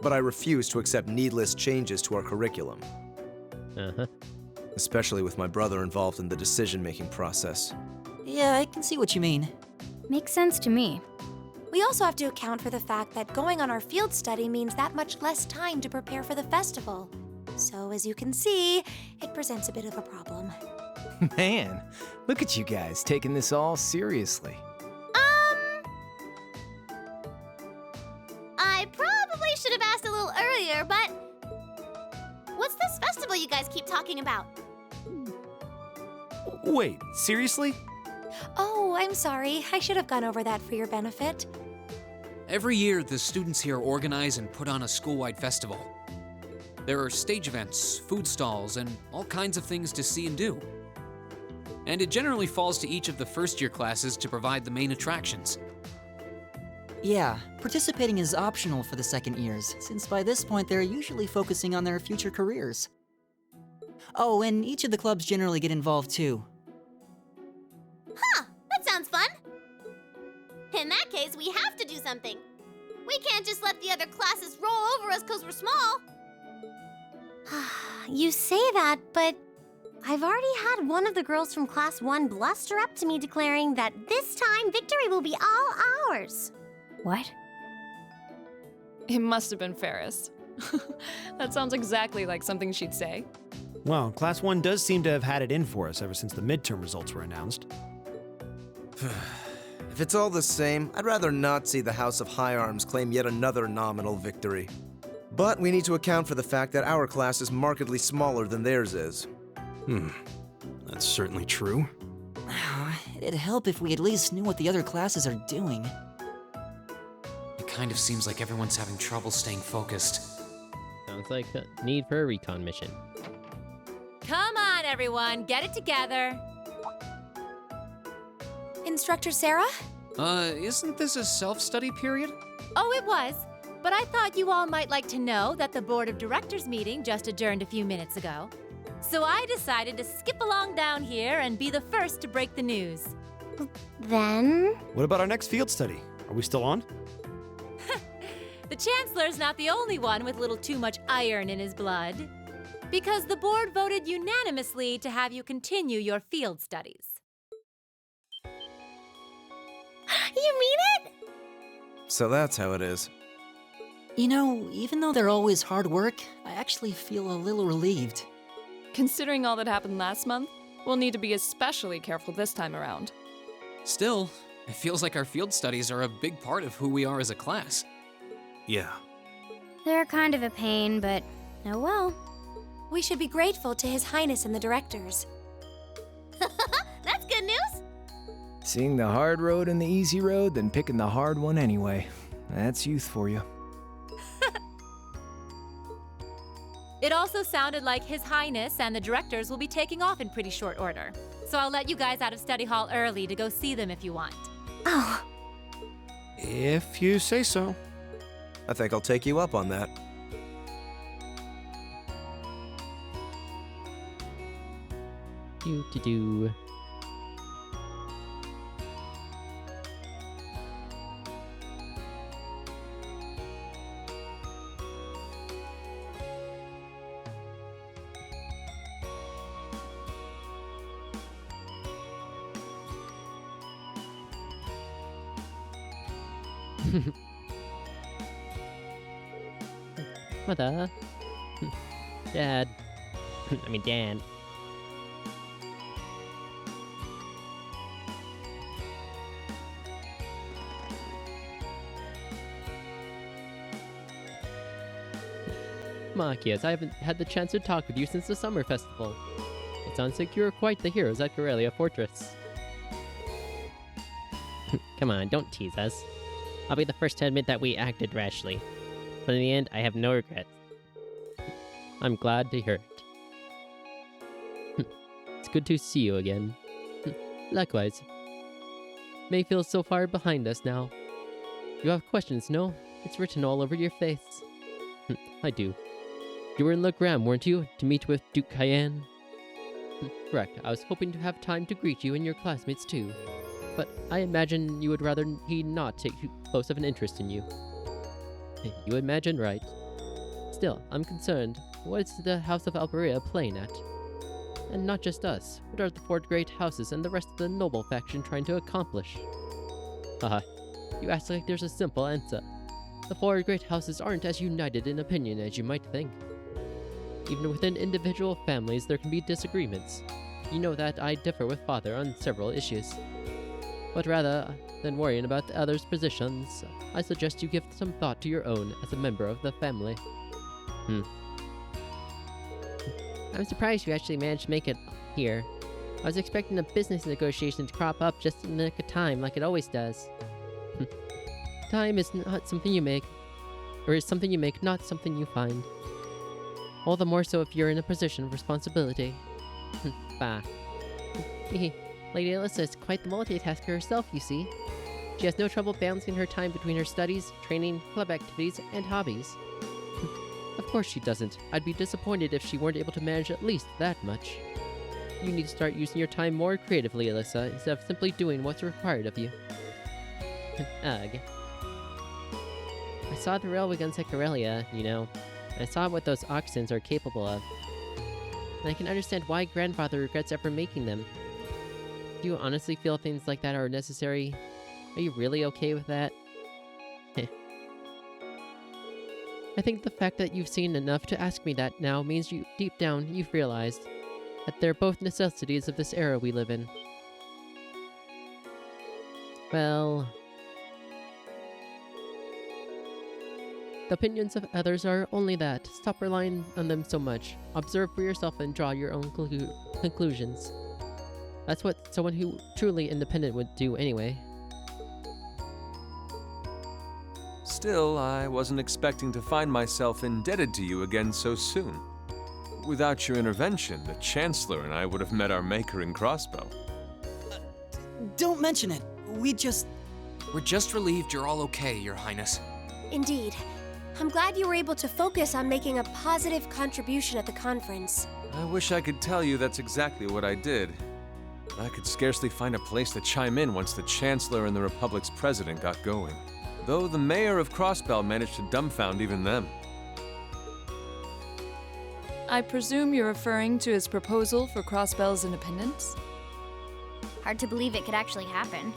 but I refuse to accept needless changes to our curriculum. Especially with my brother involved in the decision-making process. Yeah, I can see what you mean. Makes sense to me. We also have to account for the fact that going on our field study means that much less time to prepare for the festival. So, as you can see, it presents a bit of a problem. Man, look at you guys taking this all seriously. I probably should have asked a little earlier, but... What's this festival you guys keep talking about? Wait, seriously? Oh, I'm sorry. I should have gone over that for your benefit. Every year, the students here organize and put on a school-wide festival. There are stage events, food stalls, and all kinds of things to see and do. And it generally falls to each of the first-year classes to provide the main attractions. Yeah, participating is optional for the second years, since by this point they're usually focusing on their future careers. Oh, and each of the clubs generally get involved too. Huh, that sounds fun. In that case, we have to do something. We can't just let the other classes roll over us because we're small. You say that, but I've already had one of the girls from Class 1 bluster up to me declaring that this time victory will be all ours. What? It must have been Ferris. That sounds exactly like something she'd say. Well, Class 1 does seem to have had it in for us ever since the midterm results were announced. If it's all the same, I'd rather not see the House of High Arms claim yet another nominal victory. But we need to account for the fact that our class is markedly smaller than theirs is. That's certainly true. It'd help if we at least knew what the other classes are doing. It kind of seems like everyone's having trouble staying focused. Sounds like a need for a recon mission. Come on, everyone, get it together. Instructor Sarah? Isn't this a self-study period? Oh, it was. But I thought you all might like to know that the Board of Directors meeting just adjourned a few minutes ago. So I decided to skip along down here and be the first to break the news. Then? What about our next field study? Are we still on? The Chancellor's not the only one with a little too much iron in his blood. Because the board voted unanimously to have you continue your field studies. You mean it? So that's how it is. You know, even though they're always hard work, I actually feel a little relieved. Considering all that happened last month, we'll need to be especially careful this time around. Still, it feels like our field studies are a big part of who we are as a class. Yeah. They're kind of a pain, but oh well. We should be grateful to His Highness and the directors. That's good news. Seeing the hard road and the easy road, then picking the hard one anyway. That's youth for you. It also sounded like His Highness and the directors will be taking off in pretty short order. So I'll let you guys out of study hall early to go see them if you want. Oh. If you say so. I think I'll take you up on that. Do. Mother. Dad. I mean, Dan. Machias, I haven't had the chance to talk with you since the summer festival. It sounds like you're quite the heroes at Corellia Fortress. Come on, don't tease us. I'll be the first to admit that we acted rashly. But in the end, I have no regrets. I'm glad to hear it. It's good to see you again. Likewise. May feels so far behind us now. You have questions, no? It's written all over your face. I do. You were in Le Gram, weren't you, to meet with Duke Cayenne? Correct. I was hoping to have time to greet you and your classmates too. But I imagine you would rather he not take too close of an interest in you. You imagine right. Still, I'm concerned. What is the House of Alberia playing at? And not just us. What are the four great houses and the rest of the noble faction trying to accomplish? Haha. You ask like there's a simple answer. The four great houses aren't as united in opinion as you might think. Even within individual families, there can be disagreements. You know that I differ with Father on several issues. But rather than worrying about the others' positions, I suggest you give some thought to your own as a member of the family. I'm surprised you actually managed to make it here. I was expecting a business negotiation to crop up just in the nick of time like it always does. Time is not something you make, or is something you make, not something you find. All the more so if you're in a position of responsibility. Bah. Lady Alyssa is quite the multitasker herself, you see. She has no trouble balancing her time between her studies, training, club activities, and hobbies. Of course she doesn't. I'd be disappointed if she weren't able to manage at least that much. You need to start using your time more creatively, Alyssa, instead of simply doing what's required of you. Ugh. I saw the railway guns at Corellia, you know. I saw what those oxens are capable of. And I can understand why Grandfather regrets ever making them. Do you honestly feel things like that are necessary? Are you really okay with that? I think the fact that you've seen enough to ask me that now means you, deep down, you've realized that they're both necessities of this era we live in. Well... the opinions of others are only that. Stop relying on them so much. Observe for yourself and draw your own conclusions. That's what someone who truly independent would do anyway. Still, I wasn't expecting to find myself indebted to you again so soon. Without your intervention, the Chancellor and I would have met our maker in Crossbell. Don't mention it. We're just relieved you're all okay, Your Highness. Indeed. I'm glad you were able to focus on making a positive contribution at the conference. I wish I could tell you that's exactly what I did. But I could scarcely find a place to chime in once the Chancellor and the Republic's president got going. Though the mayor of Crossbell managed to dumbfound even them. I presume you're referring to his proposal for Crossbell's independence? Hard to believe it could actually happen.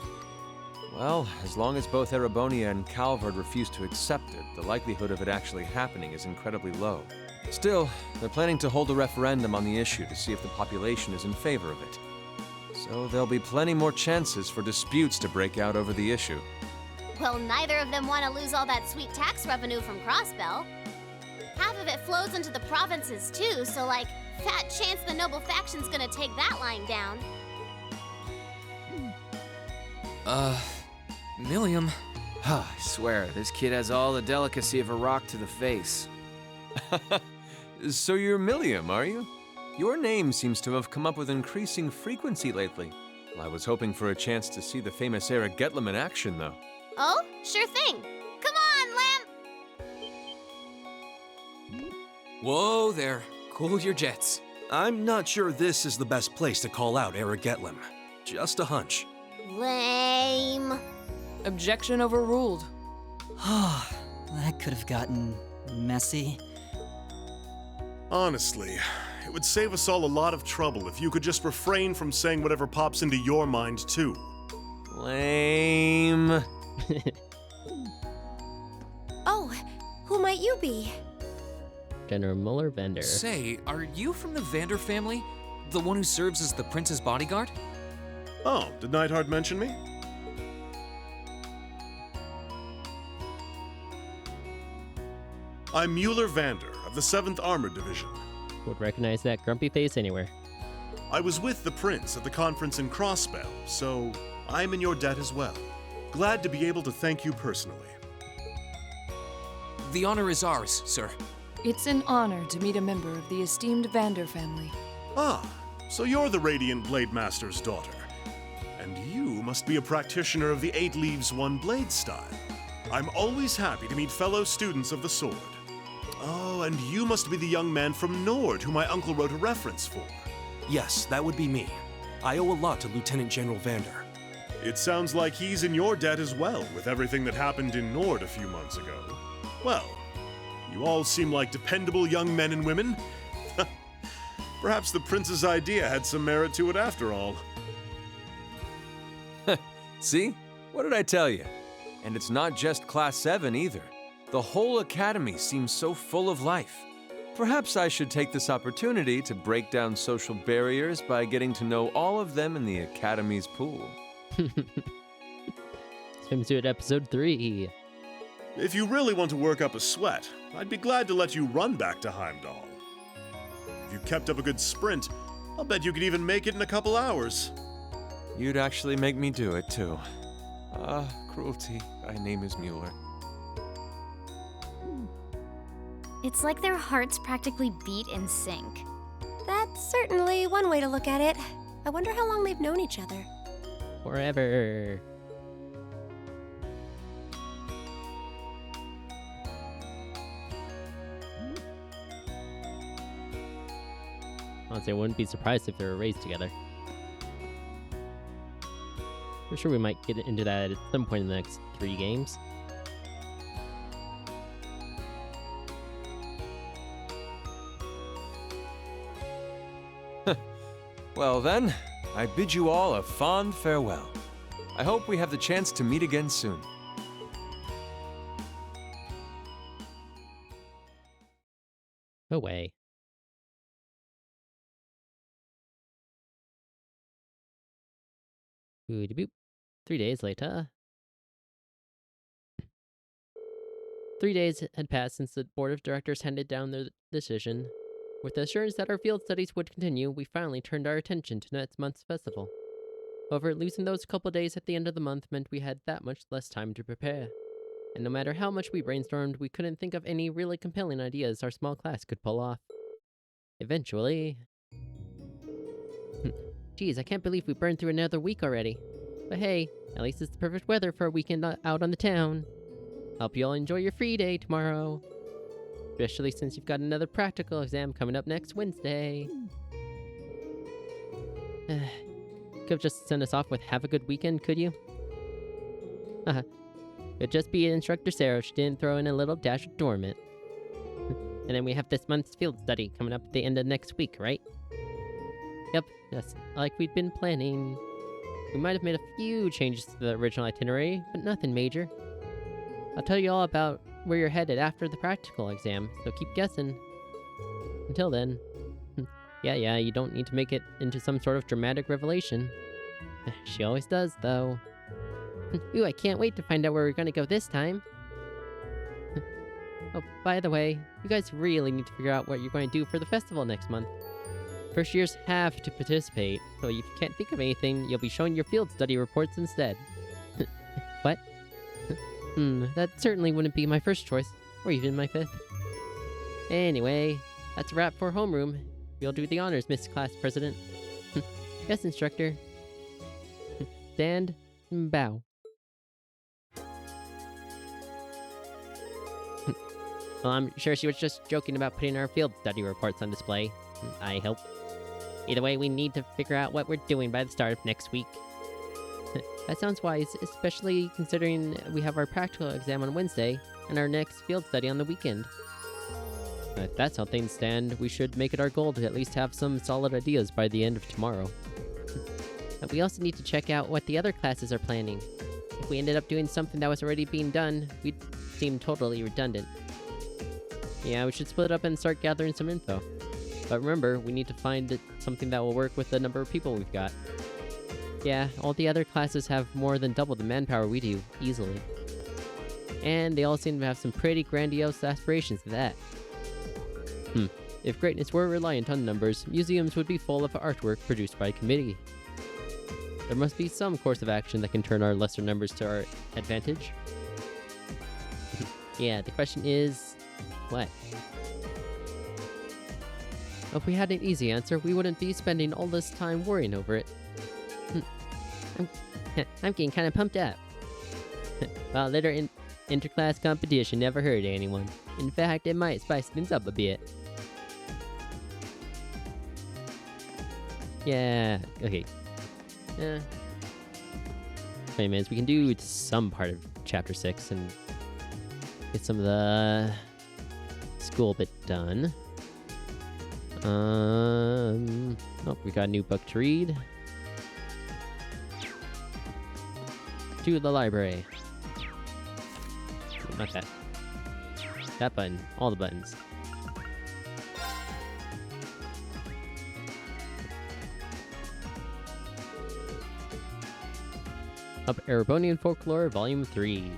Well, as long as both Erebonia and Calvard refuse to accept it, the likelihood of it actually happening is incredibly low. Still, they're planning to hold a referendum on the issue to see if the population is in favor of it. So there'll be plenty more chances for disputes to break out over the issue. Well, neither of them want to lose all that sweet tax revenue from Crossbell. Half of it flows into the provinces too, so like, fat chance the noble faction's gonna take that line down. Milliam. I swear, this kid has all the delicacy of a rock to the face. So you're Milliam, are you? Your name seems to have come up with increasing frequency lately. Well, I was hoping for a chance to see the famous Eric Getlem in action, though. Oh, sure thing. Come on, Lamp! Whoa there. Cool your jets. I'm not sure this is the best place to call out Eric Getlem. Just a hunch. Lame. Objection overruled. That could have gotten messy. Honestly, it would save us all a lot of trouble if you could just refrain from saying whatever pops into your mind, too. Lame. might you be? General Muller Vander. Say, are you from the Vander family? The one who serves as the prince's bodyguard? Oh, did Neidhart mention me? I'm Mueller Vander of the 7th Armored Division. Would recognize that grumpy face anywhere. I was with the prince at the conference in Crossbell, so I'm in your debt as well. Glad to be able to thank you personally. The honor is ours, sir. It's an honor to meet a member of the esteemed Vander family. Ah, so you're the Radiant Blade Master's daughter. And you must be a practitioner of the 8 Leaves 1 Blade style. I'm always happy to meet fellow students of the sword. Oh, and you must be the young man from Nord who my uncle wrote a reference for. Yes, that would be me. I owe a lot to Lieutenant General Vander. It sounds like he's in your debt as well, with everything that happened in Nord a few months ago. Well, you all seem like dependable young men and women. Perhaps the prince's idea had some merit to it after all. See? What did I tell you? And it's not just Class 7 either. The whole academy seems so full of life. Perhaps I should take this opportunity to break down social barriers by getting to know all of them in the academy's pool. Swimsuit episode 3. If you really want to work up a sweat, I'd be glad to let you run back to Heimdall. If you kept up a good sprint, I'll bet you could even make it in a couple hours. You'd actually make me do it, too. Cruelty. My name is Mueller. It's like their hearts practically beat in sync. That's certainly one way to look at it. I wonder how long they've known each other. Forever. Honestly, I wouldn't be surprised if they were raised together. I'm sure we might get into that at some point in the next 3 games. Well then, I bid you all a fond farewell. I hope we have the chance to meet again soon. Away. Boop. 3 days later. 3 days had passed since the board of directors handed down their decision. With the assurance that our field studies would continue, we finally turned our attention to next month's festival. However, losing those couple days at the end of the month meant we had that much less time to prepare. And no matter how much we brainstormed, we couldn't think of any really compelling ideas our small class could pull off. Eventually... Geez, I can't believe we burned through another week already. But hey, at least it's the perfect weather for a weekend out on the town. Hope you all enjoy your free day tomorrow. Especially since you've got another practical exam coming up next Wednesday. Could have just sent us off with have a good weekend, could you? It'd just be Instructor Sarah if she didn't throw in a little dash of dormant. And then we have this month's field study coming up at the end of next week, right? Yep, just like we'd been planning. We might have made a few changes to the original itinerary, but nothing major. I'll tell you all about where you're headed after the practical exam, so keep guessing. Until then, yeah, you don't need to make it into some sort of dramatic revelation. She always does, though. Ooh, I can't wait to find out where we're gonna go this time. Oh, by the way, you guys really need to figure out what you're going to do for the festival next month. First years have to participate, so if you can't think of anything, you'll be showing your field study reports instead. What? That certainly wouldn't be my first choice, or even my 5th. Anyway, that's a wrap for homeroom. You'll do the honors, Miss Class President. Yes, Instructor. Stand and bow. Well, I'm sure she was just joking about putting our field study reports on display. I hope. Either way, we need to figure out what we're doing by the start of next week. That sounds wise, especially considering we have our practical exam on Wednesday and our next field study on the weekend. If that's how things stand, we should make it our goal to at least have some solid ideas by the end of tomorrow. But we also need to check out what the other classes are planning. If we ended up doing something that was already being done, we'd seem totally redundant. Yeah, we should split up and start gathering some info. But remember, we need to find something that will work with the number of people we've got. Yeah, all the other classes have more than double the manpower we do, easily. And they all seem to have some pretty grandiose aspirations to that. If greatness were reliant on numbers, museums would be full of artwork produced by a committee. There must be some course of action that can turn our lesser numbers to our advantage. Yeah, the question is... what? If we had an easy answer, we wouldn't be spending all this time worrying over it. I'm getting kind of pumped up. Well, interclass competition never hurt anyone. In fact, it might spice things up a bit. Yeah, okay. Wait a minute, we can do some part of Chapter 6 and get some of the school bit done. Oh, we got a new book to read. To the library. Not that. That button. All the buttons. Up Erebonian Folklore, Volume 3.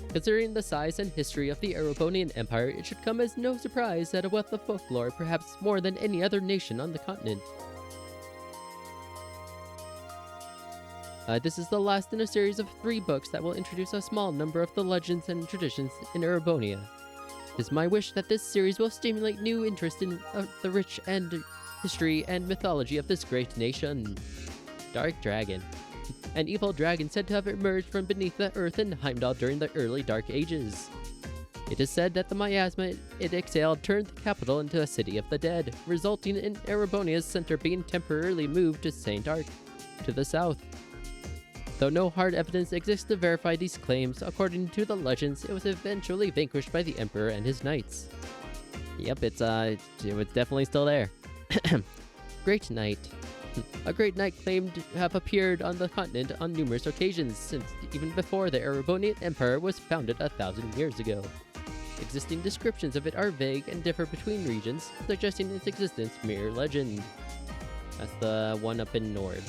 Considering the size and history of the Erebonian Empire, it should come as no surprise that a wealth of folklore, perhaps more than any other nation on the continent. This is the last in a series of 3 books that will introduce a small number of the legends and traditions in Erebonia. It is my wish that this series will stimulate new interest in the rich and history and mythology of this great nation. Dark Dragon. An evil dragon said to have emerged from beneath the earth in Heimdall during the early Dark Ages. It is said that the miasma it exhaled turned the capital into a city of the dead, resulting in Erebonia's center being temporarily moved to Saint Ark, to the south. Though no hard evidence exists to verify these claims, according to the legends, it was eventually vanquished by the Emperor and his knights. Yep, it was definitely still there. Great Knight. A great knight claimed to have appeared on the continent on numerous occasions, since even before the Erebonian Empire was founded 1,000 years ago. Existing descriptions of it are vague and differ between regions, suggesting its existence mere legend. That's the one up in Nord.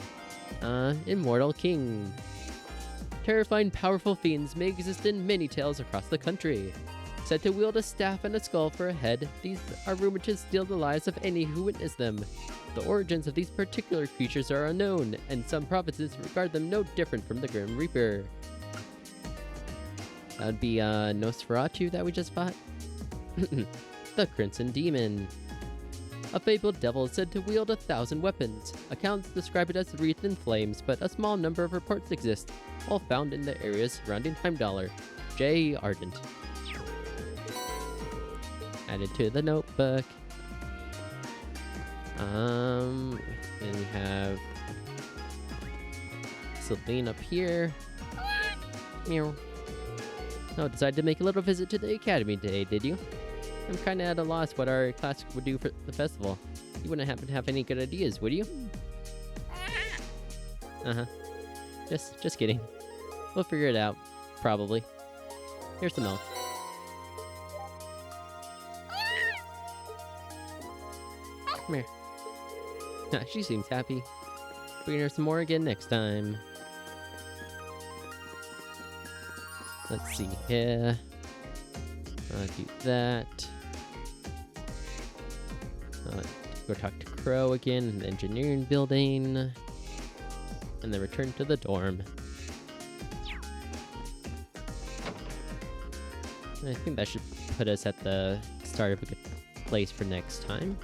Immortal King. Terrifying, powerful fiends may exist in many tales across the country. Said to wield a staff and a skull for a head, these are rumored to steal the lives of any who witness them. The origins of these particular creatures are unknown, and some provinces regard them no different from the Grim Reaper. That would be Nosferatu that we just fought. The Crimson Demon. A fabled devil said to wield 1,000 weapons. Accounts describe it as wreathed in flames, but a small number of reports exist, all found in the areas surrounding Heimdall. J. Ardent. Added to the notebook. Then we have Celine up here. Meow. Oh, decided to make a little visit to the academy today, did you? I'm kinda at a loss what our class would do for the festival. You wouldn't happen to have any good ideas, would you? Uh-huh. Just kidding. We'll figure it out. Probably. Here's the milk. Come here. She seems happy. Bring her some more again next time. Let's see here. Do that. Go talk to Crow again in the engineering building. And then return to the dorm. I think that should put us at the start of a good place for next time.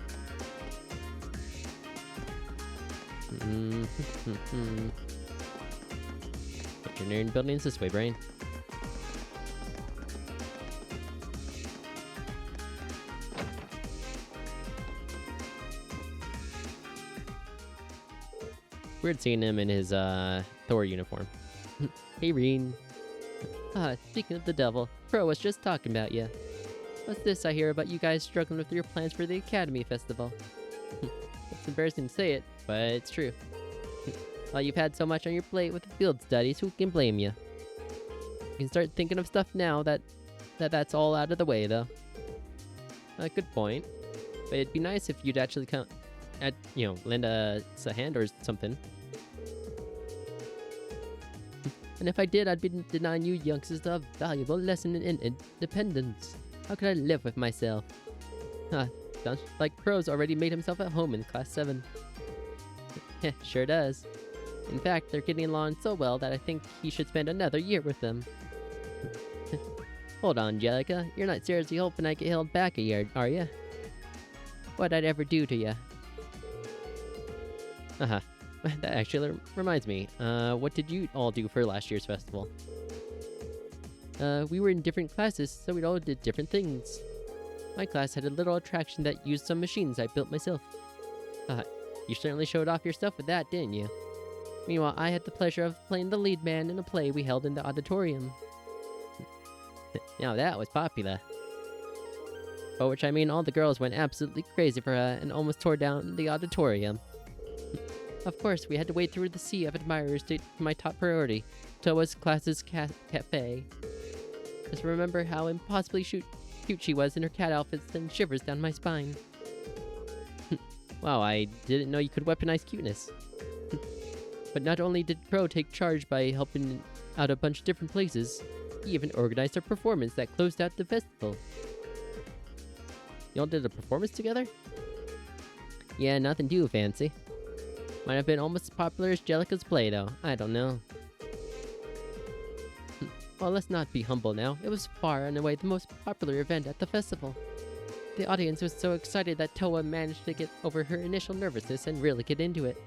Engineering buildings this way, Brain. Weird seeing him in his Thor uniform. Hey, Reen. Speaking of the devil, Pro was just talking about you. What's this I hear about you guys struggling with your plans for the Academy Festival? It's embarrassing to say it, but it's true. Well, you've had so much on your plate with the field studies, who can blame you? can start thinking of stuff now that's all out of the way, though. Good point. But it'd be nice if you'd actually come, lend us a hand or something. And if I did, I'd be denying you youngsters a valuable lesson in independence. How could I live with myself? Sounds like Crow's already made himself at home in Class 7. Sure does. In fact, they're getting along so well that I think he should spend another year with them. Hold on, Angelica. You're not seriously hoping I get held back a year, are you? What'd I ever do to you? That actually reminds me. What did you all do for last year's festival? We were in different classes, so we all did different things. My class had a little attraction that used some machines I built myself. You certainly showed off your stuff with that, didn't you? Meanwhile, I had the pleasure of playing the lead man in a play we held in the auditorium. Now that was popular. By which I mean all the girls went absolutely crazy for her and almost tore down the auditorium. Of course, we had to wade through the sea of admirers to my top priority, Toa's class's cafe. Just remember how impossibly cute she was in her cat outfits and shivers down my spine. Wow, I didn't know you could weaponize cuteness. But not only did Crow take charge by helping out a bunch of different places, he even organized a performance that closed out the festival. Y'all did a performance together? Yeah, nothing too fancy. Might have been almost as popular as Jellica's play, though. I don't know. Well, let's not be humble now. It was far and away the most popular event at the festival. The audience was so excited that Toa managed to get over her initial nervousness and really get into it.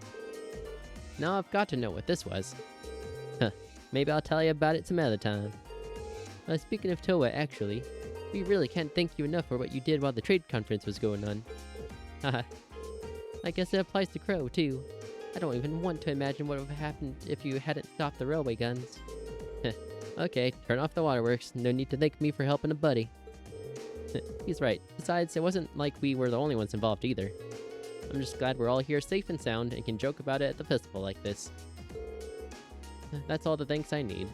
Now I've got to know what this was. Maybe I'll tell you about it some other time. Speaking of Toa, actually, we really can't thank you enough for what you did while the trade conference was going on. Haha. I guess it applies to Crow, too. I don't even want to imagine what would have happened if you hadn't stopped the railway guns. Okay, turn off the waterworks. No need to thank me for helping a buddy. He's right. Besides, it wasn't like we were the only ones involved either. I'm just glad we're all here safe and sound and can joke about it at the festival like this. That's all the thanks I need.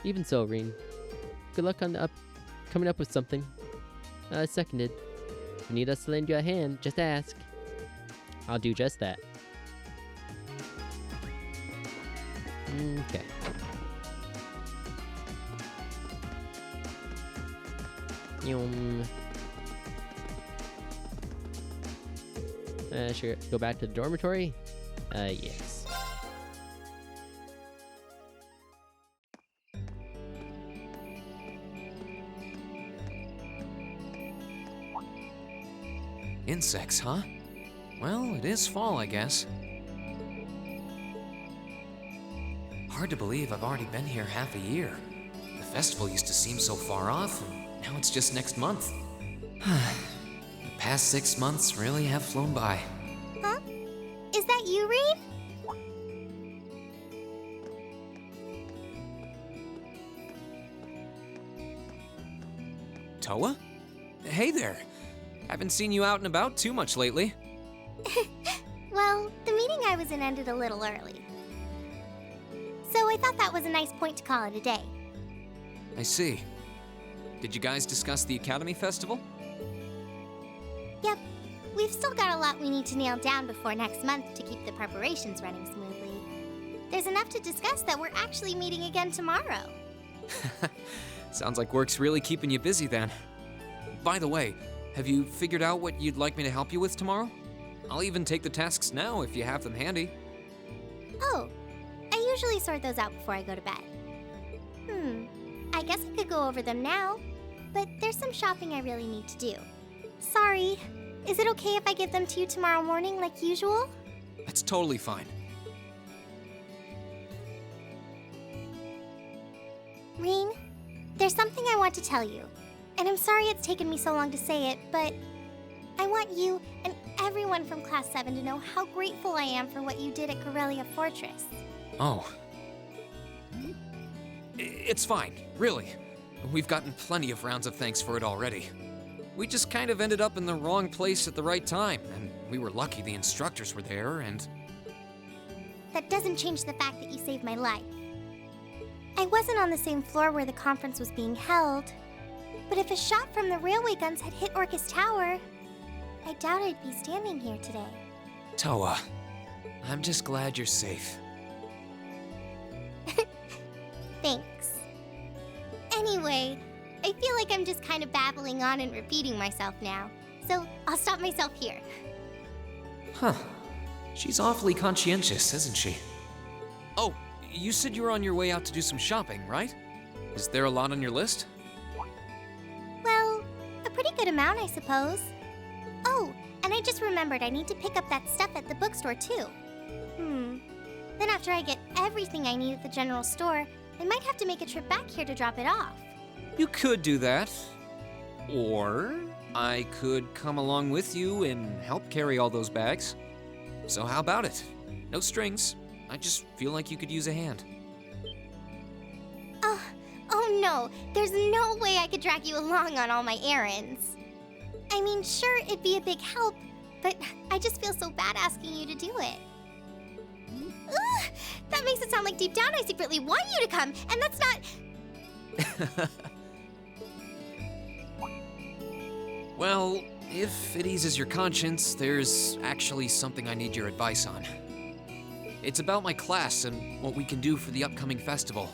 Even so, Reen. Good luck on coming up with something. Seconded. If you need us to lend you a hand, just ask. I'll do just that. Okay. Sure, go back to the dormitory? Yes. Insects, huh? Well, it is fall, I guess. Hard to believe I've already been here half a year. The festival used to seem so far off, and now it's just next month. The past 6 months really have flown by. Huh? Is that you, Reed? Toa? Hey there. Haven't seen you out and about too much lately. Well, the meeting I was in ended a little early. So I thought that was a nice point to call it a day. I see. Did you guys discuss the Academy Festival? Yep. We've still got a lot we need to nail down before next month to keep the preparations running smoothly. There's enough to discuss that we're actually meeting again tomorrow. Sounds like work's really keeping you busy then. By the way, have you figured out what you'd like me to help you with tomorrow? I'll even take the tasks now if you have them handy. Oh, I usually sort those out before I go to bed. I guess I could go over them now, but there's some shopping I really need to do. Sorry, is it okay if I give them to you tomorrow morning like usual? That's totally fine. Reen, there's something I want to tell you, and I'm sorry it's taken me so long to say it, but I want you and everyone from Class 7 to know how grateful I am for what you did at Corellia Fortress. Oh. It's fine, really. We've gotten plenty of rounds of thanks for it already. We just kind of ended up in the wrong place at the right time, and we were lucky the instructors were there, and... That doesn't change the fact that you saved my life. I wasn't on the same floor where the conference was being held, but if a shot from the railway guns had hit Orcus Tower, I doubt I'd be standing here today. Toa, I'm just glad you're safe. Thanks. Anyway, I feel like I'm just kind of babbling on and repeating myself now, so I'll stop myself here. Huh. She's awfully conscientious, isn't she? Oh, you said you were on your way out to do some shopping, right? Is there a lot on your list? Well, a pretty good amount, I suppose. Oh, and I just remembered I need to pick up that stuff at the bookstore, too. Then after I get everything I need at the general store, I might have to make a trip back here to drop it off. You could do that. Or I could come along with you and help carry all those bags. So how about it? No strings. I just feel like you could use a hand. Oh no, there's no way I could drag you along on all my errands. I mean, sure, it'd be a big help, but I just feel so bad asking you to do it. Ugh, that makes it sound like deep down I secretly want you to come, and that's not... Well, if it eases your conscience, there's actually something I need your advice on. It's about my class and what we can do for the upcoming festival.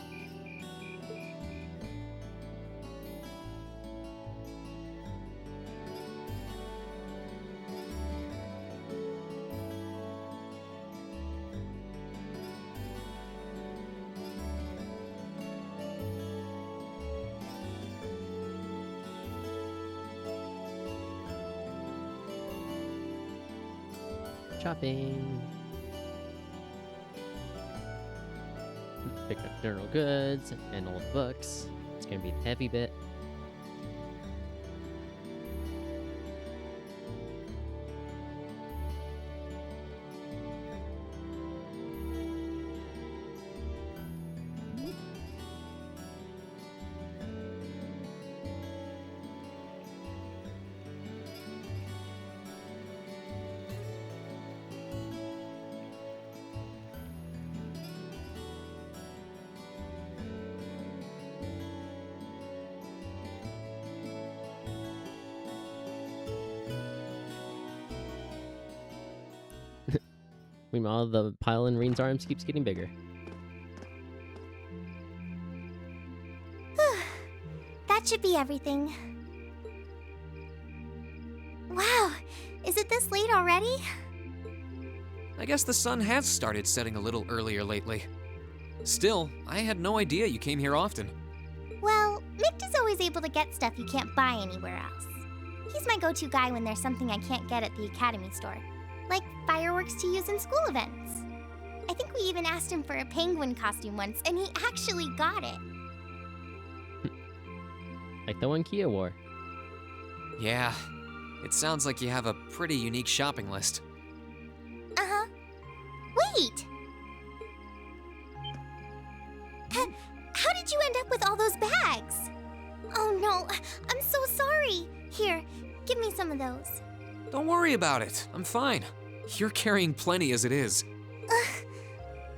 Shopping. Pick up general goods and old books. It's gonna be a heavy bit. Meanwhile, the pile in Reen's arms keeps getting bigger. That should be everything. Wow, is it this late already? I guess the sun has started setting a little earlier lately. Still, I had no idea you came here often. Well, Mick is always able to get stuff you can't buy anywhere else. He's my go-to guy when there's something I can't get at the Academy store, like fireworks to use in school events. I think we even asked him for a penguin costume once, and he actually got it. Like the one Kia wore. Yeah, it sounds like you have a pretty unique shopping list. Uh-huh. Wait! How did you end up with all those bags? Oh no, I'm so sorry. Here, give me some of those. Don't worry about it, I'm fine. You're carrying plenty as it is.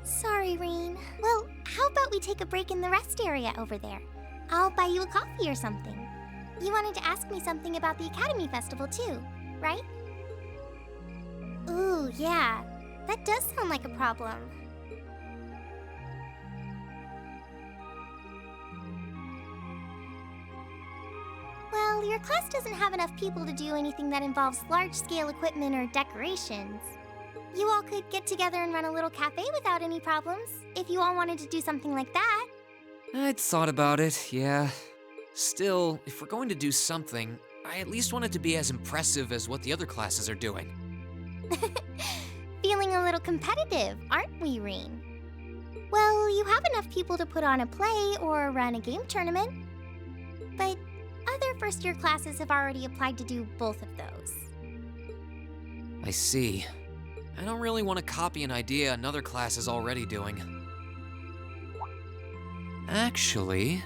Sorry, Reen. Well, how about we take a break in the rest area over there? I'll buy you a coffee or something. You wanted to ask me something about the Academy Festival too, right? Ooh, yeah. That does sound like a problem. Well, your class doesn't have enough people to do anything that involves large-scale equipment or decorations. You all could get together and run a little cafe without any problems, if you all wanted to do something like that. I'd thought about it, yeah. Still, if we're going to do something, I at least want it to be as impressive as what the other classes are doing. Feeling a little competitive, aren't we, Reen? Well, you have enough people to put on a play or run a game tournament. But other first-year classes have already applied to do both of those. I see. I don't really want to copy an idea another class is already doing. Actually,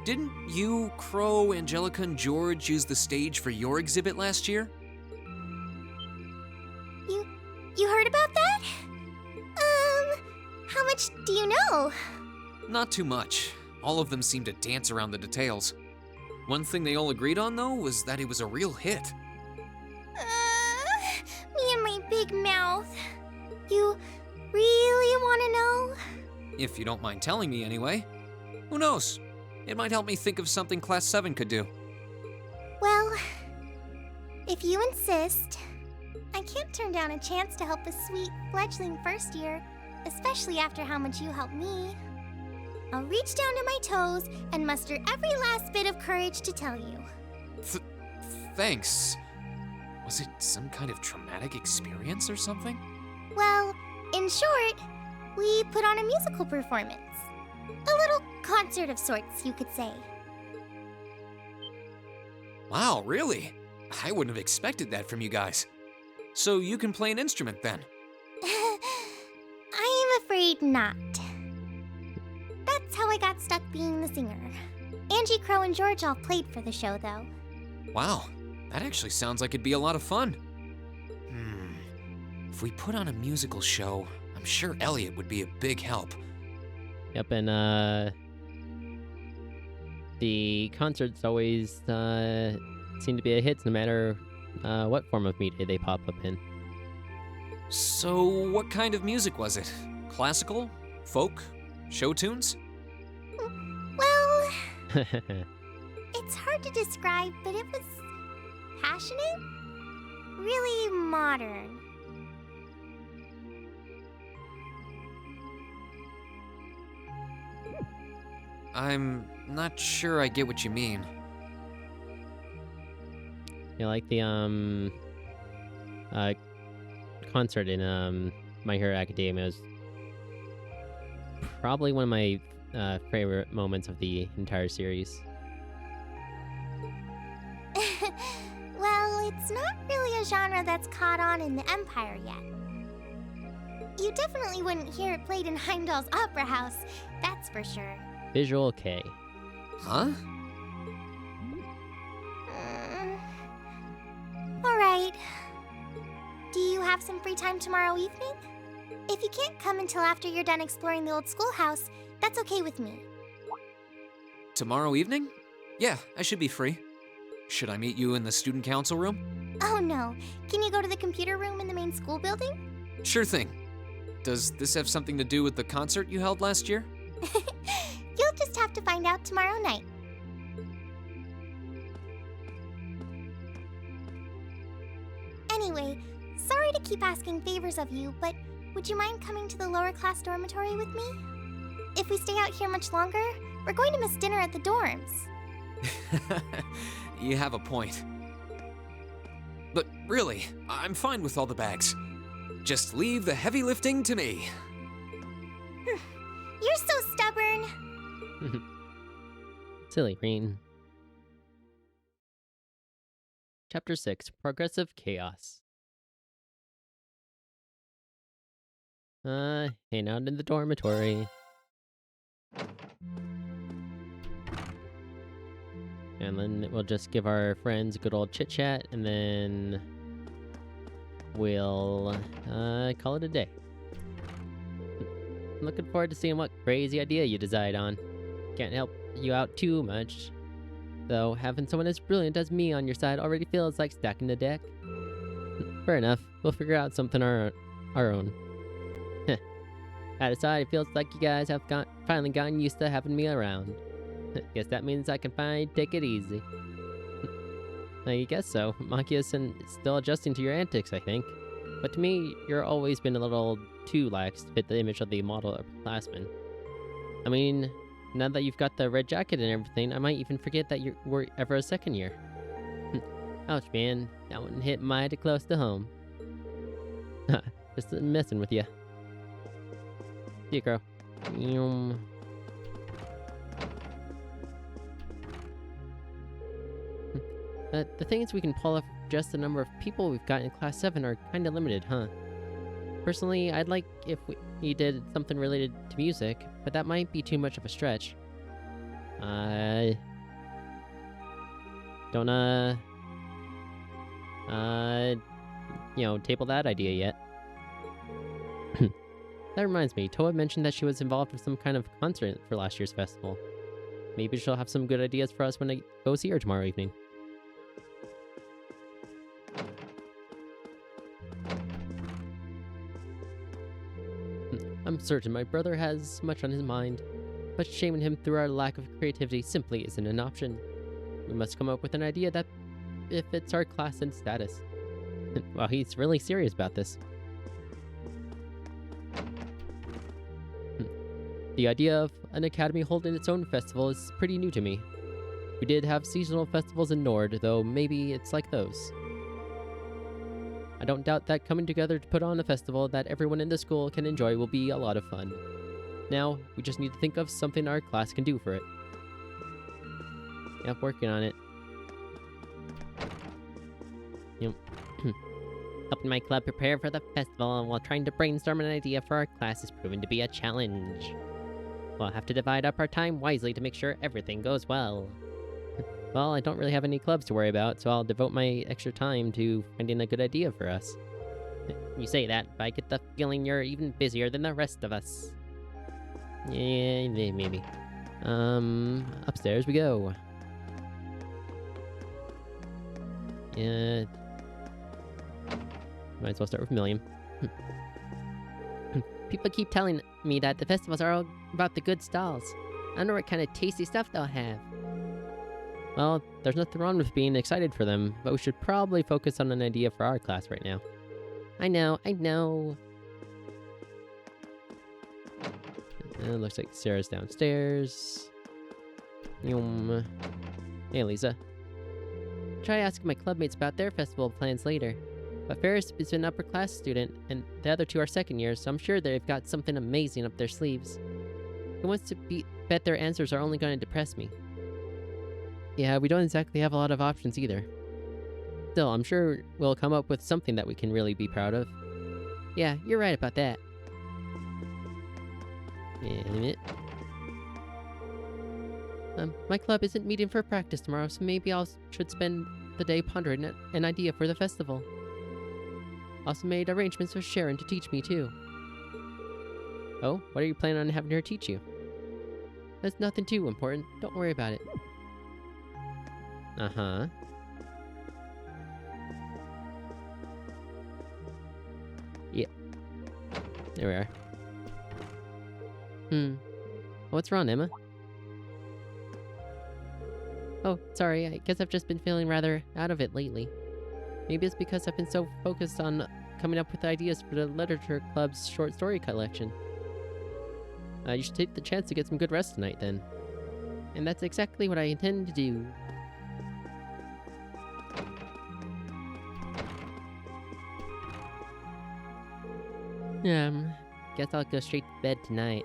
didn't you, Crow, Angelica, and George use the stage for your exhibit last year? You heard about that? How much do you know? Not too much. All of them seemed to dance around the details. One thing they all agreed on, though, was that it was a real hit. Me and my big mouth. You really want to know? If you don't mind telling me anyway. Who knows? It might help me think of something Class 7 could do. Well, if you insist, I can't turn down a chance to help a sweet fledgling first year, especially after how much you helped me. I'll reach down to my toes and muster every last bit of courage to tell you. Thanks. Was it some kind of traumatic experience or something? Well, in short, we put on a musical performance. A little concert of sorts, you could say. Wow, really? I wouldn't have expected that from you guys. So you can play an instrument then? I am afraid not. That's how I got stuck being the singer. Angie, Crow, and George all played for the show, though. Wow, that actually sounds like it'd be a lot of fun. If we put on a musical show, I'm sure Elliot would be a big help. Yep, and the concerts always seem to be a hit no matter what form of media they pop up in. So what kind of music was it? Classical? Folk? Show tunes? Well, it's hard to describe, but it was passionate, really modern. I'm not sure I get what you mean. You know, like the concert in My Hero Academia was probably one of my favorite moments of the entire series. Well, it's not really a genre that's caught on in the Empire yet. You definitely wouldn't hear it played in Heimdall's Opera House, that's for sure. Visual K. Huh? Alright. Do you have some free time tomorrow evening? If you can't come until after you're done exploring the old schoolhouse, that's okay with me. Tomorrow evening? Yeah, I should be free. Should I meet you in the student council room? Oh no. Can you go to the computer room in the main school building? Sure thing. Does this have something to do with the concert you held last year? You'll just have to find out tomorrow night. Anyway, sorry to keep asking favors of you, but would you mind coming to the lower class dormitory with me? If we stay out here much longer, we're going to miss dinner at the dorms. You have a point. But really, I'm fine with all the bags. Just leave the heavy lifting to me. You're so stubborn. Silly Green. Chapter 6, Progressive Chaos. Hang out in the dormitory. And then we'll just give our friends a good old chit-chat, and then we'll call it a day. I'm looking forward to seeing what crazy idea you decide on. Can't help you out too much, though having someone as brilliant as me on your side already feels like stacking the deck. Fair enough, we'll figure out something our own. That aside, it feels like you guys have finally gotten used to having me around. Guess that means I can finally take it easy. I guess so. Makia's still adjusting to your antics, I think. But to me, you're always been a little too lax to fit the image of the model upperclassman. I mean, now that you've got the red jacket and everything, I might even forget that you were ever a second year. Ouch, man. That one hit mighty close to home. Just messing with you. See you, girl. The things we can pull off just the number of people we've got in Class 7 are kinda limited, huh? Personally, I'd like if we did something related to music, but that might be too much of a stretch. Don't, table that idea yet. That reminds me, Toa mentioned that she was involved with some kind of concert for last year's festival. Maybe she'll have some good ideas for us when I go see her tomorrow evening. I'm certain my brother has much on his mind, but shaming him through our lack of creativity simply isn't an option. We must come up with an idea that befits our class and status. Well, he's really serious about this. The idea of an academy holding its own festival is pretty new to me. We did have seasonal festivals in Nord, though maybe it's like those. I don't doubt that coming together to put on a festival that everyone in the school can enjoy will be a lot of fun. Now, we just need to think of something our class can do for it. Yep, working on it. Yep. Helping my club prepare for the festival while trying to brainstorm an idea for our class has proven to be a challenge. We'll have to divide up our time wisely to make sure everything goes well. Well, I don't really have any clubs to worry about, so I'll devote my extra time to finding a good idea for us. You say that, but I get the feeling you're even busier than the rest of us. Yeah, maybe. Upstairs we go. Yeah. Might as well start with Milliam. People keep telling me that the festivals are all about the good stalls. I wonder what kind of tasty stuff they'll have. Well, there's nothing wrong with being excited for them, but we should probably focus on an idea for our class right now. I know. Looks like Sarah's downstairs. Hey, Lisa. Try asking my clubmates about their festival plans later. But Ferris is an upper class student, and the other two are second years, so I'm sure they've got something amazing up their sleeves. Who wants to bet their answers are only going to depress me? Yeah, we don't exactly have a lot of options either. Still, I'm sure we'll come up with something that we can really be proud of. Yeah, you're right about that. My club isn't meeting for practice tomorrow, so maybe should spend the day pondering an idea for the festival. Also made arrangements with Sharon to teach me too. Oh, what are you planning on having her teach you? That's nothing too important. Don't worry about it. Uh-huh. Yeah. There we are. What's wrong, Emma? Oh, sorry, I guess I've just been feeling rather out of it lately. Maybe it's because I've been so focused on coming up with ideas for the Literature Club's short story collection. You should take the chance to get some good rest tonight, then. And that's exactly what I intend to do. Guess I'll go straight to bed tonight.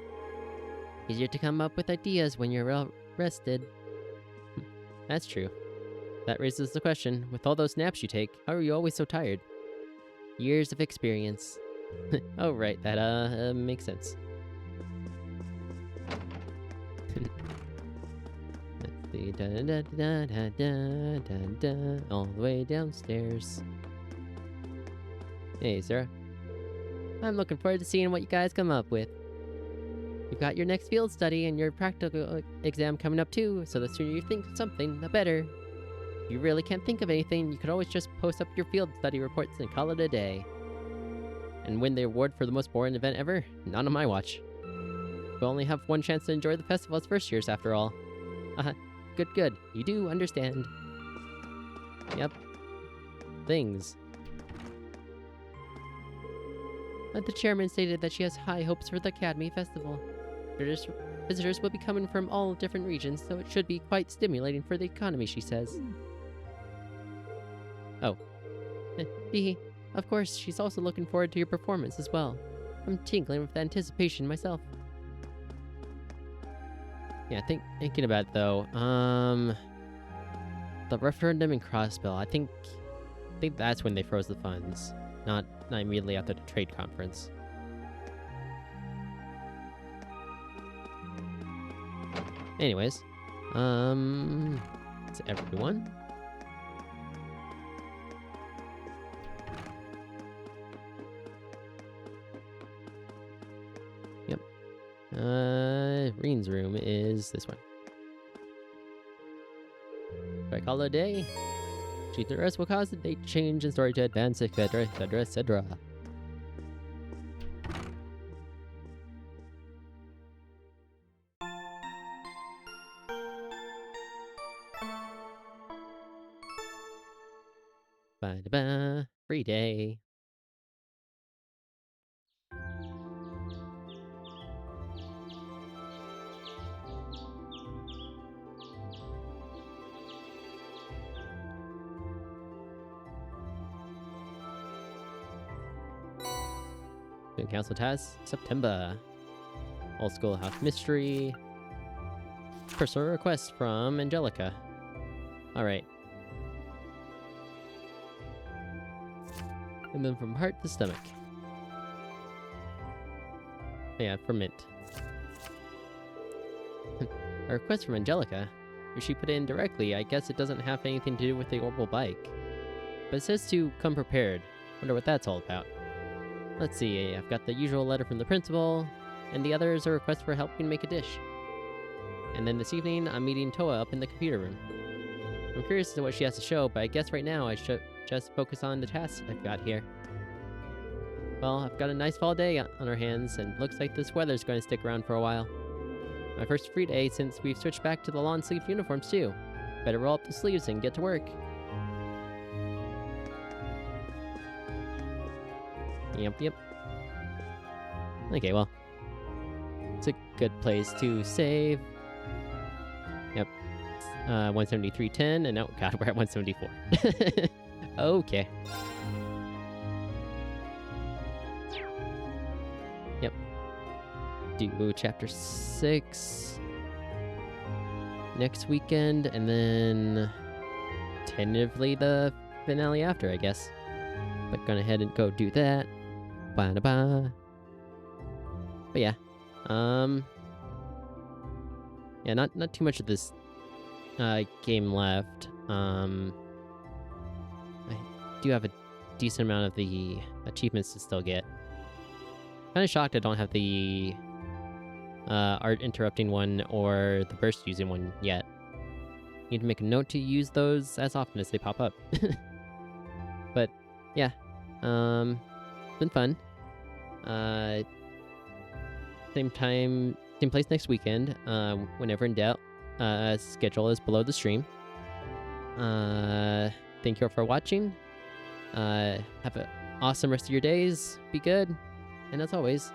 Easier to come up with ideas when you're well rested. That's true. That raises the question, with all those naps you take, how are you always so tired? Years of experience. Oh right, that makes sense. Let's see, all the way downstairs. Hey, Sarah. I'm looking forward to seeing what you guys come up with. You've got your next field study and your practical exam coming up too, so the sooner you think of something, the better. If you really can't think of anything, you could always just post up your field study reports and call it a day. And win the award for the most boring event ever? Not on my watch. We'll only have one chance to enjoy the festival as first years after all. Good. You do understand. Yep. Things. The chairman stated that she has high hopes for the Academy Festival. Visitors will be coming from all different regions, so it should be quite stimulating for the economy, she says. Oh. Of course, she's also looking forward to your performance as well. I'm tingling with anticipation myself. Yeah, thinking about it though, the referendum and crossbill, I think that's when they froze the funds. Not immediately after the trade conference. Anyways, it's everyone. Green's room is this one. If I call it a day, cheat the rest will cause the date change in story to advance, etc., etc., etc. Ba-da-ba. Free day. Student Council Task, September. Old Schoolhouse Mystery. Personal request from Angelica. Alright. And then from heart to stomach. Yeah, for mint. A request from Angelica. If she put it in directly, I guess it doesn't have anything to do with the orbital bike. But it says to come prepared. Wonder what that's all about. Let's see, I've got the usual letter from the principal, and the other is a request for helping make a dish. And then this evening, I'm meeting Toa up in the computer room. I'm curious as to what she has to show, but I guess right now I should just focus on the tasks I've got here. Well, I've got a nice fall day on our hands, and looks like this weather's going to stick around for a while. My first free day since we've switched back to the long-sleeve uniforms too. Better roll up the sleeves and get to work. Yep. Okay, well. It's a good place to save. Yep. 173.10, and oh god, we're at 174. Okay. Yep. Do chapter 6 next weekend, and then tentatively the finale after, I guess. But gonna head and go do that. Ba-da-ba. But yeah. Yeah, not too much of this game left. I do have a decent amount of the achievements to still get. Kind of shocked I don't have the art interrupting one or the burst using one yet. Need to make a note to use those as often as they pop up. But yeah, been fun. Same time, same place next weekend. Whenever in doubt, schedule is below the stream. Thank you all for watching. Have an awesome rest of your days. Be good. And as always,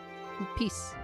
peace.